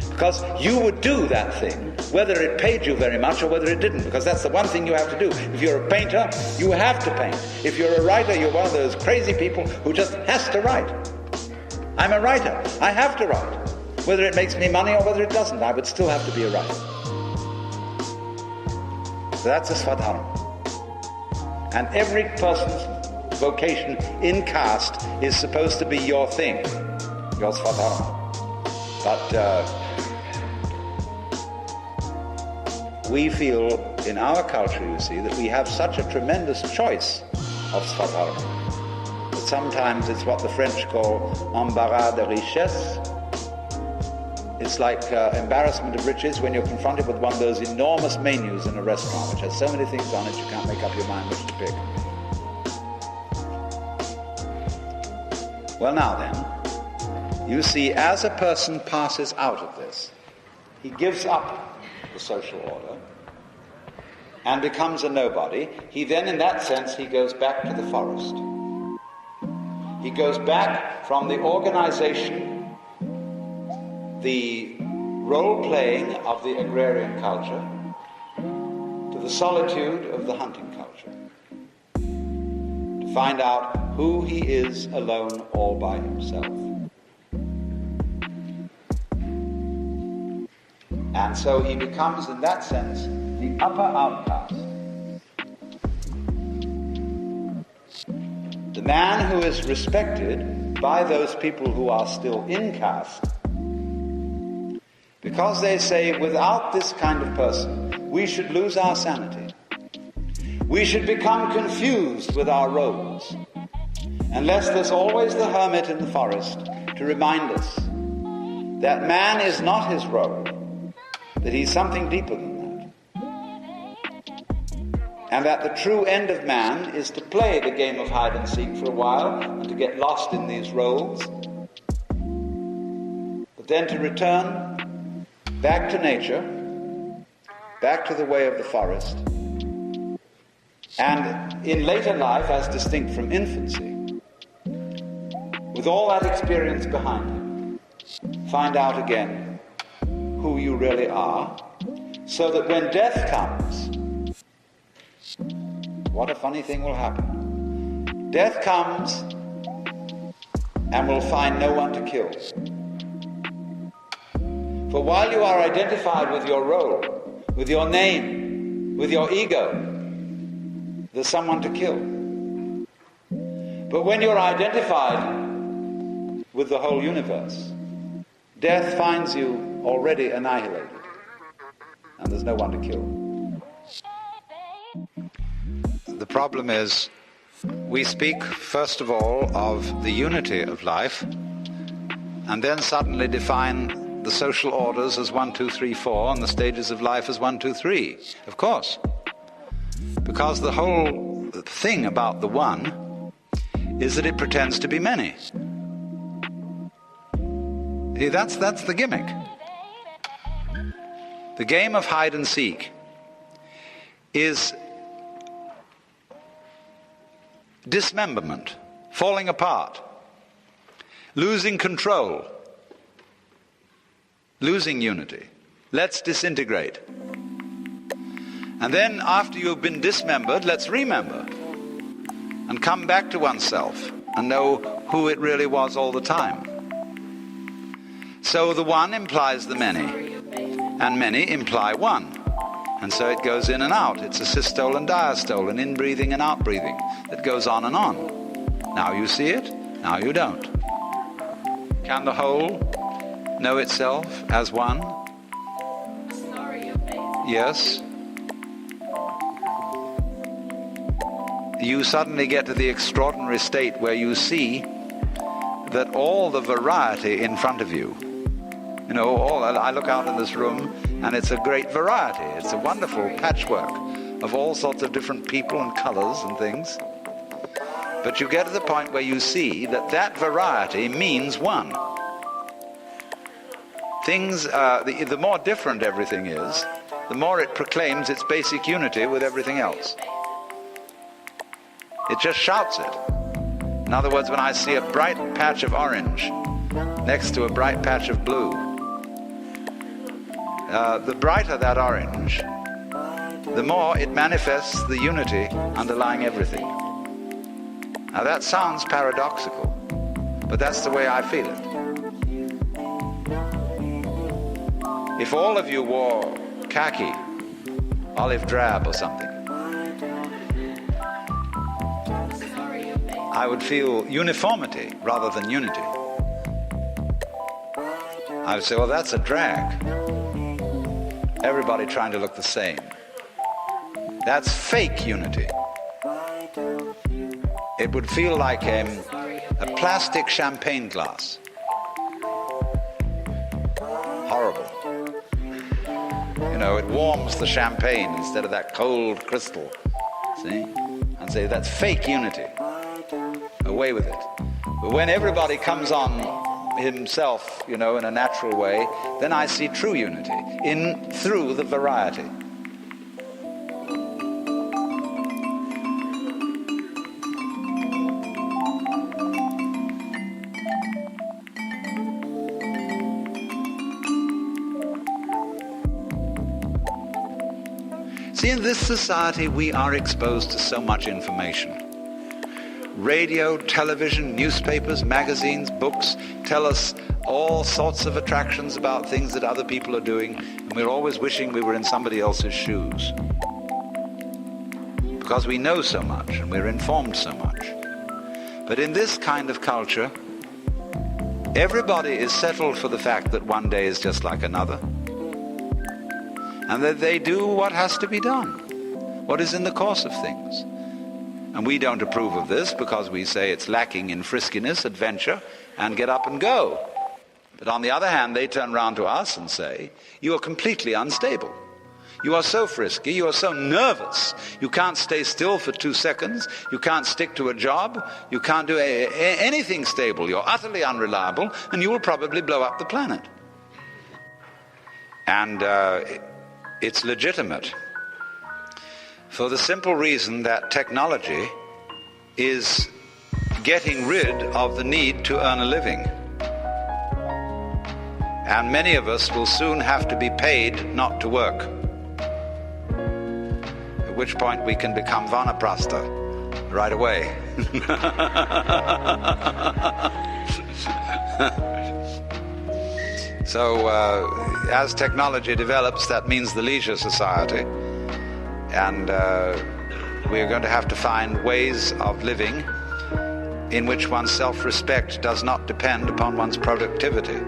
S6: Because you would do that thing, whether it paid you very much or whether it didn't, because that's the one thing you have to do. If you're a painter, you have to paint. If you're a writer, you're one of those crazy people who just has to write. I'm a writer. I have to write. Whether it makes me money or whether it doesn't, I would still have to be a writer. So that's a Svadharma. And every person's vocation in caste is supposed to be your thing, your Svadharma. But we feel in our culture, you see, that we have such a tremendous choice of Svadharma that sometimes it's what the French call embarras de richesse. It's like embarrassment of riches when you're confronted with one of those enormous menus in a restaurant which has so many things on it you can't make up your mind which to pick. Well, now then, you see, as a person passes out of this, he gives up the social order and becomes a nobody. He then, in that sense, he goes back to the forest. He goes back from the organization, the role-playing of the agrarian culture, to the solitude of the hunting culture, to find out who he is alone all by himself. And so he becomes, in that sense, the upper outcast. The man who is respected by those people who are still in caste, because they say, without this kind of person, we should lose our sanity. We should become confused with our roles, unless there's always the hermit in the forest to remind us that man is not his role, that he's something deeper than that. And that the true end of man is to play the game of hide and seek for a while and to get lost in these roles, but then to return back to nature, back to the way of the forest, and in later life, as distinct from infancy, with all that experience behind him, find out again who you really are, so that when death comes, what a funny thing will happen. Death comes and will find no one to kill. For while you are identified with your role, with your name, with your ego, there's someone to kill. But when you're identified with the whole universe, death finds you already annihilated, and there's no one to kill. The problem is, we speak first of all of the unity of life, and then suddenly define the social orders as 1, 2, 3, 4, and the stages of life as 1, 2, 3. Of course. Because the whole thing about the one is that it pretends to be many. See, that's the gimmick. The game of hide and seek is dismemberment, falling apart, losing control, losing unity. Let's disintegrate. And then after you've been dismembered, let's remember and come back to oneself and know who it really was all the time. So the one implies the many, and many imply one.
S5: And so it goes in and out. It's a systole and diastole, an in-breathing and out-breathing that goes on and on. Now you see it, now you don't. Can the whole know itself as one? Yes. You suddenly get to the extraordinary state where you see that all the variety in front of you, I look out in this room and it's a great variety. It's a wonderful patchwork of all sorts of different people and colors and things. But you get to the point where you see that variety means one. Things, the more different everything is, the more it proclaims its basic unity with everything else. It just shouts it. In other words, when I see a bright patch of orange next to a bright patch of blue, the brighter that orange, the more it manifests the unity underlying everything. Now that sounds paradoxical, but that's the way I feel it. If all of you wore khaki, olive drab or something, I would feel uniformity rather than unity. I would say, well, that's a drag. Everybody trying to look the same. That's fake unity. It would feel like a plastic champagne glass. Horrible. It warms the champagne instead of that cold crystal. See? And say, that's fake unity. Away with it. But when everybody comes on himself, in a natural way, then I see true unity through the variety. See, in this society, we are exposed to so much information. Radio, television, newspapers, magazines, books tell us all sorts of attractions about things that other people are doing, and we're always wishing we were in somebody else's shoes. Because we know so much and we're informed so much. But in this kind of culture, everybody is settled for the fact that one day is just like another. And that they do what has to be done, what is in the course of things. And we don't approve of this because we say it's lacking in friskiness, adventure, and get up and go. But on the other hand, they turn around to us and say, you are completely unstable. You are so frisky, you are so nervous. You can't stay still for 2 seconds. You can't stick to a job. You can't do anything stable. You're utterly unreliable, and you will probably blow up the planet. And it's legitimate. For the simple reason that technology is getting rid of the need to earn a living. And many of us will soon have to be paid not to work. At which point we can become vanaprastha right away. So as technology develops, that means the leisure society. And we're going to have to find ways of living in which one's self-respect does not depend upon one's productivity.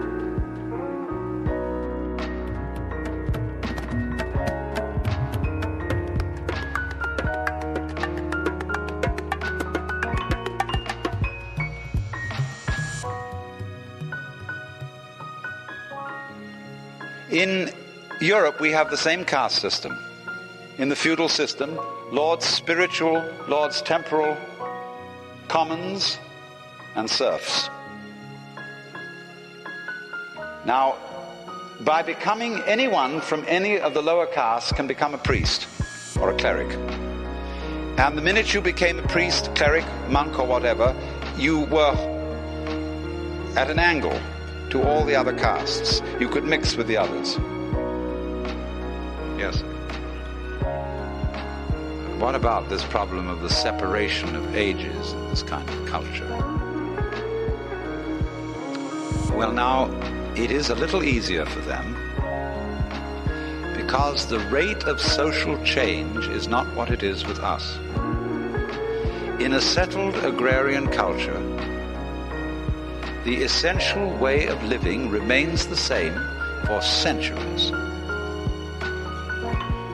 S5: In Europe, we have the same caste system. In the feudal system, lords spiritual, lords temporal, commons, and serfs. Now, by becoming anyone from any of the lower castes can become a priest or a cleric. And the minute you became a priest, cleric, monk, or whatever, you were at an angle to all the other castes. You could mix with the others. Yes. What about this problem of the separation of ages in this kind of culture? Well, now, it is a little easier for them because the rate of social change is not what it is with us. In a settled agrarian culture, the essential way of living remains the same for centuries.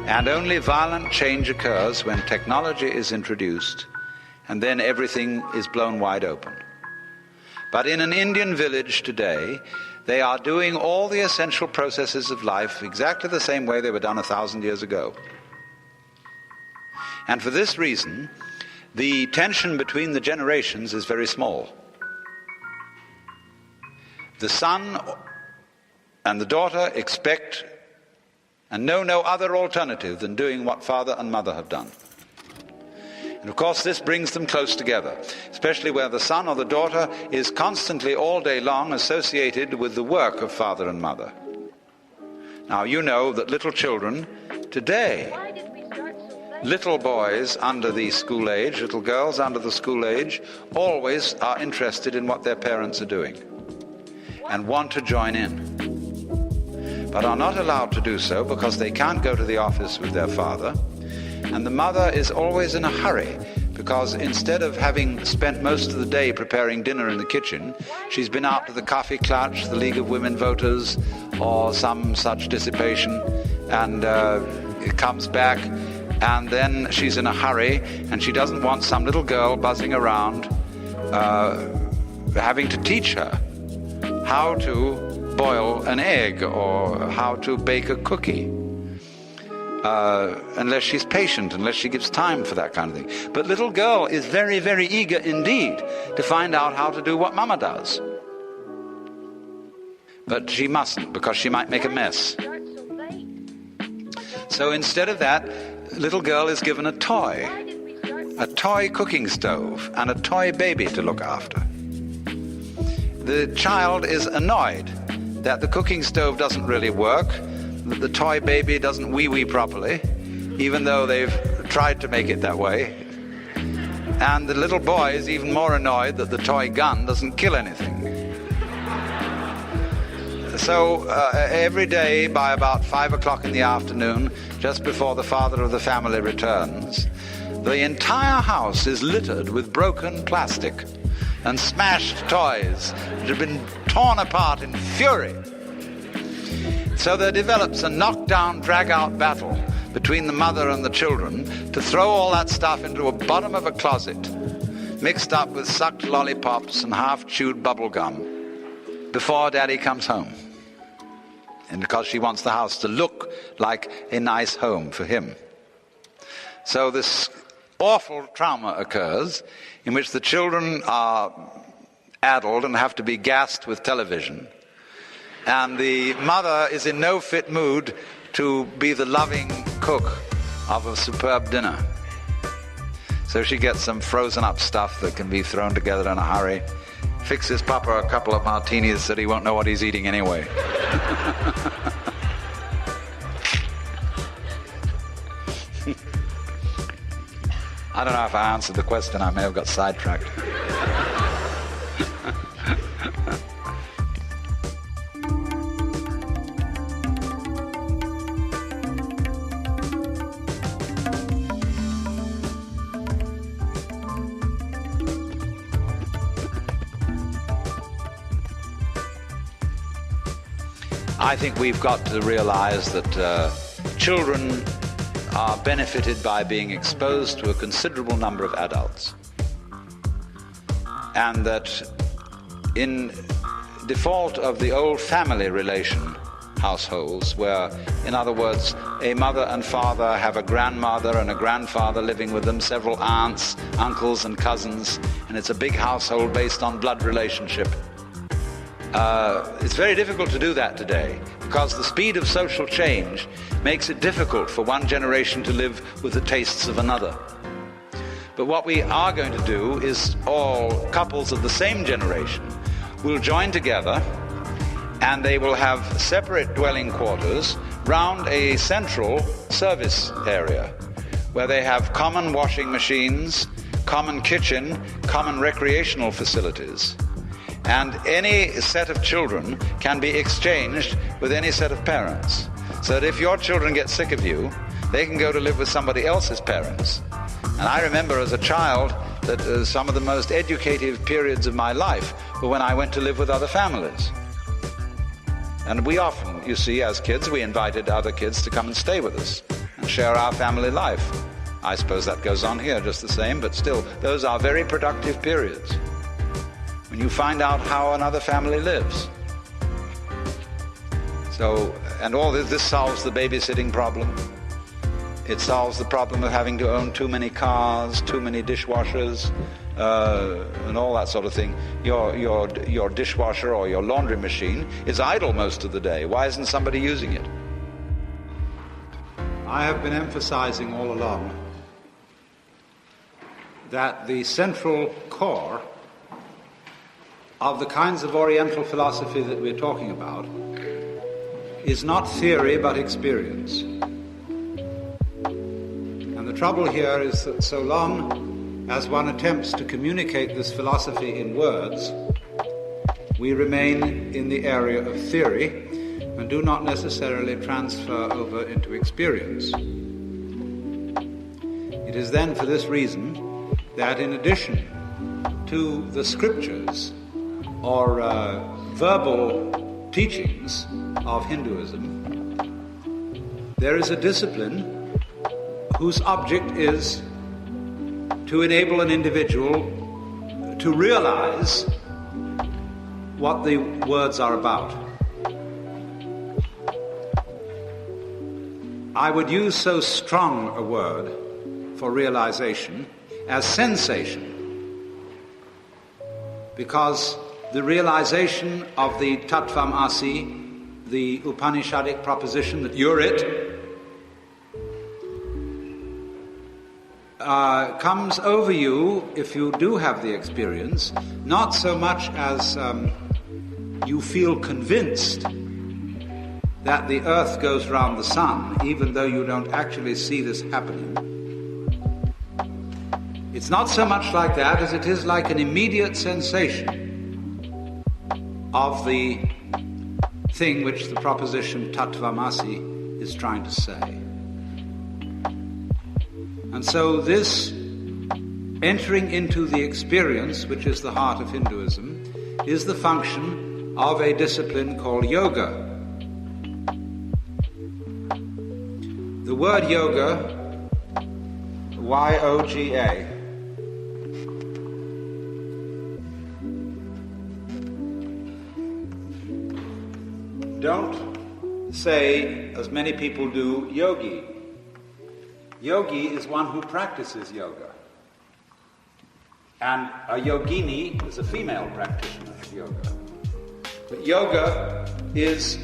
S5: And only violent change occurs when technology is introduced, and then everything is blown wide open. But in an Indian village today, they are doing all the essential processes of life exactly the same way they were done 1,000 years ago. And for this reason, the tension between the generations is very small. The son and the daughter expect and know no other alternative than doing what father and mother have done. And of course this brings them close together, especially where the son or the daughter is constantly all day long associated with the work of father and mother. Now you know that little children today, little boys under the school age, little girls under the school age, always are interested in what their parents are doing and want to join in, but are not allowed to do so because they can't go to the office with their father. And the mother is always in a hurry because instead of having spent most of the day preparing dinner in the kitchen, she's been out to the Coffee Clutch, the League of Women Voters, or some such dissipation, and comes back, and then she's in a hurry, and she doesn't want some little girl buzzing around having to teach her how to boil an egg or how to bake a cookie. Unless she's patient, unless she gives time for that kind of thing. But little girl is very, very eager indeed to find out how to do what mama does. But she mustn't, because she might make a mess. So instead of that, little girl is given a toy cooking stove, and a toy baby to look after. The child is annoyed that the cooking stove doesn't really work, that the toy baby doesn't wee-wee properly, even though they've tried to make it that way. And the little boy is even more annoyed that the toy gun doesn't kill anything. So every day by about 5 o'clock in the afternoon, just before the father of the family returns, the entire house is littered with broken plastic and smashed toys that have been torn apart in fury. So there develops a knockdown, drag-out battle between the mother and the children to throw all that stuff into a bottom of a closet, mixed up with sucked lollipops and half-chewed bubble gum, before Daddy comes home. And because she wants the house to look like a nice home for him. So this awful trauma occurs in which the children are addled and have to be gassed with television. And the mother is in no fit mood to be the loving cook of a superb dinner. So she gets some frozen up stuff that can be thrown together in a hurry, fixes Papa a couple of martinis that he won't know what he's eating anyway. I don't know if I answered the question. I may have got sidetracked. I think we've got to realize that children are benefited by being exposed to a considerable number of adults. And that in default of the old family relation households, where, in other words, a mother and father have a grandmother and a grandfather living with them, several aunts, uncles and cousins, and it's a big household based on blood relationship. It's very difficult to do that today because the speed of social change makes it difficult for one generation to live with the tastes of another. But what we are going to do is all couples of the same generation will join together and they will have separate dwelling quarters round a central service area where they have common washing machines, common kitchen, common recreational facilities. And any set of children can be exchanged with any set of parents.
S3: so that if your children get sick of you, they can go to live with somebody else's parents. And I remember as a child that some of the most educative periods of my life were when I went to live with other families. And we often, you see, as kids, we invited other kids to come and stay with us and share our family life. I suppose that goes on here just the same, but still, those are very productive periods when you find out how another family lives. So, and all this solves the babysitting problem. It solves the problem of having to own too many cars, too many dishwashers, and all that sort of thing. Your dishwasher or your laundry machine is idle most of the day. Why isn't somebody using it?
S5: I have been emphasizing all along that the central core of the kinds of Oriental philosophy that we're talking about is not theory but experience. And the trouble here is that so long as one attempts to communicate this philosophy in words, we remain in the area of theory and do not necessarily transfer over into experience. It is then for this reason that in addition to the scriptures or verbal teachings of Hinduism, there is a discipline whose object is to enable an individual to realize what the words are about. I would use so strong a word for realization as sensation, because the realization of the Tattvam Asi, the Upanishadic proposition that you're it, comes over you if you do have the experience, not so much as you feel convinced that the earth goes round the sun, even though you don't actually see this happening. It's not so much like that as it is like an immediate sensation of the thing which the proposition Tattvamasi is trying to say. And so this entering into the experience, which is the heart of Hinduism, is the function of a discipline called yoga. The word yoga, Y-O-G-A, don't say, as many people do, yogi. Yogi is one who practices yoga. And a yogini is a female practitioner of yoga. But yoga is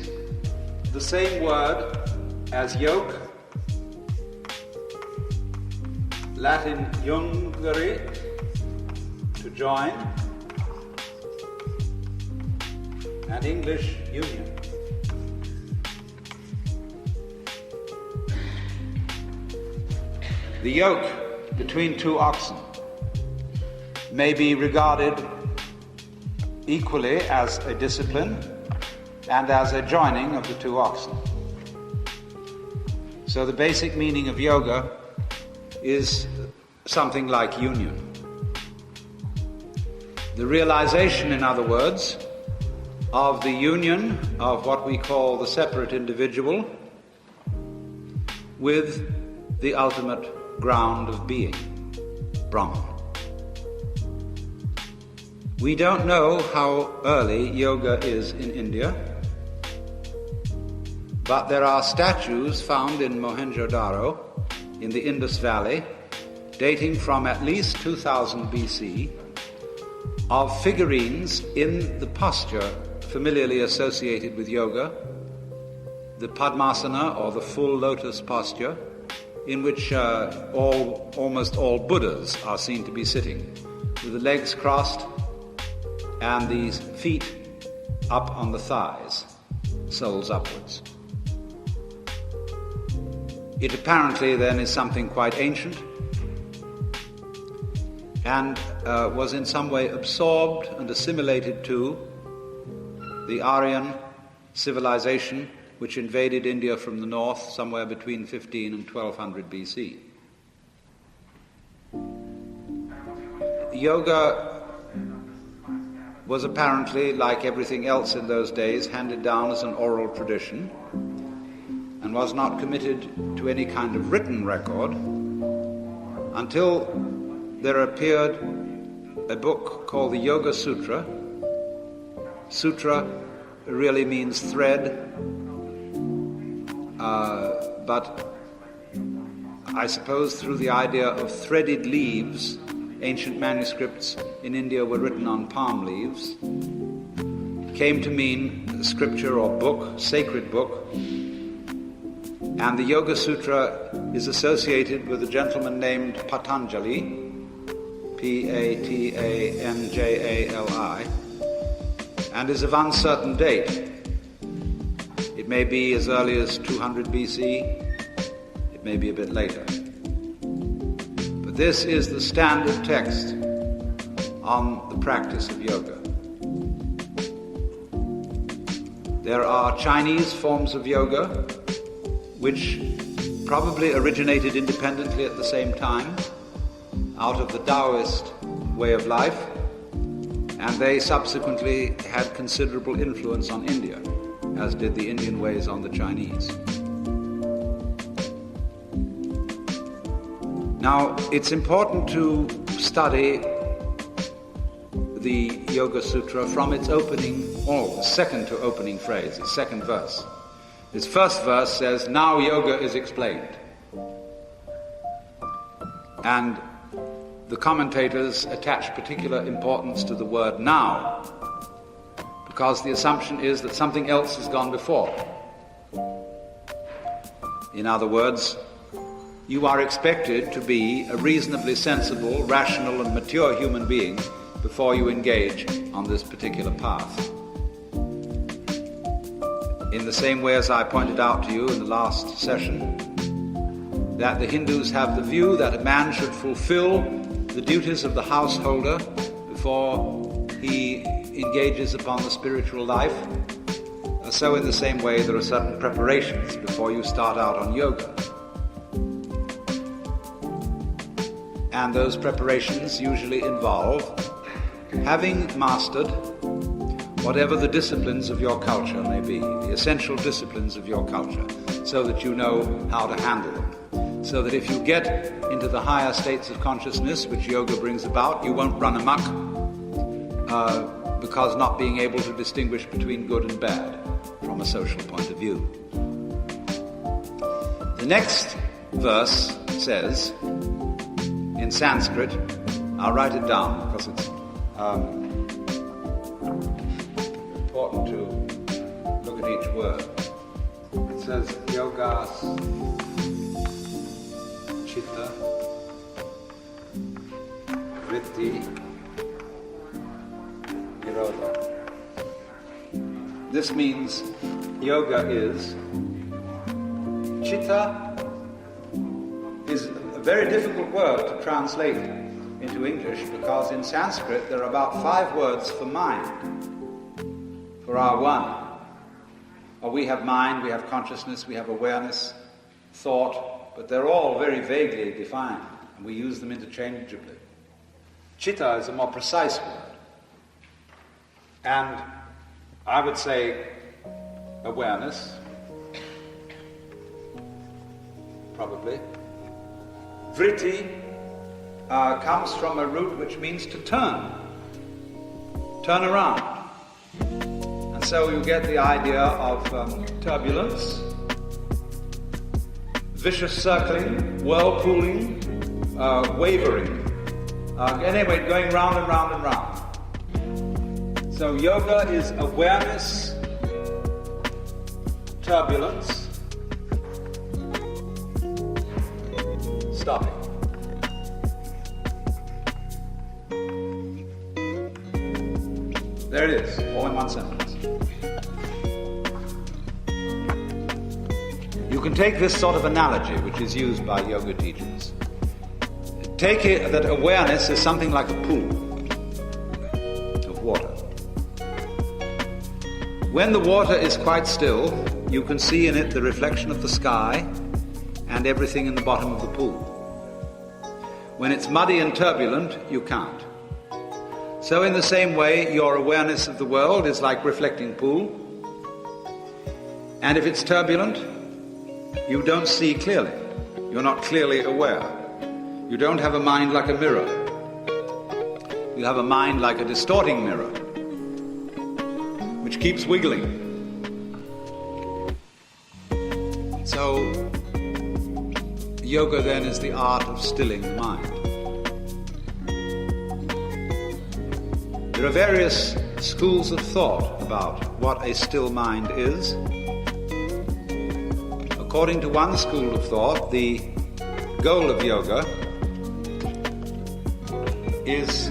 S5: the same word as yoke, Latin jungere, to join, and English union. The yoke between two oxen may be regarded equally as a discipline and as a joining of the two oxen. So the basic meaning of yoga is something like union. The realization, in other words, of the union of what we call the separate individual with the ultimate ground of being, Brahman. We don't know how early yoga is in India, but there are statues found in Mohenjo-Daro in the Indus Valley dating from at least 2000 BC of figurines in the posture familiarly associated with yoga, the Padmasana or the full lotus posture, in which almost all Buddhas are seen to be sitting, with the legs crossed and the feet up on the thighs, soles upwards. It apparently then is something quite ancient and was in some way absorbed and assimilated to the Aryan civilization which invaded India from the north somewhere between 15 and 1200 BC. Yoga was apparently, like everything else in those days, handed down as an oral tradition and was not committed to any kind of written record until there appeared a book called the Yoga Sutra. Sutra really means thread, but I suppose through the idea of threaded leaves, ancient manuscripts in India were written on palm leaves, came to mean scripture or book, sacred book. And the Yoga Sutra is associated with a gentleman named Patanjali, Patanjali, and is of uncertain date. It may be as early as 200 BC, it may be a bit later. But this is the standard text on the practice of yoga. There are Chinese forms of yoga which probably originated independently at the same time out of the Taoist way of life, and they subsequently had considerable influence on India, as did the Indian ways on the Chinese. Now, it's important to study the Yoga Sutra from its opening, or second to opening phrase, its second verse. Its first verse says, "Now yoga is explained." And the commentators attach particular importance to the word "now," because the assumption is that something else has gone before. In other words, you are expected to be a reasonably sensible, rational, and mature human being before you engage on this particular path. In the same way as I pointed out to you in the last session, that the Hindus have the view that a man should fulfill the duties of the householder before he engages upon the spiritual life, so in the same way there are certain preparations before you start out on yoga. And those preparations usually involve having mastered whatever the disciplines of your culture may be, the essential disciplines of your culture, so that you know how to handle them. So that if you get into the higher states of consciousness which yoga brings about, you won't run amok because not being able to distinguish between good and bad from a social point of view. The next verse says, in Sanskrit, I'll write it down because it's important to look at each word. It says, yogas chitta vritti nirodha. This means yoga is, chitta is a very difficult word to translate into English because in Sanskrit there are about 5 words for mind, for our one. Or we have mind, we have consciousness, we have awareness, thought, but they're all very vaguely defined, and we use them interchangeably. Chitta is a more precise word. And I would say awareness, probably. Vritti comes from a root which means to turn around. And so you get the idea of turbulence, vicious circling, whirlpooling, wavering. Anyway, going round and round and round. So yoga is awareness, turbulence, stopping. There it is, all in one sentence. You can take this sort of analogy, which is used by yoga teachers. Take it that awareness is something like a pool of water. When the water is quite still,
S6: you can see in it the reflection of the sky and everything in the bottom of the pool. When it's muddy and turbulent, you can't. So in the same way, your awareness of the world is like reflecting pool. And if it's turbulent, you don't see clearly. You're not clearly aware. You don't have a mind like a mirror. You have a mind like a distorting mirror, which keeps wiggling. So, yoga then is the art of stilling the mind. There are various schools of thought about what a still mind is. According to one school of thought, the goal of yoga is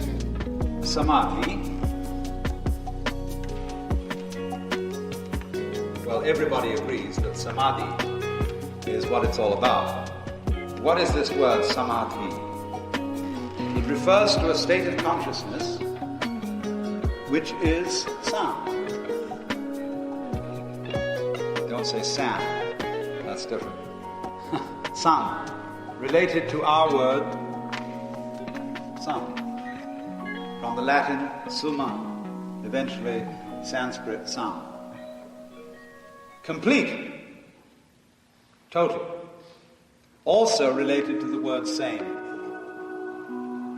S6: samadhi. Well, everybody agrees that samadhi is what it's all about. What is this word samadhi? It refers to a state of consciousness which is sound. Don't say sound, that's different. Sound, related to our word sound. From the Latin summa, eventually Sanskrit sound. Complete, total. Also related to the word same.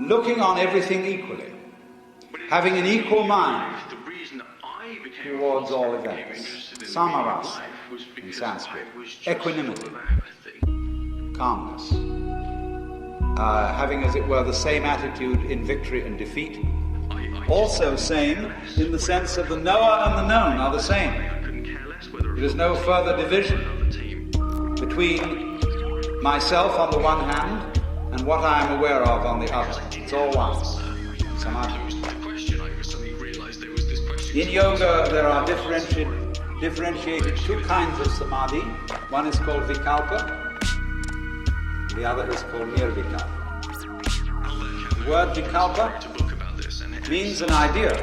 S6: Looking on everything equally. Having an equal mind towards all events. Samarasa in Sanskrit. Equanimity. Calmness. Having, as it were, the same attitude in victory and defeat. Also same in the sense of the knower and the known are the same. There is no further division between myself on the one hand and what I am aware of on the other. It's all one. Samadhi. In yoga there are differentiated two kinds of samadhi. One is called vikalpa, the other is called nirvikalpa. The word vikalpa means an idea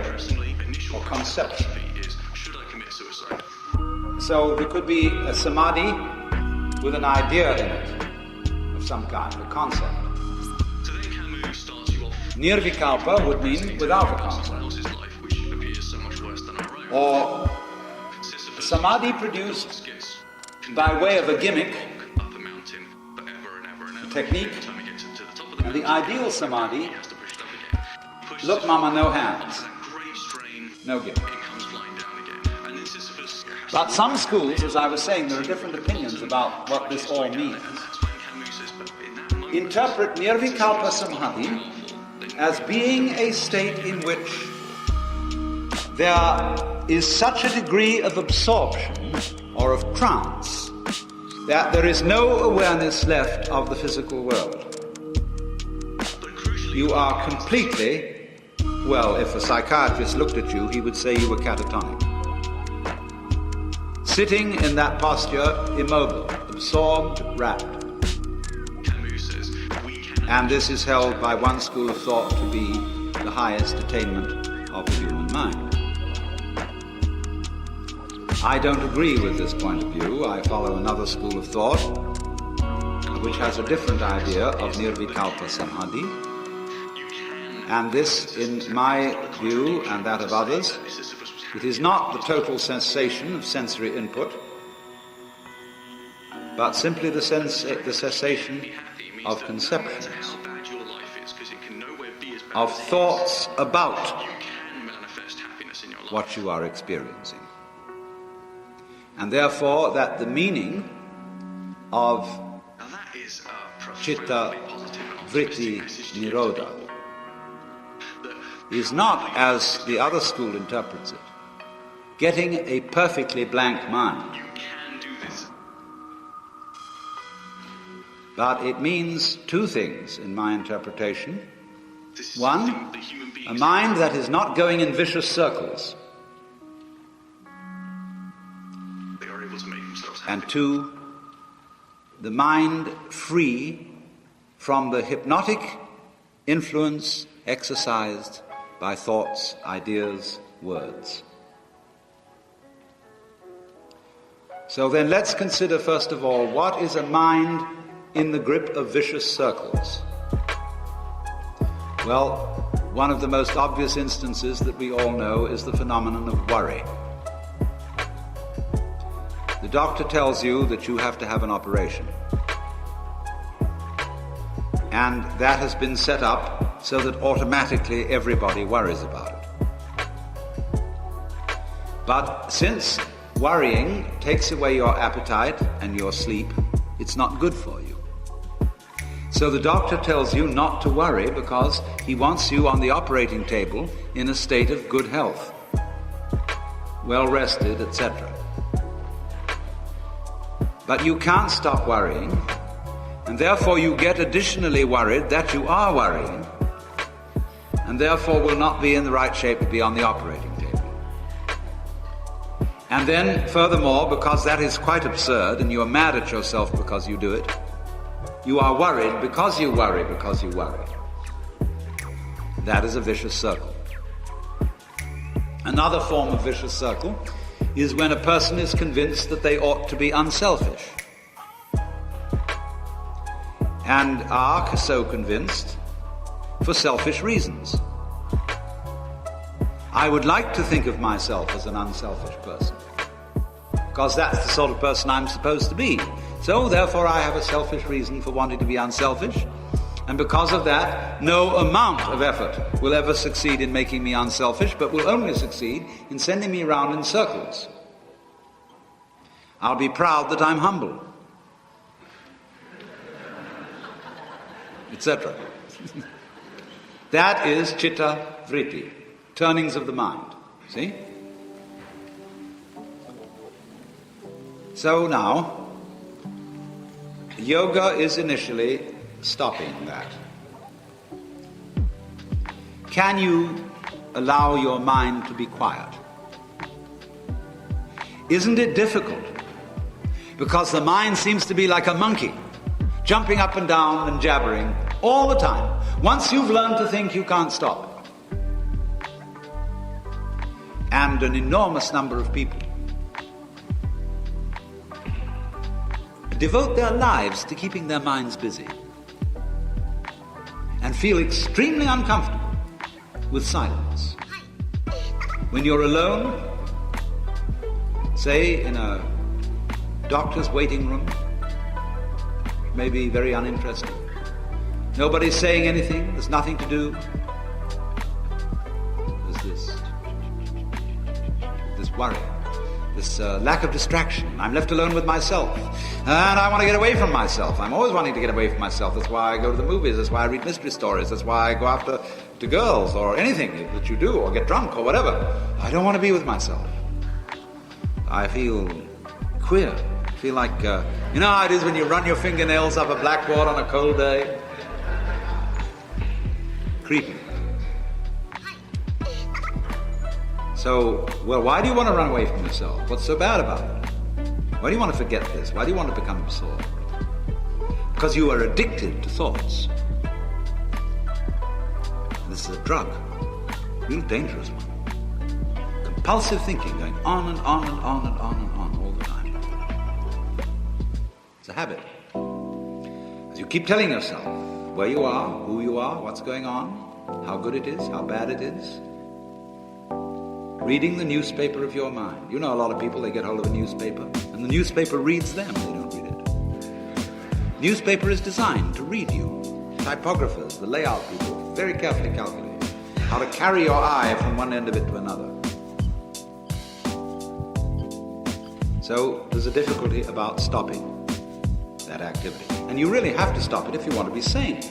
S6: or conception. So there could be a samadhi with an idea in it of some kind, a concept. Nirvikalpa would mean without a concept. Or samadhi produced by way of a gimmick, a technique, and the ideal samadhi, look mama, no hands, no gimmick. But some schools, as I was saying, there are different opinions about what this all means, interpret nirvikalpa samadhi as being a state in which there is such a degree of absorption or of trance that there is no awareness left of the physical world. You are completely, well, if a psychiatrist looked at you, he would say you were catatonic. Sitting in that posture, immobile, absorbed, rapt. And this is held by one school of thought to be the highest attainment of the human mind. I don't agree with this point of view. I follow another school of thought which has a different idea of nirvikalpa samadhi. And this, in my view and that of others, it is not the total cessation of sensory input, but simply the cessation of conceptions, of thoughts about what you are experiencing. And therefore that the meaning of citta vritti nirodha is not, as the other school interprets it, getting a perfectly blank mind. But it means two things in my interpretation. One, a mind that is not going in vicious circles. And two, the mind free from the hypnotic influence exercised by thoughts, ideas, words.
S5: So then let's consider first of all, what is a mind in the grip of vicious circles? Well, one of the most obvious instances that we all know is the phenomenon of worry. The doctor tells you that you have to have an operation. And that has been set up so that automatically everybody worries about it. But since worrying takes away your appetite and your sleep, it's not good for you. So the doctor tells you not to worry because he wants you on the operating table in a state of good health, well rested, etc. But you can't stop worrying, and therefore you get additionally worried that you are worrying, and therefore will not be in the right shape to be on the operating table. And then, furthermore, because that is quite absurd and you are mad at yourself because you do it, you are worried because you worry because you worry. That is a vicious circle. Another form of vicious circle is when a person is convinced that they ought to be unselfish, and are so convinced for selfish reasons. I would like to think of myself as an unselfish person, because that's the sort of person I'm supposed to be. So, therefore, I have a selfish reason for wanting to be unselfish, and because of that, no amount of effort will ever succeed in making me unselfish, but will only succeed in sending me around in circles. I'll be proud that I'm humble, etc. That is chitta vritti, turnings of the mind. See? So now, yoga is initially stopping that. Can you allow your mind to be quiet? Isn't it difficult? Because the mind seems to be like a monkey, jumping up and down and jabbering all the time. Once you've learned to think, you can't stop. And an enormous number of people devote their lives to keeping their minds busy and feel extremely uncomfortable with silence. When you're alone, say in a doctor's waiting room, may be very uninteresting. Nobody's saying anything, there's nothing to do. There's this worry, this lack of distraction. I'm left alone with myself. And I want to get away from myself. I'm always wanting to get away from myself. That's why I go to the movies. That's why I read mystery stories. That's why I go after to girls or anything that you do, or get drunk or whatever. I don't want to be with myself. I feel queer. I feel like, you know how it is when you run your fingernails up a blackboard on a cold day? Creepy. So, well, why do you want to run away from yourself? What's so bad about it? Why do you want to forget this? Why do you want to become absorbed? Because you are addicted to thoughts. This is a drug, a real dangerous one. Compulsive thinking, going on and on and on and on and on all the time. It's a habit. As you keep telling yourself where you are, who you are, what's going on, how good it is, how bad it is, reading the newspaper of your mind. You know a lot of people, they get hold of a newspaper, and the newspaper reads them, they don't read it. Newspaper is designed to read you. Typographers, the layout people, very carefully calculate how to carry your eye from one end of it to another. So there's a difficulty about stopping that activity. And you really have to stop it if you want to be sane.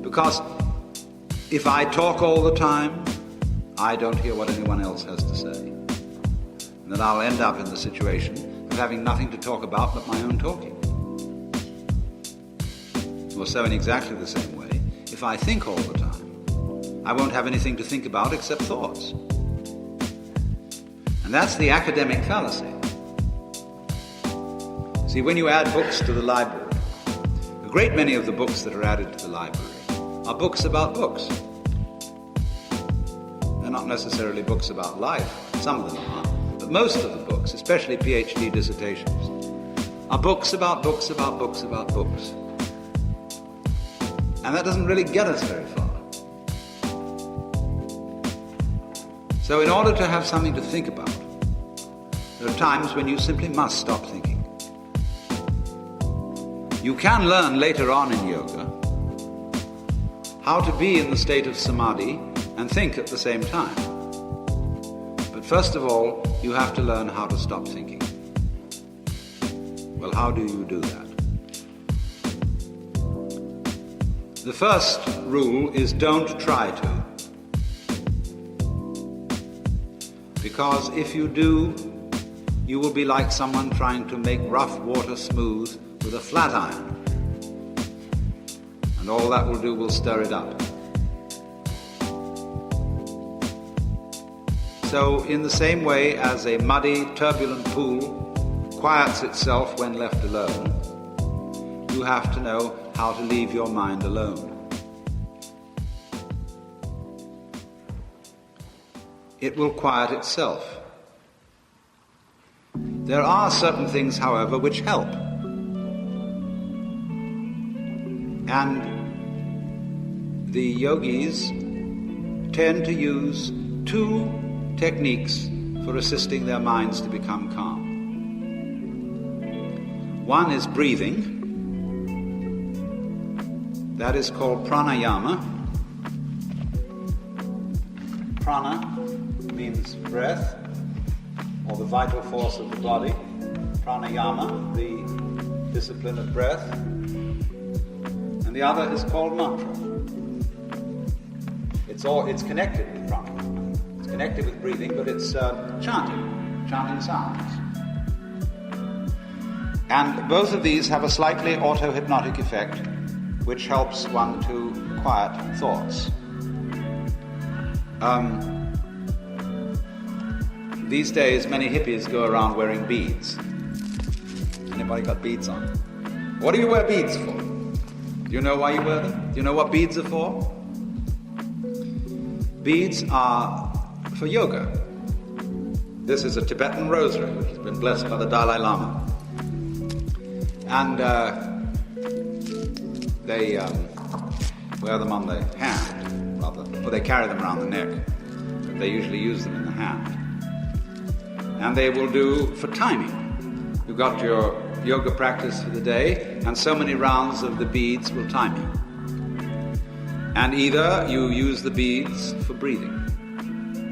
S5: Because if I talk all the time, I don't hear what anyone else has to say. And then I'll end up in the situation of having nothing to talk about but my own talking. Or so in exactly the same way, if I think all the time, I won't have anything to think about except thoughts. And that's the academic fallacy. See, when you add books to the library, a great many of the books that are added to the library are books about books. They're not necessarily books about life. Some of them are, that most of the books, especially PhD dissertations, are books about books about books about books. And that doesn't really get us very far. So in order to have something to think about, there are times when you simply must stop thinking. You can learn later on in yoga how to be in the state of samadhi and think at the same time. But first of all, you have to learn how to stop thinking. Well, how do you do that? The first rule is don't try to. Because if you do, you will be like someone trying to make rough water smooth with a flat iron. And all that will do will stir it up. So, in the same way as a muddy, turbulent pool quiets itself when left alone, you have to know how to leave your mind alone. It will quiet itself. There are certain things, however, which help. And the yogis tend to use two techniques for assisting their minds to become calm. One is breathing. That is called pranayama. Prana means breath, or the vital force of the body. Pranayama, the discipline of breath. And the other is called mantra. It's connected with prana. It's connected with breathing, but it's chanting sounds. And both of these have a slightly auto-hypnotic effect, which helps one to quiet thoughts. These days, many hippies go around wearing beads. Anybody got beads on? What do you wear beads for? Do you know why you wear them? Do you know what beads are for? Beads are for yoga. This is a Tibetan rosary, which has been blessed by the Dalai Lama. And they wear them on the hand, rather, or they carry them around the neck. But they usually use them in the hand. And they will do for timing. You've got your yoga practice for the day, and so many rounds of the beads will time you. And either you use the beads for breathing.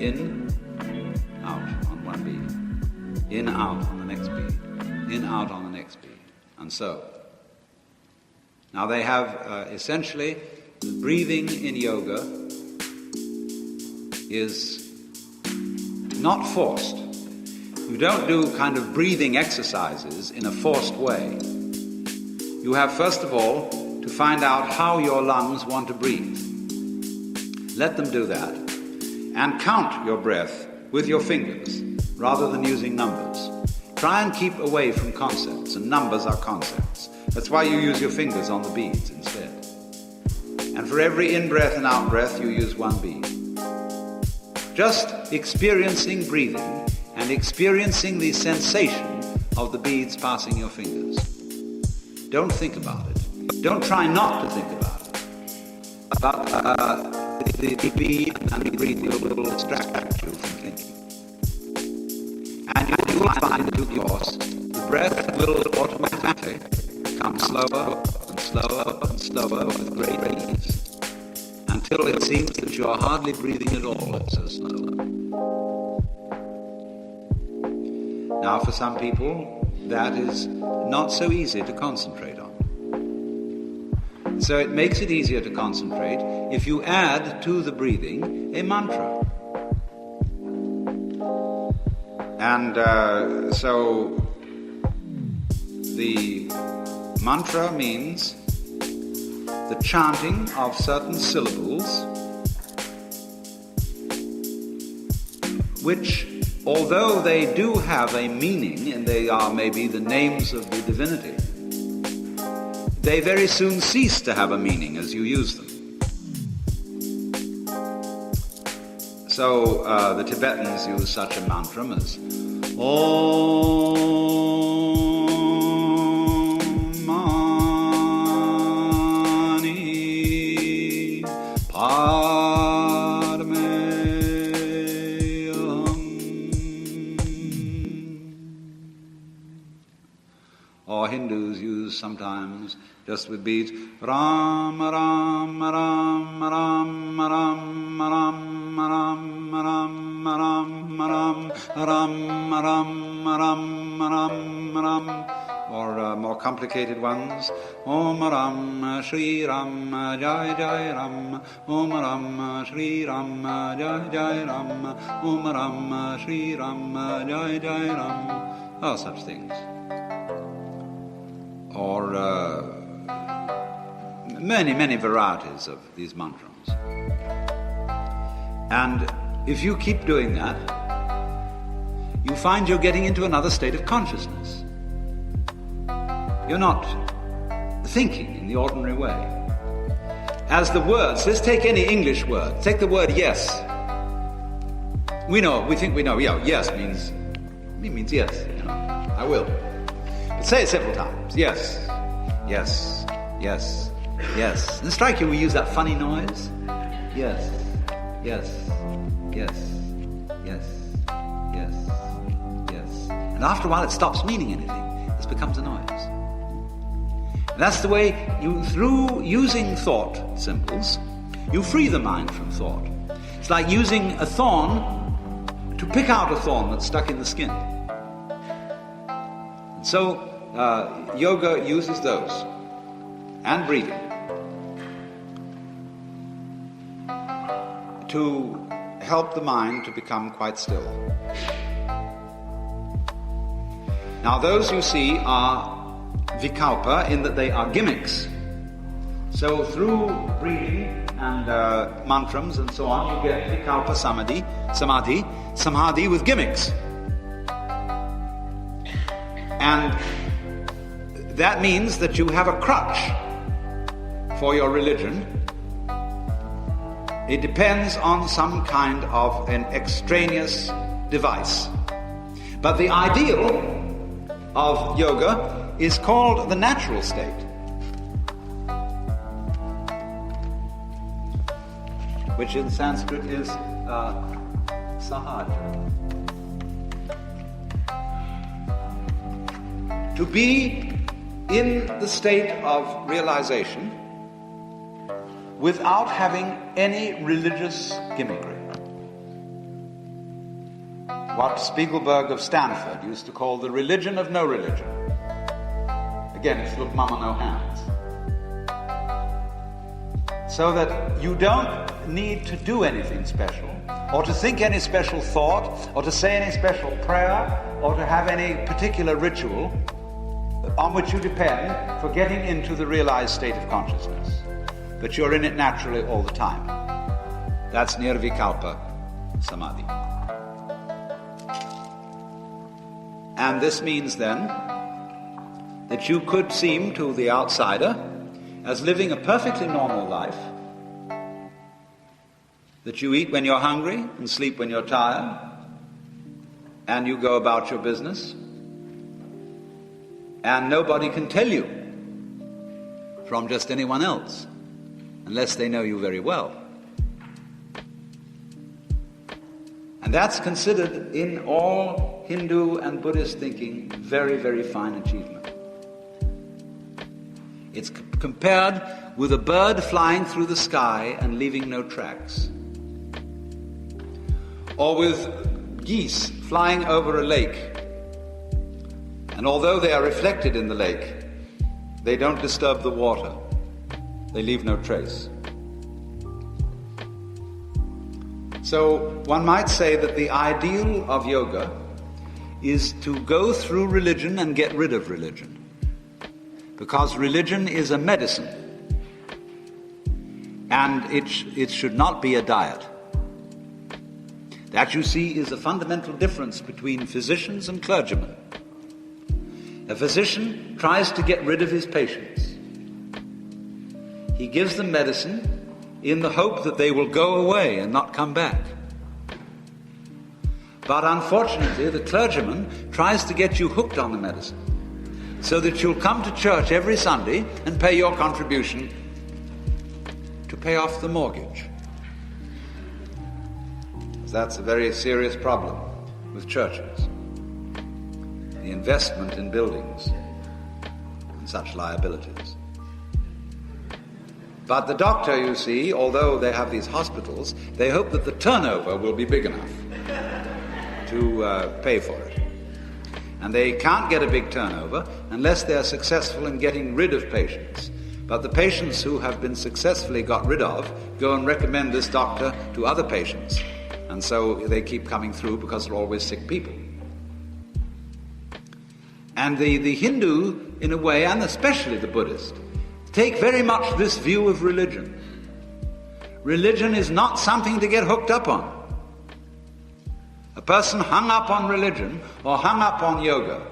S5: In, out on one bead. In, out on the next bead. In, out on the next bead. And so. Now they have essentially, the breathing in yoga is not forced. You don't do kind of breathing exercises in a forced way. You have, first of all, to find out how your lungs want to breathe. Let them do that. And count your breath with your fingers, rather than using numbers. Try and keep away from concepts, and numbers are concepts. That's why you use your fingers on the beads instead. And for every in-breath and out-breath, you use one bead. Just experiencing breathing and experiencing the sensation of the beads passing your fingers. Don't think about it. Don't try not to think about it. But the bead and the breathing will distract you from thinking. And you will find in due course, the breath will automatically come slower and slower and slower with great ease, until it seems that you are hardly breathing at all, it's so slow. Now, for some people, that is not so easy to concentrate on. So it makes it easier to concentrate if you add to the breathing a mantra. And so the mantra means the chanting of certain syllables which, although they do have a meaning and they are maybe the names of the divinity, they very soon cease to have a meaning as you use them. So the Tibetans use such a mantra as Mani Padme Or Hindus use sometimes, just with beats, Ram, Ram, Ram, Ram, Ram, Ram, Ram, Ram, Ram, Ram, Ram, Ram, Ram, Ram, Ram, or more complicated ones, Om Ram, Shri Ram, Jai Jai Ram, Om Ram, Shri Ram, Jai Jai Ram, Om Ram, Shri Ram, Jai Jai Ram, oh, such things. Or many, many varieties of these mantras. And if you keep doing that, you find you're getting into another state of consciousness. You're not thinking in the ordinary way. As the words, let's take any English word. Take the word yes. We think we know, yes means yes, I will. But say it several times. Yes, yes, yes, yes. And strike you, we use that funny noise. Yes, yes, yes, yes, yes, yes. And after a while it stops meaning anything. This becomes a noise. And that's the way through using thought symbols, you free the mind from thought. It's like using a thorn to pick out a thorn that's stuck in the skin. So, yoga uses those, and breathing, to help the mind to become quite still. Now, those you see are vikalpa in that they are gimmicks. So, through breathing and mantrams and so on, you get vikalpa samadhi with gimmicks. And that means that you have a crutch for your religion. It depends on some kind of an extraneous device. But the ideal of yoga is called the natural state, which in Sanskrit is sahaja. To be in the state of realization without having any religious gimmickry. What Spiegelberg of Stanford used to call the religion of no religion. Again, it's look mama no hands. So that you don't need to do anything special, or to think any special thought, or to say any special prayer, or to have any particular ritual on which you depend for getting into the realized state of consciousness. But you're in it naturally all the time. That's nirvikalpa samadhi. And this means then that you could seem to the outsider as living a perfectly normal life, that you eat when you're hungry and sleep when you're tired, and you go about your business, and nobody can tell you from just anyone else unless they know you very well. And that's considered in all Hindu and Buddhist thinking very, very fine achievement. It's compared with a bird flying through the sky and leaving no tracks, or with geese flying over a lake, and although they are reflected in the lake, they don't disturb the water. They leave no trace. So one might say that the ideal of yoga is to go through religion and get rid of religion. Because religion is a medicine. And it should not be a diet. That, you see, is a fundamental difference between physicians and clergymen. A physician tries to get rid of his patients. He gives them medicine in the hope that they will go away and not come back. But unfortunately, the clergyman tries to get you hooked on the medicine so that you'll come to church every Sunday and pay your contribution to pay off the mortgage. That's a very serious problem with churches. The investment in buildings and such liabilities. But the doctor, you see, although they have these hospitals, they hope that the turnover will be big enough to pay for it. And they can't get a big turnover unless they're successful in getting rid of patients. But the patients who have been successfully got rid of go and recommend this doctor to other patients. And so they keep coming through because they're always sick people. And the Hindu, in a way, and especially the Buddhist, take very much this view of religion. Religion is not something to get hooked up on. A person hung up on religion or hung up on yoga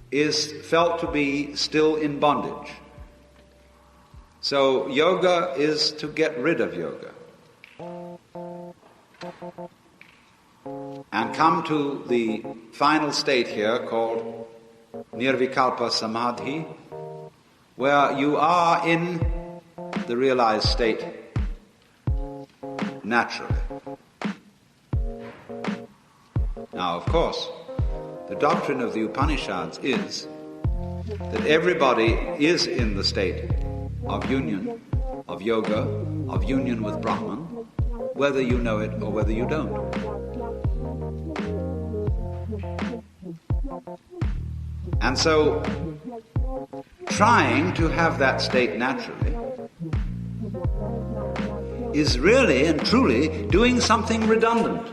S5: is felt to be still in bondage. So yoga is to get rid of yoga and come to the final state here called Nirvikalpa Samadhi, where you are in the realized state naturally. Now, of course, the doctrine of the Upanishads is that everybody is in the state of union, of yoga, of union with Brahman, whether you know it or whether you don't. And so, trying to have that state naturally is really and truly doing something redundant.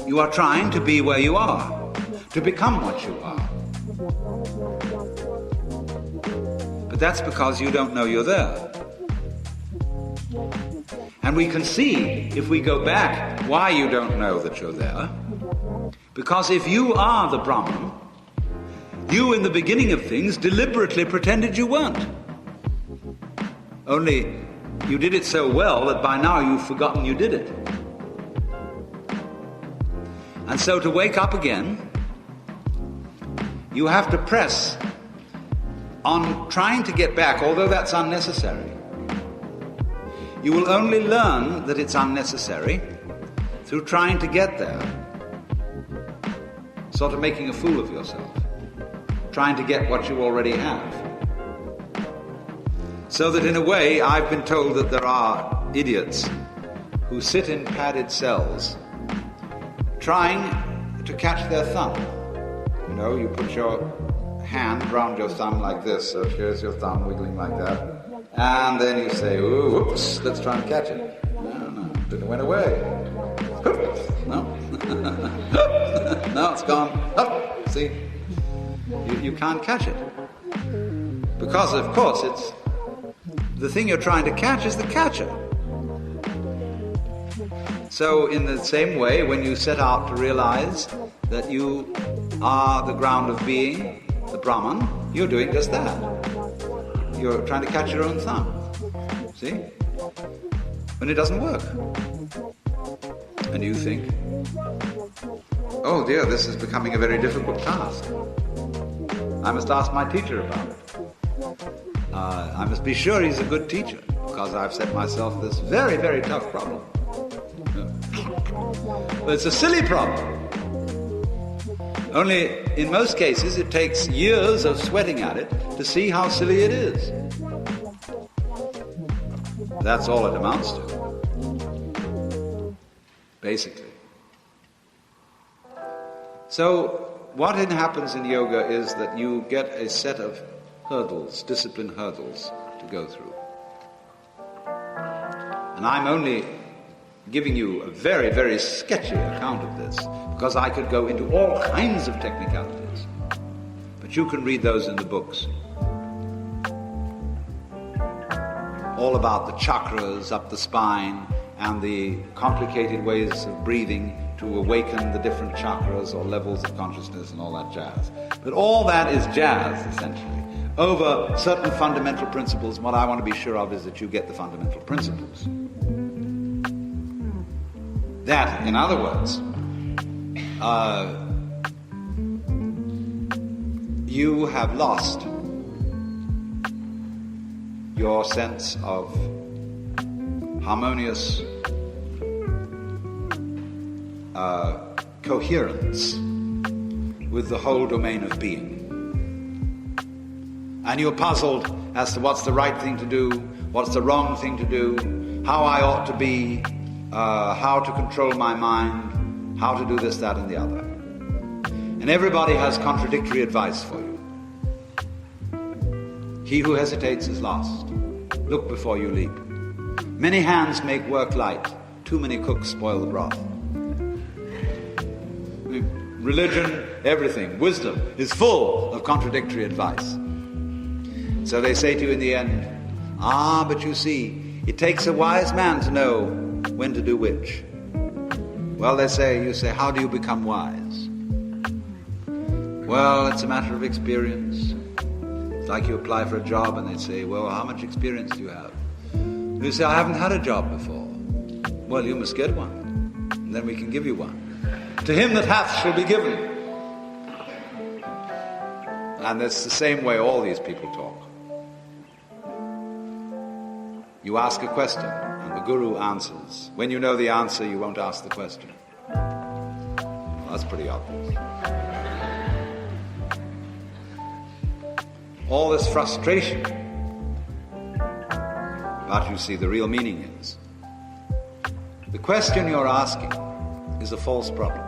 S5: You are trying to be where you are, to become what you are. But that's because you don't know you're there. And we can see, if we go back, why you don't know that you're there. Because if you are the Brahman, you in the beginning of things deliberately pretended you weren't. Only you did it so well that by now you've forgotten you did it. And so to wake up again, you have to press on trying to get back, although that's unnecessary. You will only learn that it's unnecessary through trying to get there. Sort of making a fool of yourself. Trying to get what you already have. So that in a way, I've been told that there are idiots who sit in padded cells trying to catch their thumb. You know, you put your hand around your thumb like this, so here's your thumb wiggling like that. And then you say, ooh, whoops, let's try and catch it. No, it went away. No. No, it's gone. See? You can't catch it. Because, of course, it's the thing you're trying to catch is the catcher. So, in the same way, when you set out to realize that you are the ground of being, the Brahman, you're doing just that. You're trying to catch your own thumb. See? When it doesn't work. And you think, oh dear, this is becoming a very difficult task. I must ask my teacher about it. I must be sure he's a good teacher, because I've set myself this very, very tough problem. But it's a silly problem. Only, in most cases, it takes years of sweating at it to see how silly it is. That's all it amounts to. Basically. So, what happens in yoga is that you get a set of hurdles, discipline hurdles, to go through. And I'm only giving you a very, very sketchy account of this, because I could go into all kinds of technicalities. But you can read those in the books. All about the chakras up the spine and the complicated ways of breathing to awaken the different chakras or levels of consciousness and all that jazz. But all that is jazz, essentially, over certain fundamental principles. What I want to be sure of is that you get the fundamental principles. That, in other words, you have lost your sense of harmonious coherence with the whole domain of being. And you're puzzled as to what's the right thing to do, what's the wrong thing to do, how I ought to be, how to control my mind, how to do this, that, and the other. And everybody has contradictory advice for you. He who hesitates is lost. Look before you leap. Many hands make work light. Too many cooks spoil the broth. Religion, everything, wisdom is full of contradictory advice. So they say to you in the end, but you see, it takes a wise man to know when to do which. Well, you say, how do you become wise? Well, it's a matter of experience. It's like you apply for a job and they say, well, how much experience do you have? You say, I haven't had a job before. Well, you must get one, and then we can give you one. To him that hath shall be given. And it's the same way all these people talk. You ask a question, and the guru answers. When you know the answer, you won't ask the question. Well, that's pretty obvious. All this frustration, but you see, the real meaning is, the question you're asking is a false problem.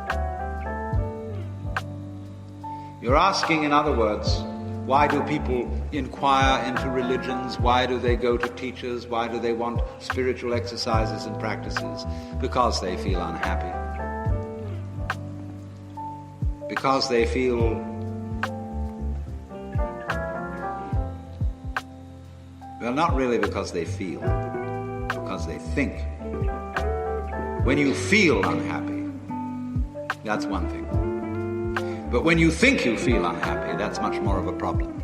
S5: You're asking, in other words, why do people inquire into religions? Why do they go to teachers? Why do they want spiritual exercises and practices? Because they feel unhappy. Because they feel well, not really because they feel, because they think. When you feel unhappy, that's one thing. But when you think you feel unhappy, that's much more of a problem.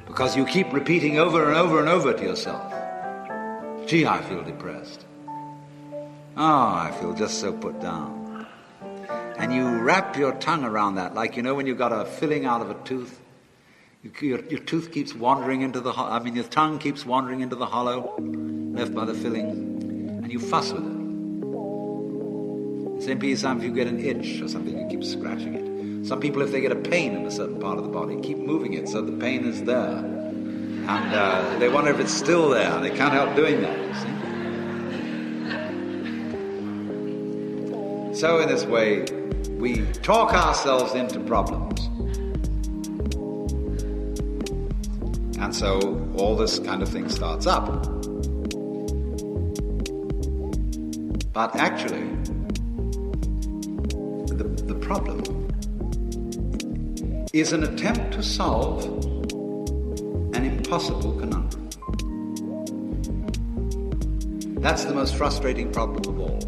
S5: Because you keep repeating over and over and over to yourself, gee, I feel depressed. Oh, I feel just so put down. And you wrap your tongue around that, like, when you've got a filling out of a tooth, your tooth keeps wandering into the your tongue keeps wandering into the hollow left by the filling, and you fuss with it. Same piece, if you get an itch or something, you keep scratching it. Some people, if they get a pain in a certain part of the body, keep moving it so the pain is there. And they wonder if it's still there. They can't help doing that, you see. So in this way, we talk ourselves into problems. And so all this kind of thing starts up. But actually, the problem is an attempt to solve an impossible conundrum. That's the most frustrating problem of all.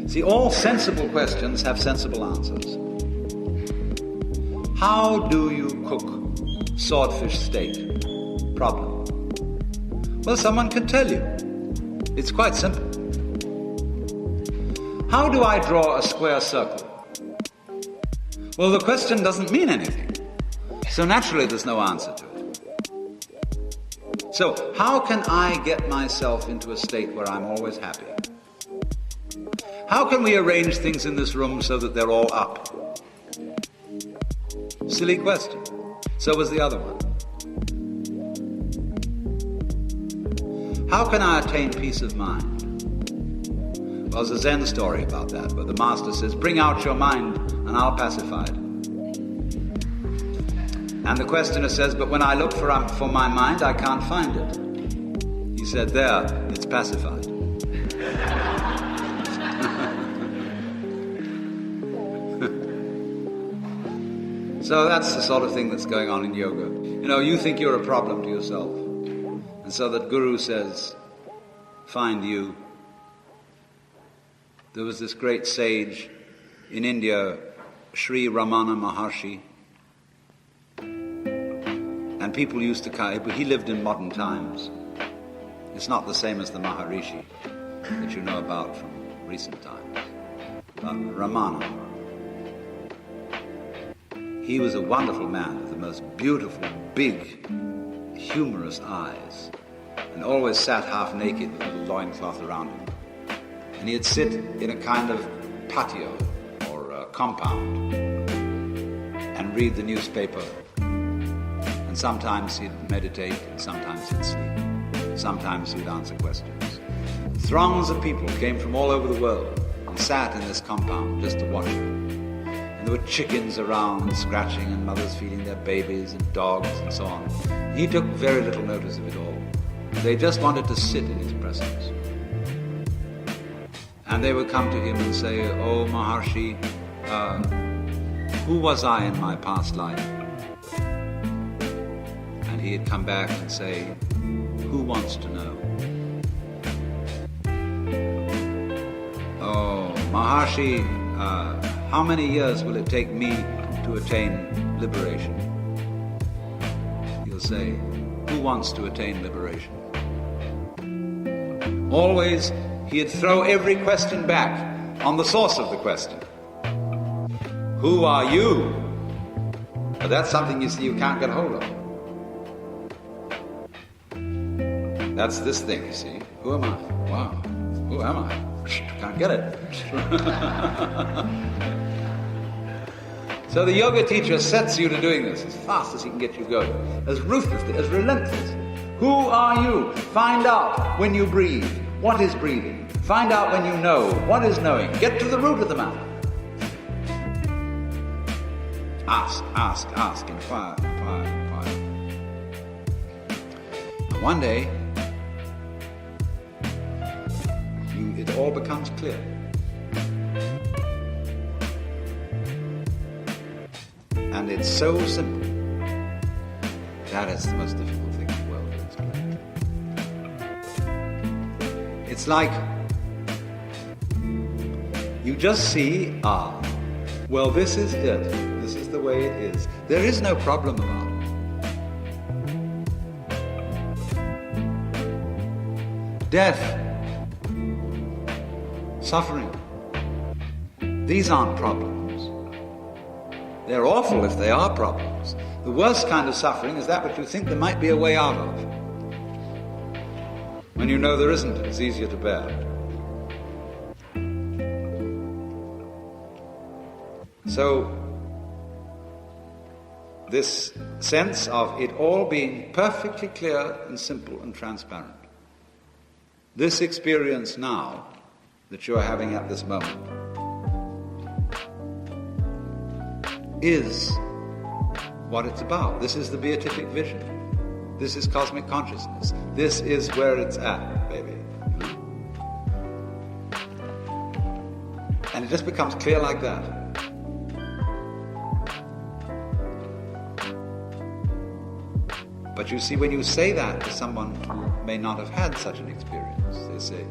S5: See, all sensible questions have sensible answers. How do you cook swordfish steak? Problem. Well, someone can tell you. It's quite simple. How do I draw a square circle? Well, the question doesn't mean anything. So naturally there's no answer to it. So how can I get myself into a state where I'm always happy? How can we arrange things in this room so that they're all up? Silly question. So was the other one. How can I attain peace of mind? Well, there's a Zen story about that, where the master says, bring out your mind and I'll pacify it. And the questioner says, but when I look for my mind, I can't find it. He said, there, it's pacified. So that's the sort of thing that's going on in yoga. You think you're a problem to yourself. And so that Guru says, find you. There was this great sage in India, Sri Ramana Maharshi. And people used to he lived in modern times. It's not the same as the Maharishi. that you know about from recent times, Ramana. He was a wonderful man with the most beautiful, big, humorous eyes, and always sat half naked with a little loincloth around him. And he'd sit in a kind of patio or compound and read the newspaper. And sometimes he'd meditate, and sometimes he'd sleep. Sometimes he'd answer questions. Throngs of people came from all over the world and sat in this compound just to watch him. And there were chickens around scratching, and mothers feeding their babies, and dogs and so on. He took very little notice of it all. They just wanted to sit in his presence. And they would come to him and say, "Oh, Maharshi, who was I in my past life?" And he'd come back and say, "Who wants to know?" "Oh, Maharshi, how many years will it take me to attain liberation?" He'll say, "Who wants to attain liberation?" Always, he'd throw every question back on the source of the question. Who are you? But that's something you see you can't get hold of. That's this thing, you see. Who am I? Wow. Who am I? Can't get it. So the yoga teacher sets you to doing this as fast as he can get you going, as ruthlessly, as relentlessly. Who are you? Find out when you breathe. What is breathing? Find out when you know. What is knowing? Get to the root of the matter. Ask, inquire. And one day, it all becomes clear. And it's so simple. That is the most difficult thing in the world to explain. It's like you just see, well, this is it. This is the way it is. There is no problem about it. Death, suffering, these aren't problems. They're awful if they are problems. The worst kind of suffering is that which you think there might be a way out of. When you know there isn't, it's easier to bear. So, this sense of it all being perfectly clear and simple and transparent, this experience now that you are having at this moment, is what it's about. This is the beatific vision. This is cosmic consciousness. This is where it's at, baby. And it just becomes clear like that. But you see, when you say that to someone who may not have had such an experience, they say,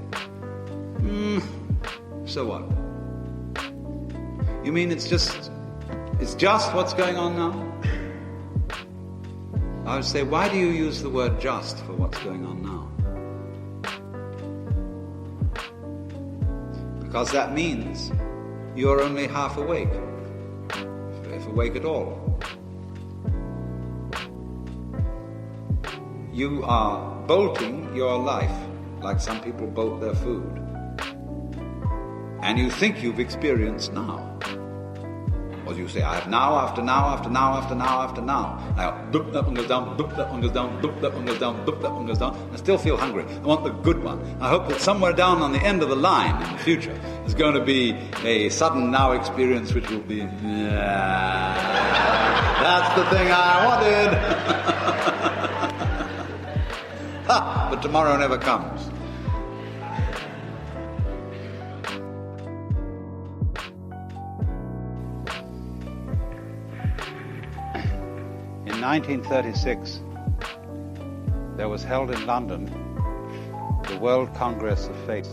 S5: so what? You mean it's just what's going on now? I would say, why do you use the word just for what's going on now? Because that means you're only half awake, if awake at all. You are bolting your life like some people bolt their food. And you think you've experienced now. Or you say, I have now, after now, after now, after now, after now. Now, boop, that one goes down, boop, that one goes down, boop, that one goes down, boop, that one goes down. I still feel hungry. I want the good one. I hope that somewhere down on the end of the line in the future is going to be a sudden now experience which will be, that's the thing I wanted. But tomorrow never comes.
S1: In 1936, there was held in London the World Congress of Faith.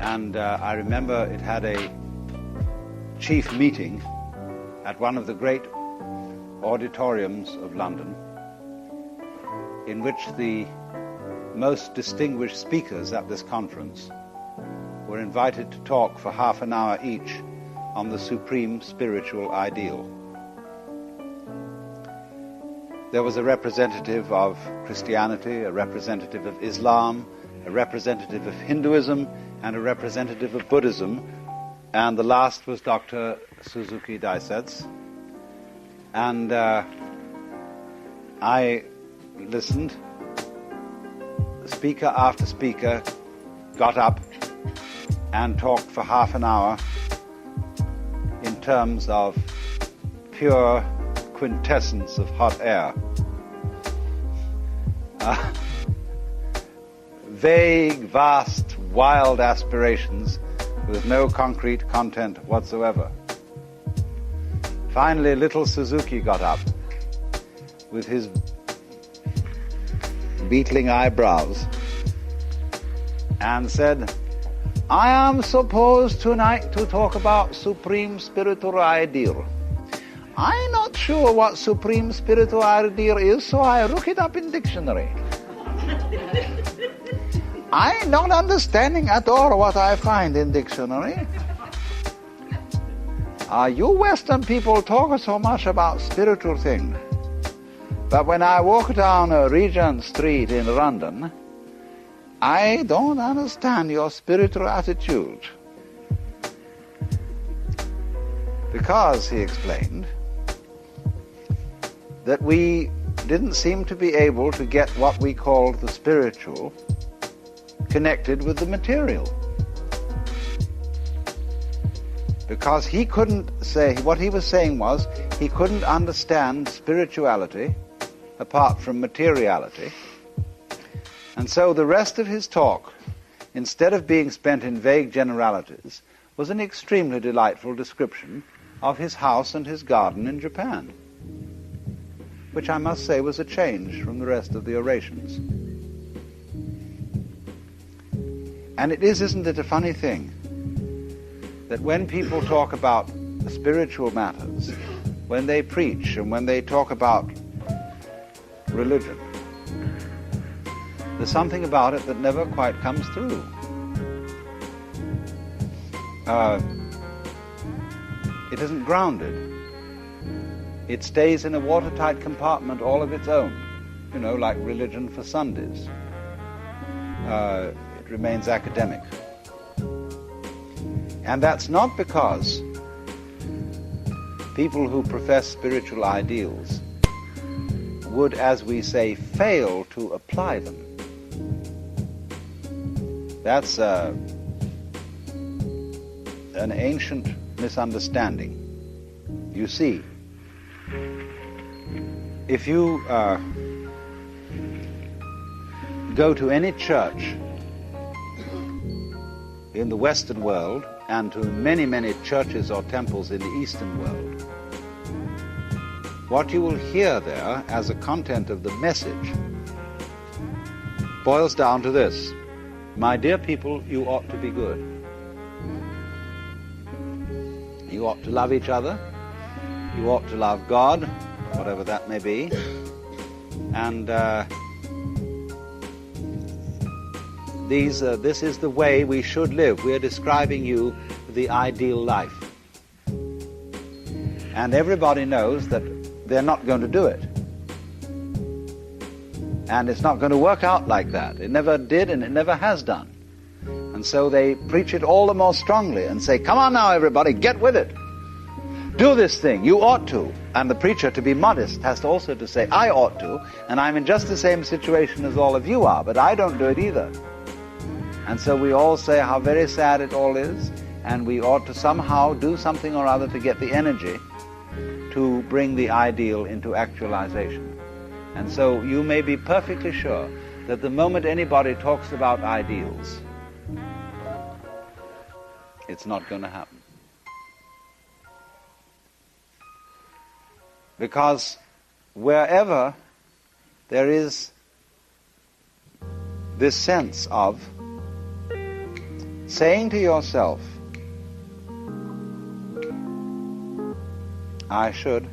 S1: And I remember it had a chief meeting at one of the great auditoriums of London, in which the
S6: most distinguished speakers at this conference were invited to talk for half an hour each on the supreme spiritual ideal. There was a representative of Christianity, a representative of Islam, a representative of Hinduism, and a representative of Buddhism, and the last was Dr. Suzuki Daisetsu. And I listened. Speaker after speaker got up and talked for half an hour in terms of pure quintessence of hot air. Vague, vast, wild aspirations with no concrete content whatsoever. Finally, little Suzuki got up with his beetling eyebrows and said, "I am supposed tonight to talk about supreme spiritual ideal. I'm not sure what supreme spiritual ideal is, so I look it up in dictionary. I'm not understanding at all what I find in dictionary. You Western people talk so much about spiritual things, but when I walk down Regent Street in London, I don't understand your spiritual attitude." Because, he explained, that we didn't seem to be able to get what we called the spiritual connected with the material. Because he couldn't say, what he was saying was, he couldn't understand spirituality apart from materiality. And so the rest of his talk, instead of being spent in vague generalities, was an extremely delightful description of his house and his garden in Japan, which I must say was a change from the rest of the orations. And it is, isn't it, a funny thing that when people talk about spiritual matters, when they preach and when they talk about religion, there's something about it that never quite comes through. It isn't grounded. It stays in a watertight compartment all of its own, like religion for Sundays. It remains academic. And that's not because people who profess spiritual ideals would, as we say, fail to apply them. That's an ancient misunderstanding. You see, if you go to any church in the Western world and to many, many churches or temples in the Eastern world, what you will hear there as a content of the message boils down to this: my dear people, you ought to be good. You ought to love each other. You ought to love God, whatever that may be. And this is the way we should live. We are describing you the ideal life. And everybody knows that they're not going to do it. And it's not going to work out like that. It never did, and it never has done. And so they preach it all the more strongly and say, "Come on now, everybody, get with it. Do this thing. You ought to." And the preacher, to be modest, has to also to say, "I ought to, and I'm in just the same situation as all of you are, but I don't do it either." And so we all say how very sad it all is, and we ought to somehow do something or other to get the energy to bring the ideal into actualization. And so you may be perfectly sure that the moment anybody talks about ideals, it's not going to happen. Because wherever there is this sense of saying to yourself, "I should,"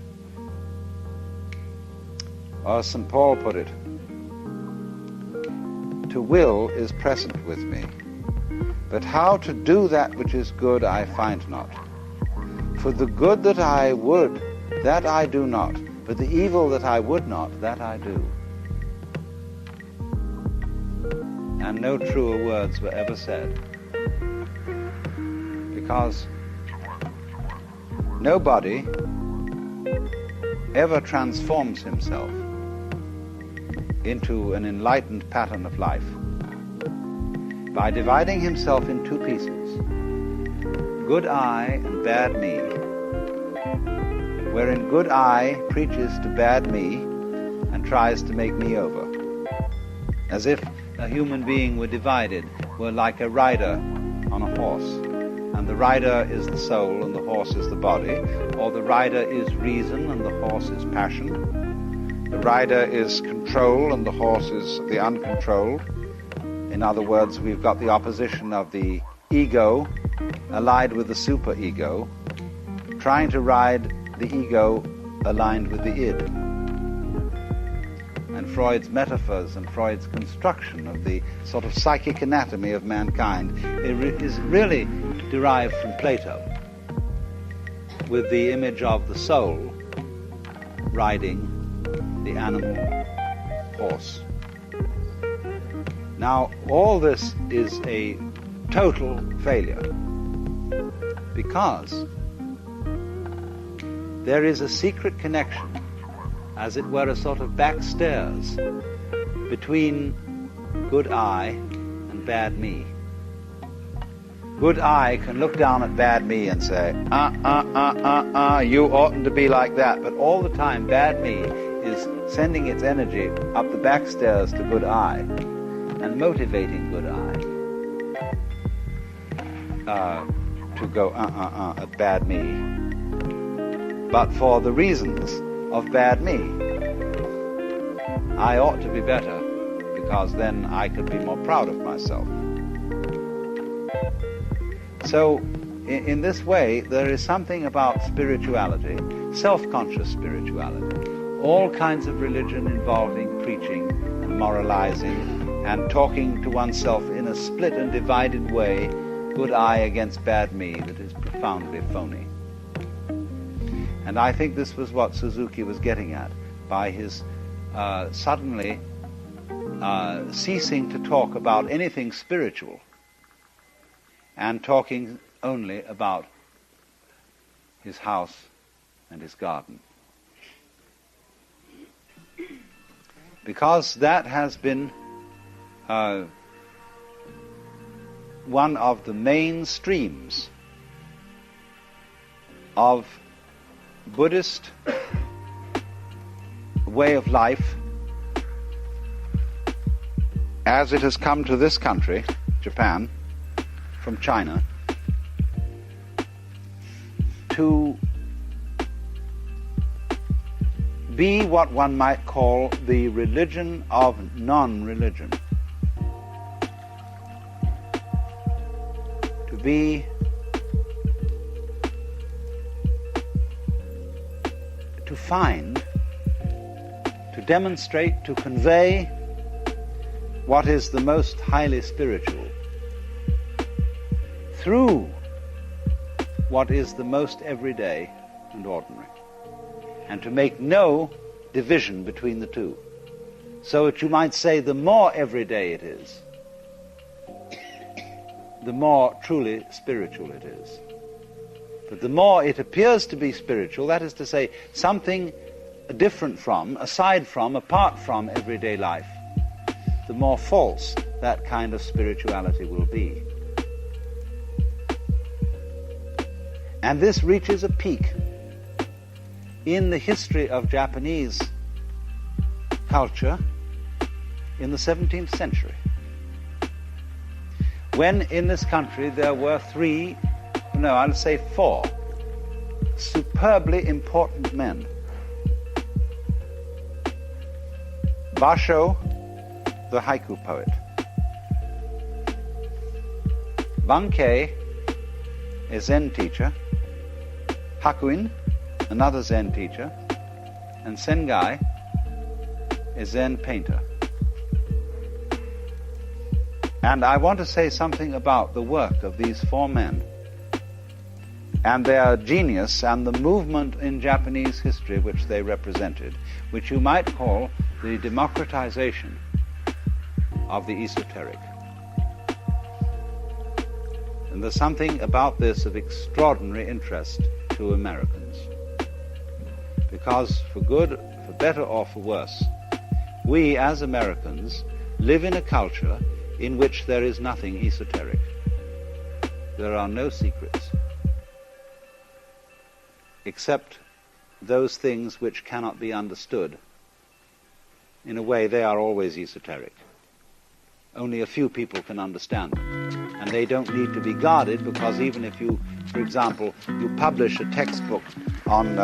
S6: or as St. Paul put it,
S3: to will is present with me. But how to do that which is good I find not. For the good that I would, that I do not, but the evil that I would not, that I do. And no truer words were ever said. Because nobody ever transforms himself into an enlightened pattern of life by dividing himself in two pieces, good I and bad me, wherein good I preaches to bad me and tries to make me over, as if a human being were divided, were like a rider on a horse, and the rider is the soul and the horse is the body, or the rider is reason and the horse is passion, the rider is control and the horse is the uncontrolled. In other words, we've got the opposition of the ego allied with the superego, trying to ride the ego aligned with the id. And Freud's metaphors and Freud's construction of the sort of psychic anatomy of mankind is really derived from Plato, with the image of the soul riding the animal horse. Now, all this is a total failure because there is a secret connection, as it were a sort of backstairs, between good I and bad me. Good I can look down at bad me and say, you oughtn't to be like that. But all the time, bad me is sending its energy up the backstairs to good I and motivating good I to go at bad me, but for the reasons of bad me. I ought to be better because then I could be more proud of myself. So in this way, there is something about spirituality, self-conscious spirituality, all kinds of religion involving preaching and moralizing and talking to oneself in a split and divided way, good I against bad me, that is profoundly phony. And I think this was what Suzuki was getting at by his suddenly ceasing to talk about anything spiritual and talking only about his house and his garden. Because that has been one of the main streams of Buddhist way of life as it has come to this country, Japan, from China, to be what one might call the religion of non-religion. To be to find, to demonstrate, to convey what is the most highly spiritual through what is the most everyday and ordinary, and to make no division between the two. So that you might say the more everyday it is, the more truly spiritual it is. But the more it appears to be spiritual, that is to say, something different from, aside from, apart from everyday life, the more false that kind of spirituality will be. And this reaches a peak in the history of Japanese culture in the 17th century, when in this country there were four superbly important men. Basho, the haiku poet. Bankei, a Zen teacher. Hakuin, another Zen teacher. And Sengai, a Zen painter. And I want to say something about the work of these four men and their genius and the movement in Japanese history which they represented, which you might call the democratization of the esoteric. And there's something about this of extraordinary interest to Americans. Because for good, for better or for worse, we as Americans live in a culture in which there is nothing esoteric. There are no secrets, except those things which cannot be understood. In a way, they are always esoteric. Only a few people can understand them. And they don't need to be guarded, because even if you, for example, you publish a textbook on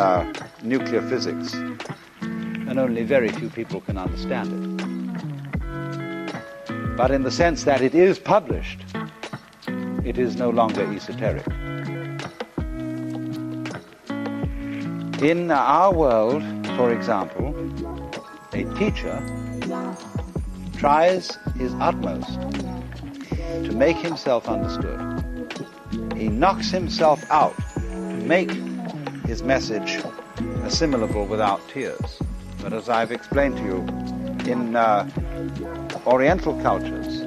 S3: nuclear physics, and only very few people can understand it. But in the sense that it is published, it is no longer esoteric. In our world, for example, a teacher tries his utmost to make himself understood. He knocks himself out to make his message assimilable without tears. But as I've explained to you, in Oriental cultures,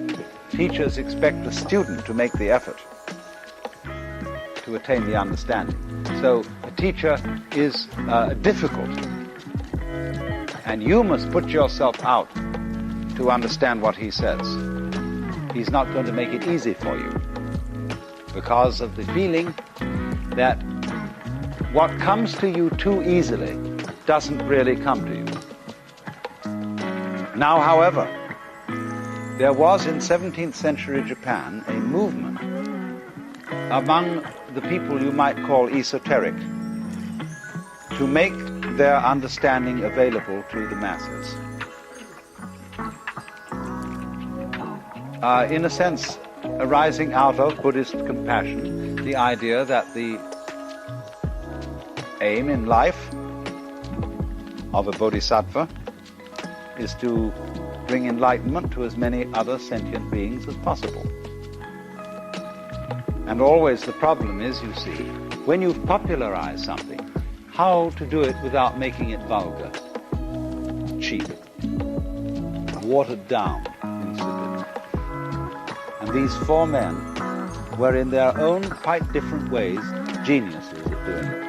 S3: teachers expect the student to make the effort to attain the understanding. So a teacher is difficult, and you must put yourself out to understand what he says. He's not going to make it easy for you, because of the feeling that what comes to you too easily doesn't really come to you. Now, however, there was in 17th century Japan a movement among the people you might call esoteric to make their understanding available to the masses. In a sense, arising out of Buddhist compassion, the idea that the aim in life of a bodhisattva is to bring enlightenment to as many other sentient beings as possible. And always the problem is, you see, when you've popularized something, how to do it without making it vulgar, cheap, watered down, insipid. And these four men were in their own quite different ways geniuses at doing it.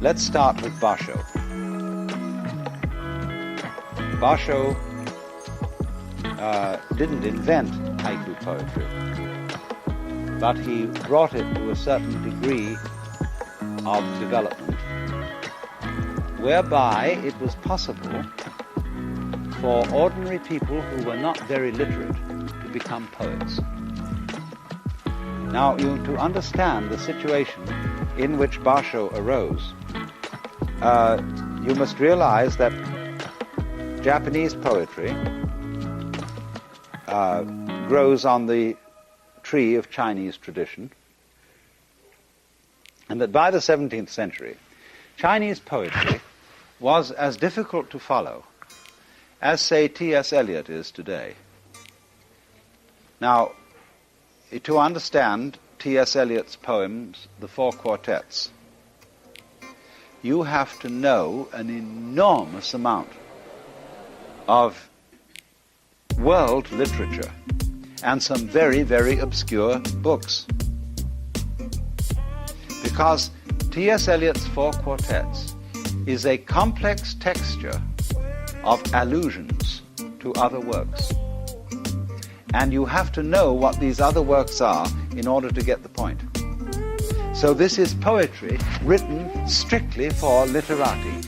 S3: Let's start with Basho. Basho didn't invent haiku poetry, but he brought it to a certain degree of development, whereby it was possible for ordinary people who were not very literate to become poets. Now, to understand the situation in which Basho arose, you must realize that Japanese poetry grows on the tree of Chinese tradition, and that by the 17th century, Chinese poetry was as difficult to follow as, say, T.S. Eliot is today. Now, to understand T.S. Eliot's poems, the Four Quartets, you have to know an enormous amount of world literature and some very, very obscure books. Because T.S. Eliot's Four Quartets is a complex texture of allusions to other works. And you have to know what these other works are in order to get the point. So this is poetry written strictly for literati.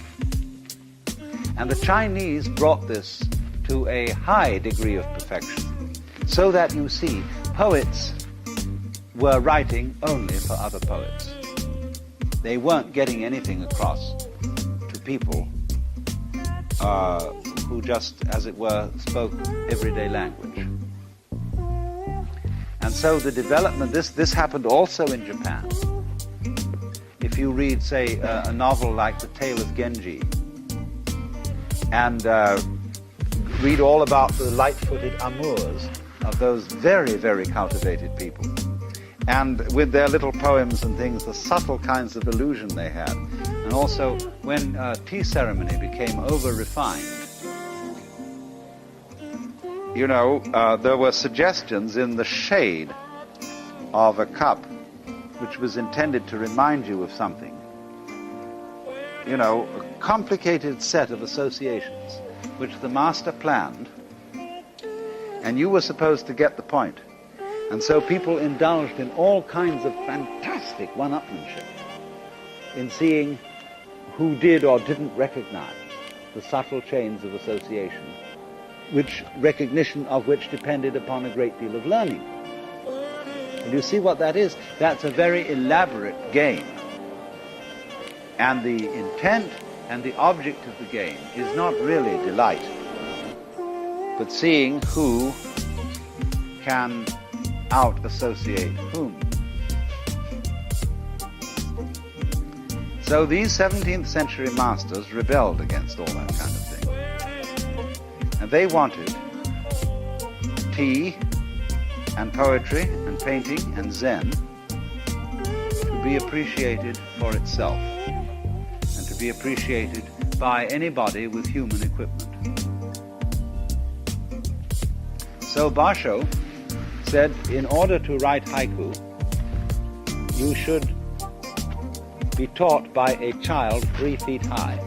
S3: And the Chinese brought this to a high degree of perfection, so that, you see, poets were writing only for other poets. They weren't getting anything across to people who just, as it were, spoke everyday language. And so the development, this happened also in Japan. If you read, say, a novel like The Tale of Genji, and read all about the light-footed amours of those very, very cultivated people. And with their little poems and things, the subtle kinds of illusion they had. And also, when tea ceremony became over-refined, you know, there were suggestions in the shade of a cup which was intended to remind you of something. You know, a complicated set of associations which the master planned, and you were supposed to get the point. And so people indulged in all kinds of fantastic one-upmanship in seeing who did or didn't recognize the subtle chains of association, which recognition of which depended upon a great deal of learning. And you see what that is? That's a very elaborate game. And the intent and the object of the game is not really delight, but seeing who can out-associate whom. So these 17th century masters rebelled against all that kind of thing. And they wanted tea and poetry and painting and Zen to be appreciated for itself and to be appreciated by anybody with human equipment. So Basho said, in order to write haiku, you should be taught by a child 3 feet high.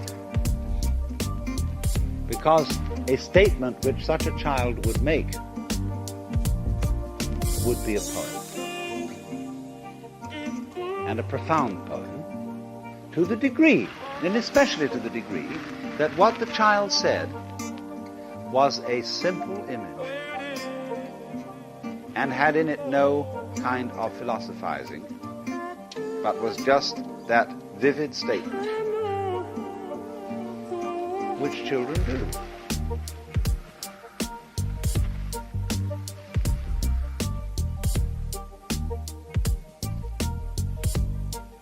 S3: Because a statement which such a child would make would be a poem. And a profound poem, to the degree, and especially to the degree, that what the child said was a simple image and had in it no kind of philosophizing, but was just that vivid statement which children do.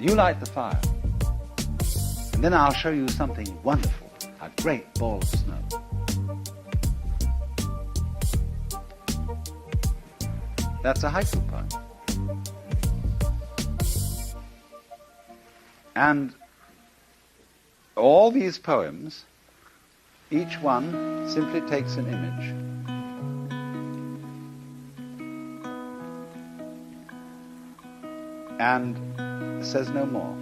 S3: You light the fire, and then I'll show you something wonderful, a great ball of snow. That's a haiku poem. And all these poems, each one simply takes an image and says no more.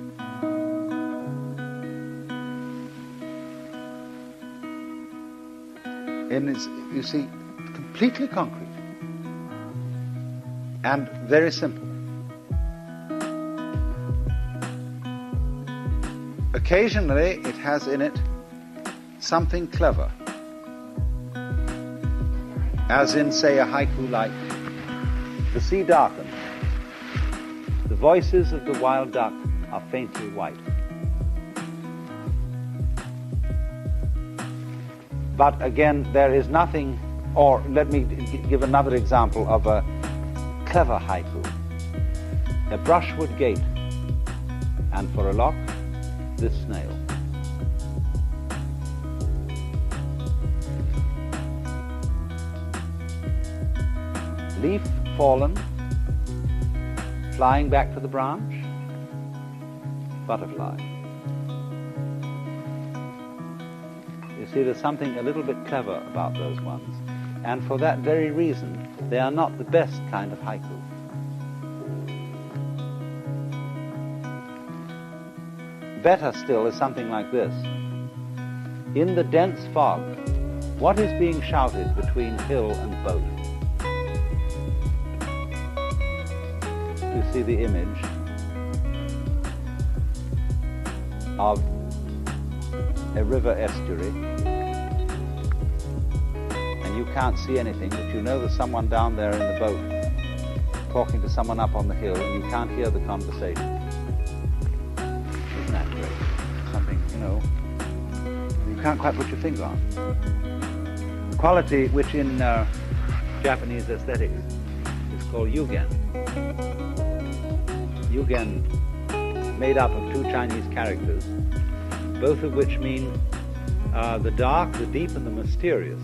S3: And it's, you see, completely concrete and very simple. Occasionally it has in it something clever, as in, say, a haiku like, the sea darkens, the voices of the wild duck are faintly white. But again, there is nothing, or let me give another example of a clever haiku. A brushwood gate, and for a lock, this snail. Leaf fallen, flying back to the branch, butterfly. You see, there's something a little bit clever about those ones, and for that very reason, they are not the best kind of haiku. Better still is something like this. In the dense fog, what is being shouted between hill and boat? You see the image of a river estuary, and you can't see anything, but you know there's someone down there in the boat talking to someone up on the hill, and you can't hear the conversation. Isn't that great? Something, you know, you can't quite put your finger on. The quality which in Japanese aesthetics is called yugen. Yugen, made up of 2 Chinese characters, both of which mean the dark, the deep, and the mysterious.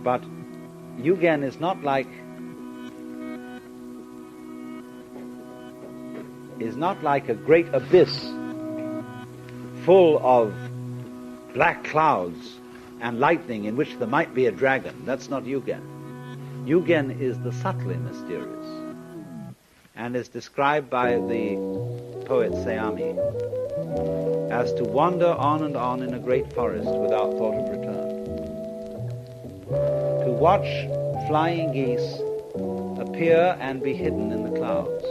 S4: But Yugen is not like a great abyss full of black clouds and lightning in which there might be a dragon. That's not Yugen. Yugen is the subtly mysterious, and is described by the poet Seami as to wander on and on in a great forest without thought of return, to watch flying geese appear and be hidden in the clouds,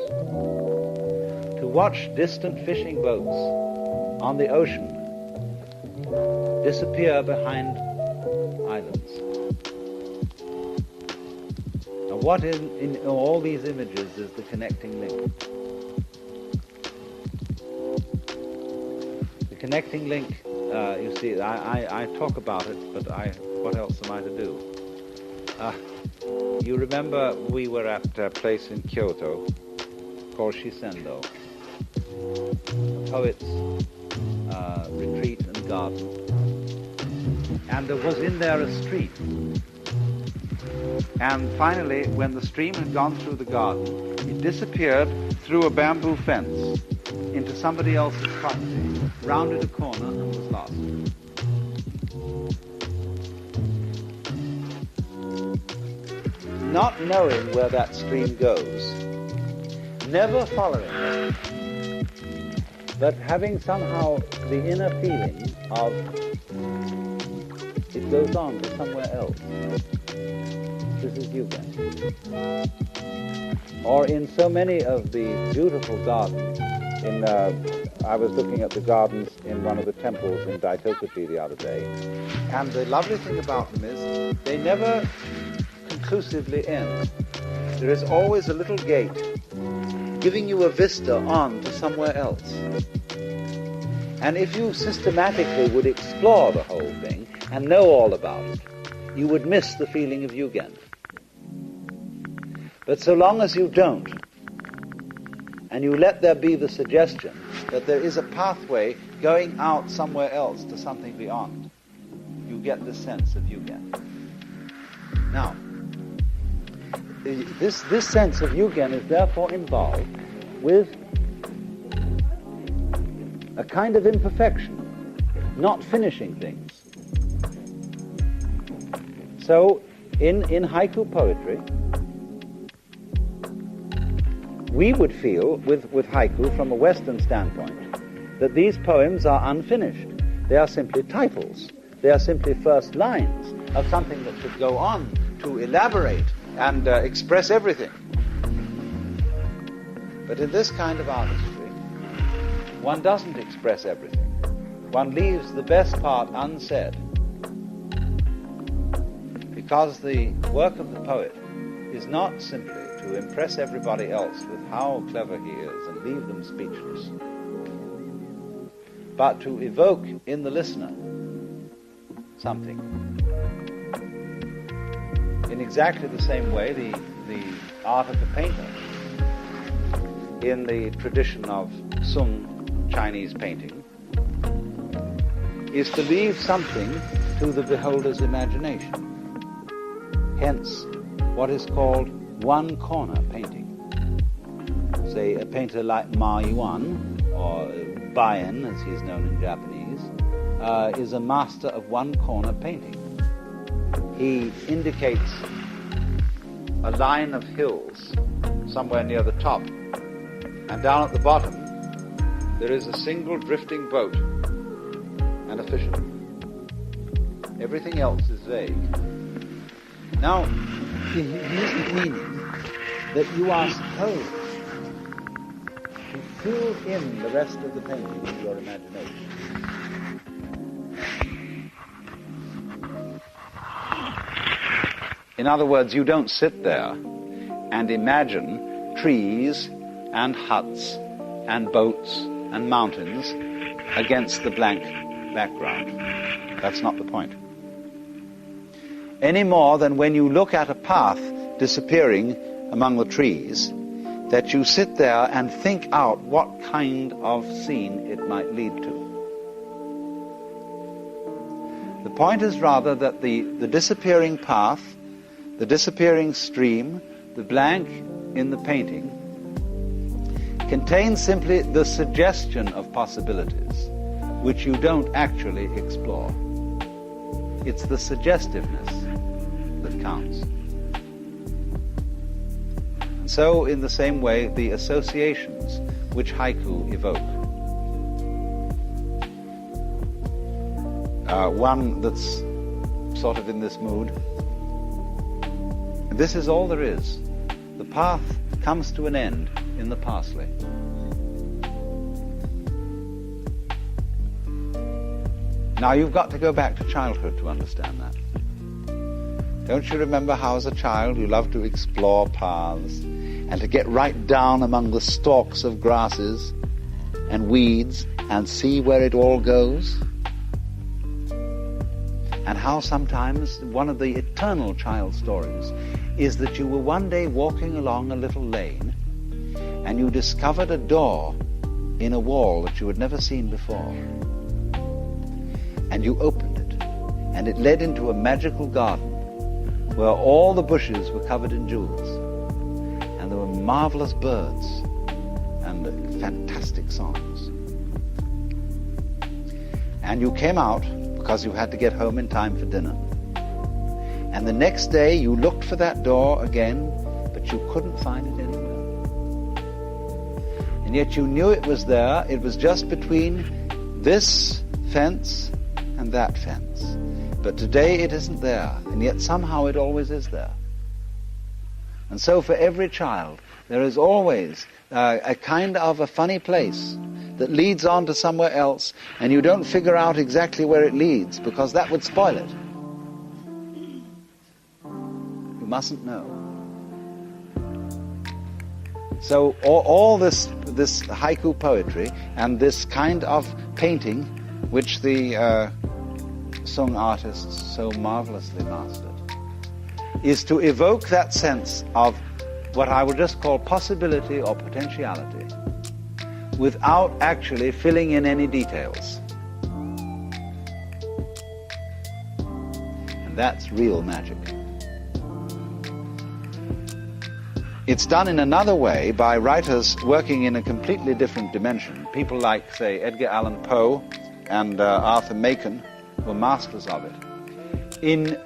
S4: to watch distant fishing boats on the ocean disappear behind islands. Now, what in all these images is the connecting link? The connecting link, you see, I talk about it, but what else am I to do? You remember we were at a place in Kyoto called Shisendo, a poet's retreat and garden. And there was in there a stream. And finally, when the stream had gone through the garden, it disappeared through a bamboo fence into somebody else's property, rounded a corner and was lost. Not knowing where that stream goes, never following it, but having somehow the inner feeling of it goes on to somewhere else. This is Yugen. Or in so many of the beautiful gardens, I was looking at the gardens in one of the temples in Daitokuchi the other day, and the lovely thing about them is they never conclusively end. There is always a little gate giving you a vista on to somewhere else. And if you systematically would explore the whole thing and know all about it, you would miss the feeling of Yugen. But so long as you don't, and you let there be the suggestion that there is a pathway going out somewhere else to something beyond, you get the sense of Yugen. Now, this sense of Yugen is therefore involved with a kind of imperfection, not finishing things. So, in haiku poetry, we would feel, with haiku from a Western standpoint, that these poems are unfinished. They are simply titles. They are simply first lines of something that should go on to elaborate and express everything. But in this kind of artistry, one doesn't express everything. One leaves the best part unsaid. Because the work of the poet is not simply to impress everybody else with how clever he is and leave them speechless, but to evoke in the listener something. In exactly the same way, the art of the painter, in the tradition of Sung Chinese painting, is to leave something to the beholder's imagination. Hence, what is called one-corner painting. Say, a painter like Ma Yuan, or Baien, as he is known in Japanese, is a master of one-corner painting. He indicates a line of hills somewhere near the top, and down at the bottom there is a single drifting boat and a fisherman. Everything else is vague. Now, here's the meaning, that you are supposed to fill in the rest of the painting with your imagination. In other words, you don't sit there and imagine trees and huts and boats and mountains against the blank background. That's not the point. Any more than when you look at a path disappearing among the trees, that you sit there and think out what kind of scene it might lead to. The
S3: point is rather that the disappearing path, the disappearing stream, the blank in the painting, contains simply the suggestion of possibilities, which you don't actually explore. It's the suggestiveness that counts. And so, in the same way, the associations which haiku evoke. One that's sort of in this mood. This is all there is. The path comes to an end in the parsley. Now you've got to go back to childhood to understand that. Don't you remember how as a child you loved to explore paths and to get right down among the stalks of grasses and weeds and see where it all goes? And how sometimes one of the eternal child stories is that you were one day walking along a little lane and you discovered a door in a wall that you had never seen before. And you opened it, and it led into a magical garden where all the bushes were covered in jewels, and there were marvelous birds and fantastic songs. And you came out because you had to get home in time for dinner. And the next day you looked for that door again, but you couldn't find it anywhere. And yet you knew it was there. It was just between this fence and that fence. But today it isn't there, and yet somehow it always is there. And so for every child, there is always a kind of a funny place that leads on to somewhere else, and you don't figure out exactly where it leads, because that would spoil it. You mustn't know. So all this haiku poetry and this kind of painting, which the Sung artists so marvelously mastered, is to evoke that sense of what I would just call possibility or potentiality, without actually filling in any details. And that's real magic. It's done in another way by writers working in a completely different dimension. People like, say, Edgar Allan Poe and Arthur Machen were masters of it, in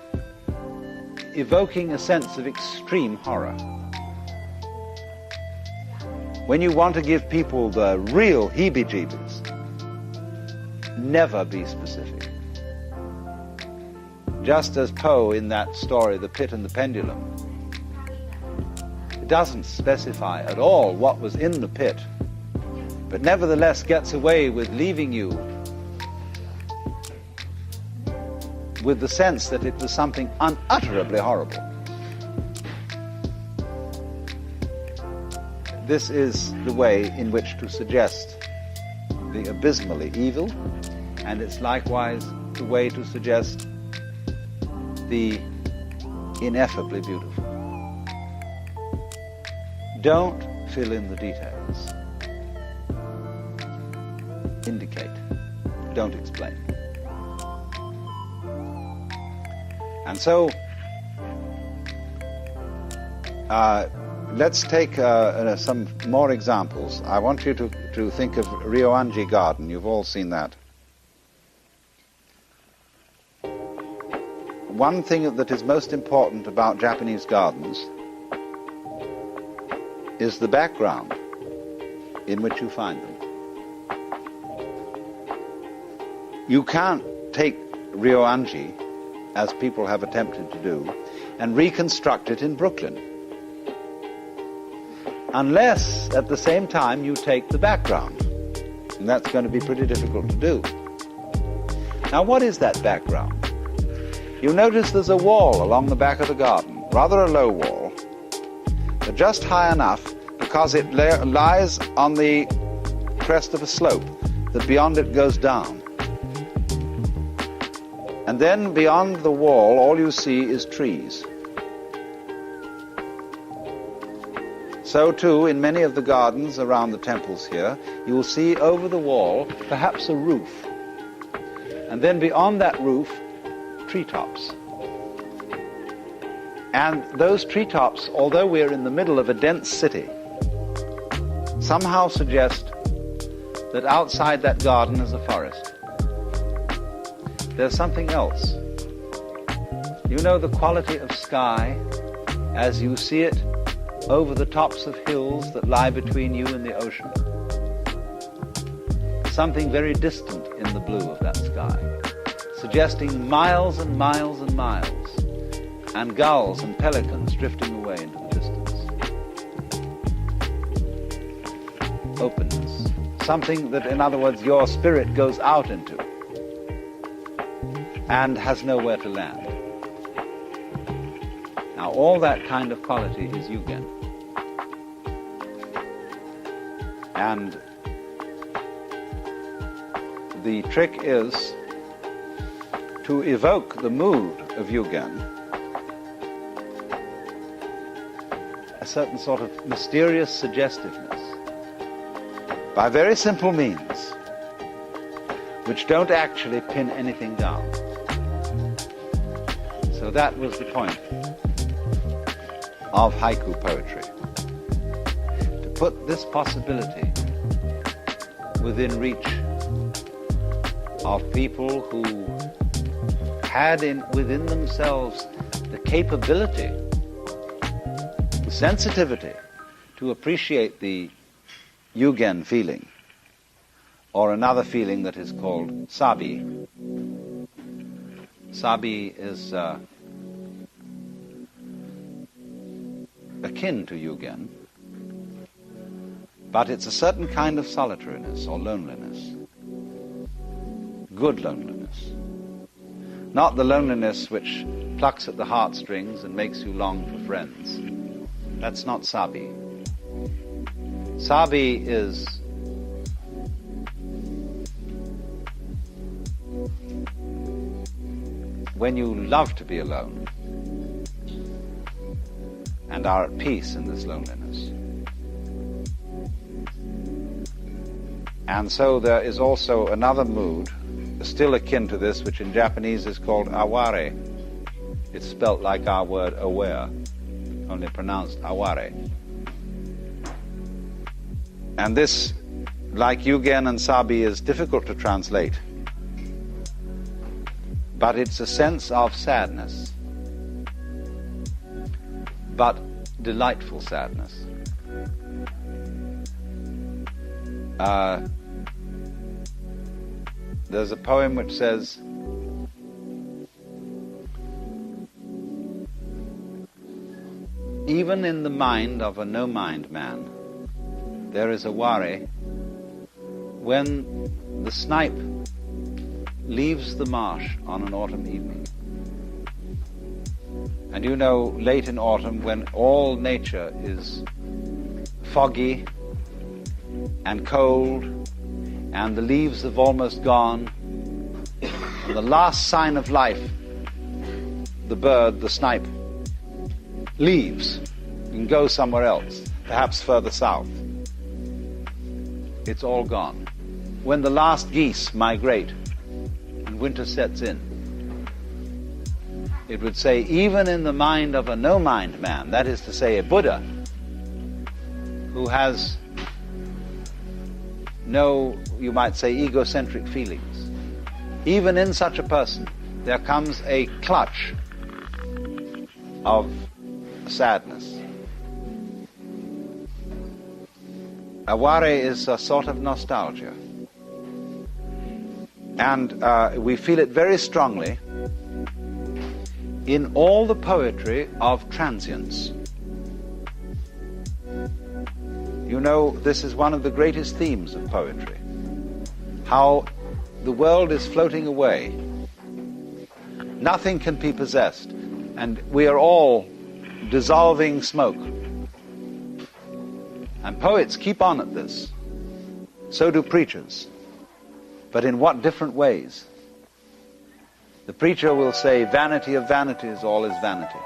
S3: evoking a sense of extreme horror. When you want to give people the real heebie-jeebies, never be specific. Just as Poe in that story, The Pit and the Pendulum, doesn't specify at all what was in the pit, but nevertheless gets away with leaving you with the sense that it was something unutterably horrible. This is the way in which to suggest the abysmally evil, and it's likewise the way to suggest the ineffably beautiful. Don't fill in the details. Indicate. Don't explain. And so, let's take some more examples. I want you to think of Ryoanji Garden. You've all seen that. One thing that is most important about Japanese gardens is the background in which you find them. You can't take Ryoanji, as people have attempted to do, and reconstruct it in Brooklyn, unless at the same time you take the background, and that's going to be pretty difficult to do. Now, what is that background? You notice there's a wall along the back of the garden, rather a low wall, but just high enough because it lies on the crest of a slope that beyond it goes down. And then beyond the wall, all you see is trees. So too, in many of the gardens around the temples here, you will see over the wall perhaps a roof. And then beyond that roof, treetops. And those treetops, although we're in the middle of a dense city, somehow suggest that outside that garden is a forest. There's something else. You know the quality of sky as you see it over the tops of hills that lie between you and the ocean? Something very distant in the blue of that sky, suggesting miles and miles and miles, and gulls and pelicans drifting away into the distance. Openness. Something that, in other words, your spirit goes out into and has nowhere to land. Now, all that kind of quality is Yugen. And the trick is to evoke the mood of Yugen, a certain sort of mysterious suggestiveness, by very simple means, which don't actually pin anything down. So that was the point of haiku poetry, to put this possibility within reach of people who had within themselves the capability, the sensitivity to appreciate the Yugen feeling, or another feeling that is called sabi. Sabi is akin to Yugen, but it's a certain kind of solitariness or loneliness. Good loneliness. Not the loneliness which plucks at the heartstrings and makes you long for friends. That's not sabi. Sabi is when you love to be alone and are at peace in this loneliness. And so there is also another mood, still akin to this, which in Japanese is called aware. It's spelt like our word aware, only pronounced aware. And this, like Yugen and sabi, is difficult to translate. But it's a sense of sadness, but delightful sadness. There's a poem which says, even in the mind of a no-mind man, there is a ware when the snipe leaves the marsh on an autumn evening. And you know, late in autumn, when all nature is foggy and cold, and the leaves have almost gone, and the last sign of life, the bird, the snipe, leaves and goes somewhere else, perhaps further south. It's all gone. When the last geese migrate and winter sets in, it would say, even in the mind of a no-mind man, that is to say, a Buddha, who has no, you might say, egocentric feelings, even in such a person, there comes a clutch of sadness. Aware is a sort of nostalgia. And we feel it very strongly in all the poetry of transience. You know, this is one of the greatest themes of poetry. How the world is floating away. Nothing can be possessed. And we are all dissolving smoke. And poets keep on at this. So do preachers. But in what different ways? The preacher will say, vanity of vanities, all is vanity.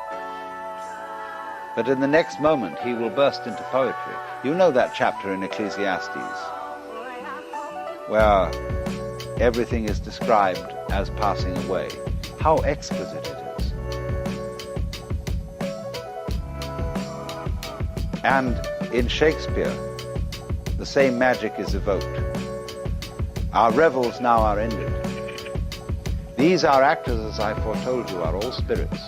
S3: But in the next moment, he will burst into poetry. You know that chapter in Ecclesiastes, where everything is described as passing away. How exquisite it is. And in Shakespeare, the same magic is evoked. Our revels now are ended. These our actors, as I foretold you, are all spirits,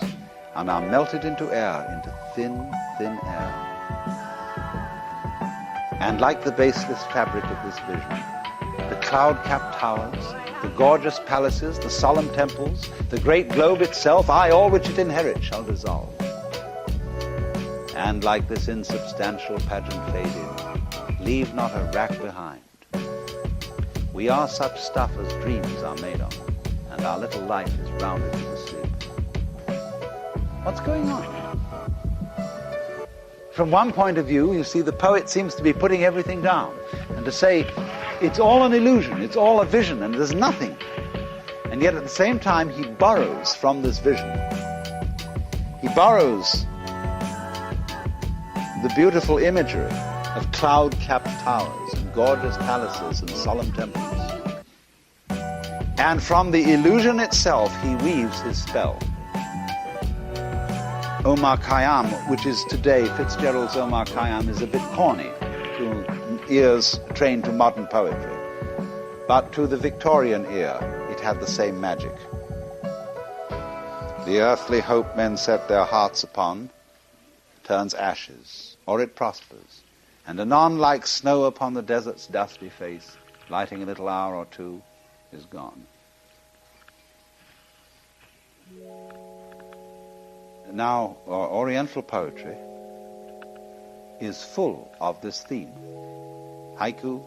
S3: and are melted into air, into thin, thin air. And like the baseless fabric of this vision, the cloud-capped towers, the gorgeous palaces, the solemn temples, the great globe itself, aye, all which it inherits, shall dissolve. And like this insubstantial pageant fade in, leave not a rack behind. We are such stuff as dreams are made of, and our little life is rounded to the sleep. What's going on? From one point of view, you see, the poet seems to be putting everything down, and to say, it's all an illusion, it's all a vision, and there's nothing. And yet at the same time, he borrows from this vision. He borrows the beautiful imagery of cloud-capped towers and gorgeous palaces and solemn temples. And from the illusion itself, he weaves his spell. Omar Khayyam, which is today, Fitzgerald's Omar Khayyam, is a bit corny to ears trained to modern poetry. But to the Victorian ear, it had the same magic. The earthly hope men set their hearts upon turns ashes, or it prospers, and anon like snow upon the desert's dusty face, lighting a little hour or two, is gone. Now, Oriental poetry is full of this theme. Haiku,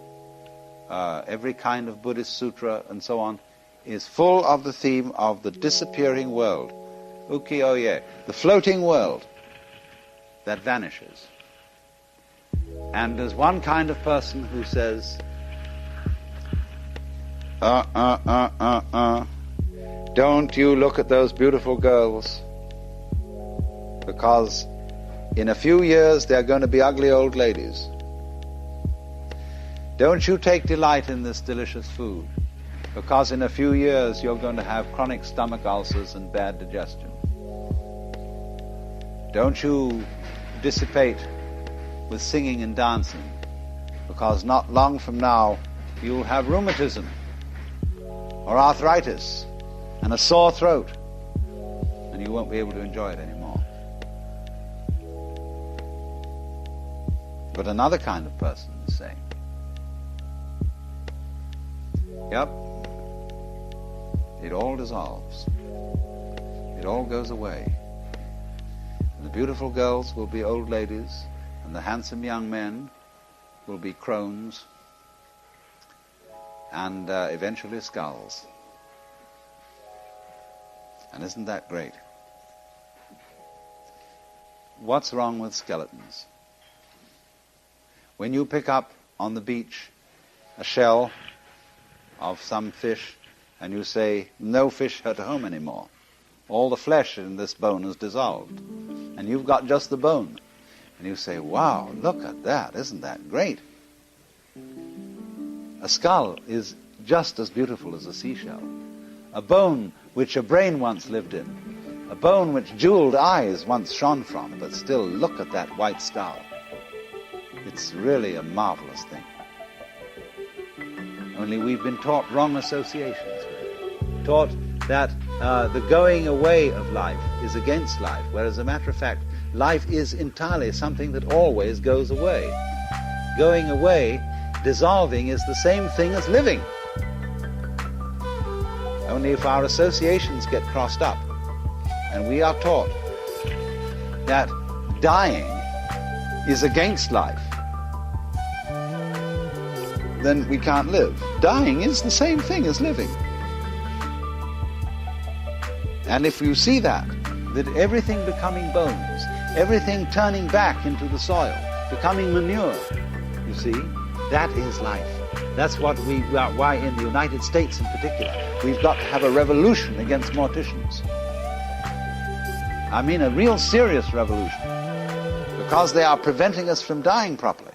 S3: every kind of Buddhist sutra and so on, is full of the theme of the disappearing world. Ukiyo-e, the floating world that vanishes. And there's one kind of person who says, don't you look at those beautiful girls, because in a few years they're going to be ugly old ladies. Don't you take delight in this delicious food, because in a few years you're going to have chronic stomach ulcers and bad digestion. Don't you dissipate with singing and dancing, because not long from now you'll have rheumatism or arthritis and a sore throat, and you won't be able to enjoy it anymore. But another kind of person is saying, yep, it all dissolves. It all goes away. And the beautiful girls will be old ladies, and the handsome young men will be crones, and eventually skulls. And isn't that great? What's wrong with skeletons? When you pick up on the beach a shell of some fish and you say, no fish at home anymore, all the flesh in this bone is dissolved, and you've got just the bone, and you say, wow, look at that, isn't that great? A skull is just as beautiful as a seashell. A bone which a brain once lived in, a bone which jeweled eyes once shone from, but still look at that white skull. It's really a marvelous thing. Only we've been taught wrong associations with it. Taught that the going away of life is against life, whereas as a matter of fact, life is entirely something that always goes away. Going away, dissolving, is the same thing as living. Only if our associations get crossed up, and we are taught that dying is against life, then we can't live. Dying is the same thing as living. And if you see that everything becoming bones, everything turning back into the soil, becoming manure, you see, that is life. That's what why in the United States in particular, we've got to have a revolution against morticians. I mean a real serious revolution, because they are preventing us from dying properly.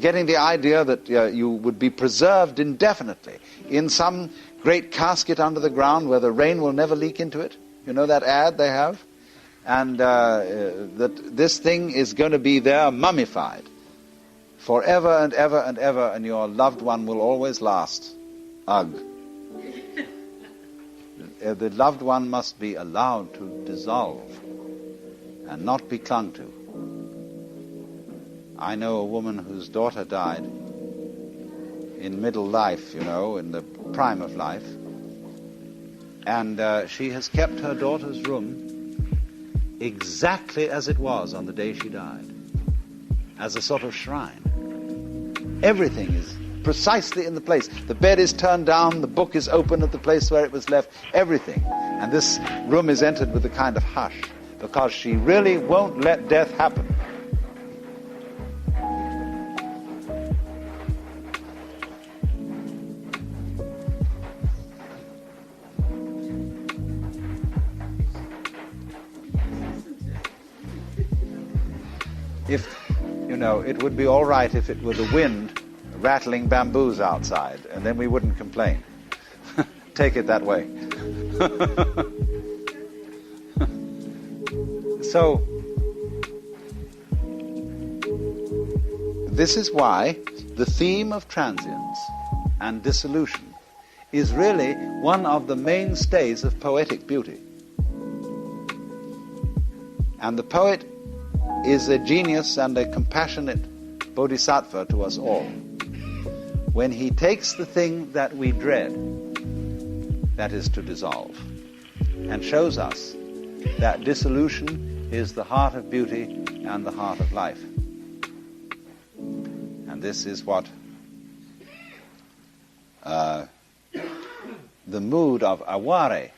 S3: getting the idea that you would be preserved indefinitely in some great casket under the ground where the rain will never leak into it. You know that ad they have? And that this thing is going to be there mummified forever and ever and ever, and your loved one will always last. Ugh. The loved one must be allowed to dissolve and not be clung to. I know a woman whose daughter died in middle life, in the prime of life, and she has kept her daughter's room exactly as it was on the day she died, as a sort of shrine. Everything is precisely in the place. The bed is turned down, the book is open at the place where it was left, everything. And this room is entered with a kind of hush, because she really won't let death happen. If, it would be all right if it were the wind rattling bamboos outside, and then we wouldn't complain. Take it that way. So, this is why the theme of transience and dissolution is really one of the mainstays of poetic beauty. And the poet is a genius and a compassionate bodhisattva to us all. When he takes the thing that we dread, that is to dissolve, and shows us that dissolution is the heart of beauty and the heart of life. And this is what the mood of aware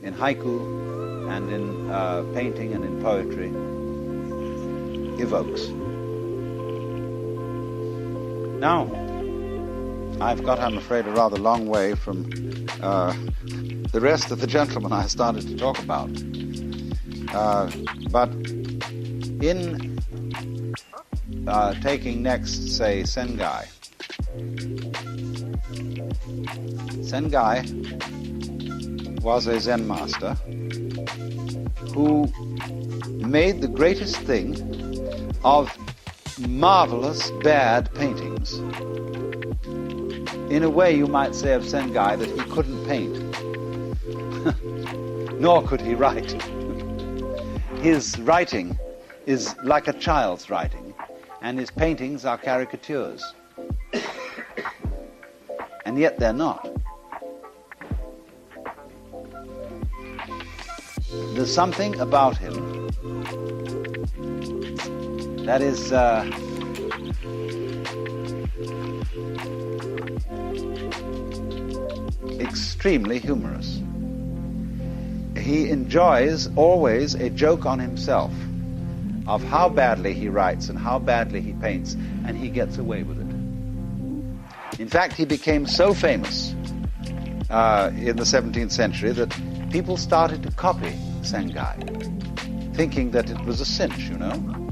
S3: in haiku and in painting and in poetry evokes. Now, I've got, I'm afraid, a rather long way from the rest of the gentlemen I started to talk about. But in taking next, say, Sengai. Sengai was a Zen master who made the greatest thing of marvelous bad paintings. In a way, you might say of Sengai that he couldn't paint, nor could he write. His writing is like a child's writing, and his paintings are caricatures. And yet they're not. There's something about him that is extremely humorous. He enjoys always a joke on himself of how badly he writes and how badly he paints, and he gets away with it. In fact, he became so famous in the 17th century that people started to copy Sengai, thinking that it was a cinch,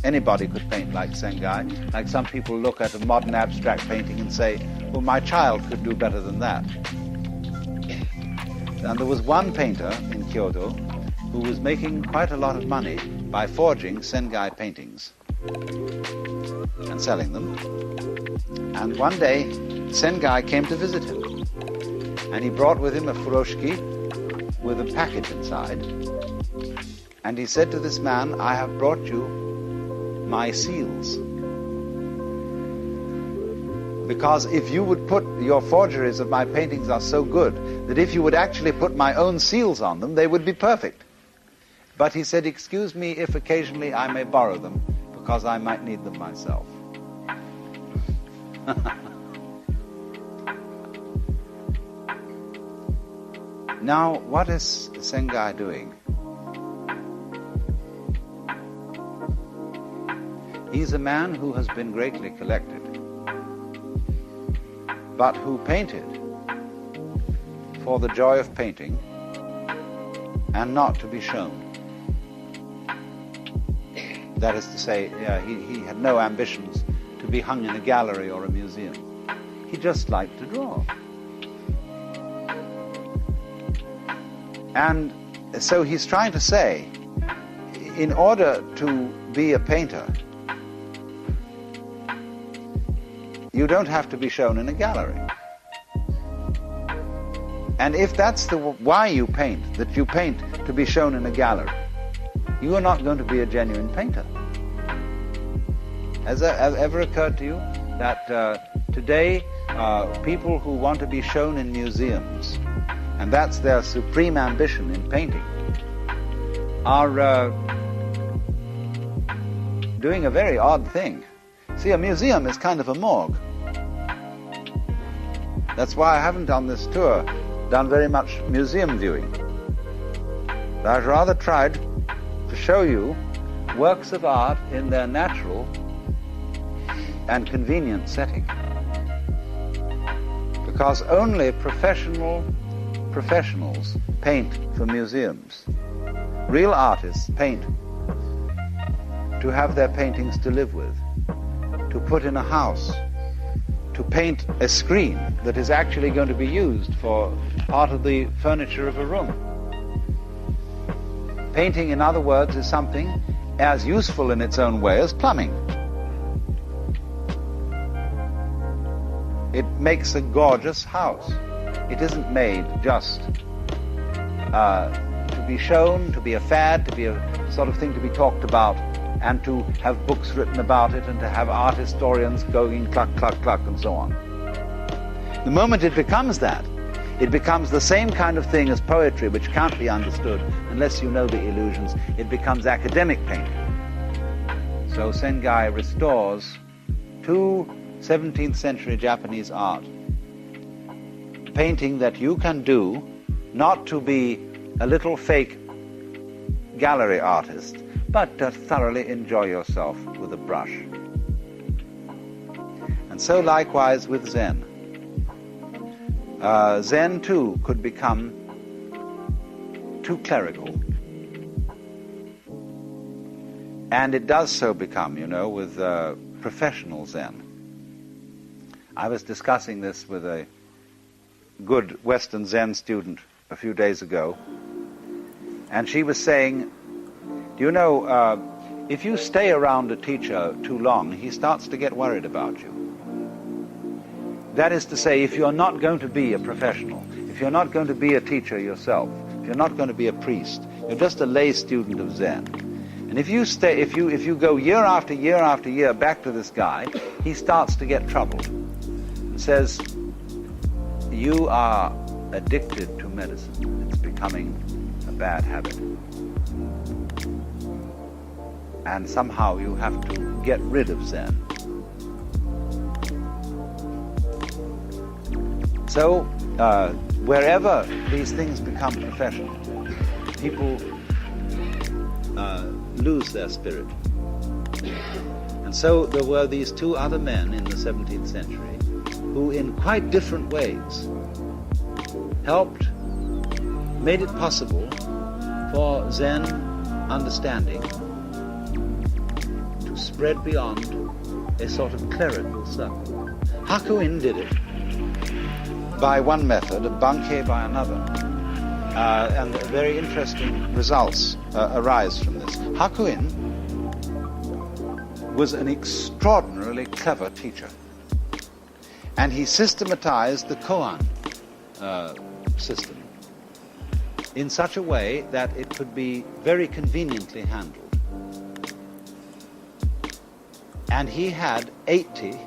S3: Anybody could paint like Sengai. Like some people look at a modern abstract painting and say, well, my child could do better than that. And there was one painter in Kyoto who was making quite a lot of money by forging Sengai paintings and selling them. And one day, Sengai came to visit him. And he brought with him a furoshiki with a package inside. And he said to this man, I have brought you my seals. Because if you would put, your forgeries of my paintings are so good that if you would actually put my own seals on them, they would be perfect. But he said, excuse me if occasionally I may borrow them, because I might need them myself. Now, what is Sengai doing? He's a man who has been greatly collected, but who painted for the joy of painting and not to be shown. That is to say, he had no ambitions to to be hung in a gallery or a museum. He just liked to draw. And so he's trying to say, in order to be a painter, you don't have to be shown in a gallery. And if that's why you paint, that you paint to be shown in a gallery, you are not going to be a genuine painter. Has it ever occurred to you that today people who want to be shown in museums, and that's their supreme ambition in painting, are doing a very odd thing. See, a museum is kind of a morgue. That's why I haven't on this tour done very much museum viewing. I've rather tried to show you works of art in their natural and convenient setting. Because only professionals paint for museums. Real artists paint to have their paintings to live with, to put in a house, to paint a screen that is actually going to be used for part of the furniture of a room. Painting, in other words, is something as useful in its own way as plumbing. It makes a gorgeous house. It isn't made just to be shown, to be a fad, to be a sort of thing to be talked about, and to have books written about it, and to have art historians going cluck, cluck, cluck, and so on. The moment it becomes that, it becomes the same kind of thing as poetry, which can't be understood unless you know the illusions. It becomes academic painting. So Sengai restores two 17th century Japanese art. Painting that you can do, not to be a little fake gallery artist, but to thoroughly enjoy yourself with a brush. And so likewise with Zen. Zen too could become too clerical. And it does so become, you know, with professional Zen. I was discussing this with a good Western Zen student a few days ago, and she was saying, do you know, if you stay around a teacher too long, he starts to get worried about you. That is to say, if you're not going to be a professional, if you're not going to be a teacher yourself, if you're not going to be a priest, you're just a lay student of Zen. And if you stay, if you go year after year after year back to this guy, he starts to get troubled. And says, you are addicted to medicine. It's becoming a bad habit. And somehow you have to get rid of Zen. So, wherever these things become professional, people lose their spirit. And so there were these two other men in the 17th century who, in quite different ways, made it possible for Zen understanding to spread beyond a sort of clerical circle. Hakuin did it by one method, Bankei by another. And very interesting results arise from this. Hakuin was an extraordinarily clever teacher. And he systematized the koan system in such a way that it could be very conveniently handled. And he had 80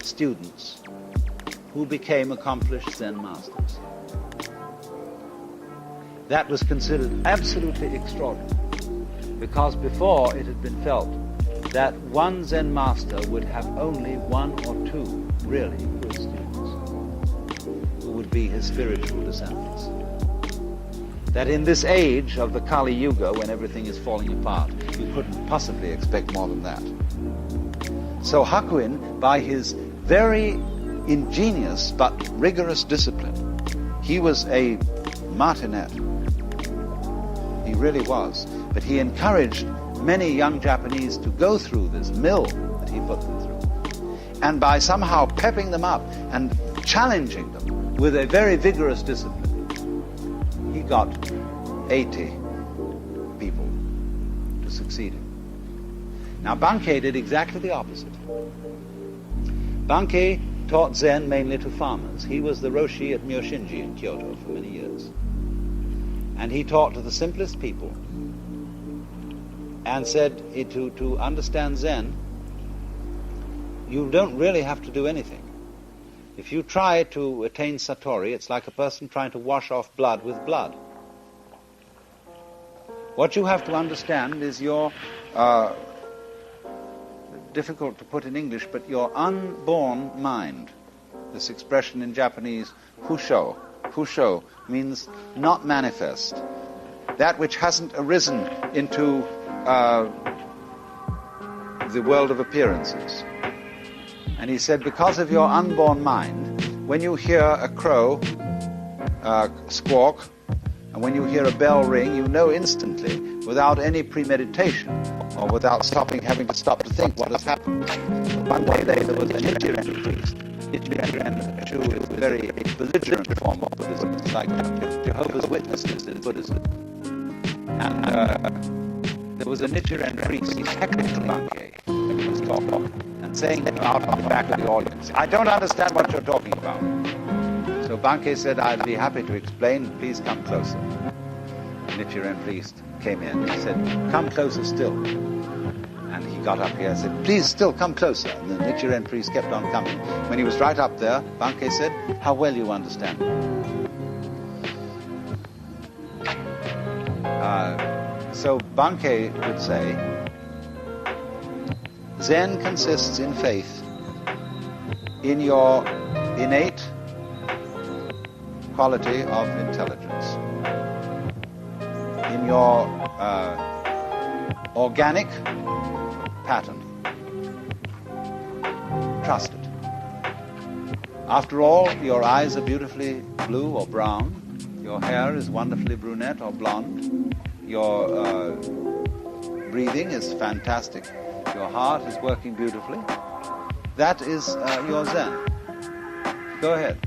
S3: students who became accomplished Zen masters. That was considered absolutely extraordinary, because before it had been felt that one Zen master would have only one or two really good students who would be his spiritual descendants. That in this age of the Kali Yuga, when everything is falling apart, you couldn't possibly expect more than that. So Hakuin, by his very ingenious but rigorous discipline, he was a martinet. He really was. But he encouraged many young Japanese to go through this mill that he put them through. And by somehow pepping them up and challenging them with a very vigorous discipline, he got 80 people to succeed him. Now, Bankei did exactly the opposite. Bankei taught Zen mainly to farmers. He was the Roshi at Myoshinji in Kyoto for many years. And he taught to the simplest people and said to understand Zen, you don't really have to do anything. If you try to attain Satori, it's like a person trying to wash off blood with blood. What you have to understand is your, difficult to put in English, but your unborn mind. This expression in Japanese, husho. Husho means not manifest. That which hasn't arisen into the world of appearances. And he said, because of your unborn mind, when you hear a crow squawk, and when you hear a bell ring, you know instantly, without any premeditation, or without having to stop to think what has happened. One day there was a Nichiren priest. Nichiren, Shu is a very belligerent form of Buddhism. It's like Jehovah's Witnesses in Buddhism. And there was a Nichiren priest. He heckled Bankei when he was talking, and saying out of the back of the audience, I don't understand what you're talking about. So Bankei said, I'd be happy to explain, please come closer. The Nichiren priest came in. He said, come closer still. And he got up here and said, please still come closer. And the Nichiren priest kept on coming. When he was right up there, Bankei said, how well you understand it. So Bankei would say, Zen consists in faith in your innate quality of intelligence, in your organic pattern. Trust it. After all, your eyes are beautifully blue or brown, your hair is wonderfully brunette or blonde, your breathing is fantastic, your heart is working beautifully. That is your Zen. Go ahead.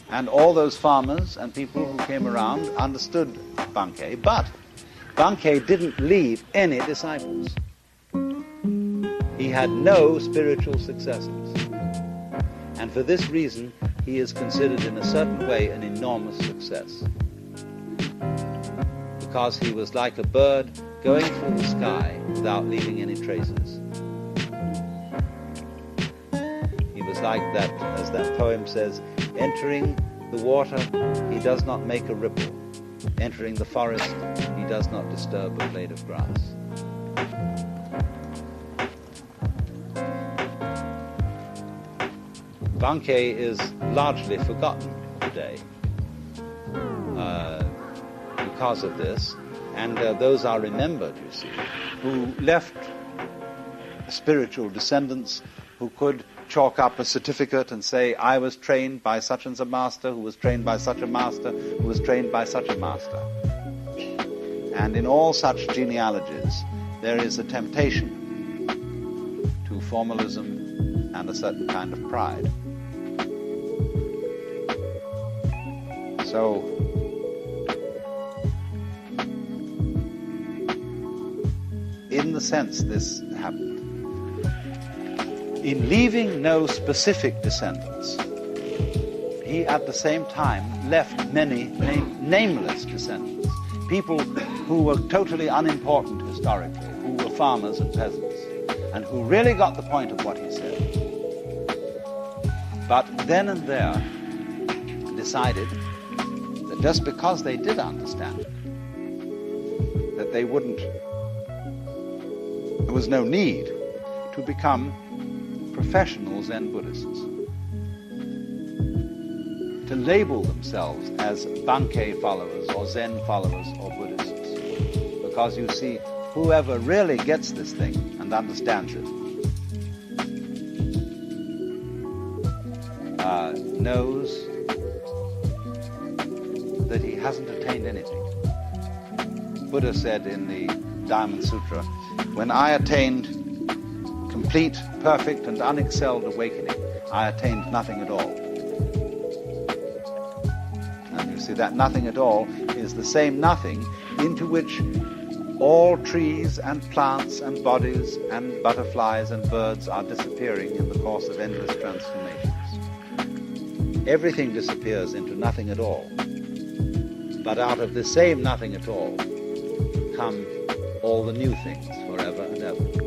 S3: And all those farmers and people who came around understood Bankei, but Bankei didn't leave any disciples. He had no spiritual successors. And for this reason, he is considered in a certain way an enormous success. Because he was like a bird going through the sky without leaving any traces. He was like that, as that poem says, entering the water, he does not make a ripple. Entering the forest, he does not disturb a blade of grass. Bankei is largely forgotten today because of this, and those are remembered, you see, who left spiritual descendants who could chalk up a certificate and say, I was trained by such and a master, who was trained by such a master, who was trained by such a master. And in all such genealogies, there is a temptation to formalism and a certain kind of pride. So, in the sense this happened, in leaving no specific descendants, he at the same time left many nameless descendants, people who were totally unimportant historically, who were farmers and peasants, and who really got the point of what he said. But then and there decided that just because they did understand it, that they wouldn't, there was no need to become professional Zen Buddhists, to label themselves as Bankei followers or Zen followers or Buddhists. Because you see, whoever really gets this thing and understands it knows that he hasn't attained anything. Buddha said in the Diamond Sutra, when I attained complete, perfect, and unexcelled awakening, I attained nothing at all. And you see, that nothing at all is the same nothing into which all trees and plants and bodies and butterflies and birds are disappearing in the course of endless transformations. Everything disappears into nothing at all. But out of the same nothing at all come all the new things forever and ever.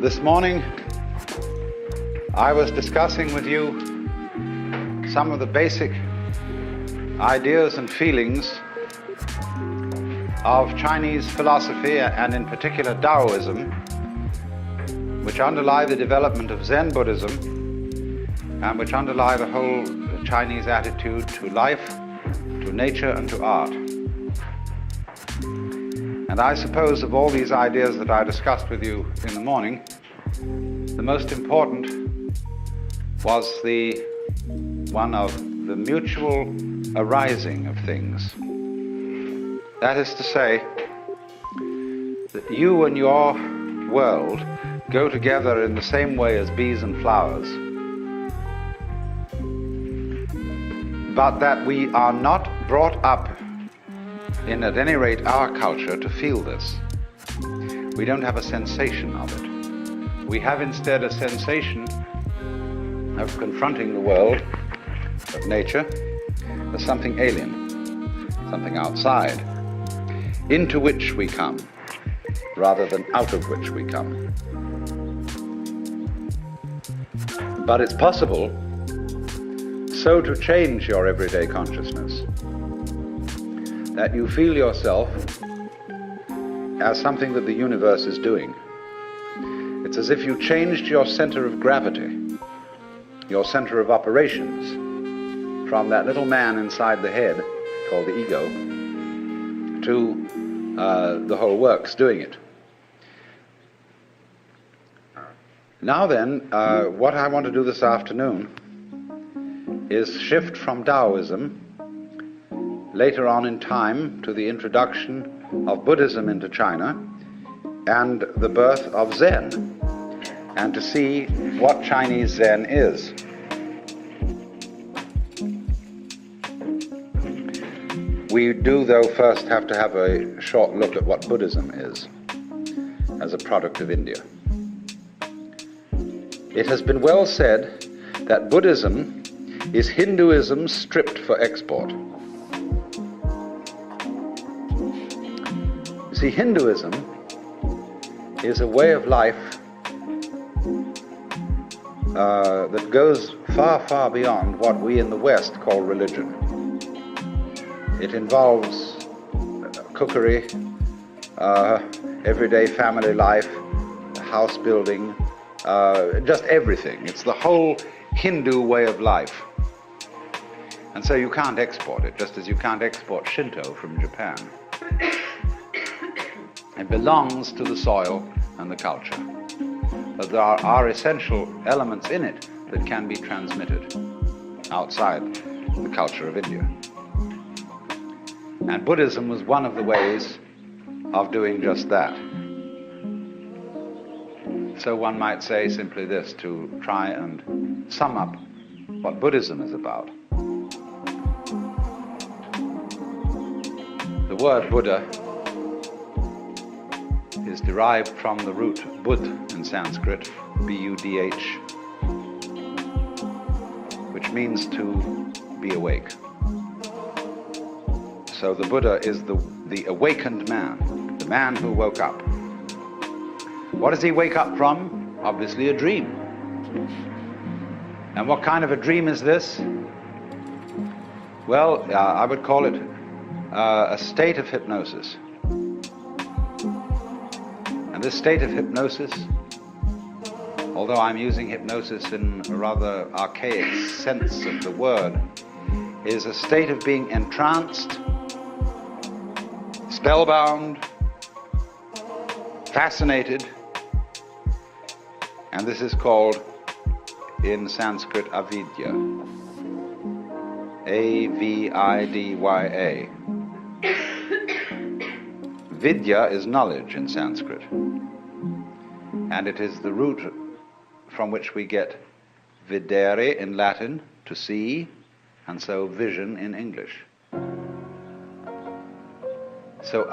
S1: This morning, I was discussing with you some of the basic ideas and feelings of Chinese philosophy, and in particular Taoism, which underlie the development of Zen Buddhism and which underlie the whole Chinese attitude to life, to nature, and to art. And I suppose of all these ideas that I discussed with you in the morning, the most important was the one of the mutual arising of things. That is to say, that you and your world go together in the same way as bees and flowers, but that we are not brought up in, at any rate, our culture to feel this. We don't have a sensation of it. We have instead a sensation of confronting the world, of nature, as something alien, something outside, into which we come, rather than out of which we come. But it's possible so to change your everyday consciousness that you feel yourself as something that the universe is doing. It's as if you changed your center of gravity, your center of operations, from that little man inside the head, called the ego, to the whole works doing it. Now then, what I want to do this afternoon is shift from Taoism later on in time to the introduction of Buddhism into China and the birth of Zen, and to see what Chinese Zen is. We do, though, first have to have a short look at what Buddhism is as a product of India. It has been well said that Buddhism is Hinduism stripped for export. You see, Hinduism is a way of life that goes far, far beyond what we in the West call religion. It involves cookery, everyday family life, house building, just everything. It's the whole Hindu way of life. And so you can't export it, just as you can't export Shinto from Japan. It belongs to the soil and the culture. But there are essential elements in it that can be transmitted outside the culture of India. And Buddhism was one of the ways of doing just that. So one might say simply this, to try and sum up what Buddhism is about. The word Buddha is derived from the root Bud in Sanskrit, B-U-D-H, which means to be awake. So the Buddha is the awakened man, the man who woke up. What does he wake up from? Obviously a dream. And what kind of a dream is this? Well, I would call it a state of hypnosis. And this state of hypnosis, although I'm using hypnosis in a rather archaic sense of the word, is a state of being entranced, spellbound, fascinated, and this is called in Sanskrit avidya. A-V-I-D-Y-A. Vidya is knowledge in Sanskrit, and it is the root from which we get videre in Latin, to see, and so vision in English. So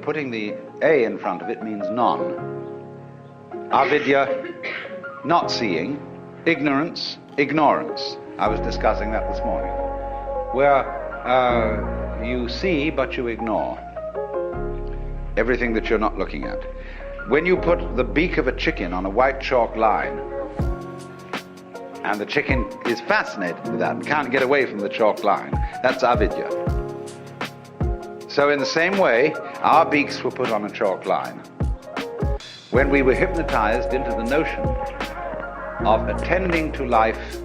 S1: putting the A in front of it means non. Avidya, not seeing. Ignorance, ignorance. I was discussing that this morning. Where you see but you ignore everything that you're not looking at.
S2: when you put the beak of a chicken on a white chalk line, and the chicken is fascinated with that and can't get away from the chalk line, that's avidya. So in the same way, our beaks were put on a chalk line when we were hypnotized into the notion of attending to life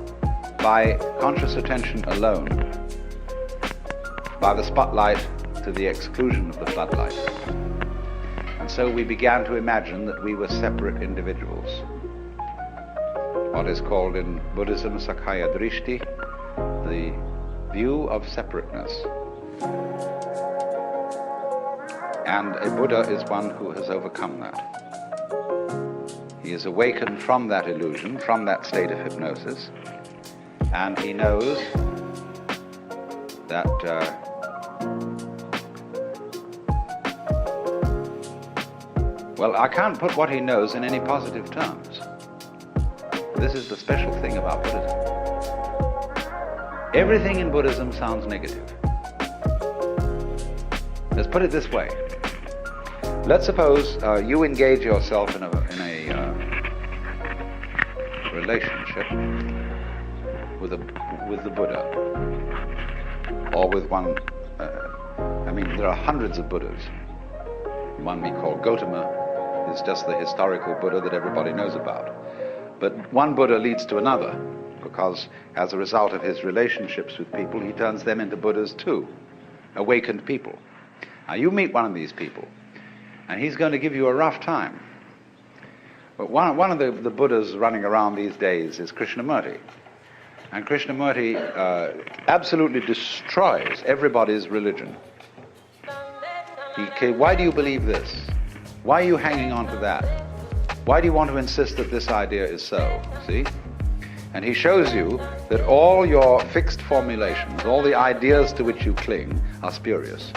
S2: by conscious attention alone, by the spotlight to the exclusion of the floodlight. And so we began to imagine that we were separate individuals. What is called in Buddhism Sakkaya Drishti, the view of separateness. And a Buddha is one who has overcome that. He is awakened from that illusion, from that state of hypnosis, and he knows that well, I can't put what he knows in any positive terms. This is the special thing about Buddhism. Everything in Buddhism sounds negative. Let's put it this way. Let's suppose you engage yourself in a relationship with the Buddha, or with one. There are hundreds of Buddhas. One we call Gautama is just the historical Buddha that everybody knows about. But one Buddha leads to another, because as a result of his relationships with people, he turns them into Buddhas too, awakened people. Now you meet one of these people, and he's going to give you a rough time. But one of the Buddhas running around these days is Krishnamurti. And Krishnamurti absolutely destroys everybody's religion. Why do you believe this? Why are you hanging on to that? Why do you want to insist that this idea is so? See? And he shows you that all your fixed formulations, all the ideas to which you cling, are spurious.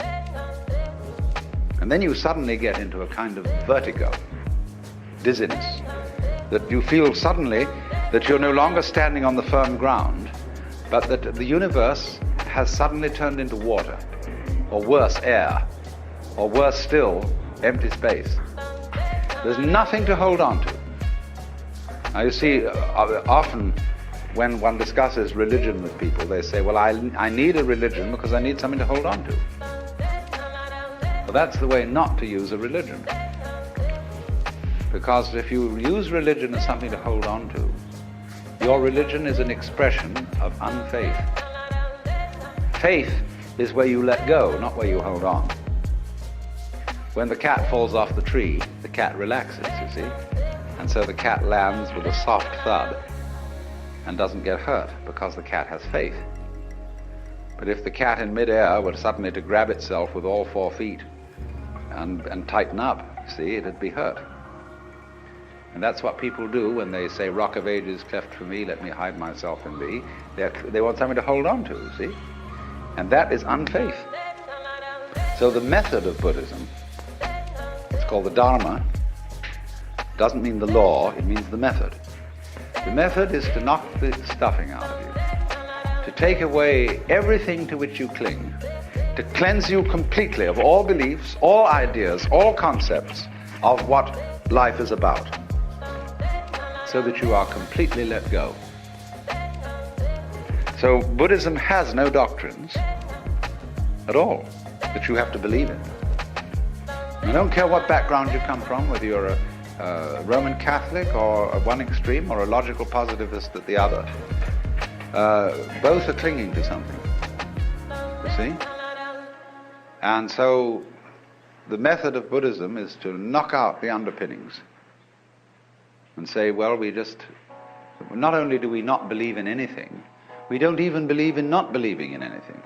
S2: And then you suddenly get into a kind of vertigo, dizziness, that you feel suddenly that you're no longer standing on the firm ground, but that the universe has suddenly turned into water, or worse, air, or worse still, empty space. There's nothing to hold on to. Now you see, often when one discusses religion with people, they say, well, I need a religion because I need something to hold on to. Well, that's the way not to use a religion. Because if you use religion as something to hold on to, your religion is an expression of unfaith. Faith is where you let go, not where you hold on. When the cat falls off the tree, the cat relaxes, you see? And so the cat lands with a soft thud and doesn't get hurt because the cat has faith. But if the cat in midair were suddenly to grab itself with all 4 feet and tighten up, see, it'd be hurt. And that's what people do when they say, Rock of Ages cleft for me, let me hide myself in thee. They want something to hold on to, you see? And that is unfaith. So the method of Buddhism, it's called the Dharma, doesn't mean the law, it means the method. The method is to knock the stuffing out of you, to take away everything to which you cling, to cleanse you completely of all beliefs, all ideas, all concepts of what life is about, so that you are completely let go. So Buddhism has no doctrines at all that you have to believe in. I don't care what background you come from, whether you're a Roman Catholic or at one extreme or a logical positivist at the other. Both are clinging to something, you see? And so the method of Buddhism is to knock out the underpinnings and say, well, not only do we not believe in anything, we don't even believe in not believing in anything.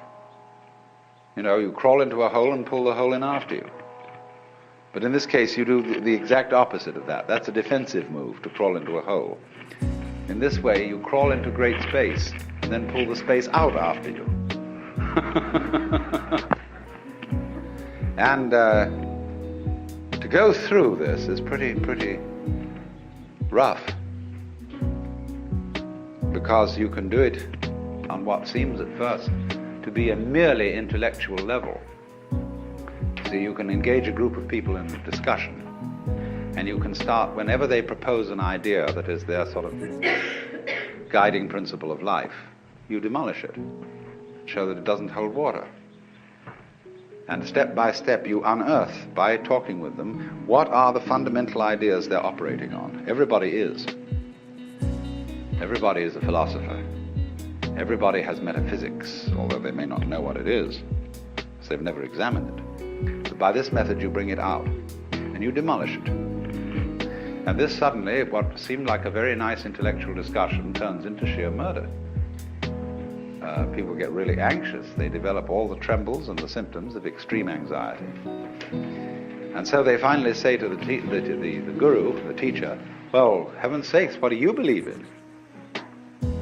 S2: You know, you crawl into a hole and pull the hole in after you. But in this case, you do the exact opposite of that. That's a defensive move, to crawl into a hole. In this way, you crawl into great space and then pull the space out after you. And to go through this is pretty rough, because you can do it on what seems at first to be a merely intellectual level. So you can engage a group of people in discussion,
S3: And you can start, whenever they propose an idea that is their sort of guiding principle of life, you demolish it, show that it doesn't hold water. And step by step you unearth, by talking with them, what are the fundamental ideas they're operating on. Everybody is. Everybody is a philosopher. Everybody has metaphysics, although they may not know what it is, because they've never examined it. But by this method you bring it out, and you demolish it. And this suddenly, what seemed like a very nice intellectual discussion, turns into sheer murder. People get really anxious. They develop all the trembles and the symptoms of extreme anxiety. And so they finally say to the guru, the teacher, well, heaven's sakes, what do you believe in?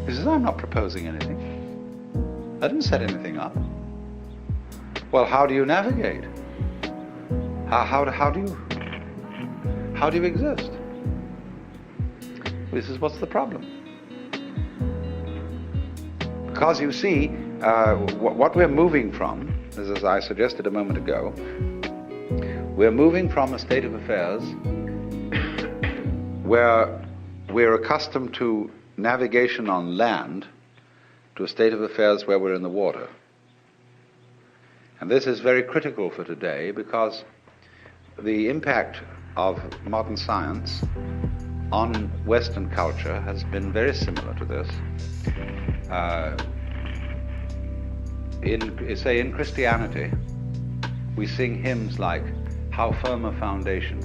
S3: He says, I'm not proposing anything. I didn't set anything up. Well, how do you navigate? How do you exist? He says, what's the problem? Because you see, what we're moving from, as I suggested a moment ago, we're moving from a state of affairs where we're accustomed to navigation on land to a state of affairs where we're in the water. And this is very critical for today because the impact of modern science on Western culture has been very similar to this. In Christianity, we sing hymns like How Firm a Foundation,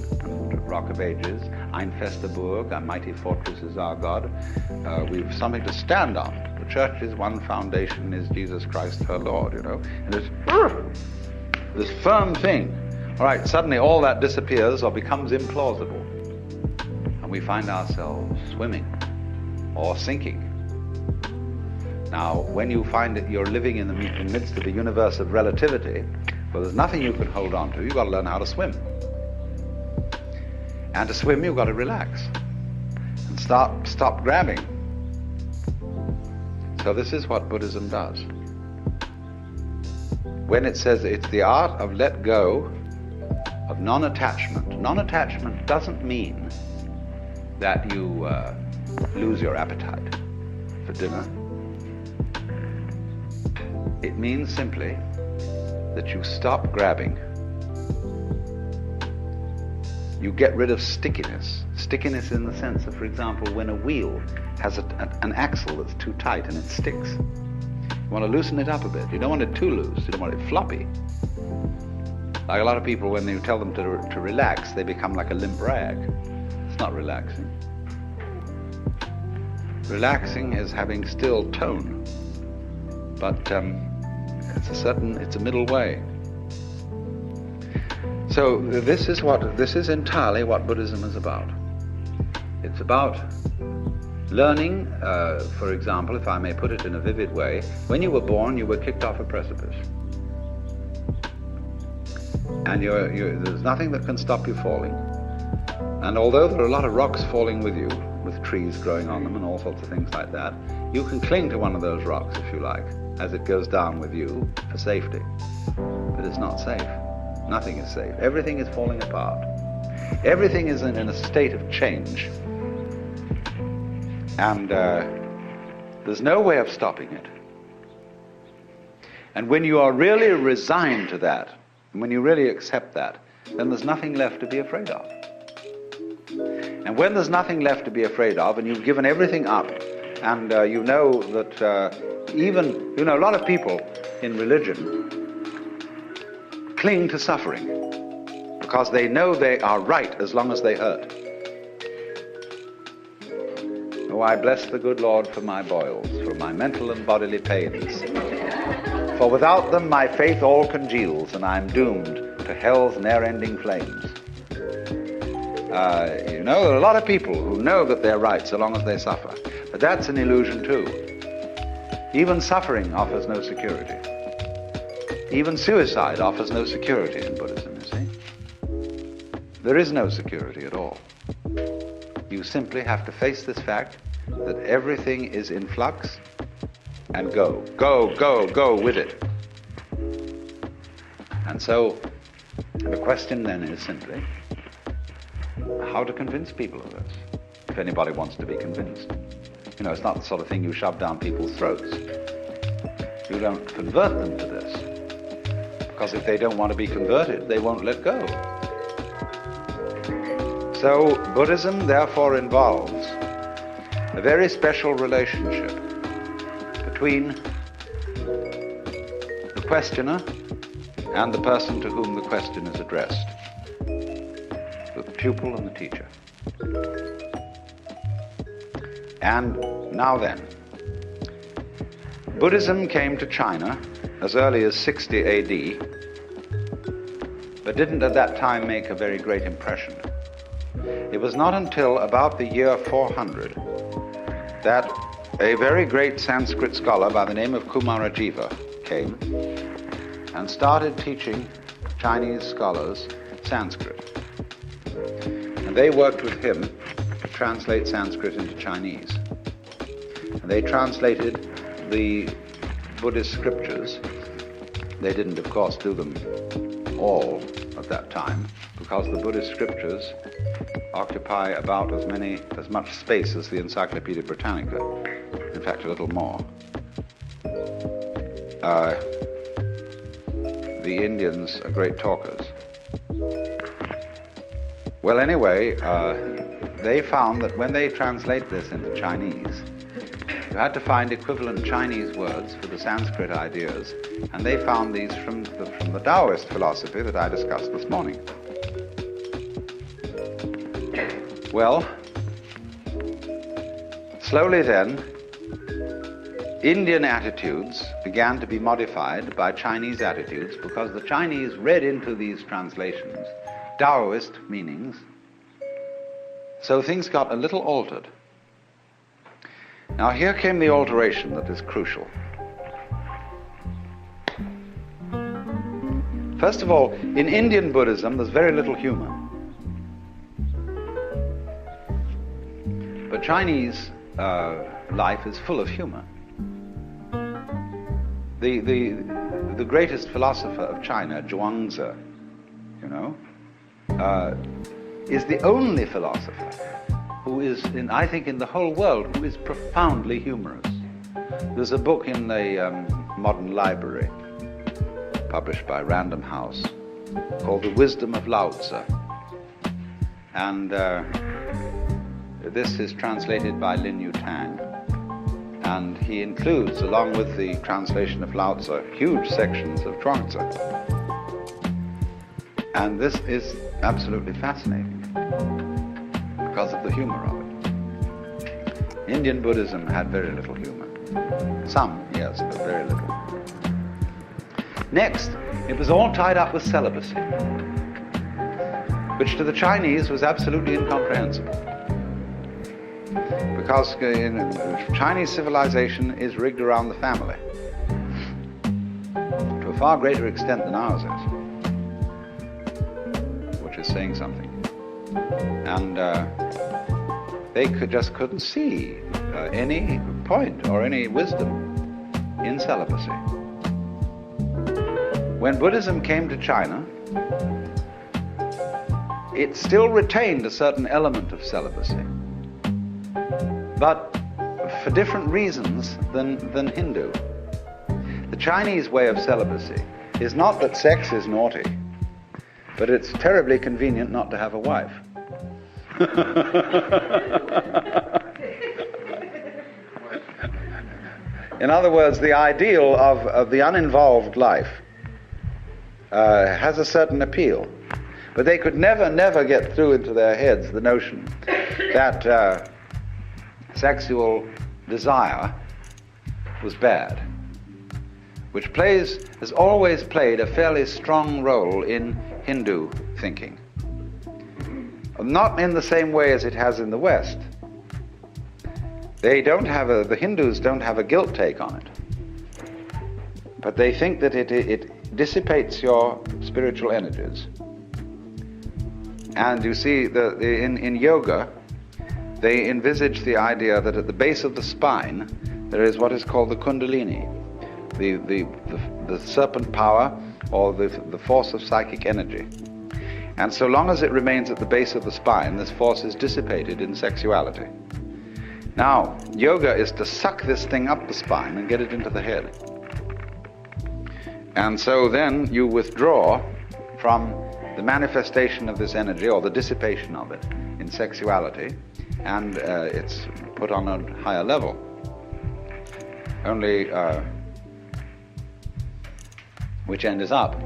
S3: Rock of Ages, Ein fester Burg, a mighty fortress is our God. We've something to stand on. The church's one foundation is Jesus Christ, her Lord, you know. And it's this firm thing. All right, suddenly all that disappears or becomes implausible. And we find ourselves swimming or sinking. Now, when you find that you're living in the midst of a universe of relativity, well, there's nothing you can hold on to. You've got to learn how to swim. And to swim, you've got to relax and stop grabbing. So this is what Buddhism does. When it says it's the art of let go, of non-attachment. Non-attachment doesn't mean that you lose your appetite for dinner. It means simply that you stop grabbing. You get rid of stickiness. Stickiness in the sense of, for example, when a wheel has an axle that's too tight and it sticks. You want to loosen it up a bit. You don't want it too loose. You don't want it floppy. Like a lot of people, when you tell them to relax, they become like a limp rag. It's not relaxing. Relaxing is having still tone. But it's a middle way. So this is entirely what Buddhism is about. It's about learning, for example, if I may put it in a vivid way, when you were born, you were kicked off a precipice. And there's nothing that can stop you falling. And although there are a lot of rocks falling with you, with trees growing on them and all sorts of things like that, you can cling to one of those rocks, if you like, as it goes down with you for safety. But it's not safe. Nothing is safe. Everything is falling apart. Everything is in a state of change. And there's no way of stopping it. And when you are really resigned to that, and when you really accept that, then there's nothing left to be afraid of. And when there's nothing left to be afraid of, and you've given everything up, and you know that a lot of people in religion cling to suffering because they know they are right as long as they hurt. Oh, I bless the good Lord for my boils, for my mental and bodily pains. For without them my faith all congeals, and I'm doomed to hell's ne'er-ending flames. There are a lot of people who know that they're right so long as they suffer. But that's an illusion too. Even suffering offers no security. Even suicide offers no security in Buddhism, you see. There is no security at all. You simply have to face this fact that everything is in flux and go with it. And so the question then is simply, how to convince people of this, if anybody wants to be convinced. You know, it's not the sort of thing you shove down people's throats. You don't convert them to this, because if they don't want to be converted, they won't let go. So Buddhism therefore involves a very special relationship between the questioner and the person to whom the question is addressed, the pupil and the teacher. And now then, Buddhism came to China as early as 60 AD, but didn't at that time make a very great impression. It was not until about the year 400 that a very great Sanskrit scholar by the name of Kumarajiva came and started teaching Chinese scholars Sanskrit. And they worked with him to translate Sanskrit into Chinese. And they translated the Buddhist scriptures. They didn't, of course, do them all at that time, because the Buddhist scriptures occupy about as much space as the Encyclopedia Britannica. In fact, a little more. The Indians are great talkers. Well, anyway, they found that when they translate this into Chinese, you had to find equivalent Chinese words for the Sanskrit ideas, and they found these from the Taoist philosophy that I discussed this morning. Well, slowly then, Indian attitudes began to be modified by Chinese attitudes, because the Chinese read into these translations Taoist meanings, so things got a little altered. Now here came the alteration that is crucial. First of all, in Indian Buddhism there's very little humor. But Chinese life is full of humor. The greatest philosopher of China, Zhuangzi, you know, is the only philosopher who is, I think, in the whole world, who is profoundly humorous. There's a book in the Modern Library, published by Random House, called The Wisdom of Lao Tzu. And this is translated by Lin Yutang. And he includes, along with the translation of Lao Tzu, huge sections of Zhuangzi. And this is absolutely fascinating because of the humor of it. Indian Buddhism had very little humor. Some, yes, but very little. Next, it was all tied up with celibacy, which to the Chinese was absolutely incomprehensible. Because Chinese civilization is rigged around the family to a far greater extent than ours is, which is saying something. And they just couldn't see any point or any wisdom in celibacy. When Buddhism came to China, it still retained a certain element of celibacy, but for different reasons than Hindu. The Chinese way of celibacy is not that sex is naughty, but it's terribly convenient not to have a wife. In other words, the ideal of the uninvolved life has a certain appeal, but they could never get through into their heads the notion that sexual desire was bad, which has always played a fairly strong role in Hindu thinking. Not in the same way as it has in the West. The Hindus don't have a guilt take on it, but they think that it dissipates your spiritual energies. And you see, in yoga, they envisage the idea that at the base of the spine there is what is called the Kundalini, the serpent power, or the force of psychic energy. And so long as it remains at the base of the spine, this force is dissipated in sexuality. Now, yoga is to suck this thing up the spine and get it into the head. And so then you withdraw from the manifestation of this energy, or the dissipation of it, in sexuality, and it's put on a higher level. Only which end is up.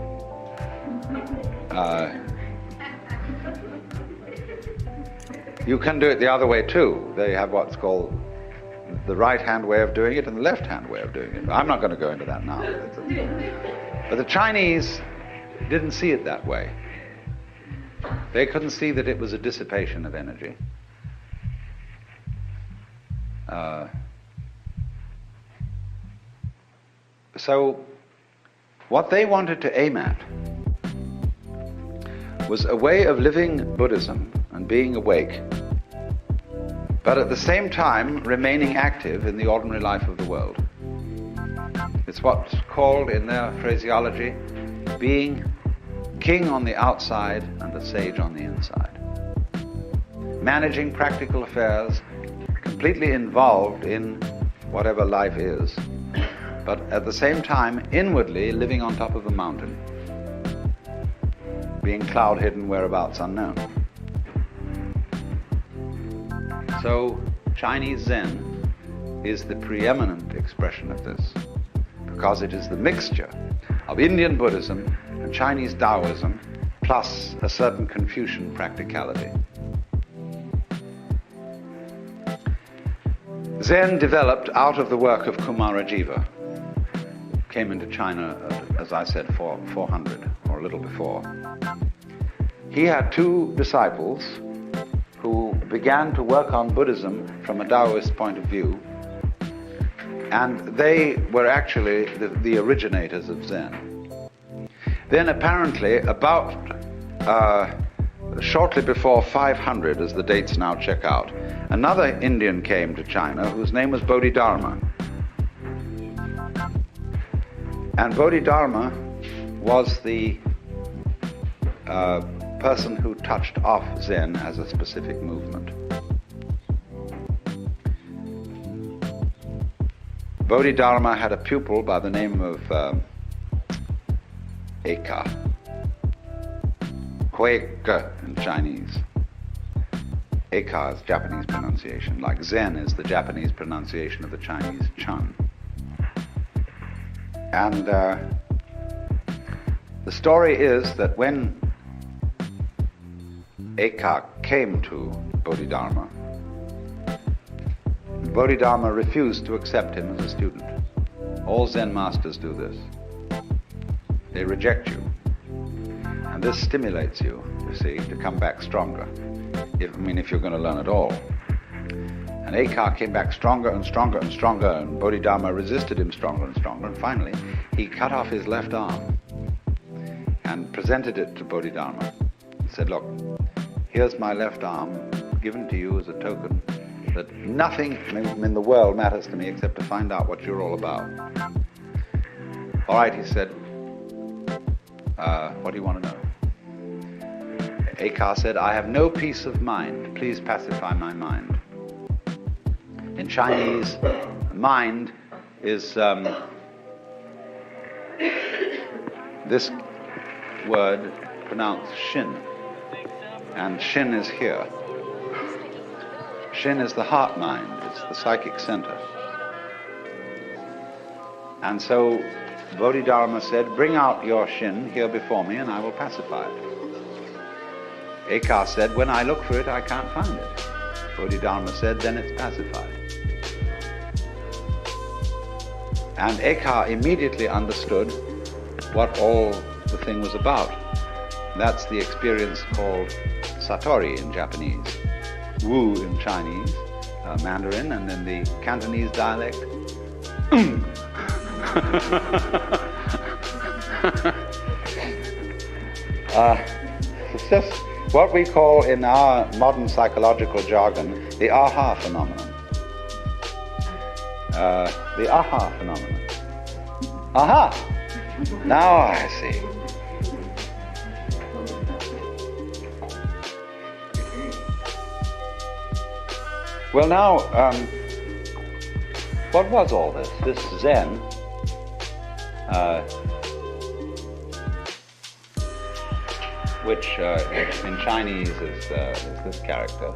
S3: You can do it the other way too. They have what's called the right-hand way of doing it and the left-hand way of doing it. I'm not going to go into that now. But the Chinese didn't see it that way. They couldn't see that it was a dissipation of energy. So what they wanted to aim at was a way of living Buddhism and being awake, but at the same time remaining active in the ordinary life of the world. It's what's called, in their phraseology, being king on the outside and the sage on the inside. Managing practical affairs, completely involved in whatever life is, but at the same time inwardly living on top of a mountain, being cloud-hidden, whereabouts unknown. So Chinese Zen is the preeminent expression of this, because it is the mixture of Indian Buddhism and Chinese Taoism plus a certain Confucian practicality. Zen developed out of the work of Kumarajiva. Came into China, as I said, 400 or a little before. He had two disciples who began to work on Buddhism from a Taoist point of view, and they were actually the originators of Zen. Then apparently about shortly before 500, as the dates now check out, another Indian came to China whose name was Bodhidharma. And Bodhidharma was the person who touched off Zen as a specific movement. Bodhidharma had a pupil by the name of Eka, Huike in Chinese. Eka is Japanese pronunciation, like Zen is the Japanese pronunciation of the Chinese Chan. And the story is that when Eka came to Bodhidharma, Bodhidharma refused to accept him as a student. All Zen masters do this. They reject you. And this stimulates you, you see, to come back stronger. If you're going to learn at all. And Eka came back stronger and stronger and stronger, and Bodhidharma resisted him stronger and stronger, and finally he cut off his left arm and presented it to Bodhidharma. He said, look, here's my left arm, given to you as a token that nothing in the world matters to me except to find out what you're all about. All right, he said, what do you want to know? Eka said, I have no peace of mind. Please pacify my mind. In Chinese, mind is this word pronounced shin. And shin is here. Shin is the heart mind. It's the psychic center. And so Bodhidharma said, bring out your shin here before me and I will pacify it. Eka said, when I look for it, I can't find it. Bodhidharma said, then it's pacified. And Eka immediately understood what all the thing was about. That's the experience called Satori in Japanese, Wu in Chinese, Mandarin, and in the Cantonese dialect, it's just what we call in our modern psychological jargon the aha phenomenon. The aha phenomenon. Aha! Now I see.
S4: Well, now, what was all this? This Zen, which in Chinese is this character.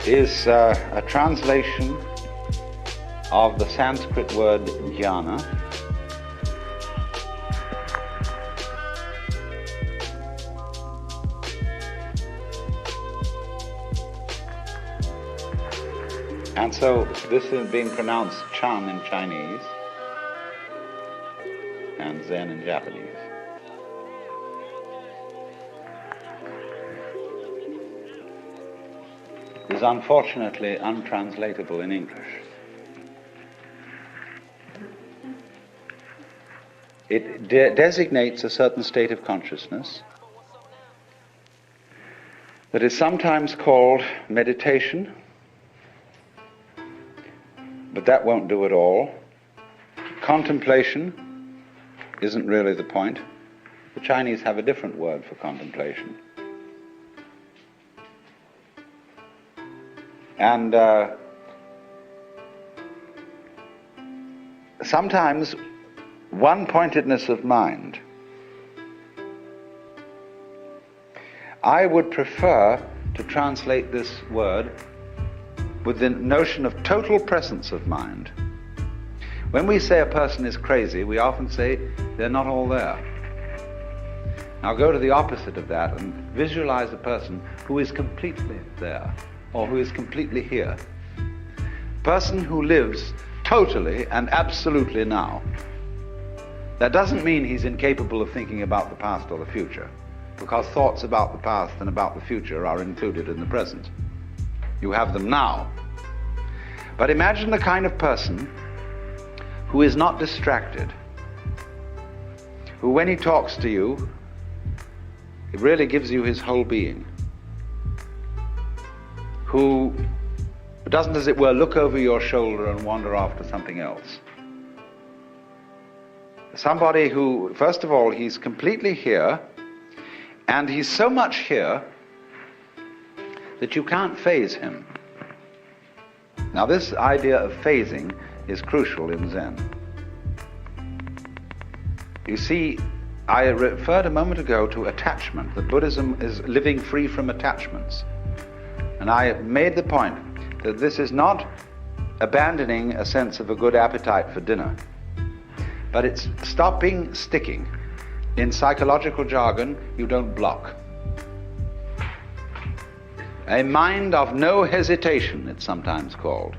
S4: Is a translation of the Sanskrit word jnana, and so this is being pronounced Chan in Chinese and Zen in Japanese. Is unfortunately untranslatable in English. It designates a certain state of consciousness that is sometimes called meditation, but that won't do it all. Contemplation isn't really the point. The Chinese have a different word for contemplation. And sometimes one-pointedness of mind. I would prefer to translate this word with the notion of total presence of mind. When we say a person is crazy, we often say they're not all there. Now go to the opposite of that and visualize a person who is completely there, or who is completely here. A person who lives totally and absolutely now. That doesn't mean he's incapable of thinking about the past or the future, because thoughts about the past and about the future are included in the present. You have them now. But imagine the kind of person who is not distracted, who when he talks to you, it really gives you his whole being, who doesn't, as it were, look over your shoulder and wander off to something else. Somebody who, first of all, he's completely here, and he's so much here that you can't phase him. Now this idea of phasing is crucial in Zen. You see, I referred a moment ago to attachment, that Buddhism is living free from attachments. And I made the point that this is not abandoning a sense of a good appetite for dinner, but it's stopping sticking. In psychological jargon, you don't block. A mind of no hesitation, it's sometimes called.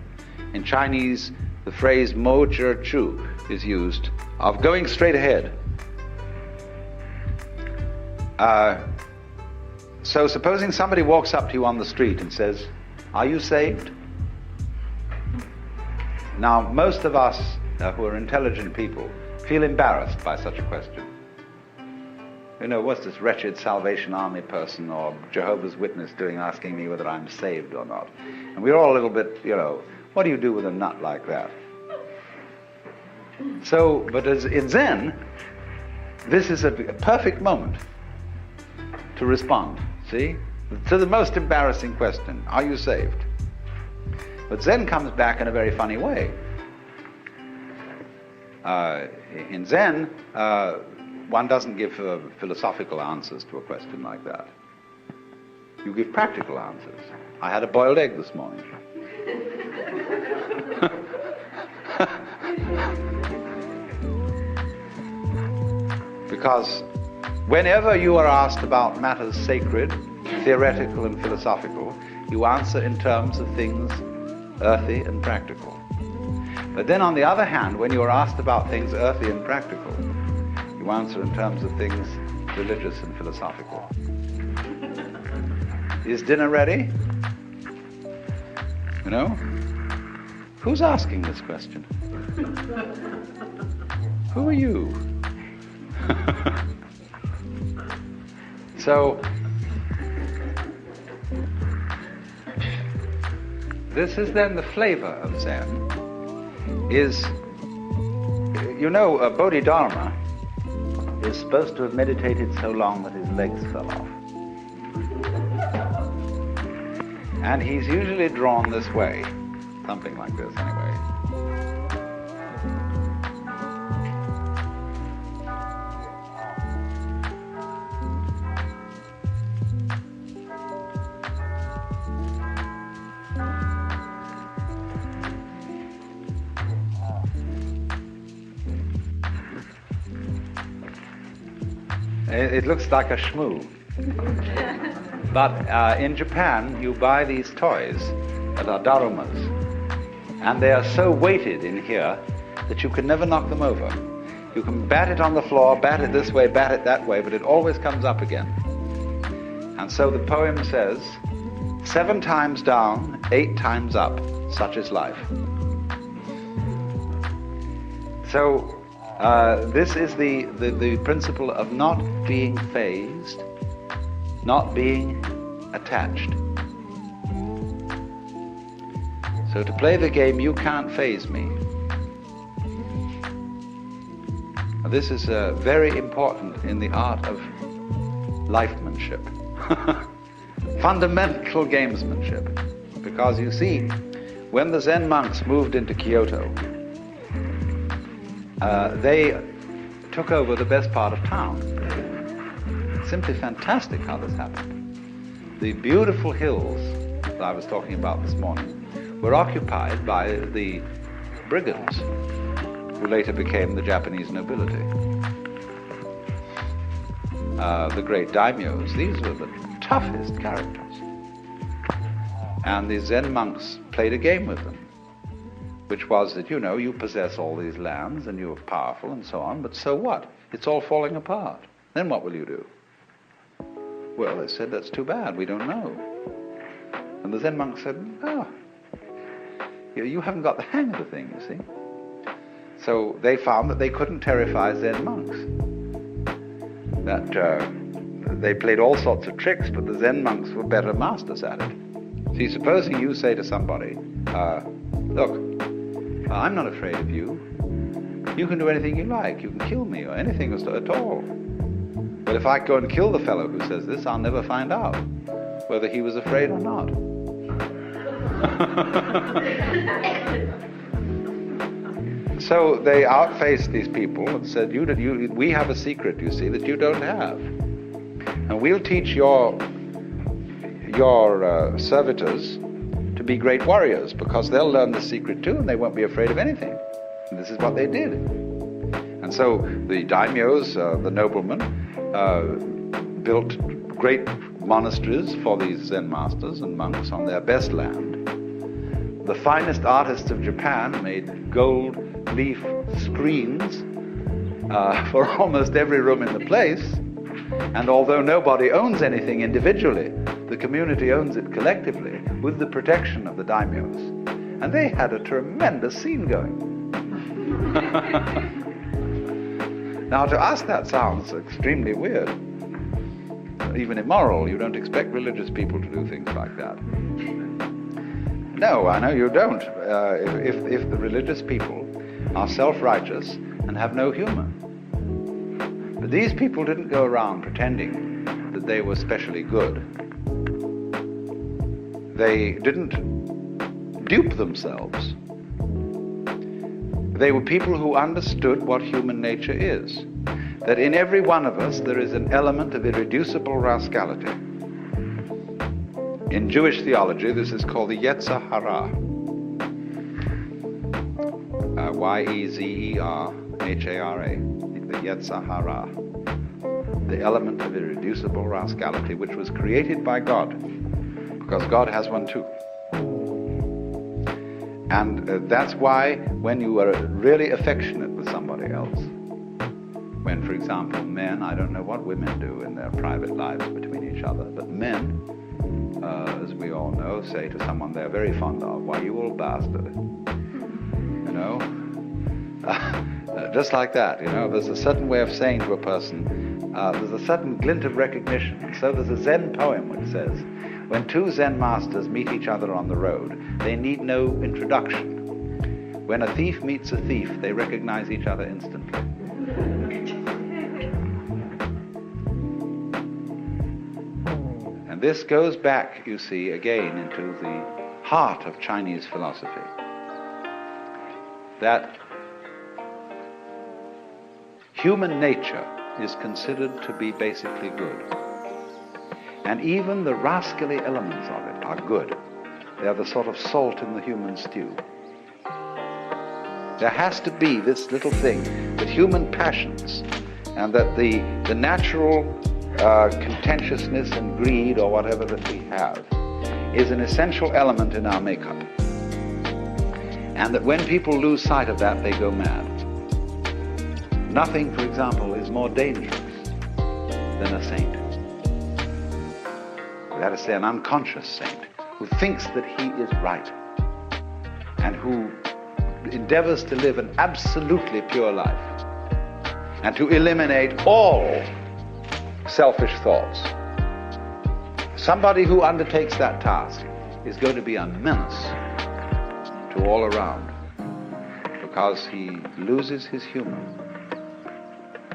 S4: In Chinese, the phrase mo zhi chu is used, of going straight ahead. So supposing somebody walks up to you on the street and says, "Are you saved?" Now, most of us who are intelligent people feel embarrassed by such a question. You know, what's this wretched Salvation Army person or Jehovah's Witness doing asking me whether I'm saved or not? And we're all a little bit, you know, what do you do with a nut like that? So, but as in Zen, this is a perfect moment to respond, see? To the most embarrassing question, are you saved? But Zen comes back in a very funny way. In Zen, one doesn't give philosophical answers to a question like that. You give practical answers. I had a boiled egg this morning. Because whenever you are asked about matters sacred, theoretical and philosophical, you answer in terms of things earthy and practical. But then on the other hand, when you are asked about things earthy and practical, you answer in terms of things religious and philosophical. Is dinner ready? You know? Who's asking this question? Who are you? So, this is then the flavor of Zen, is
S2: You know, Bodhidharma is supposed to have meditated so long that his legs fell off. And he's usually drawn this way, something like this anyway. It looks like a shmoo. But in Japan, you buy these toys that are darumas, and they are so weighted in here that you can never knock them over. You can bat it on the floor, bat it this way, bat it that way, but it always comes up again. And so the poem says, 7 times down, 8 times up, such is life. So this is the principle of not being phased, not being attached. So to play the game, you can't phase me. This is very important in the art of lifemanship, fundamental gamesmanship. Because you see, when the Zen monks moved into Kyoto, they took over the best part of town. Simply fantastic how this happened. The beautiful hills that I was talking about this morning were occupied by the brigands, who later became the Japanese nobility. The great daimyos, these were the toughest characters. And the Zen monks played a game with them, which was that, you know, you possess all these lands and you're powerful and so on, but so what? It's all falling apart. Then what will you do? Well, they said, that's too bad, we don't know. And the Zen monk said, oh, you haven't got the hang of the thing, you see. So they found that they couldn't terrify Zen monks. That they played all sorts of tricks, but the Zen monks were better masters at it. See, supposing you say to somebody, look, I'm not afraid of you. You can do anything you like. You can kill me or anything at all. But if I go and kill the fellow who says this, I'll never find out whether he was afraid or not. So they outfaced these people and said, we have a secret, you see, that you don't have. And we'll teach your servitors to be great warriors, because they'll learn the secret too and they won't be afraid of anything. And this is what they did. And so the daimyos, the noblemen, built great monasteries for these Zen masters and monks on their best land. The finest artists of Japan made gold leaf screens for almost every room in the place. And although nobody owns anything individually, the community owns it collectively with the protection of the daimyos. And they had a tremendous scene going. Now, to us that sounds extremely weird, even immoral. You don't expect religious people to do things like that. No, I know you don't. If the religious people are self-righteous and have no humor. But these people didn't go around pretending that they were specially good. They didn't dupe themselves. They were people who understood what human nature is. That in every one of us there is an element of irreducible rascality. In Jewish theology, this is called the Yetzer Hara. Y-E-Z-E-R-H-A-R-A. The Yetzer Hara. The element of irreducible rascality, which was created by God. Because God has one too. And that's why when you are really affectionate with somebody else, when, for example, men, I don't know what women do in their private lives between each other, but men, as we all know, say to someone they're very fond of, why, you old bastard. You know? Just like that, you know, there's a certain way of saying to a person, there's a certain glint of recognition. And so there's a Zen poem which says, when two Zen masters meet each other on the road, they need no introduction.
S3: When a thief meets a thief, they recognize each other instantly. And this goes back, you see, again into the heart of Chinese philosophy. That human nature is considered to be basically good. And even the rascally elements of it are good. They are the sort of salt in the human stew. There has to be this little thing that human passions and that the natural contentiousness and greed or whatever that we have is an essential element in our makeup. And that when people lose sight of that, they go mad. Nothing, for example, is more dangerous than a saint. That is to say, an unconscious saint who thinks that he is right and who endeavors to live an absolutely pure life and to eliminate all selfish thoughts. Somebody who undertakes that task is going to be a menace to all around because he loses his humor.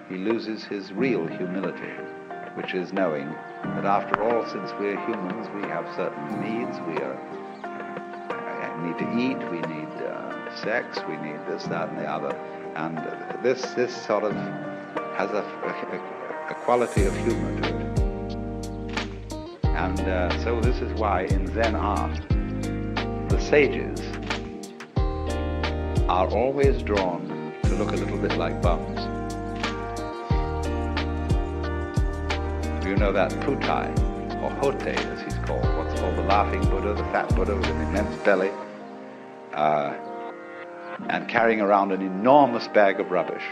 S3: He loses his real humility, which is knowing that after all, since we're humans, we have certain needs. We need to eat, we need sex, we need this, that, and the other. And this sort of has a quality of humor to it. And so this is why in Zen art, the sages are always drawn to look a little bit like bums. You know that Putai, or Hote as he's called, what's called the laughing Buddha, the fat Buddha with an immense belly, and carrying around an enormous bag of rubbish,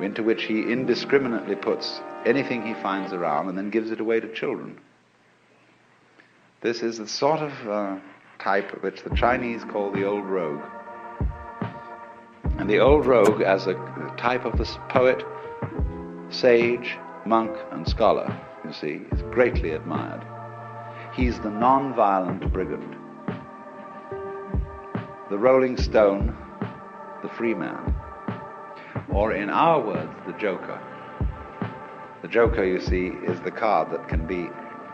S3: into which he indiscriminately puts anything he finds around and then gives it away to children. This is the sort of type which the Chinese call the old rogue. And the old rogue, as a type of the poet, sage, monk, and scholar, you see, is greatly admired. He's the non-violent brigand, the rolling stone, the free man, or in our words, the joker. The joker, you see, is the card that can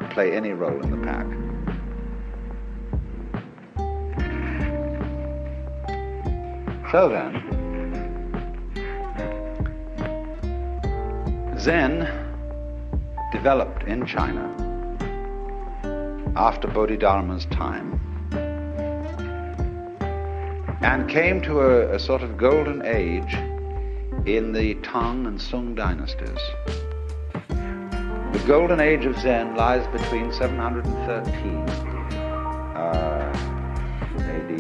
S3: play any role in the pack. So then, Zen developed in China after Bodhidharma's time and came to a sort of golden age in the Tang and Sung dynasties. The golden age of Zen lies between 713 AD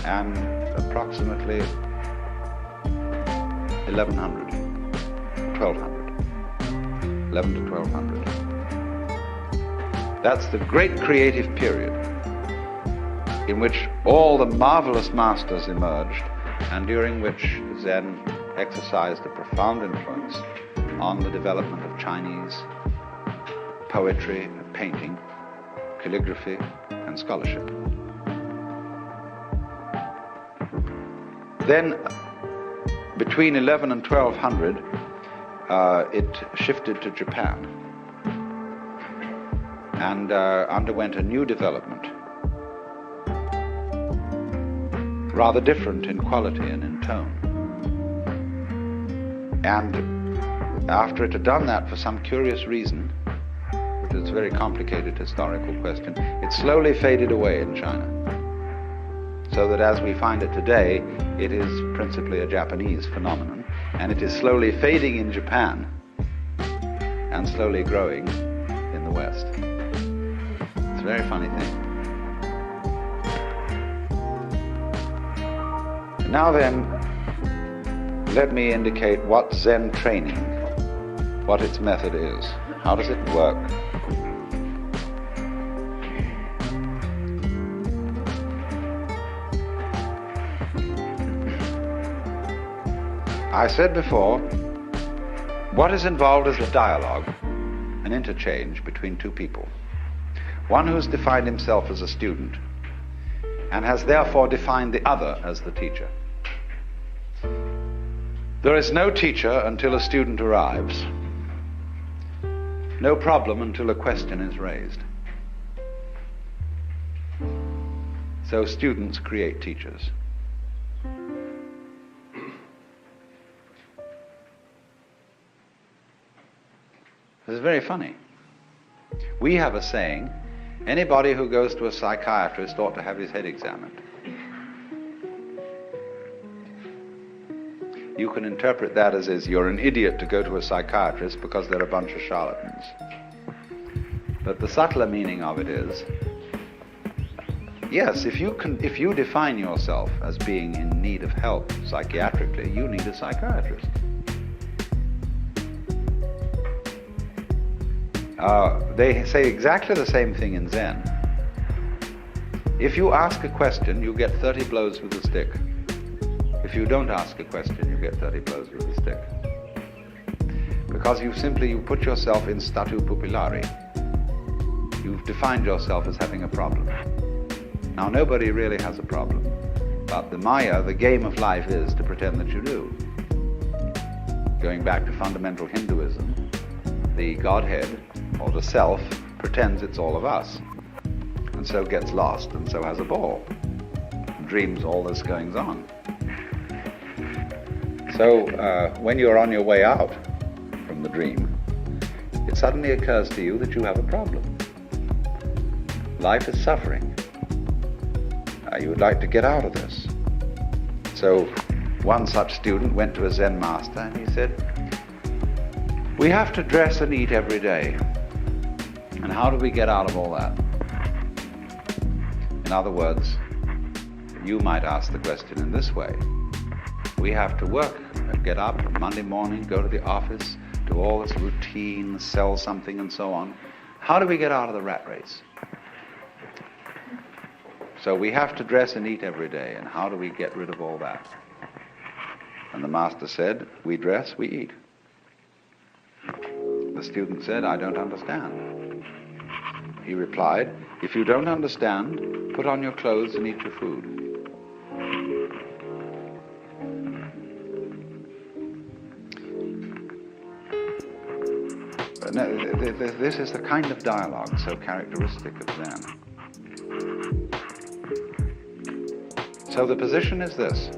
S3: and approximately 1100. 11 to 1200. That's the great creative period in which all the marvelous masters emerged and during which Zen exercised a profound influence on the development of Chinese poetry, painting, calligraphy, and scholarship. Then, between 11 and 1200, it shifted to Japan and underwent a new development, rather different in quality and in tone. And after it had done that for some curious reason, which is a very complicated historical question, it slowly faded away in China. So that as we find it today, it is principally a Japanese phenomenon, and it is slowly fading in Japan and slowly growing in the West. It's a very funny thing. Now then, let me indicate what Zen training, what its method is. How does it work? I said before, what is involved is a dialogue, an interchange between two people. One who has defined himself as a student and has therefore defined the other as the teacher. There is no teacher until a student arrives, no problem until a question is raised. So students create teachers. This is very funny. We have a saying, anybody who goes to a psychiatrist ought to have his head examined. You can interpret that as you're an idiot to go to a psychiatrist because they're a bunch of charlatans. But the subtler meaning of it is, yes, if you define yourself as being in need of help psychiatrically, you need a psychiatrist. They say exactly the same thing in Zen. If you ask a question, you get 30 blows with a stick. If you don't ask a question, you get 30 blows with a stick. Because you put yourself in statu pupillari. You've defined yourself as having a problem. Now, nobody really has a problem. But the Maya, the game of life, is to pretend that you do. Going back to fundamental Hinduism, the Godhead, or the Self, pretends it's all of us, and so gets lost, and so has a ball, and dreams all this goings on. So when you're on your way out from the dream, it suddenly occurs to you that you have a problem. Life is suffering. You would like to get out of this. So one such student went to a Zen master and he said, "We have to dress and eat every day. And how do we get out of all that?" In other words, you might ask the question in this way. We have to work, get up Monday morning, go to the office, do all this routine, sell something and so on. How do we get out of the rat race? So we have to dress and eat every day, and how do we get rid of all that? And the master said, "We dress, we eat." The student said, "I don't understand." He replied, "If you don't understand, put on your clothes and eat your food." This is the kind of dialogue so characteristic of Zen. So the position is this.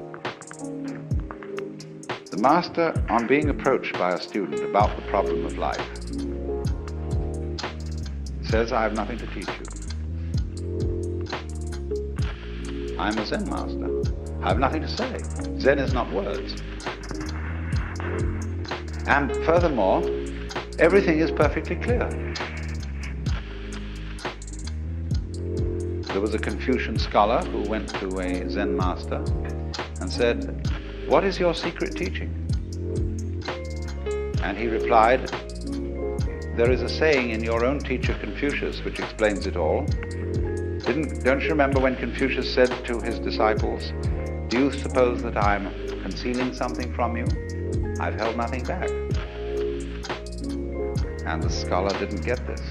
S3: The master, on being approached by a student about the problem of life, says, "I have nothing to teach you. I'm a Zen master. I have nothing to say. Zen is not words. And furthermore, everything is perfectly clear." There was a Confucian scholar who went to a Zen master and said, "What is your secret teaching?" And he replied, "There is a saying in your own teacher Confucius which explains it all. Don't you remember when Confucius said to his disciples, 'Do you suppose that I'm concealing something from you? I've held nothing back.'" And the scholar didn't get this.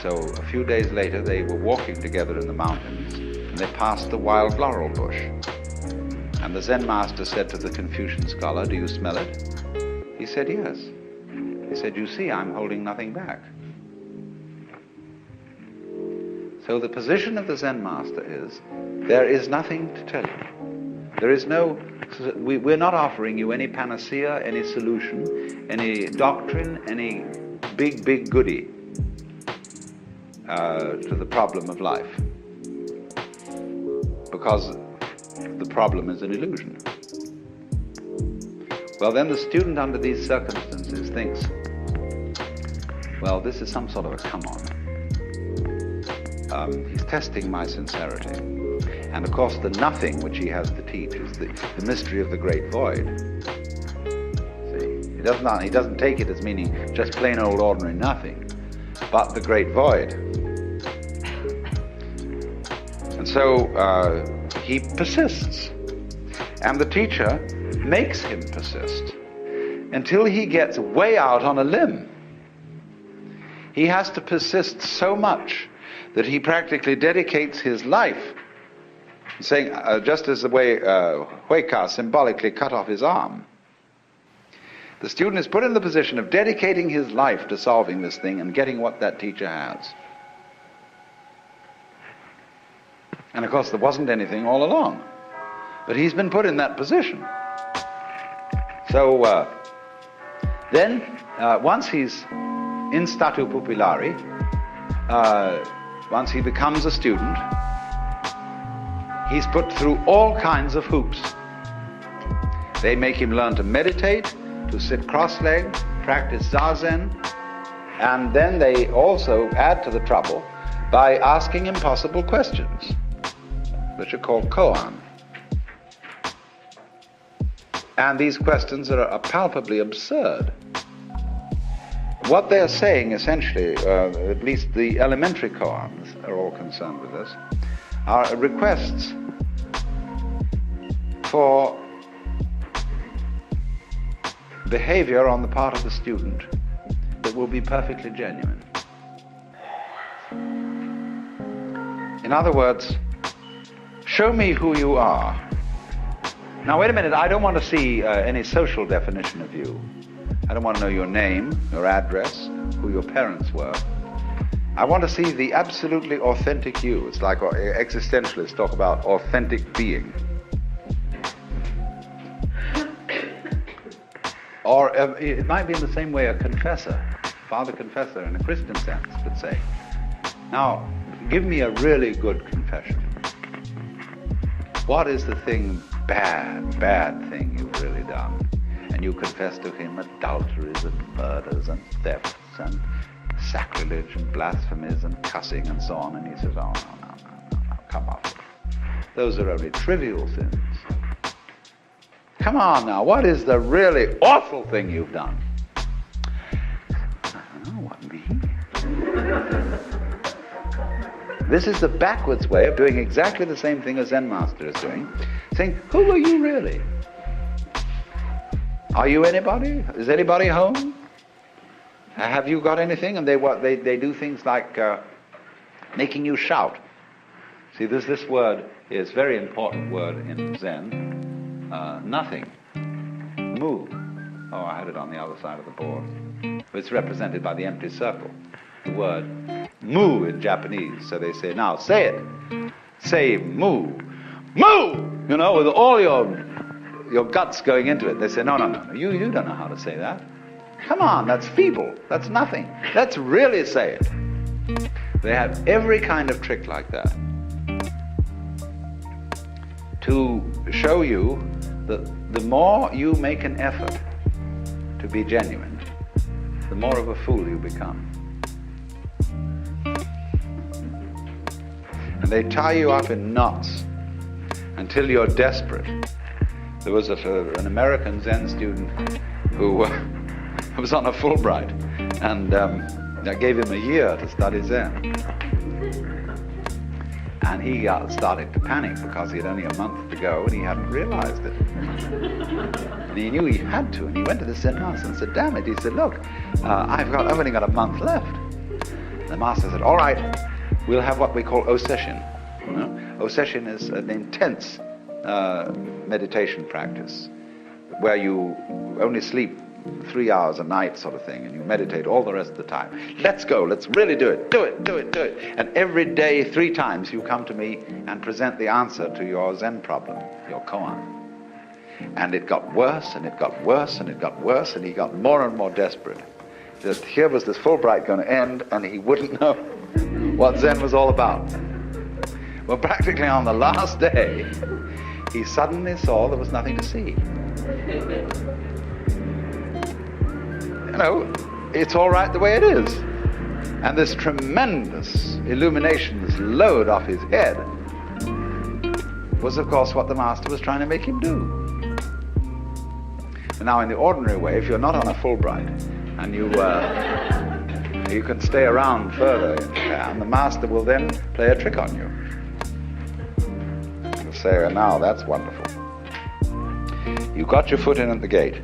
S3: So a few days later, they were walking together in the mountains, and they passed the wild laurel bush. And the Zen master said to the Confucian scholar, "Do you smell it?" He said, "Yes." He said, "You see, I'm holding nothing back." So the position of the Zen master is, there is nothing to tell you. There is no, we're not offering you any panacea, any solution, any doctrine, any big goodie to the problem of life, because the problem is an illusion. Well, then the student under these circumstances thinks, well, this is some sort of a come-on. He's testing my sincerity. And of course, the nothing which he has to teach is the mystery of the great void. See, he doesn't take it as meaning just plain old ordinary nothing, but the great void. And so he persists. And the teacher makes him persist until he gets way out on a limb. He has to persist so much that he practically dedicates his life saying, just as the way Hueca symbolically cut off his arm, the student is put in the position of dedicating his life to solving this thing and getting what that teacher has. And of course there wasn't anything all along, but he's been put in that position. So then, once he's in statu pupillari, once he becomes a student, he's put through all kinds of hoops. They make him learn to meditate, to sit cross-legged, practice zazen, and then they also add to the trouble by asking impossible questions, which are called koan. And these questions are palpably absurd. What they're saying essentially, at least the elementary koans are all concerned with this, are requests for behavior on the part of the student that will be perfectly genuine. In other words, show me who you are. Now wait a minute, I don't want to see any social definition of you. I don't want to know your name, your address, who your parents were. I want to see the absolutely authentic you. It's like existentialists talk about authentic being. Or it might be in the same way a confessor, father confessor in a Christian sense could say, now give me a really good confession. What is the thing, bad thing you've really done? And you confess to him adulteries and murders and thefts and sacrilege and blasphemies and cussing and so on. And he says, oh, no, come on. Those are only trivial sins. Come on now, what is the really awful thing you've done? I don't know, what, me? This is the backwards way of doing exactly the same thing as Zen Master is doing, saying, who are you really? Are you anybody? Is anybody home? Have you got anything? And they do things like making you shout. See, this word is a very important word in Zen. Nothing. Mu. Oh, I had it on the other side of the board. It's represented by the empty circle. The word mu in Japanese. So they say, now say it. Say mu. Mu! You know, with all your guts going into it. They say, no. You don't know how to say that. Come on, that's feeble. That's nothing. Let's really say it. They have every kind of trick like that to show you that the more you make an effort to be genuine, the more of a fool you become. And they tie you up in knots until you're desperate. There was an American Zen student who was on a Fulbright, and I gave him a year to study Zen. And he started to panic because he had only a month to go and he hadn't realized it. And he knew he had to, and he went to the Zen master and said, damn it, he said, look, I've only got a month left. And the master said, all right, we'll have what we call Oseshin. You know? Oseshin is an intense meditation practice where you only sleep 3 hours a night sort of thing, and you meditate all the rest of the time. Let's go, let's really do it. And every day, 3 times, you come to me and present the answer to your Zen problem, your koan. And it got worse, and it got worse, and it got worse, and he got more and more desperate. That here was this Fulbright going to end, and he wouldn't know what Zen was all about. Well, practically on the last day, he suddenly saw there was nothing to see. You know, it's all right the way it is. And this tremendous illumination, this load off his head, was of course what the master was trying to make him do. And now in the ordinary way, if you're not on a Fulbright and you can stay around further in Japan, the master will then play a trick on you. He'll say, oh, now that's wonderful. You got your foot in at the gate.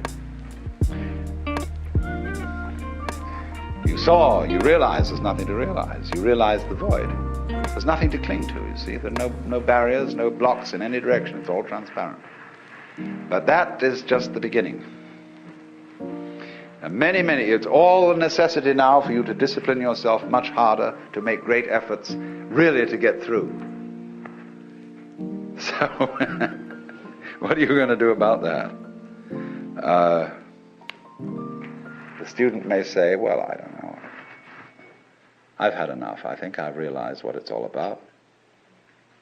S3: You saw, you realize there's nothing to realize. You realize the void. There's nothing to cling to, you see. There are no barriers, no blocks in any direction. It's all transparent. But that is just the beginning. And it's all a necessity now for you to discipline yourself much harder, to make great efforts, really to get through. So, what are you going to do about that? The student may say, well, I don't know. I've had enough. I think I've realized what it's all about.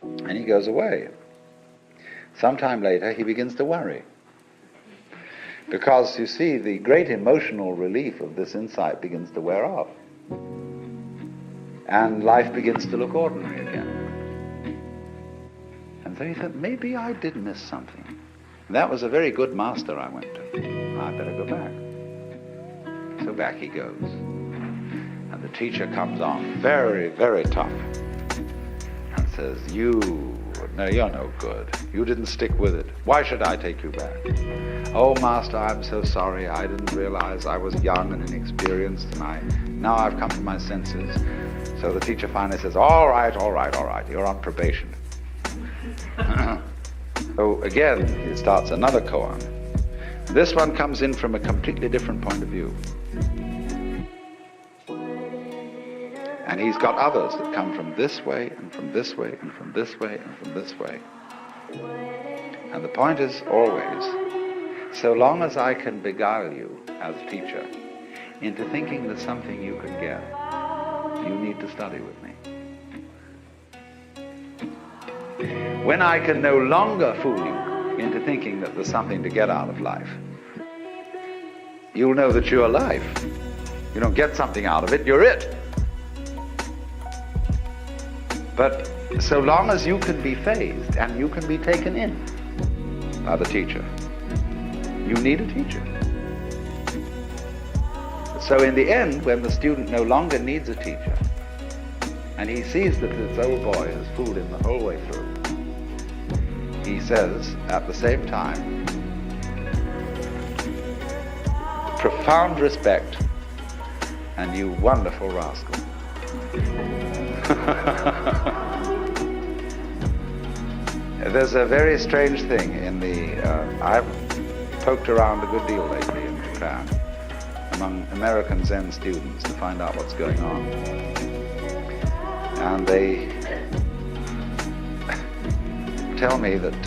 S3: And he goes away. Sometime later, he begins to worry. Because, you see, the great emotional relief of this insight begins to wear off. And life begins to look ordinary again. And so he thought, maybe I did miss something. And that was a very good master I went to. I better go back. So back he goes. And the teacher comes on very, very tough and says, you're no good. You didn't stick with it. Why should I take you back? Oh, master, I'm so sorry. I didn't realize I was young and inexperienced, and now I've come to my senses. So the teacher finally says, all right, you're on probation. So again, he starts another koan. This one comes in from a completely different point of view. And he's got others that come from this way, and from this way, and from this way, and from this way. And the point is always, so long as I can beguile you as teacher into thinking there's something you can get, you need to study with me. When I can no longer fool you into thinking that there's something to get out of life, you'll know that you're life. You don't get something out of it, you're it. But so long as you can be phased and you can be taken in by the teacher, you need a teacher. So in the end, when the student no longer needs a teacher, and he sees that this old boy has fooled him the whole way through, he says at the same time, profound respect, and you wonderful rascal. There's a very strange thing in I've poked around a good deal lately in Japan among American Zen students to find out what's going on. And they tell me that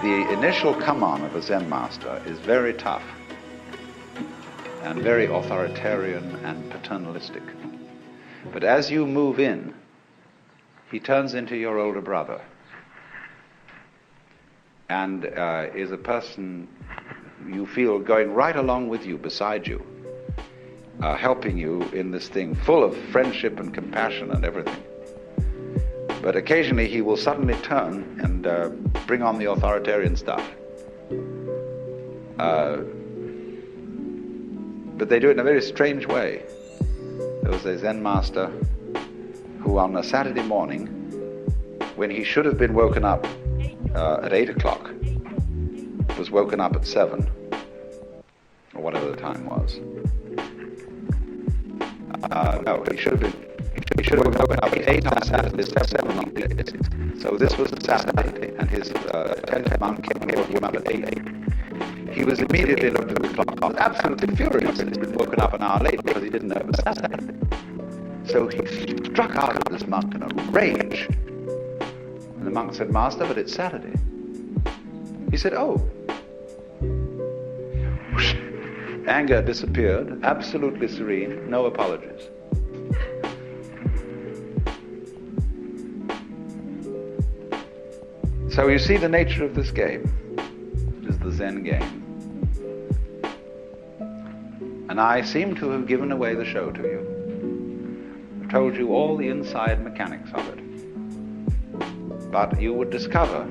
S3: the initial come-on of a Zen master is very tough and very authoritarian and paternalistic. But as you move in, he turns into your older brother and is a person you feel going right along with you, beside you, helping you in this thing, full of friendship and compassion and everything. But occasionally he will suddenly turn and bring on the authoritarian stuff. But they do it in a very strange way. There was a Zen master who on a Saturday morning, when he should have been woken up at 8 o'clock, was woken up at 7, or whatever the time was. No, he should have woken up at 8 on Saturday, 7 on weekdays. So this was a Saturday, and his attendant monk came and woke him up at 8. He was immediately looked at the clock, was absolutely furious that he'd been woken up an hour late because he didn't know it was Saturday. So he struck out at this monk in a rage. And the monk said, Master, but it's Saturday. He said, oh. Whoosh. Anger disappeared, absolutely serene, no apologies. So you see the nature of this game. It is the Zen game. And I seem to have given away the show to you. I've told you all the inside mechanics of it. But you would discover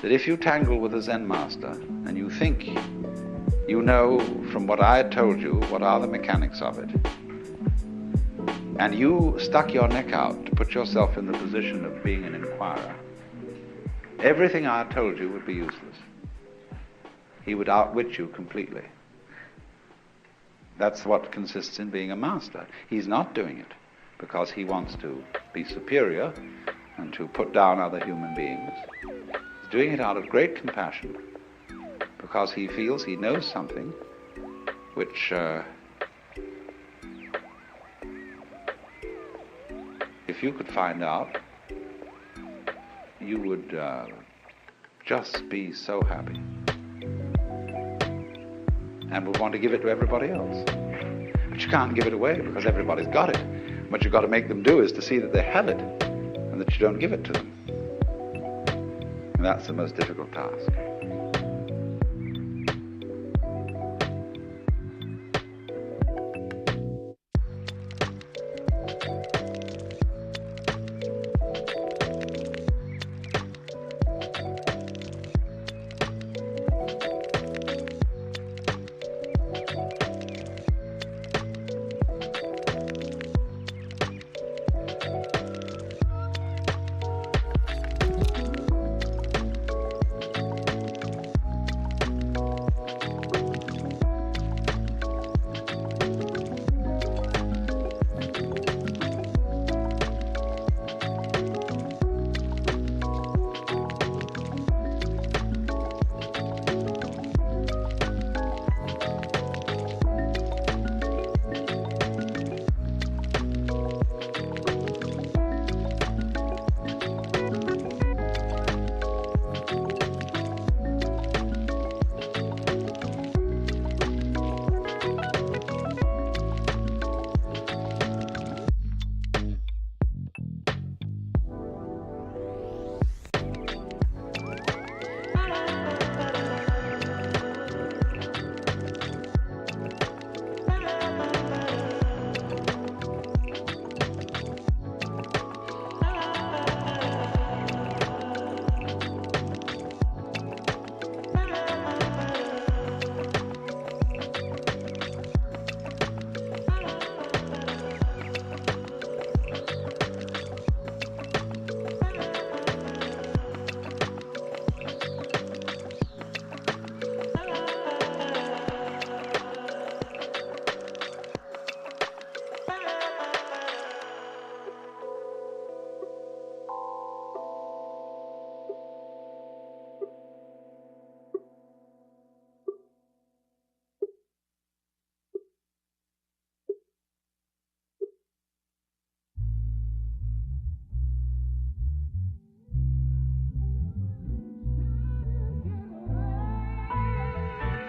S3: that if you tangle with a Zen master and you think you know from what I had told you what are the mechanics of it, and you stuck your neck out to put yourself in the position of being an inquirer, everything I had told you would be useless. He would outwit you completely. That's what consists in being a master. He's not doing it because he wants to be superior and to put down other human beings. He's doing it out of great compassion because he feels he knows something which if you could find out, you would just be so happy and would want to give it to everybody else. But you can't give it away because everybody's got it. What you've got to make them do is to see that they have it and that you don't give it to them. And that's the most difficult task.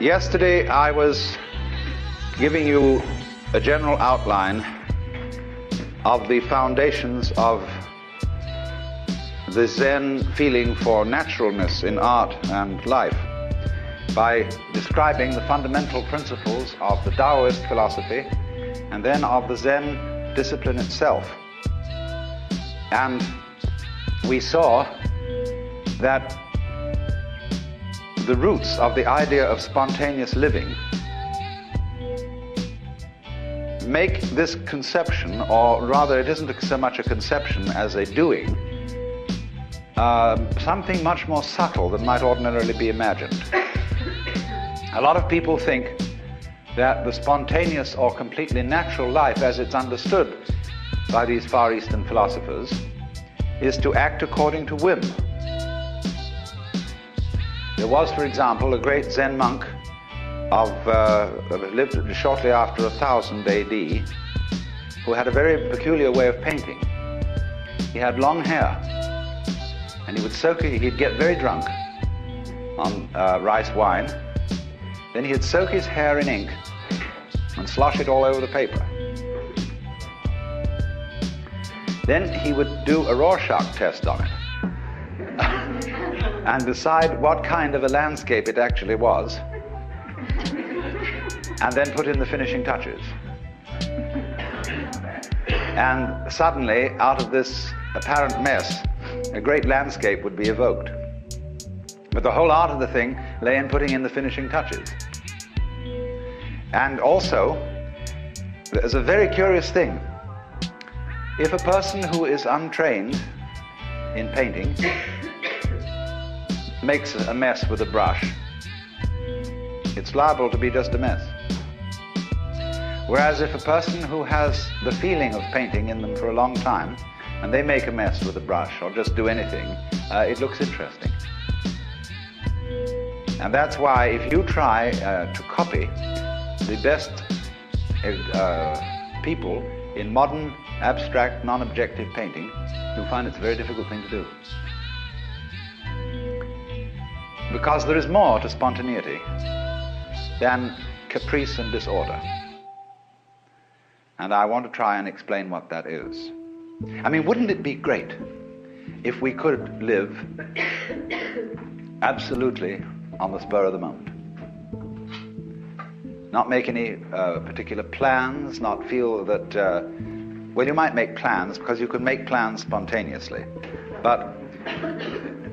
S3: Yesterday I was giving you a general outline of the foundations of the Zen feeling for naturalness in art and life by describing the fundamental principles of the Taoist philosophy and then of the Zen discipline itself. And we saw that the roots of the idea of spontaneous living make this conception, or rather it isn't so much a conception as a doing, something much more subtle than might ordinarily be imagined. A lot of people think that the spontaneous or completely natural life as it's understood by these Far Eastern philosophers is to act according to whim. There was, for example, a great Zen monk lived shortly after 1000 AD, who had a very peculiar way of painting. He had long hair, and he'd get very drunk on rice wine. Then he'd soak his hair in ink and slosh it all over the paper. Then he would do a Rorschach test on it and decide what kind of a landscape it actually was, and then put in the finishing touches. And suddenly, out of this apparent mess, a great landscape would be evoked. But the whole art of the thing lay in putting in the finishing touches. And also, there's a very curious thing. If a person who is untrained in painting makes a mess with a brush, it's liable to be just a mess.
S2: Whereas if a person who has the feeling of painting in them for a long time, and they make a mess with a brush or just do anything, it looks interesting. And that's why if you try to copy the best people in modern, abstract, non-objective painting, you'll find it's a very difficult thing to do. Because there is more to spontaneity than caprice and disorder. And I want to try and explain what that is. I mean, wouldn't it be great if we could live absolutely on the spur of the moment? Not make any particular plans, not feel that, well, you might make plans because you can make plans spontaneously, but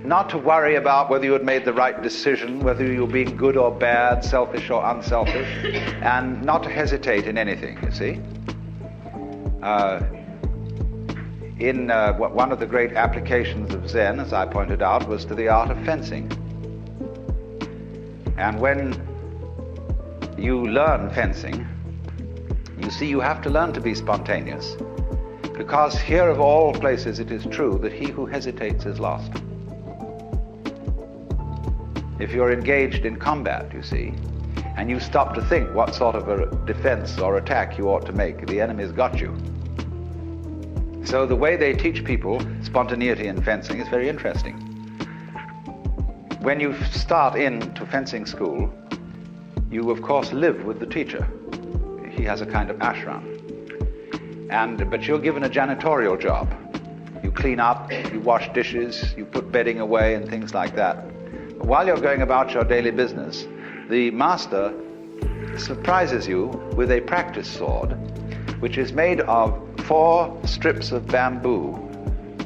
S2: not to worry about whether you had made the right decision, whether you were being good or bad, selfish or unselfish, and not to hesitate in anything, you see. One of the great applications of Zen, as I pointed out, was to the art of fencing. And when you learn fencing, you see you have to learn to be spontaneous, because here of all places it is true that he who hesitates is lost. If you're engaged in combat, you see, and you stop to think what sort of a defense or attack you ought to make, the enemy's got you. So the way they teach people spontaneity in fencing is very interesting. When you start into fencing school, you of course live with the teacher. He has a kind of ashram. But you're given a janitorial job. You clean up, you wash dishes, you put bedding away and things like that. But while you're going about your daily business, the master surprises you with a practice sword, which is made of 4 strips of bamboo,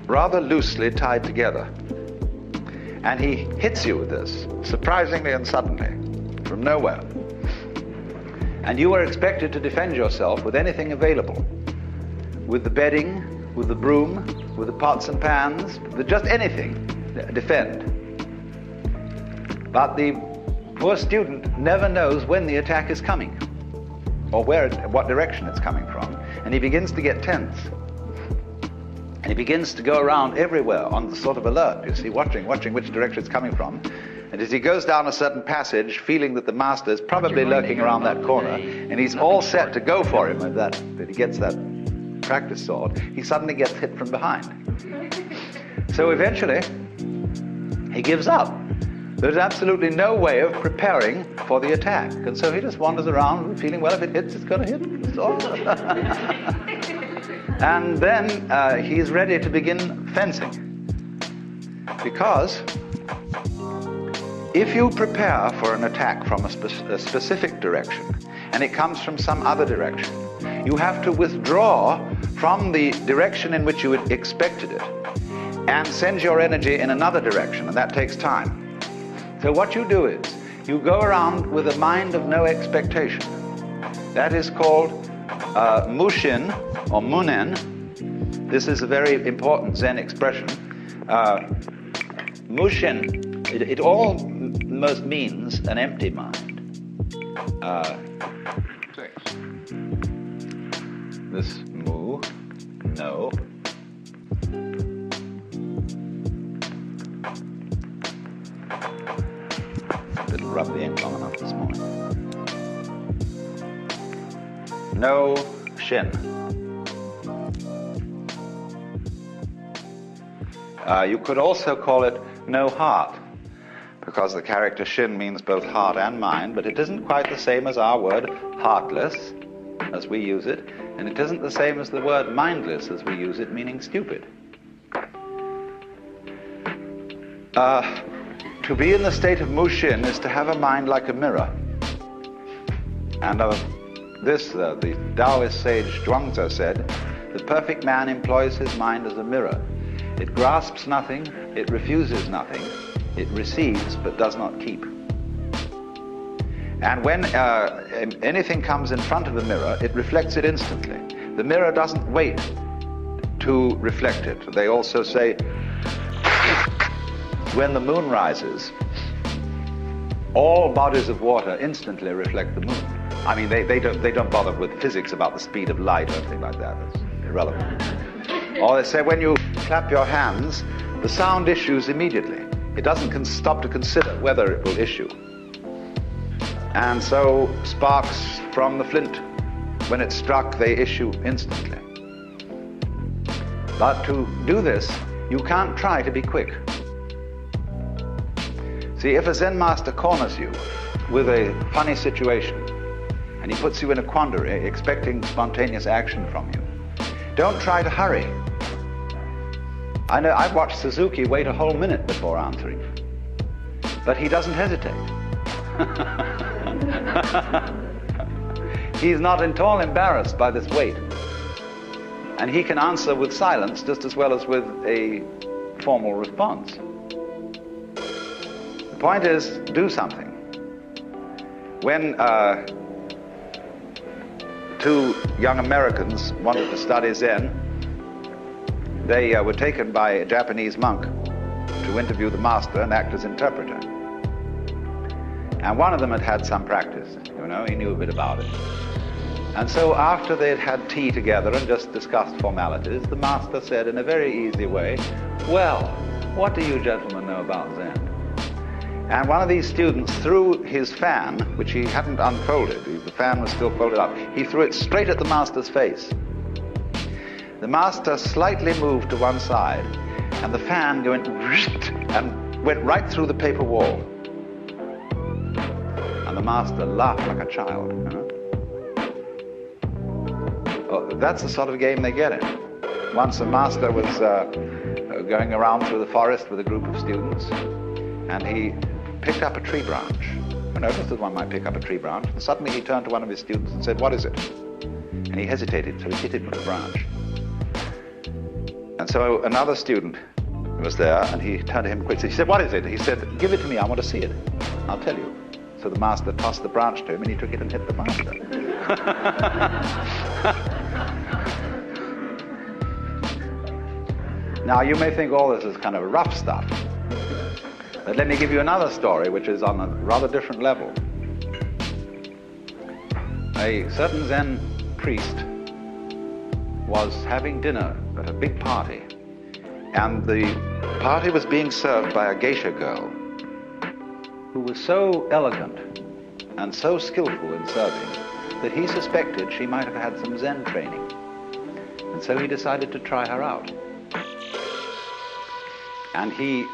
S2: rather loosely tied together. And he hits you with this, surprisingly and suddenly, from nowhere. And you are expected to defend yourself with anything available. With the bedding, with the broom, with the pots and pans, with just anything, defend. But the poor student never knows when the attack is coming, or what direction it's coming from. And he begins to get tense. And he begins to go around everywhere on the sort of alert, you see, watching which direction it's coming from. And as he goes down a certain passage, feeling that the master is probably lurking around that corner, and he's all set to go for him, that he gets that practice sword, he suddenly gets hit from behind. So eventually, he gives up. There's absolutely no way of preparing for the attack. And so he just wanders around feeling, well, if it hits, it's going to hit. That's all. And then he's ready to begin fencing. Because if you prepare for an attack from a specific direction, and it comes from some other direction, you have to withdraw from the direction in which you had expected it and send your energy in another direction, and that takes time. So what you do is, you go around with a mind of no expectation. That is called mushin, or munen. This is a very important Zen expression. Mushin, it almost means an empty mind. This mu, no. Didn't rub the ink long enough this morning. No shin. You could also call it no heart, because the character shin means both heart and mind, but it isn't quite the same as our word heartless, as we use it, and it isn't the same as the word mindless as we use it, meaning stupid. To be in the state of mushin is to have a mind like a mirror. And the Taoist sage Zhuangzi said, the perfect man employs his mind as a mirror. It grasps nothing, it refuses nothing, it receives but does not keep. And when anything comes in front of the mirror, it reflects it instantly. The mirror doesn't wait to reflect it. They also say, when the moon rises, all bodies of water instantly reflect the moon.
S3: I mean, they don't bother with physics about the speed of light or anything like that. It's irrelevant. Or they say when you clap your hands, the sound issues immediately. It doesn't stop to consider whether it will issue. And so sparks from the flint, when it's struck, they issue instantly. But to do this, you can't try to be quick. See, if a Zen master corners you with a funny situation, and he puts you in a quandary, expecting spontaneous action from you, don't try to hurry. I know I've watched Suzuki wait a whole minute before answering, but he doesn't hesitate. He's not at all embarrassed by this wait. And he can answer with silence just as well as with a formal response. The point is, do something. When two young Americans wanted to study Zen, they were taken by a Japanese monk to interview the master and act as interpreter. And one of them had had some practice, he knew a bit about it. And so after they had had tea together and just discussed formalities, the master said in a very easy way, "Well, what do you gentlemen know about Zen?" And one of these students threw his fan, which he hadn't unfolded, the fan was still folded up, he threw it straight at the master's face. The master slightly moved to one side, and the fan went and went right through the paper wall. And the master laughed like a child, Oh, that's the sort of game they get in. Once a master was going around through the forest with a group of students, and he picked up a tree branch. Just as one might pick up a tree branch, and suddenly he turned to one of his students and said, "What is it?" And he hesitated, so he hit him with the branch. And so another student was there, and he turned to him quickly. He said, "What is it?" He said, "Give it to me, I want to see it. I'll tell you." So the master tossed the branch to him, and he took it and hit the master. Now, you may think all this is kind of rough stuff, but let me give you another story which is on a rather different level. A certain Zen priest was having dinner at a big party, and the party was being served by a geisha girl who was so elegant and so skillful in serving that he suspected she might have had some Zen training. And so he decided to try her out. And he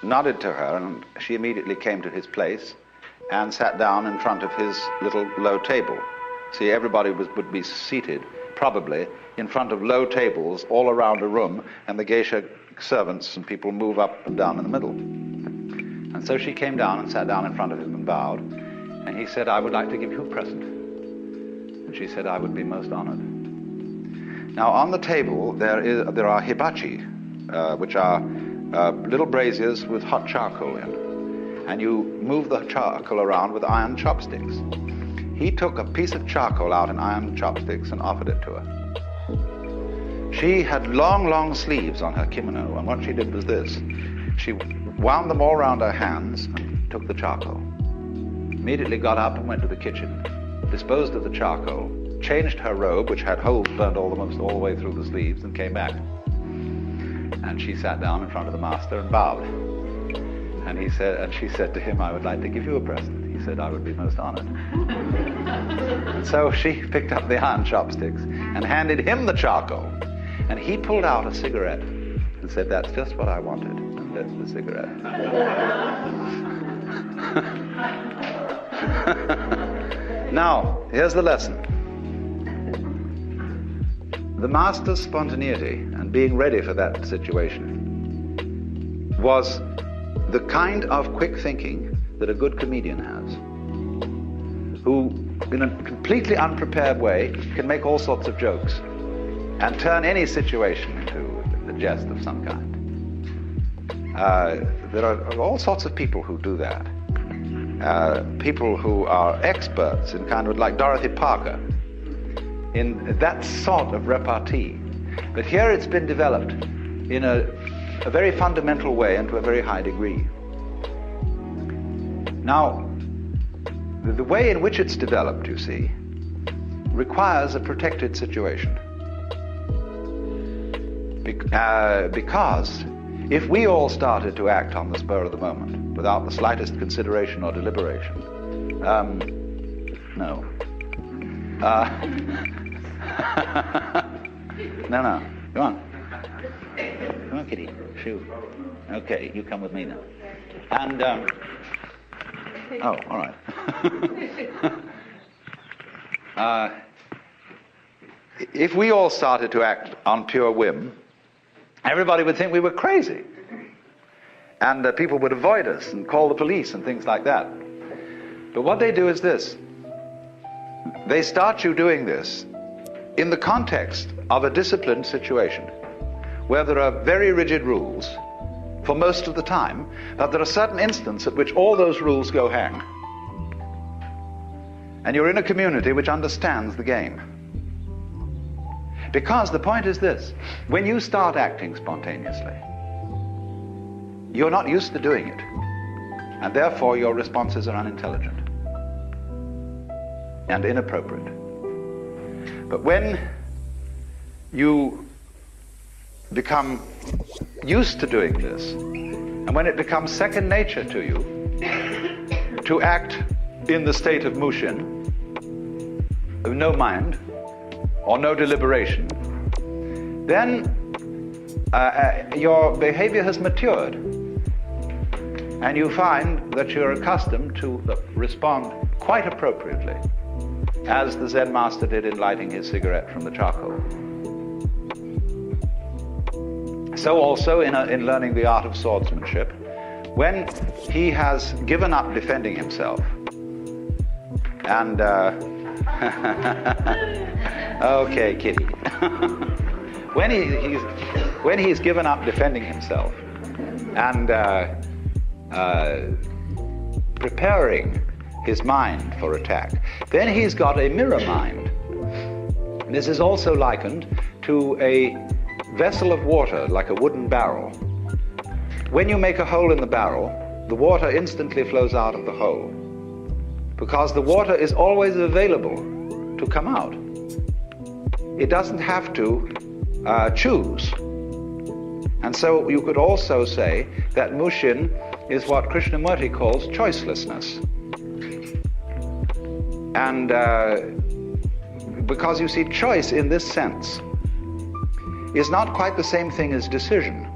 S3: nodded to her, and she immediately came to his place and sat down in front of his little low table. See, everybody would be seated, probably, in front of low tables all around a room, and the geisha servants and people move up and down in the middle. And so she came down and sat down in front of him and bowed, and he said, "I would like to give you a present." And she said, "I would be most honored." Now, on the table, there are hibachi, which are little braziers with hot charcoal in, and you move the charcoal around with iron chopsticks. He took a piece of charcoal out in iron chopsticks and offered it to her. She had long, long sleeves on her kimono, and what she did was this. She wound them all around her hands and took the charcoal. Immediately got up and went to the kitchen, disposed of the charcoal, changed her robe, which had holes burnt almost all the way through the sleeves, and came back. And she sat down in front of the master and bowed. And she said to him, "I would like to give you a present." He said, "I would be most honored." And so she picked up the iron chopsticks and handed him the charcoal. And he pulled out a cigarette and said, "That's just what I wanted." And that's the cigarette. Now, here's the lesson. The master's spontaneity and being ready for that situation was the kind of quick thinking that a good comedian has, who, in a completely unprepared way, can make all sorts of jokes and turn any situation into a jest of some kind. There are all sorts of people who do that. People who are experts in kind of like Dorothy Parker, in that sort of repartee. But here it's been developed in a very fundamental way and to a very high degree. Now, the way in which it's developed, you see, requires a protected situation. Because if we all started to act on the spur of the moment, without the slightest consideration or deliberation, no. No. Come on. Come on, kitty. Shoo. Okay, you come with me now. And, oh, all right. If we all started to act on pure whim, everybody would think we were crazy. And people would avoid us and call the police and things like that. But what they do is this. They start you doing this in the context of a disciplined situation where there are very rigid rules for most of the time, but there are certain instances at which all those rules go hang. And you're in a community which understands the game. Because the point is this, when you start acting spontaneously, you're not used to doing it, and therefore your responses are unintelligent and inappropriate. But when you become used to doing this, and when it becomes second nature to you to act in the state of mushin, of no mind or no deliberation, then your behavior has matured, and you find that you're accustomed to respond quite appropriately, as the Zen master did in lighting his cigarette from the charcoal. So also in learning the art of swordsmanship, when he has given up defending himself, and okay, kitty. When he's given up defending himself and preparing his mind for attack, then he's got a mirror mind. This is also likened to a vessel of water, like a wooden barrel. When you make a hole in the barrel, the water instantly flows out of the hole, because the water is always available to come out. It doesn't have to choose. And so you could also say that Mushin is what Krishnamurti calls choicelessness. And because you see, choice in this sense is not quite the same thing as decision.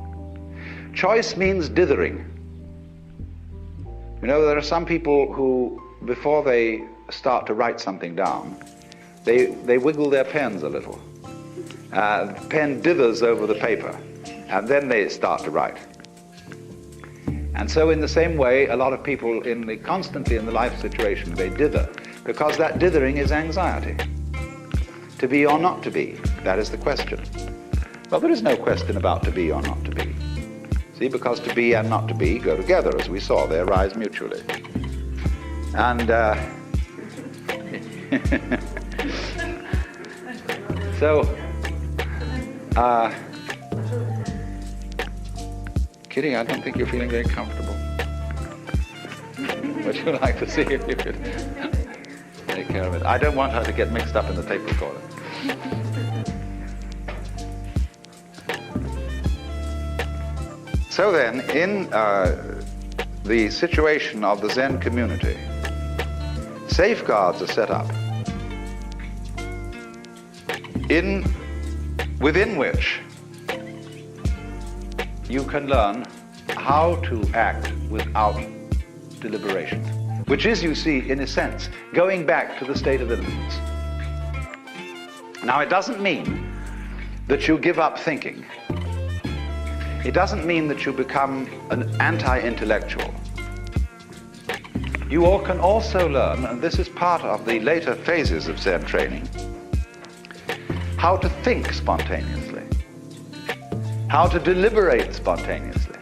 S3: Choice means dithering. You know, there are some people who, before they start to write something down, they wiggle their pens a little. The pen dithers over the paper, and then they start to write. And so in the same way, a lot of people constantly in the life situation, they dither, because that dithering is anxiety. To be or not to be, that is the question. Well, there is no question about to be or not to be. See, because to be and not to be go together, as we saw, they arise mutually. And so, Kitty, I don't think you're feeling very comfortable. Would you like to see if you could take care of it? I don't want her to get mixed up in the tape recorder. So then, in the situation of the Zen community, safeguards are set up within which you can learn how to act without deliberation, which is, you see, in a sense, going back to the state of innocence. Now, it doesn't mean that you give up thinking. It doesn't mean that you become an anti-intellectual. You all can also learn, and this is part of the later phases of Zen training, how to think spontaneously, how to deliberate spontaneously.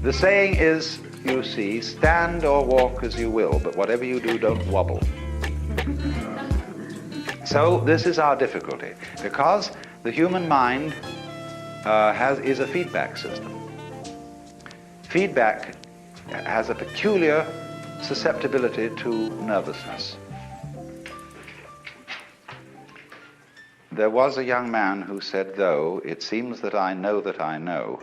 S3: The saying is, you see, stand or walk as you will, but whatever you do, don't wobble. So this is our difficulty, because the human mind is a feedback system. Feedback has a peculiar
S2: susceptibility to nervousness. There was a young man who said, though it seems that I know,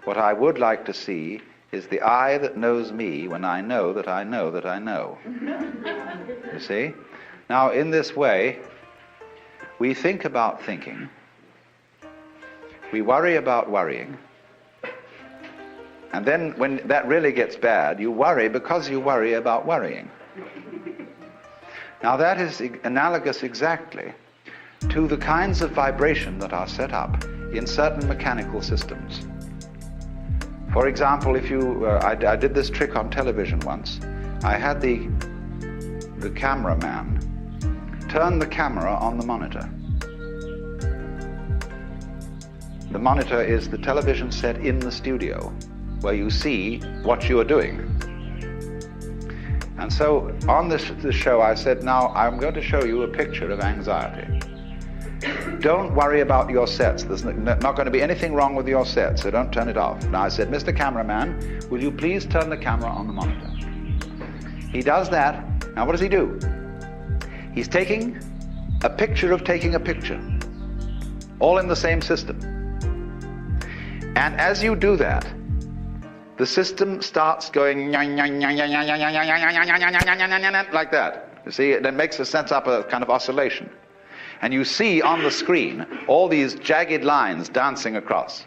S2: what I would like to see is the eye that knows me when I know that I know that I know. You see? Now, in this way, we think about thinking, we worry about worrying, and then when that really gets bad, you worry because you worry about worrying. Now, that is analogous exactly to the kinds of vibration that are set up in certain mechanical systems. For example, if you, I did this trick on television once. I had the cameraman turn the camera on the monitor. The monitor is the television set in the studio, where you see what you are doing. And so on this show, I said, now I'm going to show you a picture of anxiety. Don't worry about your sets. There's not going to be anything wrong with your set, so don't turn it off. Now I said, Mr. Cameraman, will you please turn the camera on the monitor? He does that. Now what does he do? He's taking a picture of taking a picture, all in the same system. And as you do that, the system starts going like that. You see, it makes a sense up a kind of oscillation. And you see on the screen all these jagged lines dancing across.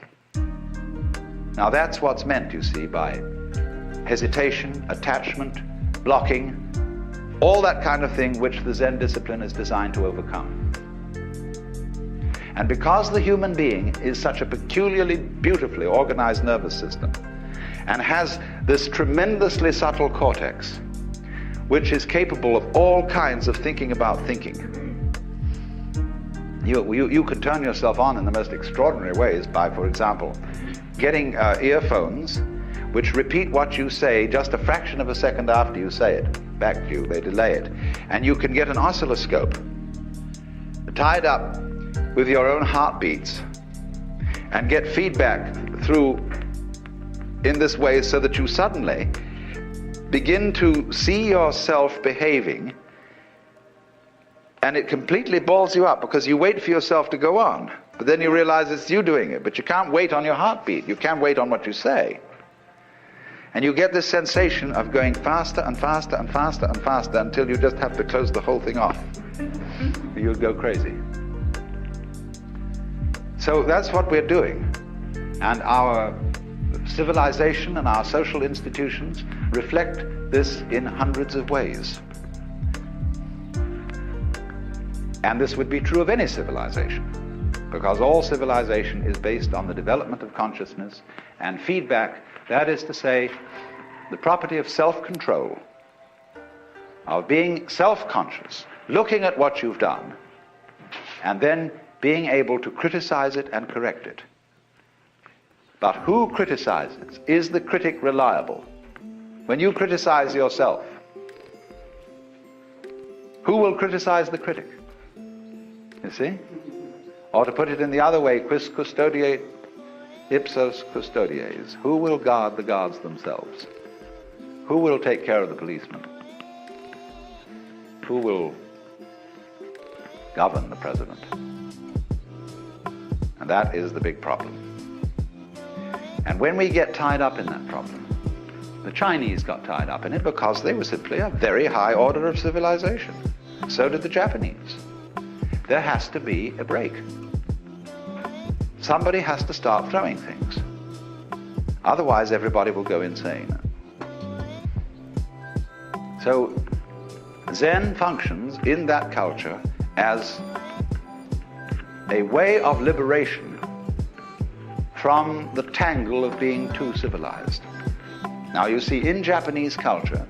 S2: Now that's what's meant, you see, by hesitation, attachment, blocking, all that kind of thing which the Zen discipline is designed to overcome. And because the human being is such a peculiarly, beautifully organized nervous system and has this tremendously subtle cortex, which is capable of all kinds of thinking about thinking, you can turn yourself on in the most extraordinary ways by, for example, getting earphones which repeat what you say just a fraction of a second after you say it back to you. They delay it. And you can get an oscilloscope tied up with your own heartbeats and get feedback through in this way so that you suddenly begin to see yourself behaving. And it completely balls you up because you wait for yourself to go on. But then you realize it's you doing it. But you can't wait on your heartbeat. You can't wait on what you say. And you get this sensation of going faster and faster and faster and faster until you just have to close the whole thing off. You'll go crazy. So that's what we're doing. And our civilization and our social institutions reflect this in hundreds of ways. And this would be true of any civilization, because all civilization is based on the development of consciousness and feedback, that is to say, the property of self-control, of being self-conscious, looking at what you've done, and then being able to criticize it and correct it. But who criticizes? Is the critic reliable? When you criticize yourself, who will criticize the critic? You see? Or to put it in the other way, quis custodiet ipsos custodies. Who will guard the guards themselves? Who will take care of the policemen? Who will govern the president? And that is the big problem. And when we get tied up in that problem, the Chinese got tied up in it because they were simply a very high order of civilization. So did the Japanese. There has to be a break. Somebody has to start throwing things. Otherwise, everybody will go insane. So, Zen functions in that culture as a way of liberation from the tangle of being too civilized. Now, you see, in Japanese culture,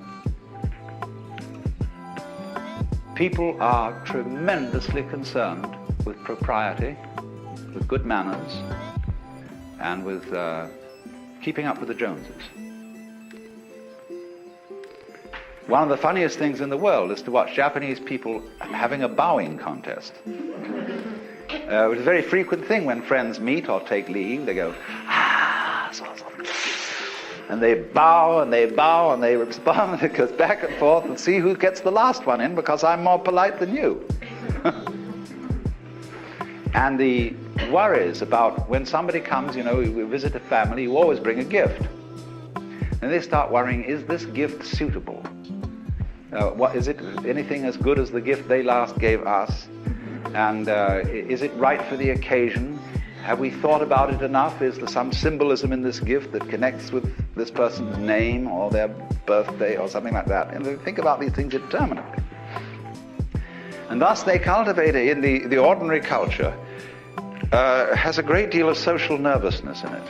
S2: people are tremendously concerned with propriety, with good manners, and with keeping up with the Joneses. One of the funniest things in the world is to watch Japanese people having a bowing contest. It's a very frequent thing when friends meet or take leave. They go,
S3: and they bow and they bow and they respond. It goes back and forth, and see who gets the last one in, because I'm more polite than you. And the worries about when somebody comes, you know, we visit a family, you always bring a gift. And they start worrying, is this gift suitable? What is it? Anything as good as the gift they last gave us? And is it right for the occasion? Have we thought about it enough? Is there some symbolism in this gift that connects with this person's name or their birthday or something like that? And they think about these things interminably. And thus they cultivate in the ordinary culture, has a great deal of social nervousness in it.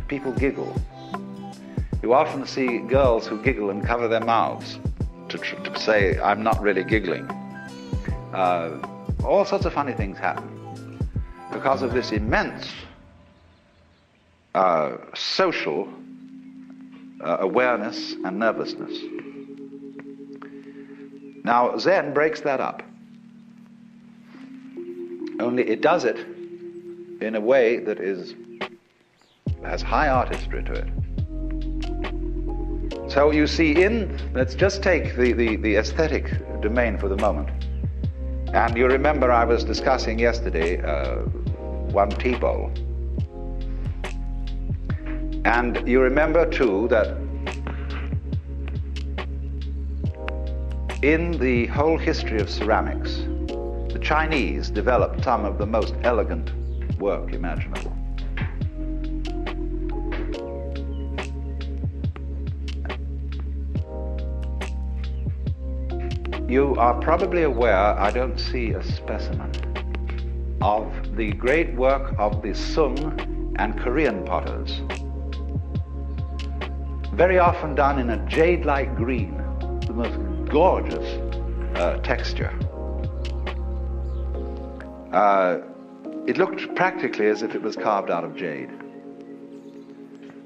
S3: People giggle. You often see girls who giggle and cover their mouths to say, I'm not really giggling. All sorts of funny things happen because of this immense social awareness and nervousness. Now, Zen breaks that up. Only it does it in a way that has high artistry to it. So you see, let's just take the aesthetic domain for the moment. And you remember I was discussing yesterday one tea bowl. And you remember too that in the whole history of ceramics, the Chinese developed some of the most elegant work imaginable. You are probably aware, I don't see a specimen, of the great work of the Sung and Korean potters. Very often done in a jade-like green, the most gorgeous texture. It looked practically as if it was carved out of jade.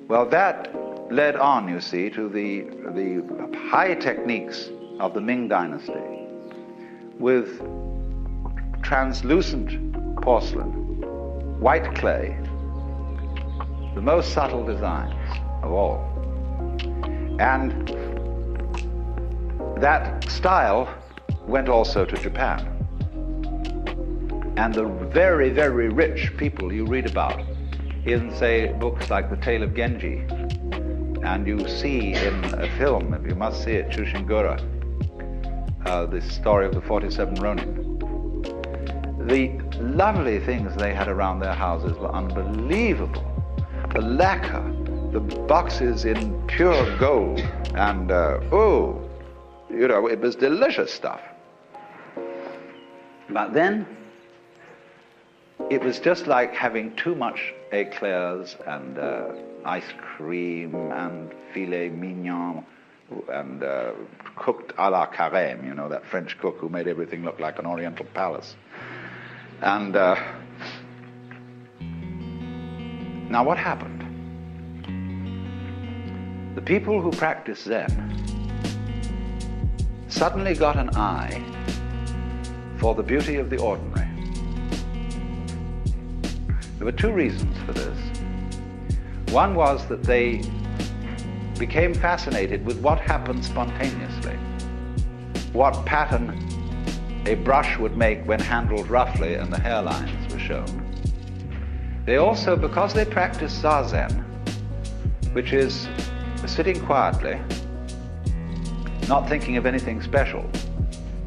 S3: Well, that led on, you see, to the high techniques of the Ming Dynasty, with translucent porcelain, white clay, the most subtle designs of all. And that style went also to Japan. And the very, very rich people you read about in, say, books like The Tale of Genji, and you see in a film, if you must see it, Chushingura, the story of the 47 Ronin. The lovely things they had around their houses were unbelievable. The lacquer, the boxes in pure gold, and you know, it was delicious stuff. But then, it was just like having too much eclairs and ice cream and filet mignon and cooked à la carême, you know, that French cook who made everything look like an oriental palace. And now what happened? The people who practiced Zen suddenly got an eye for the beauty of the ordinary. There were two reasons for this. One was that they became fascinated with what happened spontaneously, what pattern a brush would make when handled roughly and the hairlines were shown. They also, because they practiced Zazen, which is sitting quietly, not thinking of anything special,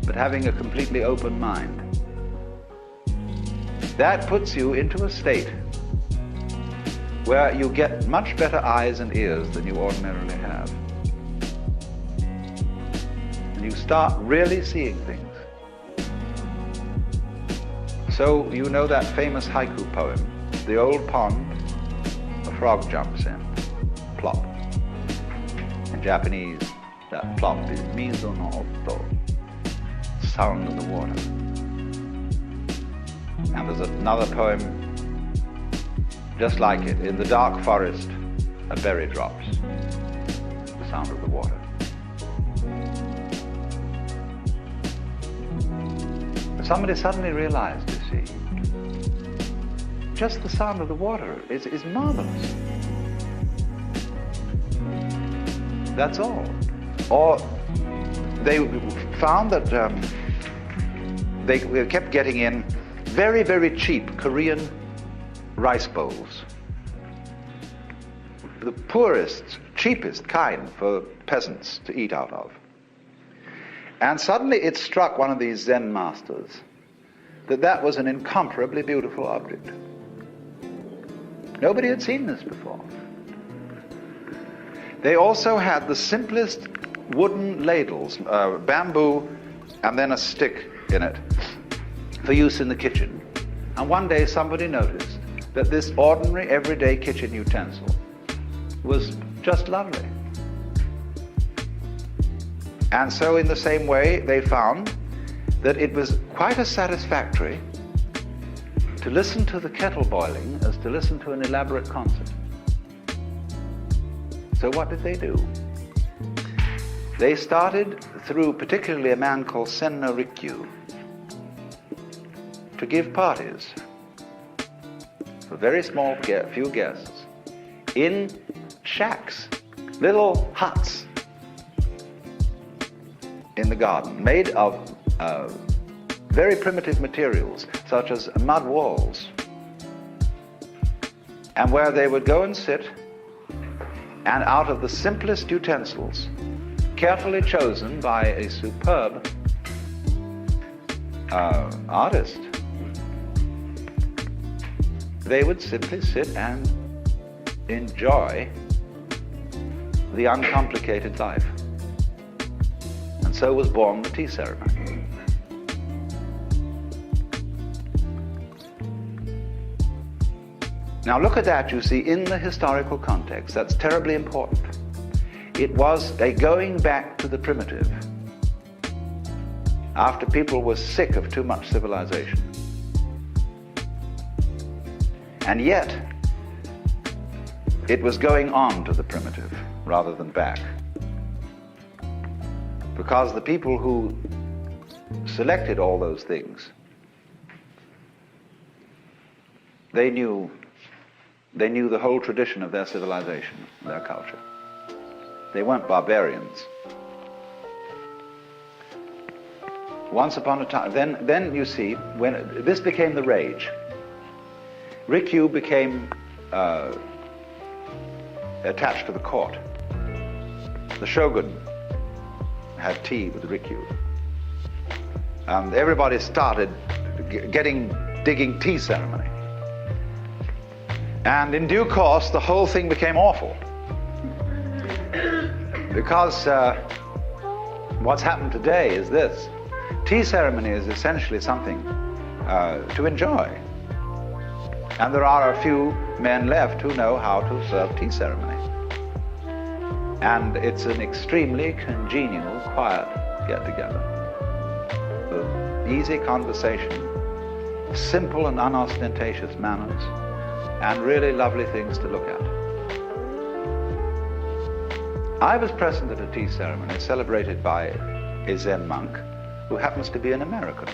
S3: but having a completely open mind, that puts you into a state where you get much better eyes and ears than you ordinarily have. And you start really seeing things. So you know that famous haiku poem, the old pond, a frog jumps in, plop. In Japanese, that plop is mizo no oto, sound of the water. And there's another poem just like it. In the dark forest, a berry drops, the sound of the water. Somebody suddenly realized, you see, just the sound of the water is marvelous. That's all. Or they found that they kept getting in very, very cheap Korean rice bowls. The poorest, cheapest kind for peasants to eat out of. And suddenly it struck one of these Zen masters that that was an incomparably beautiful object. Nobody had seen this before. They also had the simplest wooden ladles, bamboo and then a stick in it for use in the kitchen. And one day somebody noticed that this ordinary everyday kitchen utensil was just lovely. And so in the same way they found that it was quite as satisfactory to listen to the kettle boiling as to listen to an elaborate concert. So what did they do? They started, through particularly a man called Senno Rikyu, to give parties for very small, few guests in shacks, little huts in the garden, made of very primitive materials, such as mud walls, and where they would go and sit, and out of the simplest utensils, carefully chosen by a superb artist, they would simply sit and enjoy the uncomplicated life. And so was born the tea ceremony. Now look at that, you see, in the historical context. That's terribly important. It was a going back to the primitive after people were sick of too much civilization. And yet, it was going on to the primitive rather than back. Because the people who selected all those things, they knew the whole tradition of their civilization, their culture. They weren't barbarians. Once upon a time, then you see, when this became the rage, Rikyu became attached to the court. The shogun had tea with Rikyu. And everybody started digging tea ceremony. And in due course, the whole thing became awful. Because what's happened today is this. Tea ceremony is essentially something to enjoy. And there are a few men left who know how to serve tea ceremony. And it's an extremely congenial, quiet get-together. With easy conversation, simple and unostentatious manners, and really lovely things to look at. I was present at a tea ceremony celebrated by a Zen monk who happens to be an American.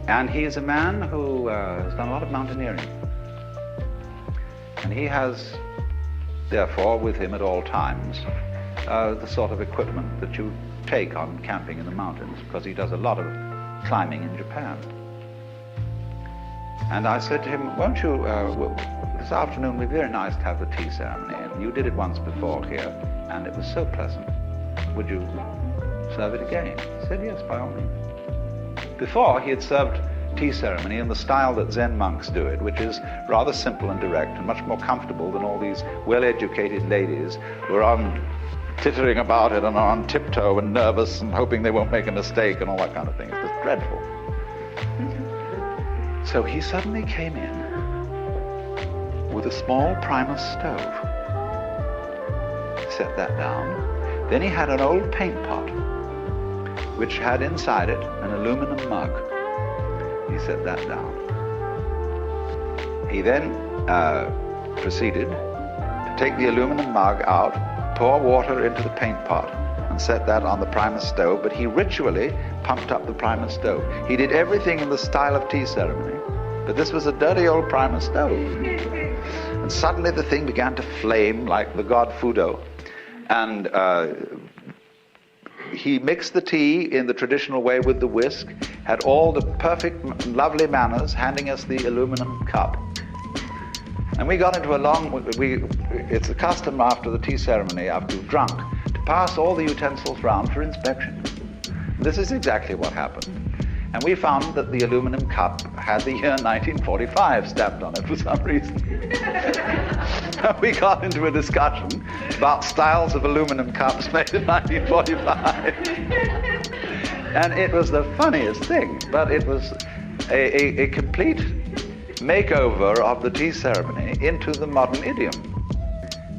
S3: And he is a man who has done a lot of mountaineering. And he has, therefore, with him at all times, the sort of equipment that you take on camping in the mountains, because he does a lot of climbing in Japan. And I said to him, won't you, this afternoon would be very nice to have the tea ceremony. And you did it once before here, and it was so pleasant. Would you serve it again? He said, yes, by all means. Before, he had served tea ceremony in the style that Zen monks do it, which is rather simple and direct and much more comfortable than all these well-educated ladies who are tittering about it and are on tiptoe and nervous and hoping they won't make a mistake and all that kind of thing. It's just dreadful. So he suddenly came in with a small Primus stove. He set that down. Then he had an old paint pot which had inside it an aluminum mug. He set that down. He then proceeded to take the aluminum mug out, pour water into the paint pot, and set that on the Primus stove, but he ritually pumped up the Primus stove. He did everything in the style of tea ceremony, but this was a dirty old Primus stove. And suddenly the thing began to flame like the god Fudo. And he mixed the tea in the traditional way with the whisk, had all the perfect, lovely manners, handing us the aluminum cup. And we got into a long, it's a custom after the tea ceremony, after you've drunk, to pass all the utensils round for inspection. This is exactly what happened. And we found that the aluminum cup had the year 1945 stamped on it for some reason. We got into a discussion about styles of aluminum cups made in 1945. And it was the funniest thing, but it was a complete makeover of the tea ceremony into the modern idiom.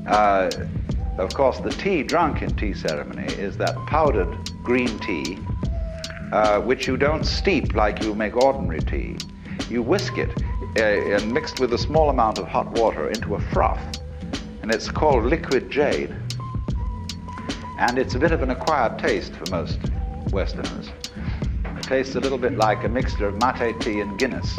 S3: Of course, the tea drunk in tea ceremony is that powdered green tea, which you don't steep like you make ordinary tea. You whisk it and mixed with a small amount of hot water into a froth, and it's called liquid jade. And it's a bit of an acquired taste for most Westerners. It tastes a little bit like a mixture of mate tea and Guinness.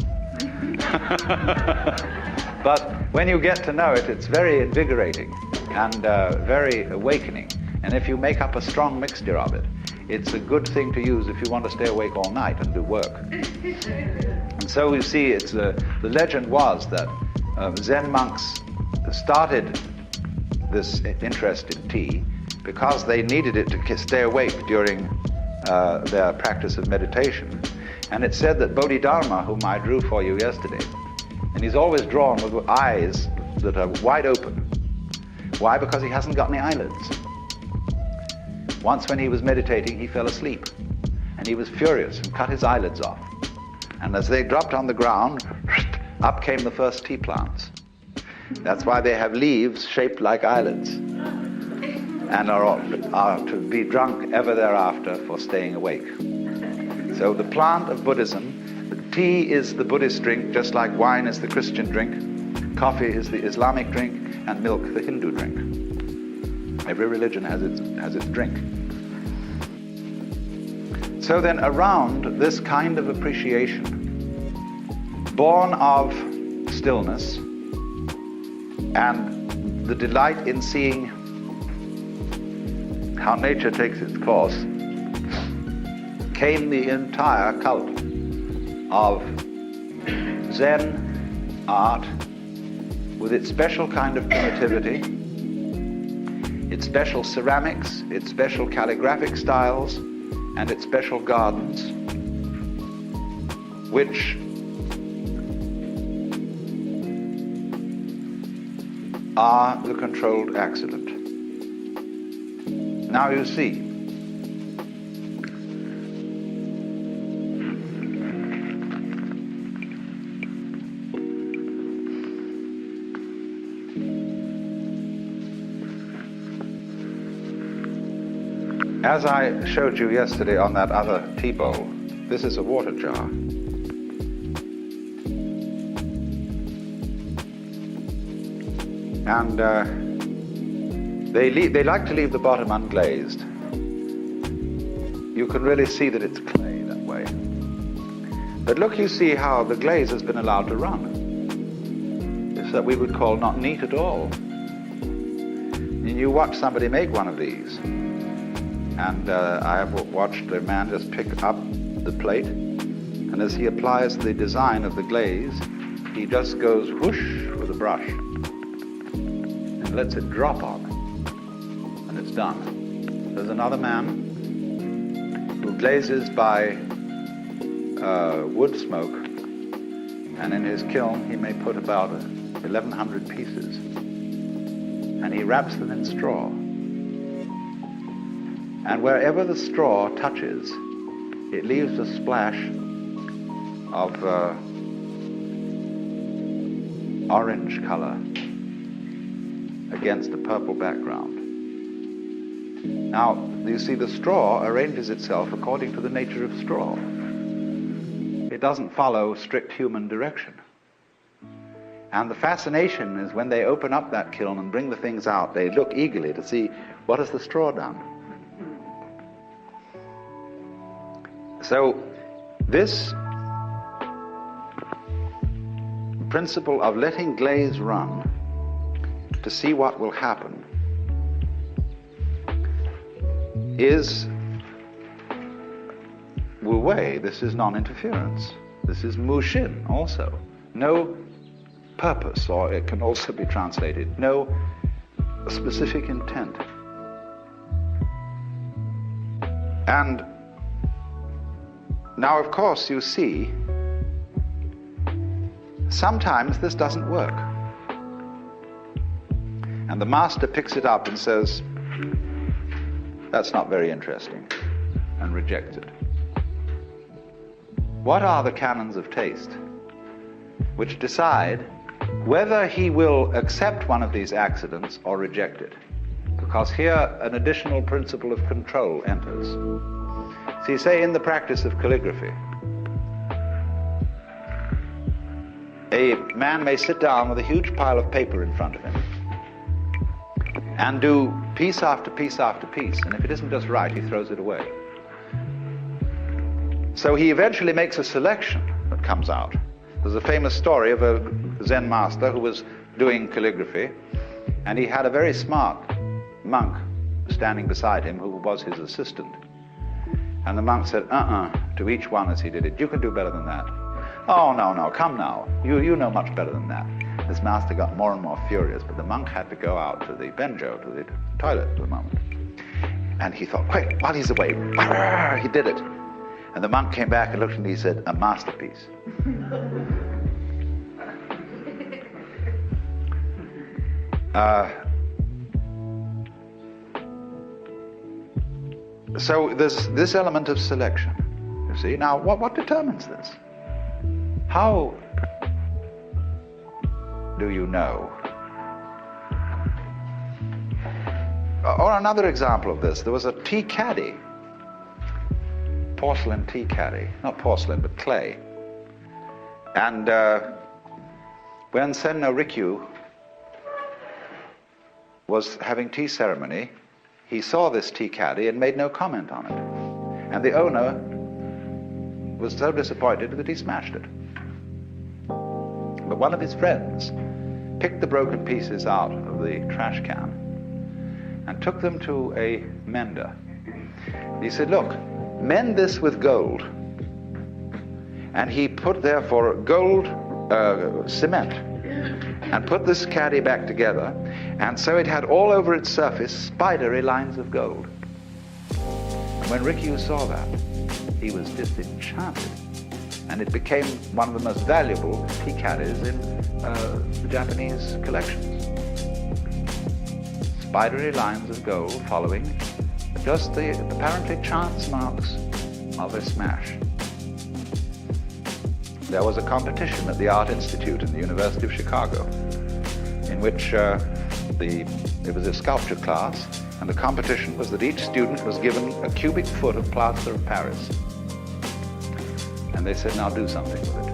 S3: But when you get to know it, it's very invigorating and very awakening. And if you make up a strong mixture of it, it's a good thing to use if you want to stay awake all night and do work. And so you see, it's the legend was that Zen monks started this interest in tea because they needed it to stay awake during their practice of meditation. And it said that Bodhidharma, whom I drew for you yesterday, and he's always drawn with eyes that are wide open. Why? Because he hasn't got any eyelids. Once when he was meditating, he fell asleep, and he was furious and cut his eyelids off. And as they dropped on the ground, up came the first tea plants. That's why they have leaves shaped like eyelids, and are to be drunk ever thereafter for staying awake. So the plant of Buddhism, tea is the Buddhist drink, just like wine is the Christian drink, coffee is the Islamic drink, and milk the Hindu drink. Every religion has its drink. So then around this kind of appreciation, born of stillness and the delight in seeing how nature takes its course, came the entire cult of Zen art with its special kind of primitivity, its special ceramics, its special calligraphic styles, and its special gardens, which are the controlled accident. Now you see, as I showed you yesterday on that other tea bowl, this is a water jar. And they like to leave the bottom unglazed. You can really see that it's clay that way. But look, you see how the glaze has been allowed to run. It's that we would call not neat at all. And you watch somebody make one of these. And I have watched a man just pick up the plate, and as he applies the design of the glaze, he just goes whoosh with a brush and lets it drop on, and it's done. There's another man who glazes by wood smoke, and in his kiln he may put about 1,100 pieces, and he wraps them in straw. And wherever the straw touches, it leaves a splash of orange color against a purple background. Now, you see, the straw arranges itself according to the nature of straw. It doesn't follow strict human direction. And the fascination is when they open up that kiln and bring the things out, they look eagerly to see what has the straw done. So this principle of letting glaze run to see what will happen is Wu Wei. This is non-interference. This is Mu Xin also. No purpose, or it can also be translated, no specific intent. And now, of course, you see, sometimes this doesn't work. And the master picks it up and says, that's not very interesting, and rejects it. What are the canons of taste which decide whether he will accept one of these accidents or reject it? Because here an additional principle of control enters. See, say in the practice of calligraphy, a man may sit down with a huge pile of paper in front of him and do piece after piece after piece, and if it isn't just right, he throws it away. So he eventually makes a selection that comes out. There's a famous story of a Zen master who was doing calligraphy, and he had a very smart monk standing beside him who was his assistant. And the monk said, to each one as he did it, you can do better than that. Oh, no, come now. You know much better than that. This master got more and more furious, but the monk had to go out to the benjo, to the toilet for a moment. And he thought, quick, while he's away, he did it. And the monk came back and looked at me and he said, a masterpiece. So there's this element of selection, you see. Now, what determines this? How do you know? Or another example of this, there was a tea caddy, porcelain tea caddy, not porcelain, but clay. And when Senno Rikyu was having tea ceremony, he saw this tea caddy and made no comment on it. And the owner was so disappointed that he smashed it. But one of his friends picked the broken pieces out of the trash can and took them to a mender. He said, look, mend this with gold. And he put therefore gold cement and put this caddy back together, and so it had all over its surface spidery lines of gold. And when Rikyu saw that, he was disenchanted, and it became one of the most valuable tea caddies in the Japanese collections. Spidery lines of gold following just the apparently chance marks of a smash. There was a competition at the Art Institute in the University of Chicago in which it was a sculpture class, and the competition was that each student was given a cubic foot of plaster of Paris. And they said, now do something with it.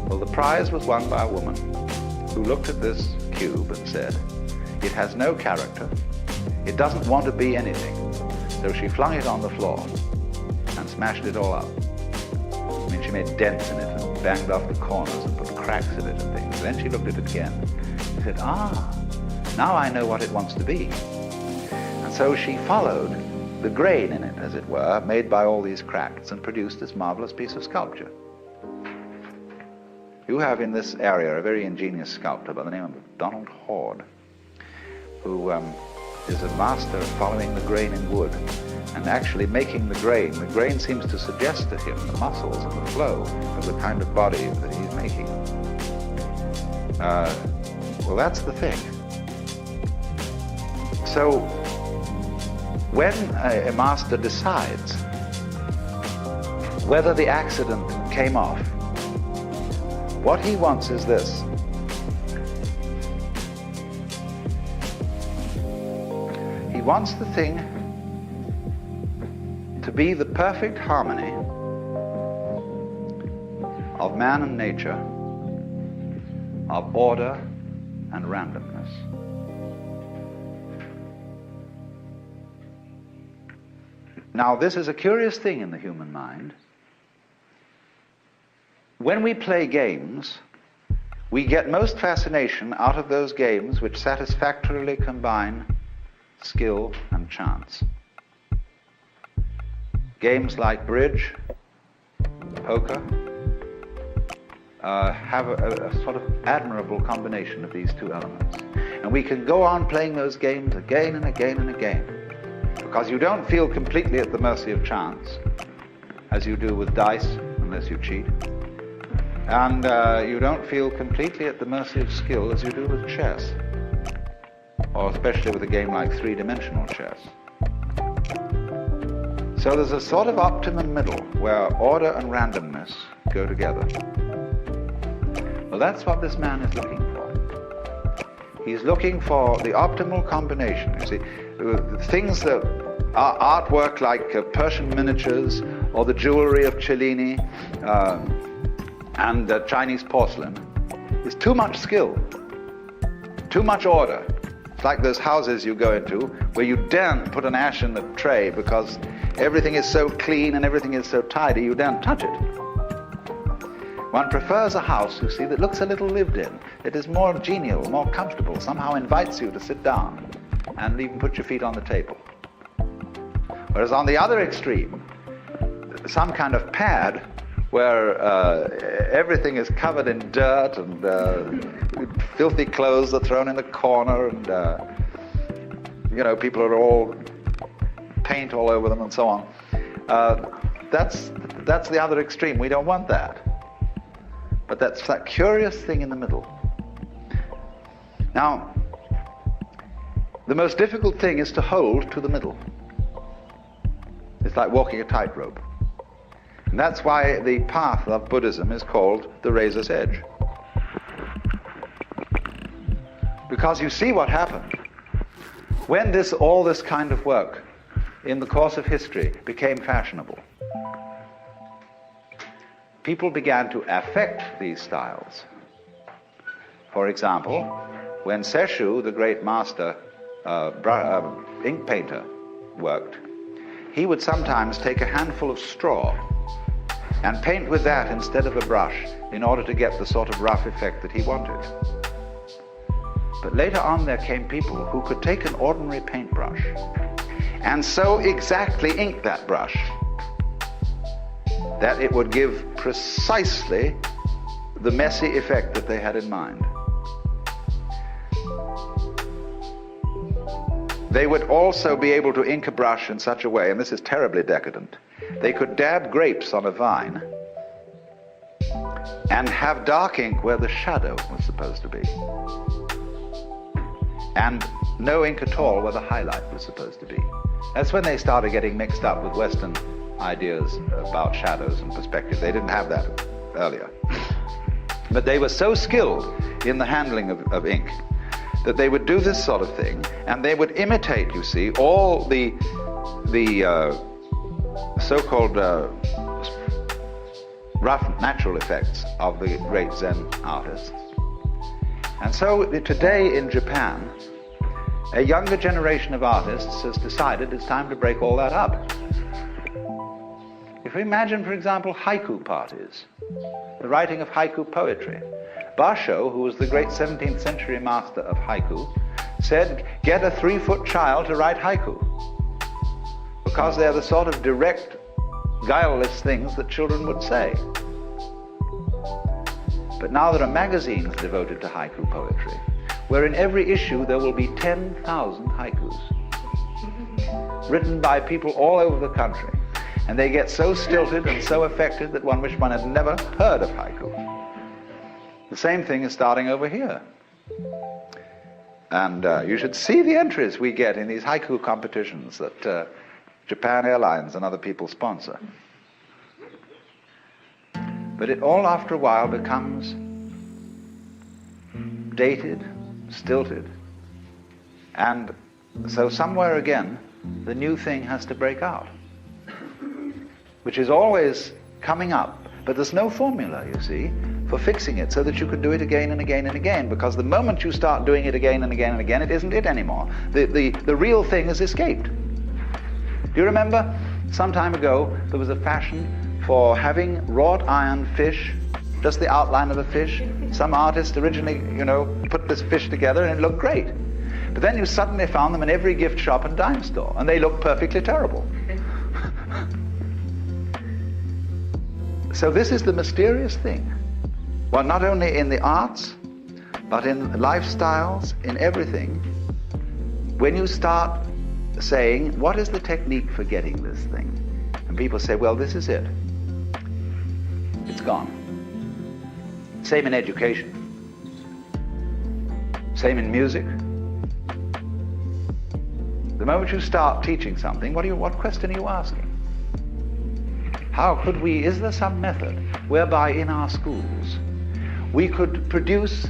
S3: Well, the prize was won by a woman who looked at this cube and said, it has no character, it doesn't want to be anything. So she flung it on the floor and smashed it all up. I mean, she made dents in it and banged off the corners and put cracks in it and things. Then she looked at it again. She said, now I know what it wants to be. And so she followed the grain in it, as it were, made by all these cracks, and produced this marvelous piece of sculpture. You have in this area a very ingenious sculptor by the name of Donald Hord, who is a master of following the grain in wood and actually making the grain. The grain seems to suggest to him the muscles and the flow of the kind of body that he's making. Well, that's the thing. So when a master decides whether the accident came off, what he wants is this. He wants the thing to be the perfect harmony of man and nature, of order and randomness. Now, this is a curious thing in the human mind. When we play games,
S2: We get most fascination out of those games which satisfactorily combine skill and chance. Games like bridge, poker, have a sort of admirable combination of these two elements. And we can go on playing those games again and again and again, because you don't feel completely at the mercy of chance, as you do with dice, unless you cheat. And you don't feel completely at the mercy of skill as you do with chess, or especially with a game like three-dimensional chess. So there's a sort of optimum middle where order and randomness go together. Well, that's what this man is looking for. He's looking for the optimal combination. You see, things that are artwork like Persian miniatures or the jewelry of Cellini and Chinese porcelain is too much skill, too much order. It's like those houses you go into where you daren't put an ash in the tray because everything is so clean and everything is so tidy, you daren't touch it. One prefers a house, you see, that looks a little lived in, that is more genial, more comfortable, somehow invites you to sit down and even put your feet on the table. Whereas on the other extreme, some kind of pad where everything is covered in dirt and filthy clothes are thrown in the corner and, people are all paint all over them and so on. That's the other extreme. We don't want that. But that's that curious thing in the middle. Now, the most difficult thing is to hold to the middle. It's like walking a tightrope. And that's why the path of Buddhism is called the razor's edge. Because you see what happened. When all this kind of work in the course of history became fashionable, people began to affect these styles. For example, when Sesshu, the great master ink painter, worked, he would sometimes take a handful of straw and paint with that instead of a brush in order to get the sort of rough effect that he wanted. But later on there came people who could take an ordinary paintbrush and so exactly ink that brush that it would give precisely the messy effect that they had in mind. They would also be able to ink a brush in such a way, and this is terribly decadent, they could dab grapes on a vine and have dark ink where the shadow was supposed to be, and no ink at all where the highlight was supposed to be. That's when they started getting mixed up with Western ideas about shadows and perspective. They didn't have that earlier. But they were so skilled in the handling of ink that they would do this sort of thing, and they would imitate, you see, all the so-called rough natural effects of the great Zen artists. And so today in Japan, a younger generation of artists has decided it's time to break all that up. If we imagine, for example, haiku parties, the writing of haiku poetry, Basho, who was the great 17th century master of haiku, said, get a 3-foot child to write haiku, because they're the sort of direct, guileless things that children would say. But now there are magazines devoted to haiku poetry, where in every issue there will be 10,000 haikus, written by people all over the country. And they get so stilted and so affected that one wished one had never heard of haiku. The same thing is starting over here. And you should see the entries we get in these haiku competitions that Japan Airlines and other people sponsor. But it all after a while becomes dated, stilted. And so somewhere again, the new thing has to break out, which is always coming up. But there's no formula, you see, for fixing it so that you can do it again and again and again, because the moment you start doing it again and again and again, it isn't it anymore. The real thing has escaped. Do you remember some time ago there was a fashion for having wrought iron fish just the outline of a fish. Some artist originally, put this fish together and it looked great. But then you suddenly found them in every gift shop and dime store, and they looked perfectly terrible. So this is the mysterious thing. Well, not only in the arts, but in lifestyles, in everything. When you start saying, what is the technique for getting this thing? And people say, well, this is it. It's gone. Same in education. Same in music. The moment you start teaching something, what question are you asking? How could we, is there some method whereby in our schools we could produce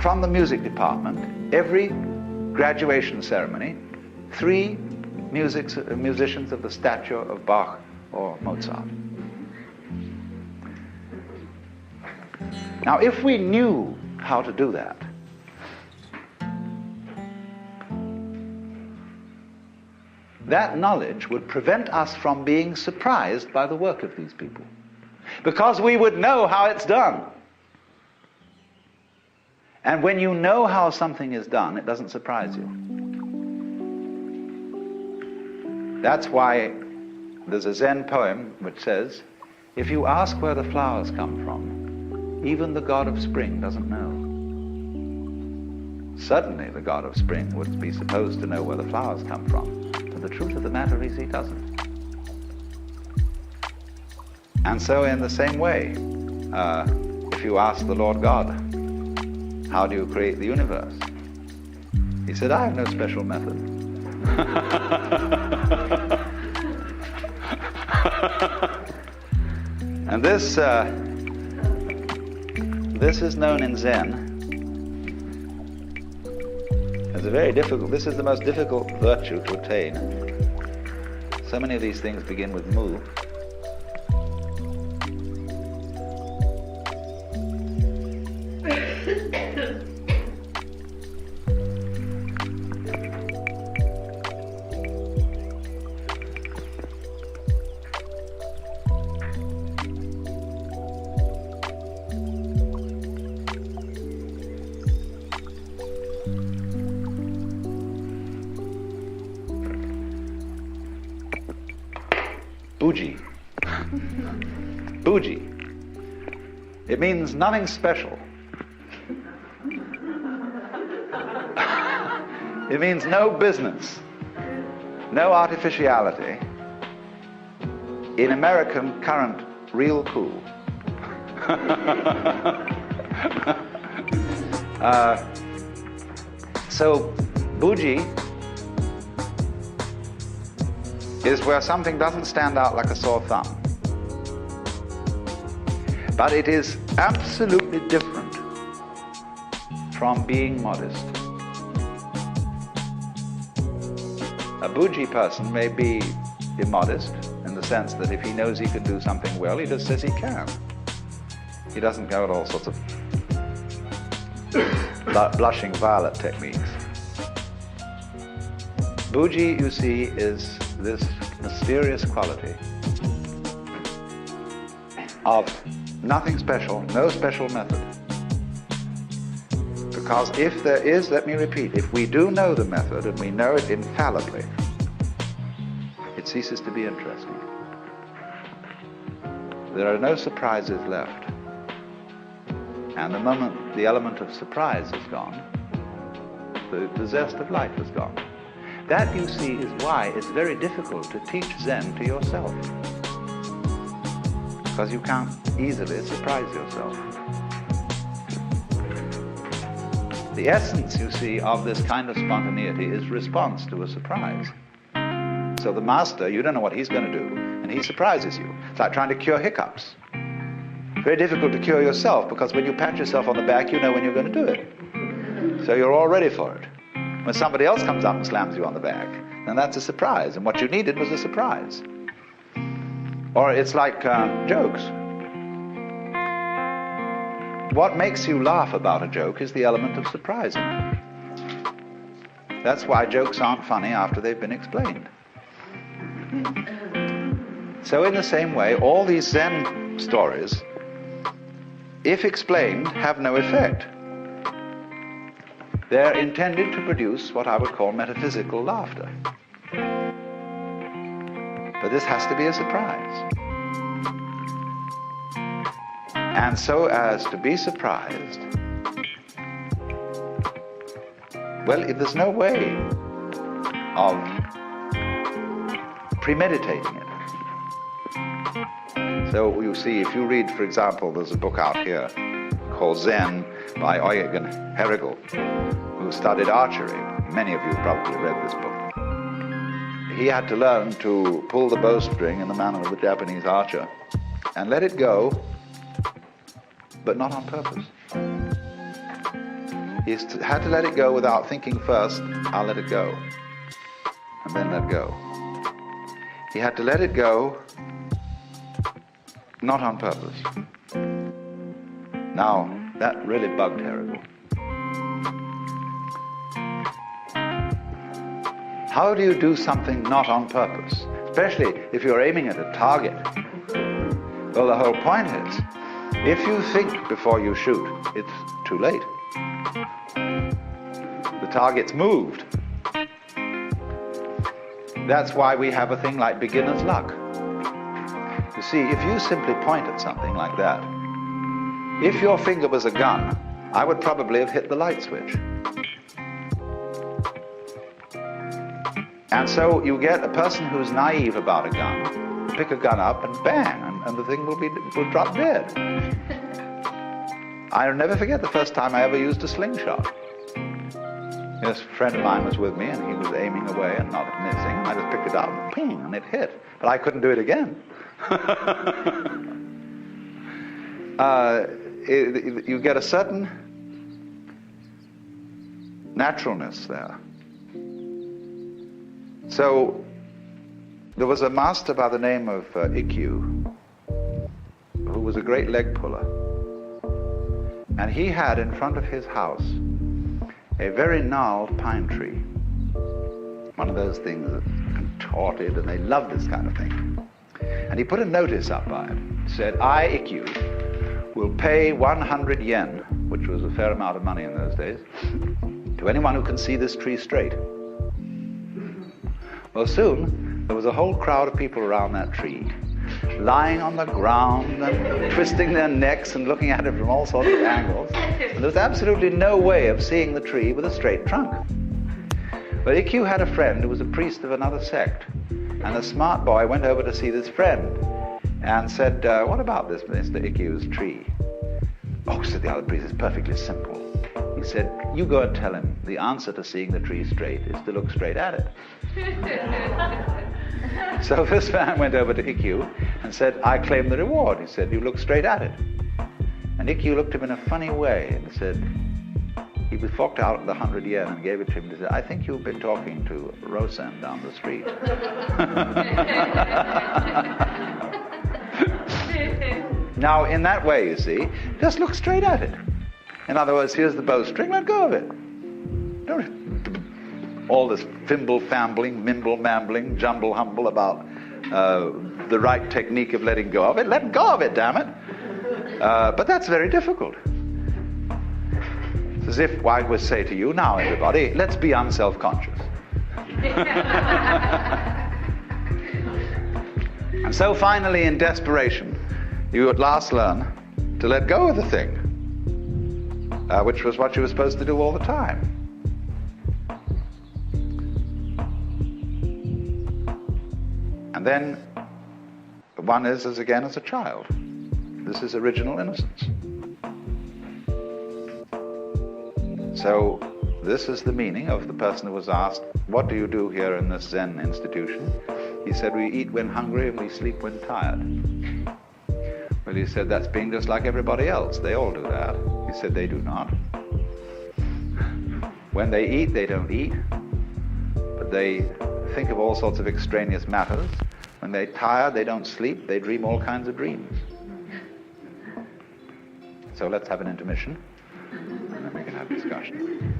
S2: from the music department every graduation ceremony 3 musicians of the stature of Bach or Mozart? Now, if we knew how to do that, that knowledge would prevent us from being surprised by the work of these people, because we would know how it's done. And when you know how something is done, it doesn't surprise you. That's why there's a Zen poem which says, if you ask where the flowers come from, even the god of spring doesn't know. Certainly the god of spring would be supposed to know where the flowers come from. But the truth of the matter is he doesn't. And so in the same way, if you ask the Lord God, how do you create the universe? He said, I have no special method. And this is known in Zen as a very difficult, this is the most difficult virtue to attain. So many of these things begin with mu. Buji. Buji. It means nothing special. It means no business, no artificiality. In American current, real cool. So, Buji is where something doesn't stand out like a sore thumb. But it is absolutely different from being modest. A Buji person may be immodest in the sense that if he knows he can do something well, he just says he can. He doesn't go at all sorts of blushing violet techniques. Buji, you see, is this mysterious quality of nothing special, no special method. Because if there is, let me repeat, if we do know the method and we know it infallibly, it ceases to be interesting. There are no surprises left. And the moment the element of surprise is gone, the zest of life is gone. That, you see, is why it's very difficult to teach Zen to yourself. Because you can't easily surprise yourself. The essence, you see, of this kind of spontaneity is response to a surprise. So the master, you don't know what he's going to do, and he surprises you. It's like trying to cure hiccups. Very difficult to cure yourself, because when you pat yourself on the back, you know when you're going to do it. So you're all ready for it. When somebody else comes up and slams you on the back, then that's a surprise, and what you needed was a surprise. Or it's like jokes. What makes you laugh about a joke is the element of surprise in it. That's why jokes aren't funny after they've been explained. So in the same way, all these Zen stories
S3: if explained, have no effect. They're intended to produce what I would call metaphysical laughter. But this has to be a surprise. And so as to be surprised, well, if there's no way of premeditating it. So you see, if you read, for example, there's a book out here called Zen by Eugen Herrigel, who studied archery. Many of you probably read this book. He had to learn to pull the bowstring in the manner of the Japanese archer and let it go, but not on purpose. He had to let it go without thinking first, I'll let it go, and then let go. He had to let it go, not on purpose. Now, that really bugged Herrigel. How do you do something not on purpose, especially if you're aiming at a target? Well, the whole point is, if you think before you shoot, it's too late. The target's moved. That's why we have a thing like beginner's luck. You see, if you simply point at something like that, if your finger was a gun, I would probably have hit the light switch. And so you get a person who's naive about a gun, pick a gun up and bang, and the thing will drop dead. I'll never forget the first time I ever used a slingshot. This friend of mine was with me, and he was aiming away and not missing. I just picked it up, and ping, and it hit. But I couldn't do it again. You get a certain naturalness there. So there was a master by the name of Ikkyu, who was a great leg puller. And he had in front of his house a very gnarled pine tree. One of those things that's contorted, and they love this kind of thing. And he put a notice up by it. It said, I, Ikkyu, will pay 100 yen, which was a fair amount of money in those days, to anyone who can see this tree straight. Well, soon, there was a whole crowd of people around that tree, lying on the ground and twisting their necks and looking at it from all sorts of angles. And there was absolutely no way of seeing the tree with a straight trunk. But Ikkyu had a friend who was a priest of another sect, and the smart boy went over to see this friend and said, what about this Mr. Ikkyu's tree? Oh, said the other priest, it's perfectly simple. He said, you go and tell him the answer to seeing the tree straight is to look straight at it. So this man went over to Ikkyu and said, I claim the reward. He said, you look straight at it. And Ikkyu looked at him in a funny way and said, he forked out the 100 yen and gave it to him and said, I think you've been talking to Rosen down the street. Now, in that way, you see, just look straight at it. In other words, here's the bowstring, let go of it. Don't all this fimble-fambling, mimble-mambling, jumble-humble about the right technique of letting go of it. Let go of it, damn it. But that's very difficult. It's as if I would say to you, now everybody, let's be unself-conscious. And so finally, in desperation, you at last learn to let go of the thing, which was what you were supposed to do all the time. And then one is as again as a child. This is original innocence. So this is the meaning of the person who was asked, what do you do here in this Zen institution? He said, we eat when hungry and we sleep when tired. Well, he said, that's being just like everybody else. They all do that. He said, they do not. When they eat, they don't eat, but they think of all sorts of extraneous matters. When they're tired, they don't sleep. They dream all kinds of dreams. So let's have an intermission, and then we can have discussion.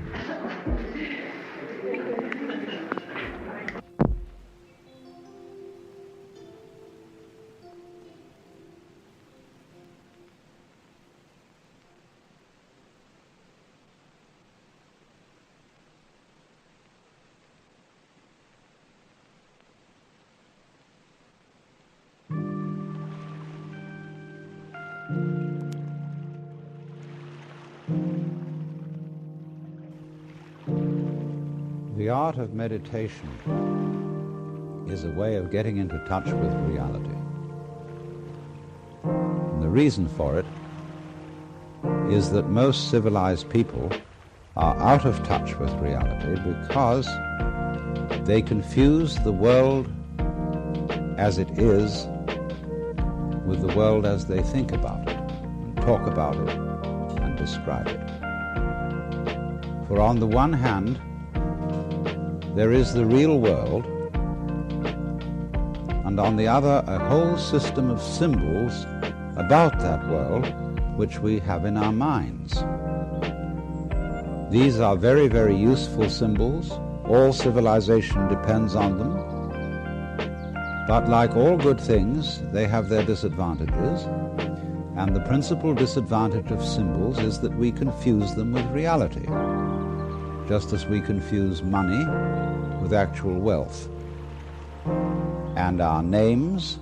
S3: The art of meditation is a way of getting into touch with reality. And the reason for it is that most civilized people are out of touch with reality because they confuse the world as it is with the world as they think about it, and talk about it, and describe it. For on the one hand, there is the real world, and on the other, a whole system of symbols about that world which we have in our minds. These are very, very useful symbols. All civilization depends on them. But like all good things, they have their disadvantages, and the principal disadvantage of symbols is that we confuse them with reality, just as we confuse money with actual wealth, and our names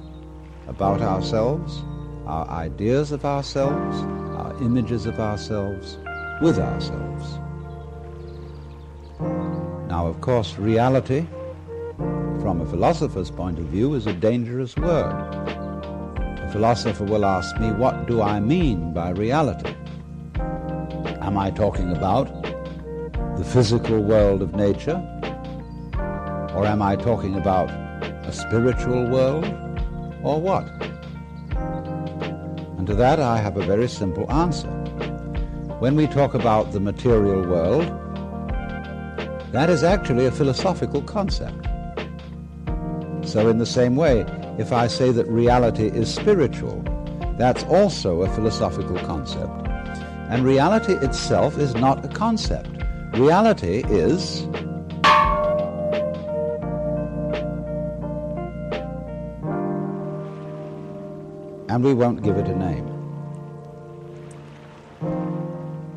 S3: about ourselves, our ideas of ourselves, our images of ourselves with ourselves. Now, of course, reality, from a philosopher's point of view, is a dangerous word. A philosopher will ask me, what do I mean by reality? Am I talking about the physical world of nature? Or am I talking about a spiritual world? Or what? And to that I have a very simple answer. When we talk about the material world, that is actually a philosophical concept. So in the same way, if I say that reality is spiritual, that's also a philosophical concept. And reality itself is not a concept. Reality is and we won't give it a name.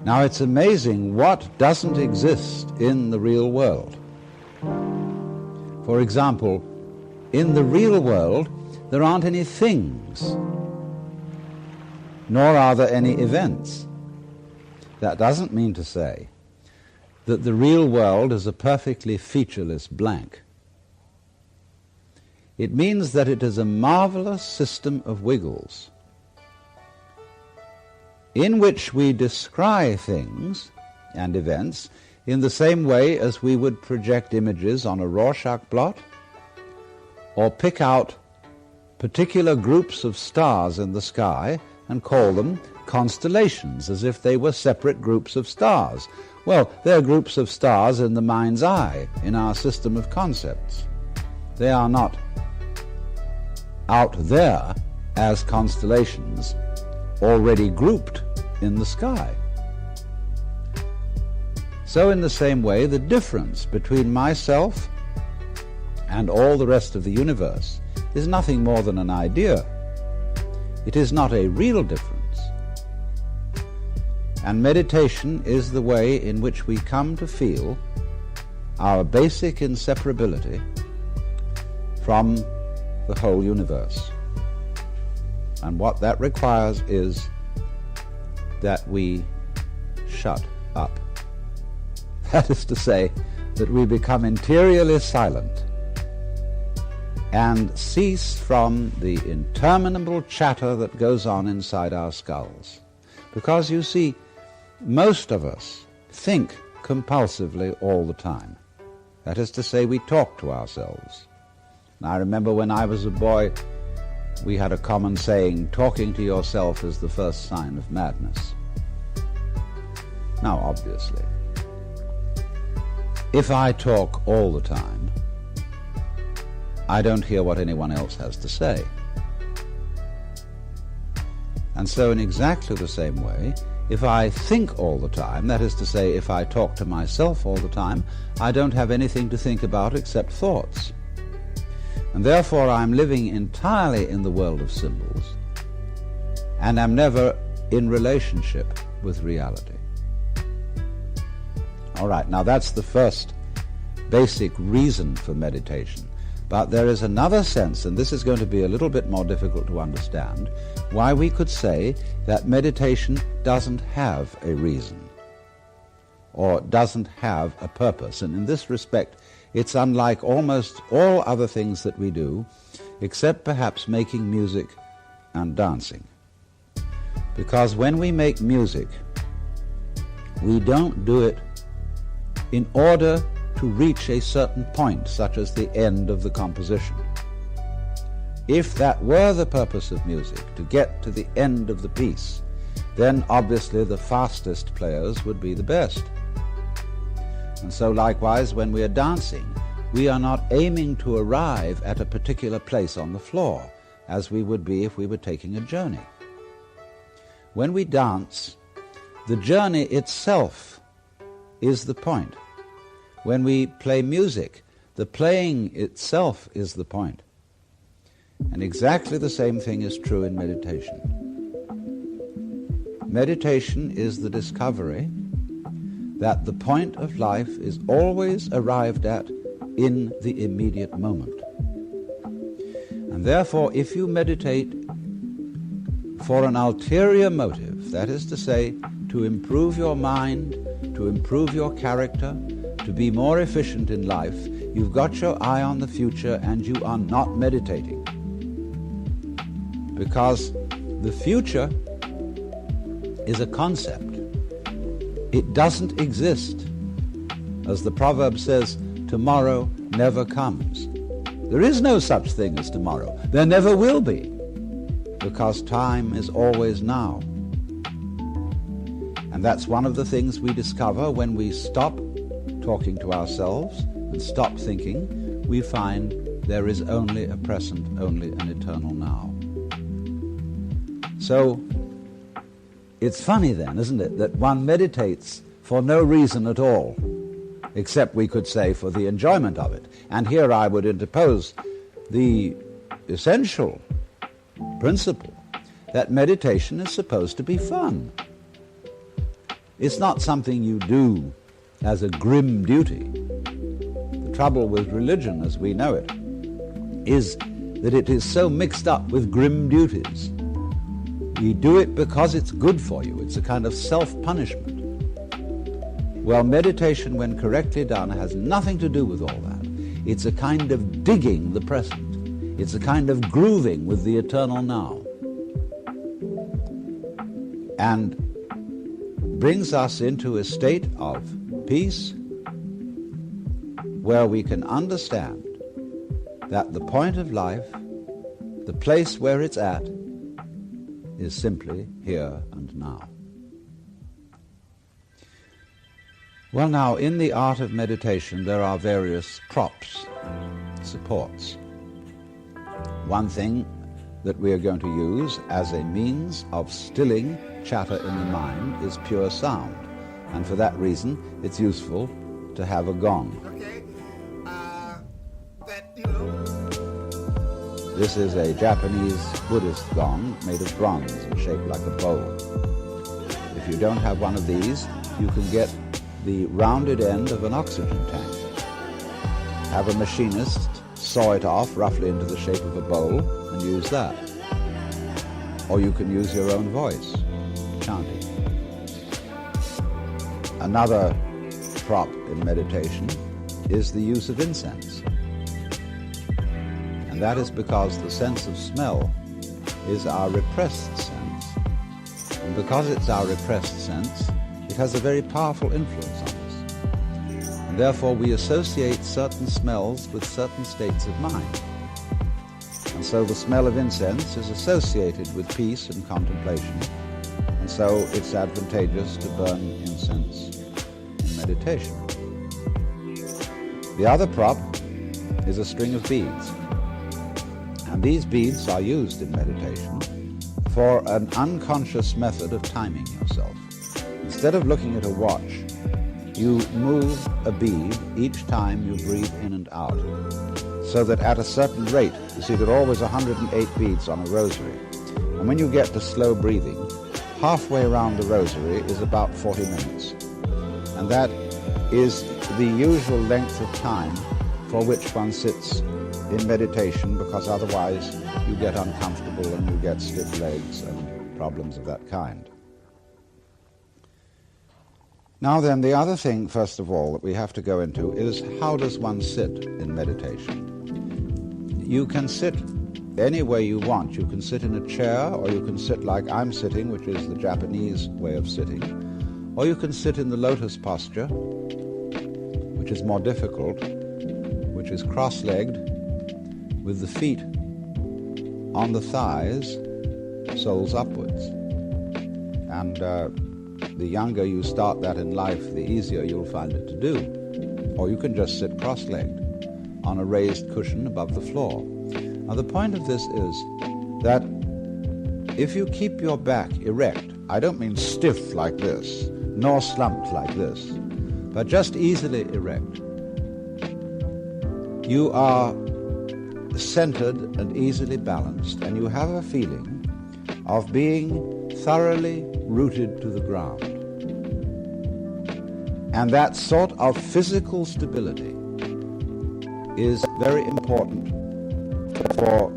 S3: Now, it's amazing what doesn't exist in the real world. For example, in the real world, there aren't any things, nor are there any events. That doesn't mean to say that the real world is a perfectly featureless blank. It means that it is a marvelous system of wiggles in which we descry things and events in the same way as we would project images on a Rorschach blot or pick out particular groups of stars in the sky and call them constellations as if they were separate groups of stars. Well, they're groups of stars in the mind's eye, in our system of concepts. They are not out there as constellations already grouped in the sky. So in the same way, the difference between myself and all the rest of the universe is nothing more than an idea. It is not a real difference. And meditation is the way in which we come to feel our basic inseparability from the whole universe. And what that requires is that we shut up. That is to say, that we become interiorly silent and cease from the interminable chatter that goes on inside our skulls. Because, you see, most of us think compulsively all the time. That is to say, we talk to ourselves. And I remember when I was a boy, we had a common saying, talking to yourself is the first sign of madness. Now, obviously, if I talk all the time, I don't hear what anyone else has to say. And so in exactly the same way, if I think all the time, that is to say, if I talk to myself all the time, I don't have anything to think about except thoughts. And therefore I'm living entirely in the world of symbols, and am never in relationship with reality. All right, now that's the first basic reason for meditation. But there is another sense, and this is going to be a little bit more difficult to understand, why we could say that meditation doesn't have a reason. or doesn't have a purpose. And in this respect, it's unlike almost all other things that we do, except perhaps making music and dancing. Because when we make music, we don't do it in order to reach a certain point, such as the end of the composition. If that were the purpose of music, to get to the end of the piece, then obviously the fastest players would be the best. And so likewise, when we are dancing, we are not aiming to arrive at a particular place on the floor, as we would be if we were taking a journey. When we dance, the journey itself is the point. When we play music, the playing itself is the point. And exactly the same thing is true in meditation. Meditation is the discovery that the point of life is always arrived at in the immediate moment. And therefore, if you meditate for an ulterior motive, that is to say, to improve your mind, to improve your character, to be more efficient in life, you've got your eye on the future and you are not meditating. Because the future is a concept. It doesn't exist. As the proverb says, tomorrow never comes. There is no such thing as tomorrow. There never will be, because time is always now. And that's one of the things we discover when we stop talking to ourselves and stop thinking. We find there is only a present, only an eternal now. So it's funny then, isn't it, that one meditates for no reason at all, except we could say for the enjoyment of it. And here I would interpose the essential principle that meditation is supposed to be fun. It's not something you do as a grim duty. The trouble with religion, as we know it, is that it is so mixed up with grim duties. You do it because it's good for you. It's a kind of self-punishment. Well, meditation, when correctly done, has nothing to do with all that. It's a kind of digging the present. It's a kind of grooving with the eternal now. And brings us into a state of peace where we can understand that the point of life, the place where it's at, is simply here and now. Well, now, in the art of meditation, there are various props, supports. One thing that we are going to use as a means of stilling chatter in the mind is pure sound. And for that reason, it's useful to have a gong. This is a Japanese Buddhist gong made of bronze and shaped like a bowl. If you don't have one of these, you can get the rounded end of an oxygen tank. Have a machinist saw it off roughly into the shape of a bowl and use that. Or you can use your own voice, chanting. Another prop in meditation is the use of incense. And that is because the sense of smell is our repressed sense. And because it's our repressed sense, it has a very powerful influence on us. And therefore we associate certain smells with certain states of mind. And so the smell of incense is associated with peace and contemplation. And so it's advantageous to burn incense in meditation. The other prop is a string of beads. And these beads are used in meditation for an unconscious method of timing yourself. Instead of looking at a watch, you move a bead each time you breathe in and out, so that at a certain rate, you see there are always 108 beads on a rosary. And when you get to slow breathing, halfway around the rosary is about 40 minutes. And that is the usual length of time for which one sits in meditation, because otherwise you get uncomfortable and you get stiff legs and problems of that kind. Now then, the other thing, first of all, that we have to go into is how does one sit in meditation? You can sit any way you want. You can sit in a chair, or you can sit like I'm sitting, which is the Japanese way of sitting, or you can sit in the lotus posture, which is more difficult, which is cross-legged, with the feet on the thighs, soles upwards. And the younger you start that in life, the easier you'll find it to do. Or you can just sit cross-legged on a raised cushion above the floor. Now the point of this is that if you keep your back erect, I don't mean stiff like this, nor slumped like this, but just easily erect, you are centered and easily balanced, and you have a feeling of being thoroughly rooted to the ground. And that sort of physical stability is very important for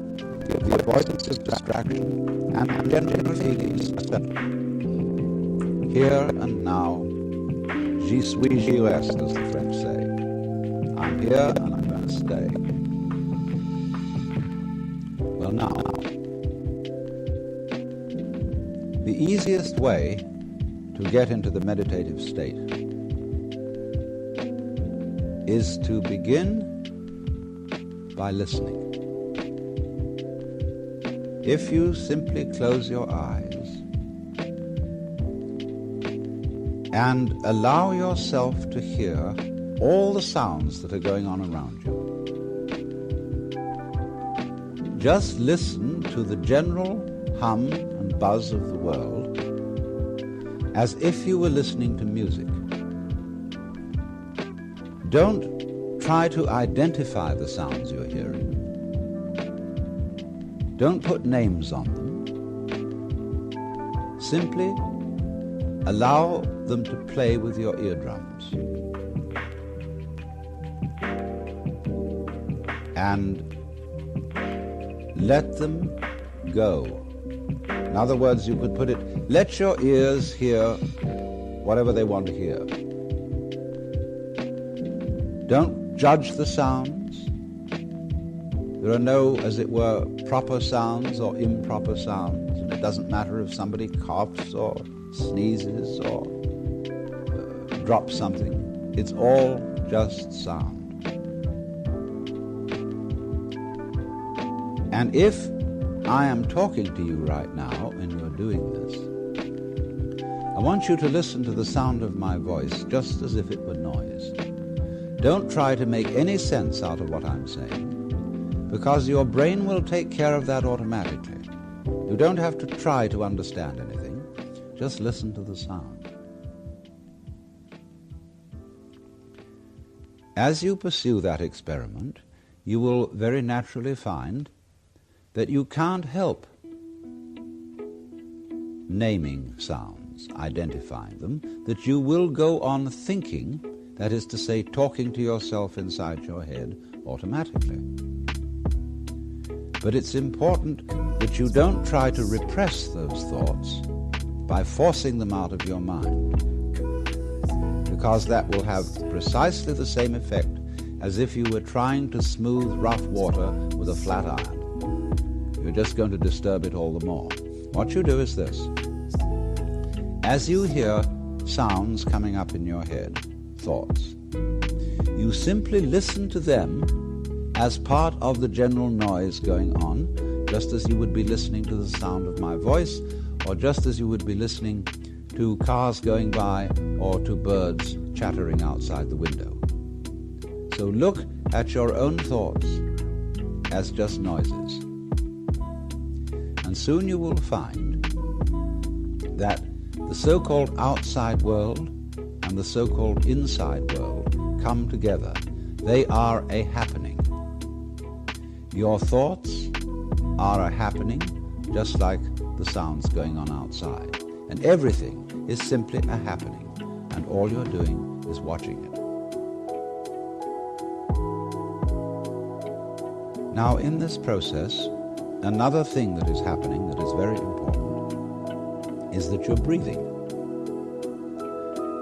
S3: the avoidance of distraction and generally here and now. J'y suis, j'y reste, as the French say. I'm here and I'm going to stay. Well, now, the easiest way to get into the meditative state is to begin by listening. If you simply close your eyes and allow yourself to hear all the sounds that are going on around you, just listen to the general hum and buzz of the world as if you were listening to music. Don't try to identify the sounds you're hearing. Don't put names on them. Simply allow them to play with your eardrums. And let them go. In other words, you could put it, let your ears hear whatever they want to hear. Don't judge the sounds. There are no, as it were, proper sounds or improper sounds. And it doesn't matter if somebody coughs or sneezes or drops something. It's all just sound. And if I am talking to you right now and you're doing this, I want you to listen to the sound of my voice just as if it were noise. Don't try to make any sense out of what I'm saying, because your brain will take care of that automatically. You don't have to try to understand anything. Just listen to the sound. As you pursue that experiment, you will very naturally find that you can't help naming sounds, identifying them, that you will go on thinking, that is to say, talking to yourself inside your head automatically. But it's important that you don't try to repress those thoughts by forcing them out of your mind, because that will have precisely the same effect as if you were trying to smooth rough water with a flat iron. You're just going to disturb it all the more. What you do is this. As you hear sounds coming up in your head, thoughts, you simply listen to them as part of the general noise going on, just as you would be listening to the sound of my voice, or just as you would be listening to cars going by or to birds chattering outside the window. So look at your own thoughts as just noises. And soon you will find that the so-called outside world and the so-called inside world come together. They are a happening. Your thoughts are a happening, just like the sounds going on outside. And everything is simply a happening, and all you're doing is watching it. Now, in this process, another thing that is happening that is very important is that you're breathing.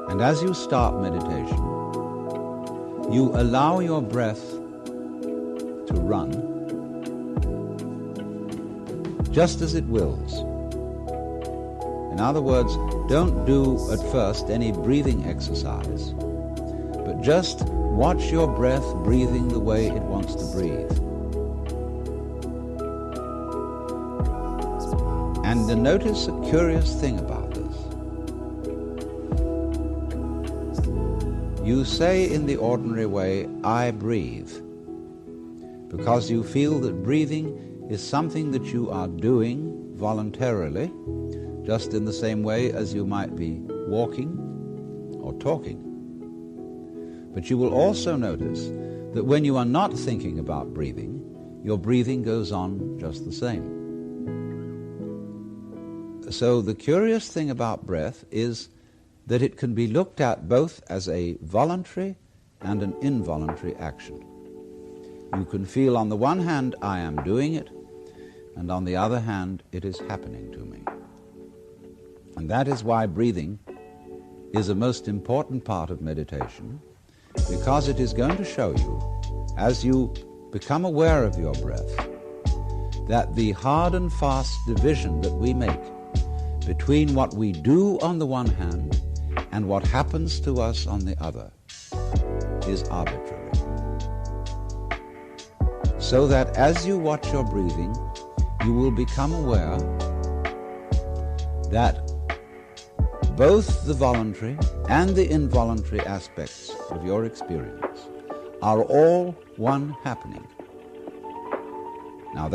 S7: And as you start meditation, you allow your breath to run just as it wills. In other words, don't do at first any breathing exercise, but just watch your breath breathing the way it wants to breathe. And notice a curious thing about this. You say in the ordinary way, I breathe, because you feel that breathing is something that you are doing voluntarily, just in the same way as you might be walking or talking. But you will also notice that when you are not thinking about breathing, your breathing goes on just the same. So the curious thing about breath is that it can be looked at both as a voluntary and an involuntary action. You can feel on the one hand, I am doing it, and on the other hand, it is happening to me. And that is why breathing is a most important part of meditation, because it is going to show you, as you become aware of your breath, that the hard and fast division that we make between what we do on the one hand and what happens to us on the other is arbitrary. So that as you watch your breathing, you will become aware that both the voluntary and the involuntary aspects of your experience are all one happening. Now that